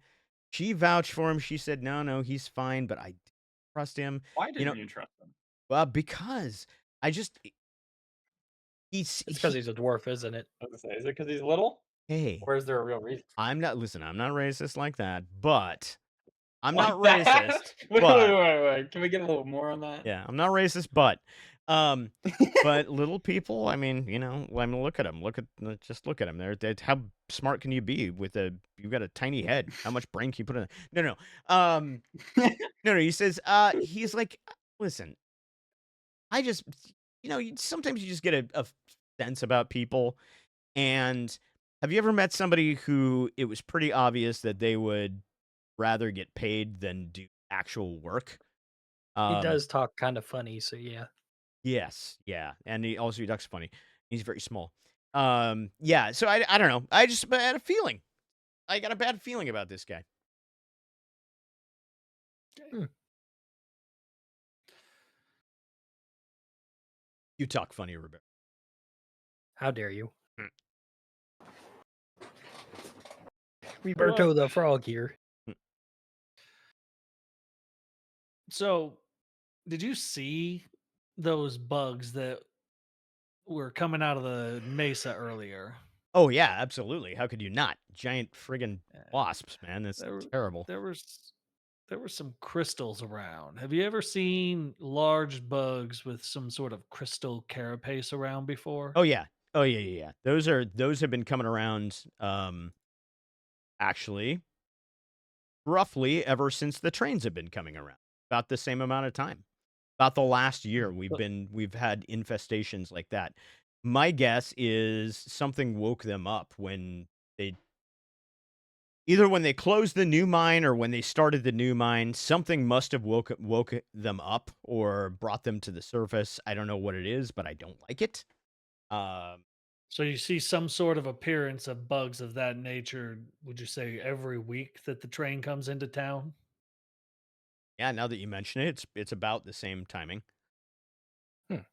[SPEAKER 2] She vouched for him. She said, no, he's fine, but I didn't trust him.
[SPEAKER 4] Why didn't you trust him?
[SPEAKER 2] Well, because I just...
[SPEAKER 3] It's because he's a dwarf, isn't it?
[SPEAKER 4] I was gonna say, is it because he's little?
[SPEAKER 2] Hey.
[SPEAKER 4] Or is there a real reason?
[SPEAKER 2] I'm not racist like that, but... I'm
[SPEAKER 4] Like
[SPEAKER 2] not
[SPEAKER 4] that?
[SPEAKER 2] Racist.
[SPEAKER 4] Wait. Can we get a little more on that?
[SPEAKER 2] Yeah, I'm not racist, but but little people, I mean, look at them. Just look at them. They're how smart can you be you've got a tiny head. How much brain can you put in? No. No, he says he's like, listen, I just sometimes you just get a sense about people. And have you ever met somebody who it was pretty obvious that they would rather get paid than do actual work?
[SPEAKER 3] He does talk kind of funny, so yeah.
[SPEAKER 2] Yes, yeah, and he talks funny. He's very small. Yeah. So I don't know. I had a feeling. I got a bad feeling about this guy. You talk funny, Riberto.
[SPEAKER 3] How dare you? Riberto the frog here.
[SPEAKER 5] So, did you see those bugs that were coming out of the mesa earlier?
[SPEAKER 2] Oh yeah, absolutely. How could you not? Giant friggin' wasps, man. That's terrible.
[SPEAKER 5] There were some crystals around. Have you ever seen large bugs with some sort of crystal carapace around before?
[SPEAKER 2] Oh yeah. Oh yeah. Those have been coming around actually roughly ever since the trains have been coming around. About the same amount of time. About the last year we've had infestations like that. My guess is something woke them up when they either when they closed the new mine or when they started the new mine, something must have woke them up or brought them to the surface. I don't know what it is, but I don't like it.
[SPEAKER 5] So you see some sort of appearance of bugs of that nature, would you say every week that the train comes into town?
[SPEAKER 2] Yeah, now that you mention it, it's about the same timing.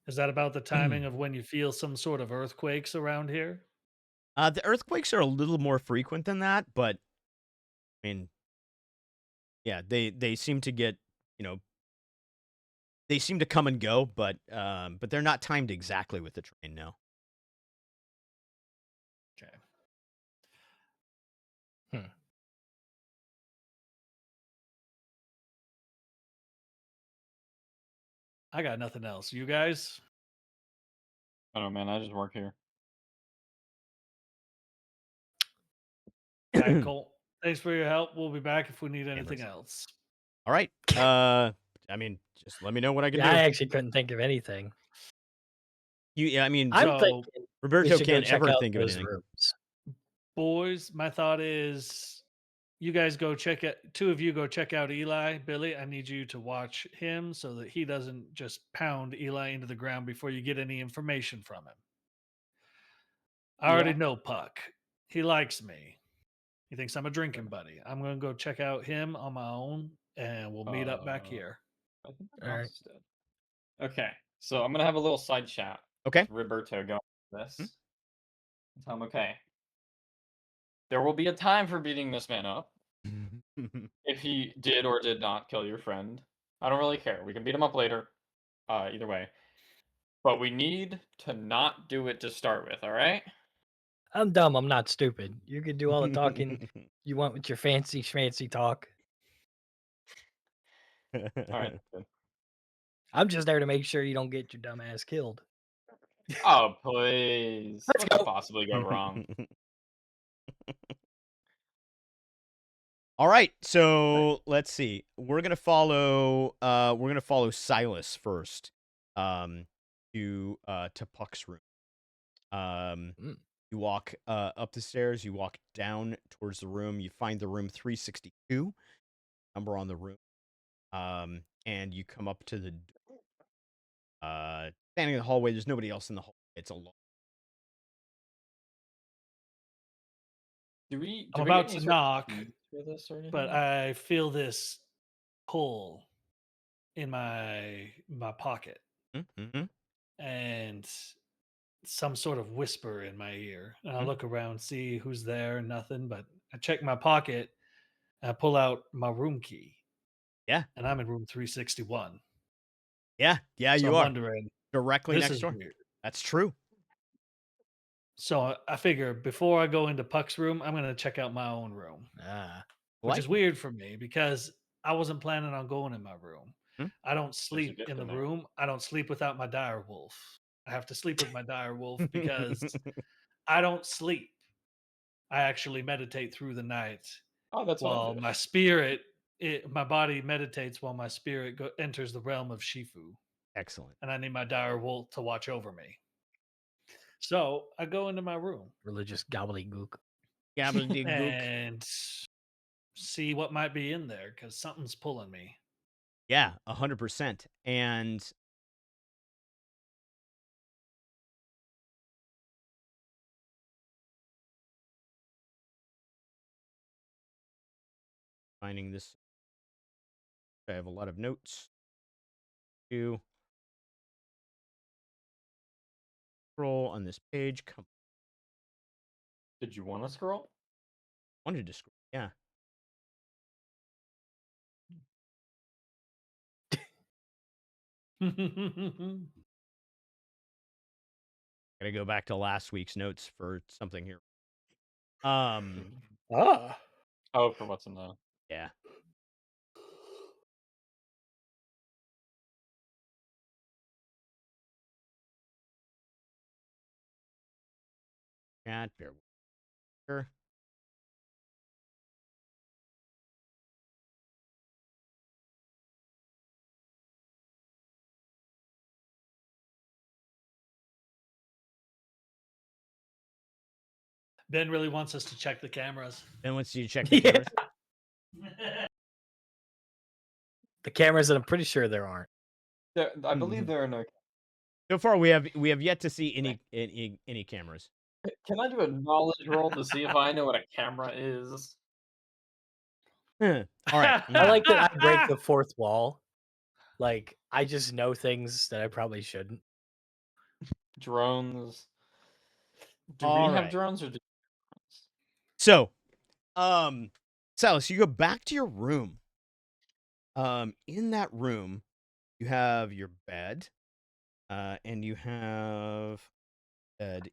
[SPEAKER 5] Is that about the timing of when you feel some sort of earthquakes around here?
[SPEAKER 2] The earthquakes are a little more frequent than that, but I mean, yeah, they seem to get, you know, they seem to come and go, but they're not timed exactly with the train. No.
[SPEAKER 5] Okay. I got nothing else. You guys?
[SPEAKER 4] I don't know, man. I just work here.
[SPEAKER 5] All right, Colt. Thanks for your help. We'll be back if we need anything else.
[SPEAKER 2] All right. I mean, just let me know what I can do.
[SPEAKER 3] I actually couldn't think of anything.
[SPEAKER 2] I mean,
[SPEAKER 3] I'm thinking
[SPEAKER 2] Roberto
[SPEAKER 3] we
[SPEAKER 2] can't
[SPEAKER 3] check
[SPEAKER 2] ever
[SPEAKER 3] out
[SPEAKER 2] think of
[SPEAKER 3] those
[SPEAKER 2] anything.
[SPEAKER 3] rooms.
[SPEAKER 5] Boys, my thought is you guys go check it. Two of you go check out Eli. Billy, I need you to watch him so that he doesn't just pound Eli into the ground before you get any information from him. I already know Puck. He likes me. He thinks I'm a drinking buddy. I'm going to go check out him on my own, and we'll meet up back here.
[SPEAKER 4] I think
[SPEAKER 3] All right.
[SPEAKER 4] Okay, so I'm gonna have a little side chat.
[SPEAKER 2] Okay.
[SPEAKER 4] With Riberto going this. Tell him, okay. There will be a time for beating this man up. If he did or did not kill your friend, I don't really care. We can beat him up later. Either way. But we need to not do it to start with, all right?
[SPEAKER 3] I'm dumb. I'm not stupid. You can do all the talking you want with your fancy schmancy talk.
[SPEAKER 4] All right. Good.
[SPEAKER 3] I'm just there to make sure you don't get your dumb ass killed.
[SPEAKER 4] Oh, please.
[SPEAKER 3] Let's
[SPEAKER 4] What
[SPEAKER 3] go.
[SPEAKER 4] could possibly go wrong?
[SPEAKER 2] All right, so let's see. We're gonna follow Silas first, to Puck's room. You walk up the stairs. You walk down towards the room. You find the room 362, number on the room, and you come up to the standing in the hallway. There's nobody else in the hallway. It's alone.
[SPEAKER 5] I'm about to knock, but I feel this pull in my pocket and some sort of whisper in my ear. And I look around, see who's there, nothing, but I check my pocket and I pull out my room key.
[SPEAKER 2] Yeah.
[SPEAKER 5] And I'm in room 361.
[SPEAKER 2] Yeah,
[SPEAKER 5] So
[SPEAKER 2] you
[SPEAKER 5] I'm
[SPEAKER 2] are
[SPEAKER 5] wondering,
[SPEAKER 2] directly
[SPEAKER 5] this
[SPEAKER 2] next
[SPEAKER 5] is
[SPEAKER 2] door.
[SPEAKER 5] weird.
[SPEAKER 2] That's true.
[SPEAKER 5] So I figure before I go into Puck's room, I'm going to check out my own room, which is weird for me because I wasn't planning on going in my room. I don't sleep in the room. I don't sleep without my dire wolf. I have to sleep with my dire wolf because I don't sleep. I actually meditate through the night.
[SPEAKER 4] Oh, that's
[SPEAKER 5] while my spirit, my body meditates while my spirit enters the realm of Shifu.
[SPEAKER 2] Excellent.
[SPEAKER 5] And I need my dire wolf to watch over me. So I go into my room.
[SPEAKER 3] Religious gobbledygook.
[SPEAKER 5] And see what might be in there because something's pulling me.
[SPEAKER 2] Yeah, 100%. And finding this, I have a lot of notes. Scroll on this page.
[SPEAKER 4] Did you want to scroll?
[SPEAKER 2] Wanted to scroll. Yeah. Gotta go back to last week's notes for something here.
[SPEAKER 3] Ah.
[SPEAKER 4] Oh, for what's in the...
[SPEAKER 2] Yeah. Chat, bear with her.
[SPEAKER 5] Ben really wants us to check the cameras.
[SPEAKER 2] Ben wants you to check the
[SPEAKER 3] Yeah.
[SPEAKER 2] cameras.
[SPEAKER 3] The cameras that I'm pretty sure there aren't.
[SPEAKER 4] I believe there are no...
[SPEAKER 2] So far, we have yet to see any cameras.
[SPEAKER 4] Can I do a knowledge roll to see if I know what a camera is?
[SPEAKER 2] All right.
[SPEAKER 3] I like that I break the fourth wall. Like, I just know things that I probably shouldn't.
[SPEAKER 4] Drones. Do
[SPEAKER 2] All
[SPEAKER 4] we have
[SPEAKER 2] right.
[SPEAKER 4] drones or do...
[SPEAKER 2] So, Silas, you go back to your room. In that room, you have your bed, and you have bed.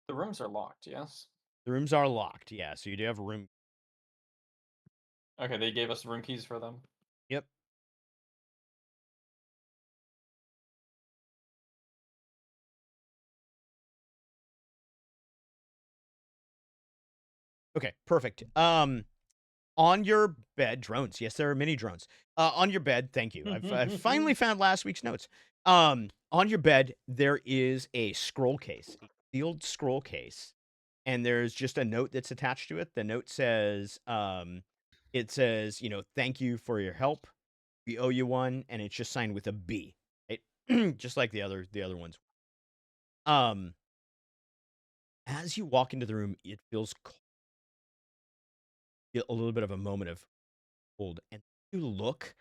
[SPEAKER 4] The rooms are locked, yes?
[SPEAKER 2] The rooms are locked. Yeah, so you do have a room.
[SPEAKER 4] Okay, they gave us room keys for them.
[SPEAKER 2] Yep. Okay, perfect. On your bed, drones. Yes, there are many drones. On your bed, thank you. I've finally found last week's notes. On your bed, there is a scroll case, a sealed scroll case, and there's just a note that's attached to it. The note says, thank you for your help. We owe you one, and it's just signed with a B, right? Just like the other ones. As you walk into the room, it feels cold. A little bit of a moment of cold, and you look,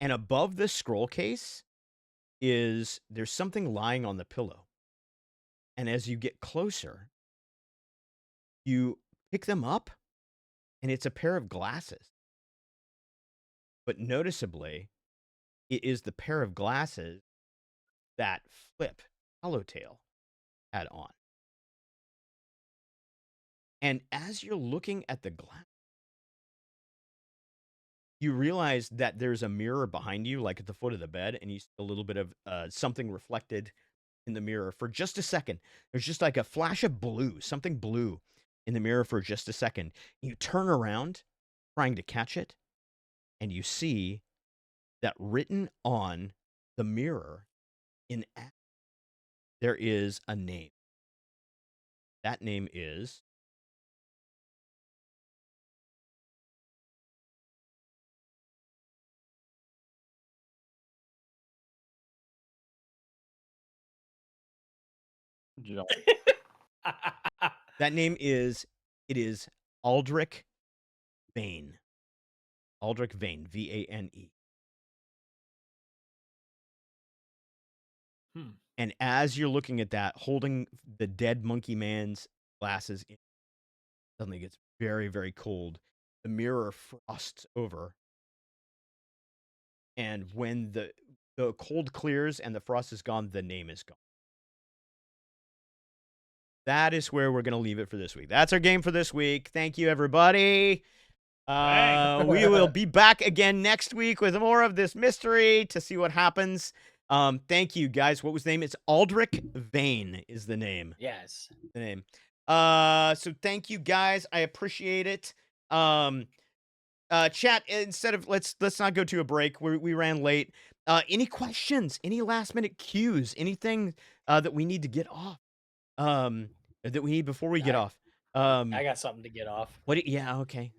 [SPEAKER 2] and above the scroll case there's something lying on the pillow. And as you get closer, you pick them up, and it's a pair of glasses. But noticeably, it is the pair of glasses that Flip Hollowtail had on. And as you're looking at the glass, you realize that there's a mirror behind you, like at the foot of the bed, and you see a little bit of something reflected in the mirror for just a second. There's just like a flash of blue, something blue in the mirror for just a second. You turn around, trying to catch it, and you see that written on the mirror in there is a name. That name is Aldrich Vane. Aldrich Vane, Vane. And as you're looking at that, holding the dead monkey man's glasses, suddenly gets very, very cold. The mirror frosts over. And when the cold clears and the frost is gone, the name is gone. That is where we're going to leave it for this week. That's our game for this week. Thank you, everybody. We will be back again next week with more of this mystery to see what happens. Thank you, guys. What was the name? It's Aldrich Vane is the name.
[SPEAKER 3] Yes.
[SPEAKER 2] The name. So thank you, guys. I appreciate it. Chat, instead of let's not go to a break. We ran late. Any questions? Any last minute cues? Anything that we need to get off? That we need before we get off.
[SPEAKER 3] I got something to get off.
[SPEAKER 2] Yeah, okay.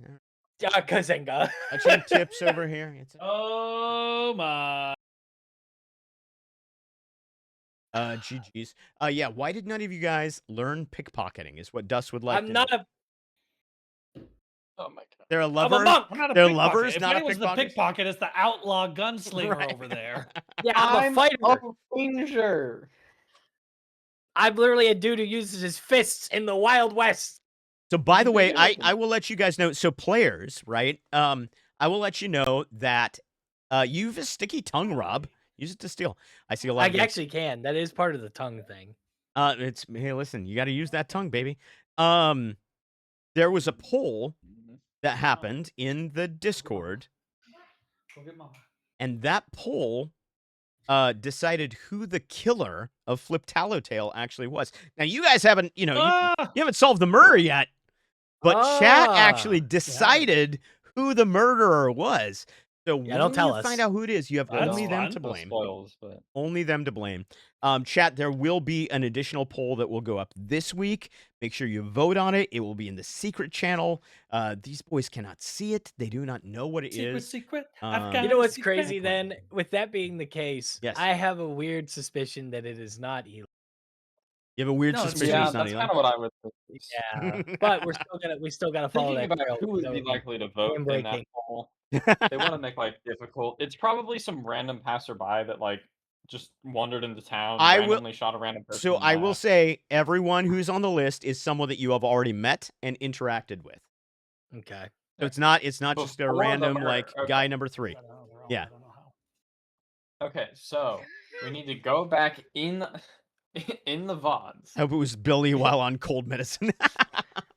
[SPEAKER 3] Kazenga.
[SPEAKER 2] Touching tips over here.
[SPEAKER 5] Oh my.
[SPEAKER 2] GG's. Yeah, why did none of you guys learn pickpocketing is what Dust would like
[SPEAKER 3] I'm not a
[SPEAKER 4] Oh my god.
[SPEAKER 2] They're a
[SPEAKER 5] I'm
[SPEAKER 2] lover.
[SPEAKER 5] a monk. I'm not a
[SPEAKER 2] They're
[SPEAKER 5] pickpocket.
[SPEAKER 2] lovers,
[SPEAKER 5] If
[SPEAKER 2] not a
[SPEAKER 5] anyone's the
[SPEAKER 2] pickpocket.
[SPEAKER 5] pickpocket, it's the outlaw gunslinger
[SPEAKER 2] Right.
[SPEAKER 5] over there.
[SPEAKER 3] Yeah, I'm a fighter.
[SPEAKER 4] a ranger.
[SPEAKER 3] I'm literally a dude who uses his fists in the Wild West.
[SPEAKER 2] So by the way,
[SPEAKER 4] You're welcome.
[SPEAKER 2] I will let you guys know. So players, right? I will let you know that you have a sticky tongue, Rob. Use it to steal. I see a lot
[SPEAKER 3] I
[SPEAKER 2] of games.
[SPEAKER 3] actually can. That is part of the tongue thing.
[SPEAKER 2] It's hey, listen, you got to use that tongue, baby. There was a poll that happened in the Discord,
[SPEAKER 5] Go get Mama.
[SPEAKER 2] and that poll decided who the killer of Flip Tattletale actually was. Now, you guys haven't, you haven't solved the murder yet, but chat actually decided who the murderer was. So when
[SPEAKER 3] don't tell
[SPEAKER 2] you
[SPEAKER 3] us.
[SPEAKER 2] find out who it is, you have
[SPEAKER 5] That's
[SPEAKER 2] only them
[SPEAKER 5] fun.
[SPEAKER 2] to
[SPEAKER 4] No
[SPEAKER 2] blame.
[SPEAKER 4] spoils, but
[SPEAKER 2] Only them to blame. Chat, there will be an additional poll that will go up this week. Make sure you vote on it. It will be in the secret channel. These boys cannot see it. They do not know what it is.
[SPEAKER 5] Secret.
[SPEAKER 3] You know what's
[SPEAKER 5] secret.
[SPEAKER 3] crazy then? With that being the case,
[SPEAKER 2] Yes.
[SPEAKER 3] I have a weird suspicion that it is not Eli.
[SPEAKER 2] You have a weird
[SPEAKER 5] No, it's
[SPEAKER 2] suspicion
[SPEAKER 4] yeah,
[SPEAKER 2] it's not
[SPEAKER 4] that's
[SPEAKER 2] Elon.
[SPEAKER 4] kind of what I would think.
[SPEAKER 3] Yeah, but we still gotta follow
[SPEAKER 4] Thinking
[SPEAKER 3] that
[SPEAKER 4] about
[SPEAKER 3] trail.
[SPEAKER 4] who would be
[SPEAKER 3] so-
[SPEAKER 4] likely to vote in that
[SPEAKER 3] breaking.
[SPEAKER 4] poll, they want to make life difficult. It's probably some random passerby that like just wandered into town,
[SPEAKER 2] I will-
[SPEAKER 4] randomly shot a random person.
[SPEAKER 2] So
[SPEAKER 4] in
[SPEAKER 2] I will
[SPEAKER 4] half.
[SPEAKER 2] say everyone who's on the list is someone that you have already met and interacted with.
[SPEAKER 3] Okay.
[SPEAKER 2] So it's not just a
[SPEAKER 4] Before the
[SPEAKER 2] random
[SPEAKER 4] murder,
[SPEAKER 2] like
[SPEAKER 4] okay.
[SPEAKER 2] guy number 3. Yeah.
[SPEAKER 5] I don't know how.
[SPEAKER 4] Okay, so we need to go back in the VODs.
[SPEAKER 2] I hope it was Billy while on cold medicine.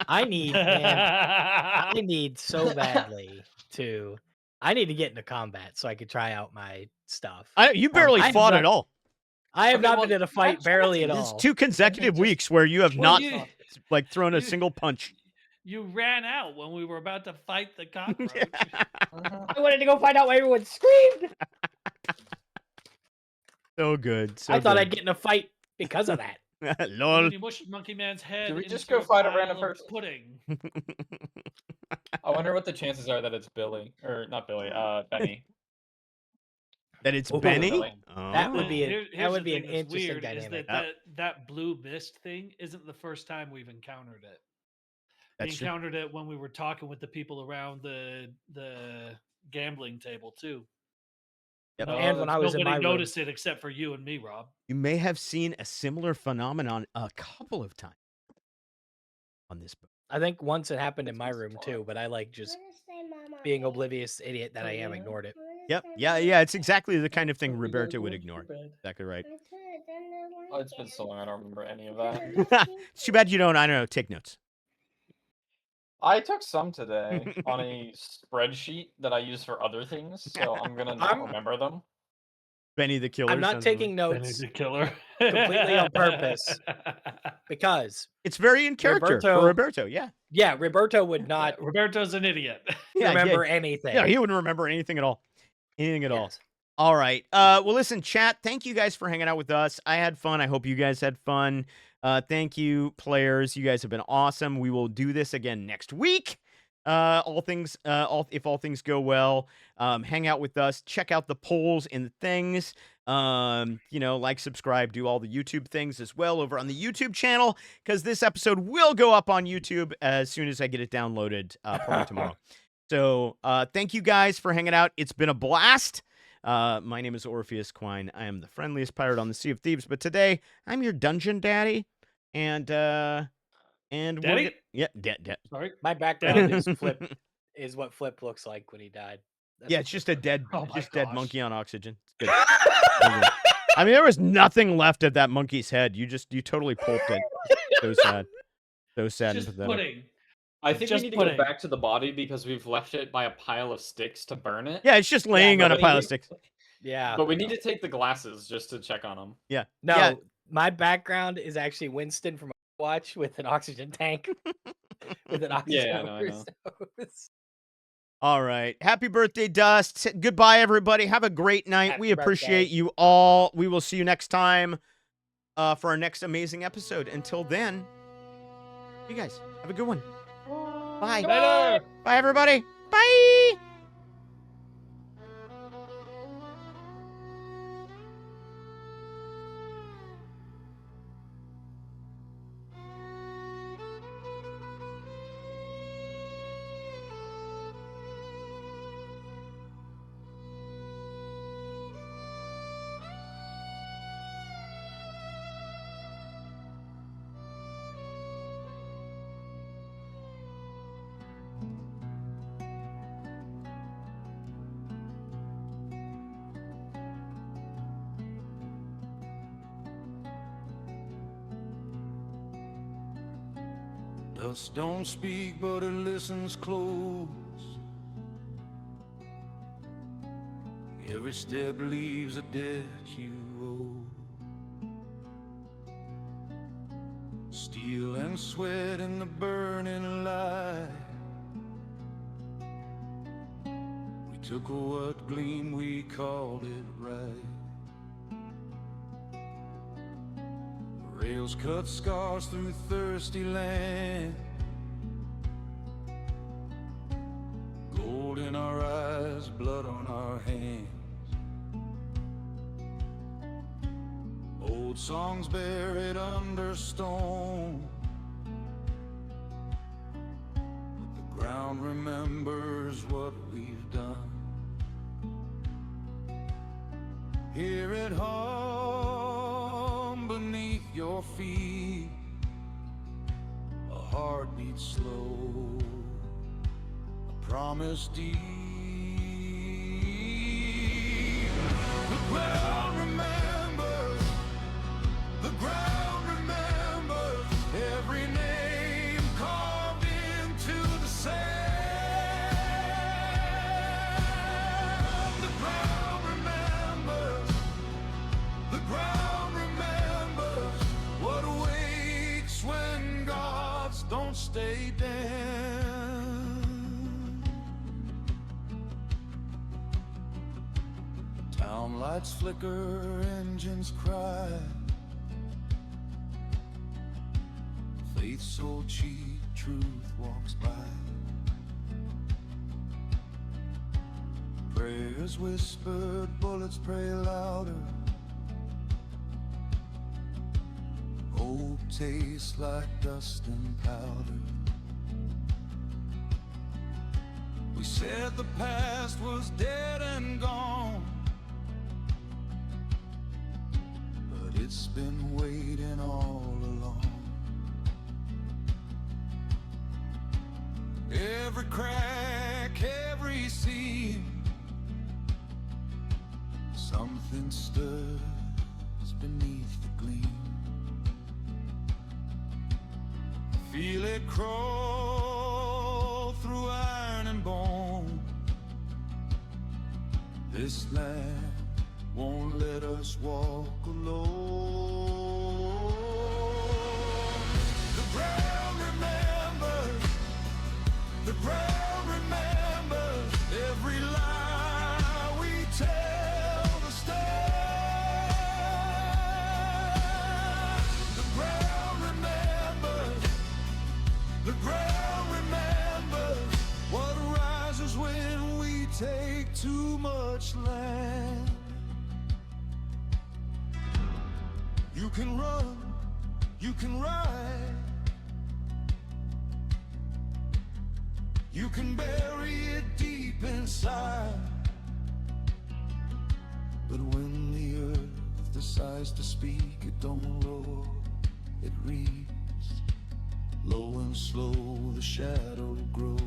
[SPEAKER 3] I need, man, I need so badly to. I need to get into combat so I could try out my stuff.
[SPEAKER 2] You barely
[SPEAKER 3] I have
[SPEAKER 2] fought
[SPEAKER 3] not-
[SPEAKER 2] at all.
[SPEAKER 3] I have
[SPEAKER 4] Okay,
[SPEAKER 3] not
[SPEAKER 4] well,
[SPEAKER 3] been in a fight
[SPEAKER 4] that's-
[SPEAKER 3] barely at
[SPEAKER 2] It's
[SPEAKER 3] all.
[SPEAKER 2] 2 consecutive
[SPEAKER 5] just-
[SPEAKER 2] weeks where you have
[SPEAKER 5] Well,
[SPEAKER 2] not
[SPEAKER 5] you-
[SPEAKER 2] like thrown a
[SPEAKER 5] you-
[SPEAKER 2] single punch.
[SPEAKER 5] You ran out when we were about to fight the cockroach.
[SPEAKER 3] I wanted to go find out why everyone screamed.
[SPEAKER 2] So good. So
[SPEAKER 3] I thought
[SPEAKER 2] good.
[SPEAKER 3] I'd get in a fight because of that.
[SPEAKER 5] And
[SPEAKER 2] Lol.
[SPEAKER 5] then you mushed Monkey Man's head.
[SPEAKER 4] Did we just
[SPEAKER 5] into
[SPEAKER 4] go fight a
[SPEAKER 5] pile
[SPEAKER 4] random
[SPEAKER 5] of
[SPEAKER 4] person?
[SPEAKER 5] Pudding.
[SPEAKER 4] I wonder what the chances are that it's Billy or not Billy, Benny.
[SPEAKER 2] That it's
[SPEAKER 3] Ooh.
[SPEAKER 2] Benny?
[SPEAKER 4] Really?
[SPEAKER 3] That would
[SPEAKER 2] Oh.
[SPEAKER 3] be
[SPEAKER 5] Here-
[SPEAKER 3] that
[SPEAKER 5] here's
[SPEAKER 3] would
[SPEAKER 5] the
[SPEAKER 3] be an
[SPEAKER 5] thing that's
[SPEAKER 3] interesting
[SPEAKER 5] weird is
[SPEAKER 3] dynamic.
[SPEAKER 5] that blue mist thing isn't the first time we've encountered it.
[SPEAKER 2] That's
[SPEAKER 5] We
[SPEAKER 2] true.
[SPEAKER 5] encountered it when we were talking with the people around the gambling table too.
[SPEAKER 2] Yep.
[SPEAKER 3] And when I was in
[SPEAKER 5] Nobody
[SPEAKER 3] my room.
[SPEAKER 5] noticed it except for you and me, Rob.
[SPEAKER 2] You may have seen a similar phenomenon a couple of times on this book.
[SPEAKER 3] I think once it happened in my room too, but I like just being oblivious idiot that I am ignored it.
[SPEAKER 2] Yep. Yeah. It's exactly the kind of thing Riberto would ignore. Exactly right.
[SPEAKER 4] Oh, it's been so long, I don't remember any of that.
[SPEAKER 2] It's too bad you don't. I don't know. Take notes.
[SPEAKER 4] I took some today on a spreadsheet that I use for other things, so I'm gonna not
[SPEAKER 3] I'm-
[SPEAKER 4] remember them.
[SPEAKER 2] Benny the Killer.
[SPEAKER 3] I'm not
[SPEAKER 2] sounds
[SPEAKER 3] taking
[SPEAKER 5] Benny
[SPEAKER 3] notes
[SPEAKER 5] the killer.
[SPEAKER 3] completely on purpose. because
[SPEAKER 2] It's very in character for Riberto. Yeah.
[SPEAKER 3] yeah, Riberto would not
[SPEAKER 5] Roberto's an idiot.
[SPEAKER 2] Yeah,
[SPEAKER 3] remember anything.
[SPEAKER 2] Yeah, he wouldn't remember anything at all. Anything at all.
[SPEAKER 3] Yes.
[SPEAKER 2] All right. Well, listen, chat. Thank you guys for hanging out with us. I had fun. I hope you guys had fun. Thank you, players. You guys have been awesome. We will do this again next week. If all things go well, hang out with us. Check out the polls and the things. Like, subscribe, do all the YouTube things as well over on the YouTube channel, because this episode will go up on YouTube as soon as I get it downloaded, probably tomorrow. So, thank you guys for hanging out. It's been a blast. My name is Orpheus Quine. I am the friendliest pirate on the Sea of Thieves, but today I'm your dungeon daddy, and
[SPEAKER 5] Daddy? Sorry.
[SPEAKER 3] My background is Flip is what Flip looks like when he died. That's
[SPEAKER 2] Yeah,
[SPEAKER 3] what
[SPEAKER 2] it's just a dead,
[SPEAKER 5] Oh my
[SPEAKER 2] dead
[SPEAKER 5] gosh.
[SPEAKER 2] monkey on oxygen. It's good. I mean, there was nothing left of that monkey's head. You totally pulped it. So sad. So sad and
[SPEAKER 5] Just
[SPEAKER 2] pathetic.
[SPEAKER 5] pudding.
[SPEAKER 4] I think
[SPEAKER 5] Just
[SPEAKER 4] we need to
[SPEAKER 5] pudding.
[SPEAKER 4] go back to the body because we've left it by a pile of sticks to burn it.
[SPEAKER 2] Yeah, it's just laying on a
[SPEAKER 4] but
[SPEAKER 2] pile
[SPEAKER 4] we-
[SPEAKER 2] of sticks.
[SPEAKER 3] Yeah.
[SPEAKER 4] But we need to take the glasses just to check on them.
[SPEAKER 2] Yeah.
[SPEAKER 3] No,
[SPEAKER 2] Yeah.
[SPEAKER 3] my background is actually Winston from Watch with an oxygen tank. with an oxygen
[SPEAKER 4] Yeah, I know, I know.
[SPEAKER 3] overdose.
[SPEAKER 2] All right. Happy birthday, Dust. Goodbye, everybody. Have a great night.
[SPEAKER 3] Happy
[SPEAKER 2] We appreciate
[SPEAKER 3] birthday.
[SPEAKER 2] you all. We will see you next time for our next amazing episode. Until then, you guys have a good one. Bye.
[SPEAKER 5] Later.
[SPEAKER 2] Bye, everybody. Bye.
[SPEAKER 1] Dust don't speak, but it listens close. Every step leaves a debt you owe. Steel and sweat in the burning light. We took what gleam, we called it right. Rails cut scars through thirsty land. Gold in our eyes, blood on our hands. Old songs buried under stone. The ground remembers what we've done. Hear it hum beneath your feet, a heartbeat slow, a promise deep. The ground remembers, the ground remembers every name carved into the sand. The ground remembers, the ground remembers what awaits when gods don't stay down. Town lights flicker, engines cry. Faith so cheap, truth walks by. Prayers whispered, bullets pray louder. Hope tastes like dust and powder. We said the past was dead and gone, but it's been waiting all along. Every crack, every seam, something stirs beneath the gleam. Feel it crawl through iron and bone. This land won't let us walk alone. The ground remembers, the ground remembers every lie we tell to stand. The ground remembers, the ground remembers what rises when we take too much land. You can run, you can ride, you can bury it deep inside. But when the earth decides to speak, it don't roar, it reads. Low and slow the shadow grows.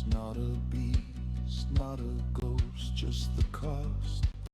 [SPEAKER 1] Not a beast, not a ghost, just the cost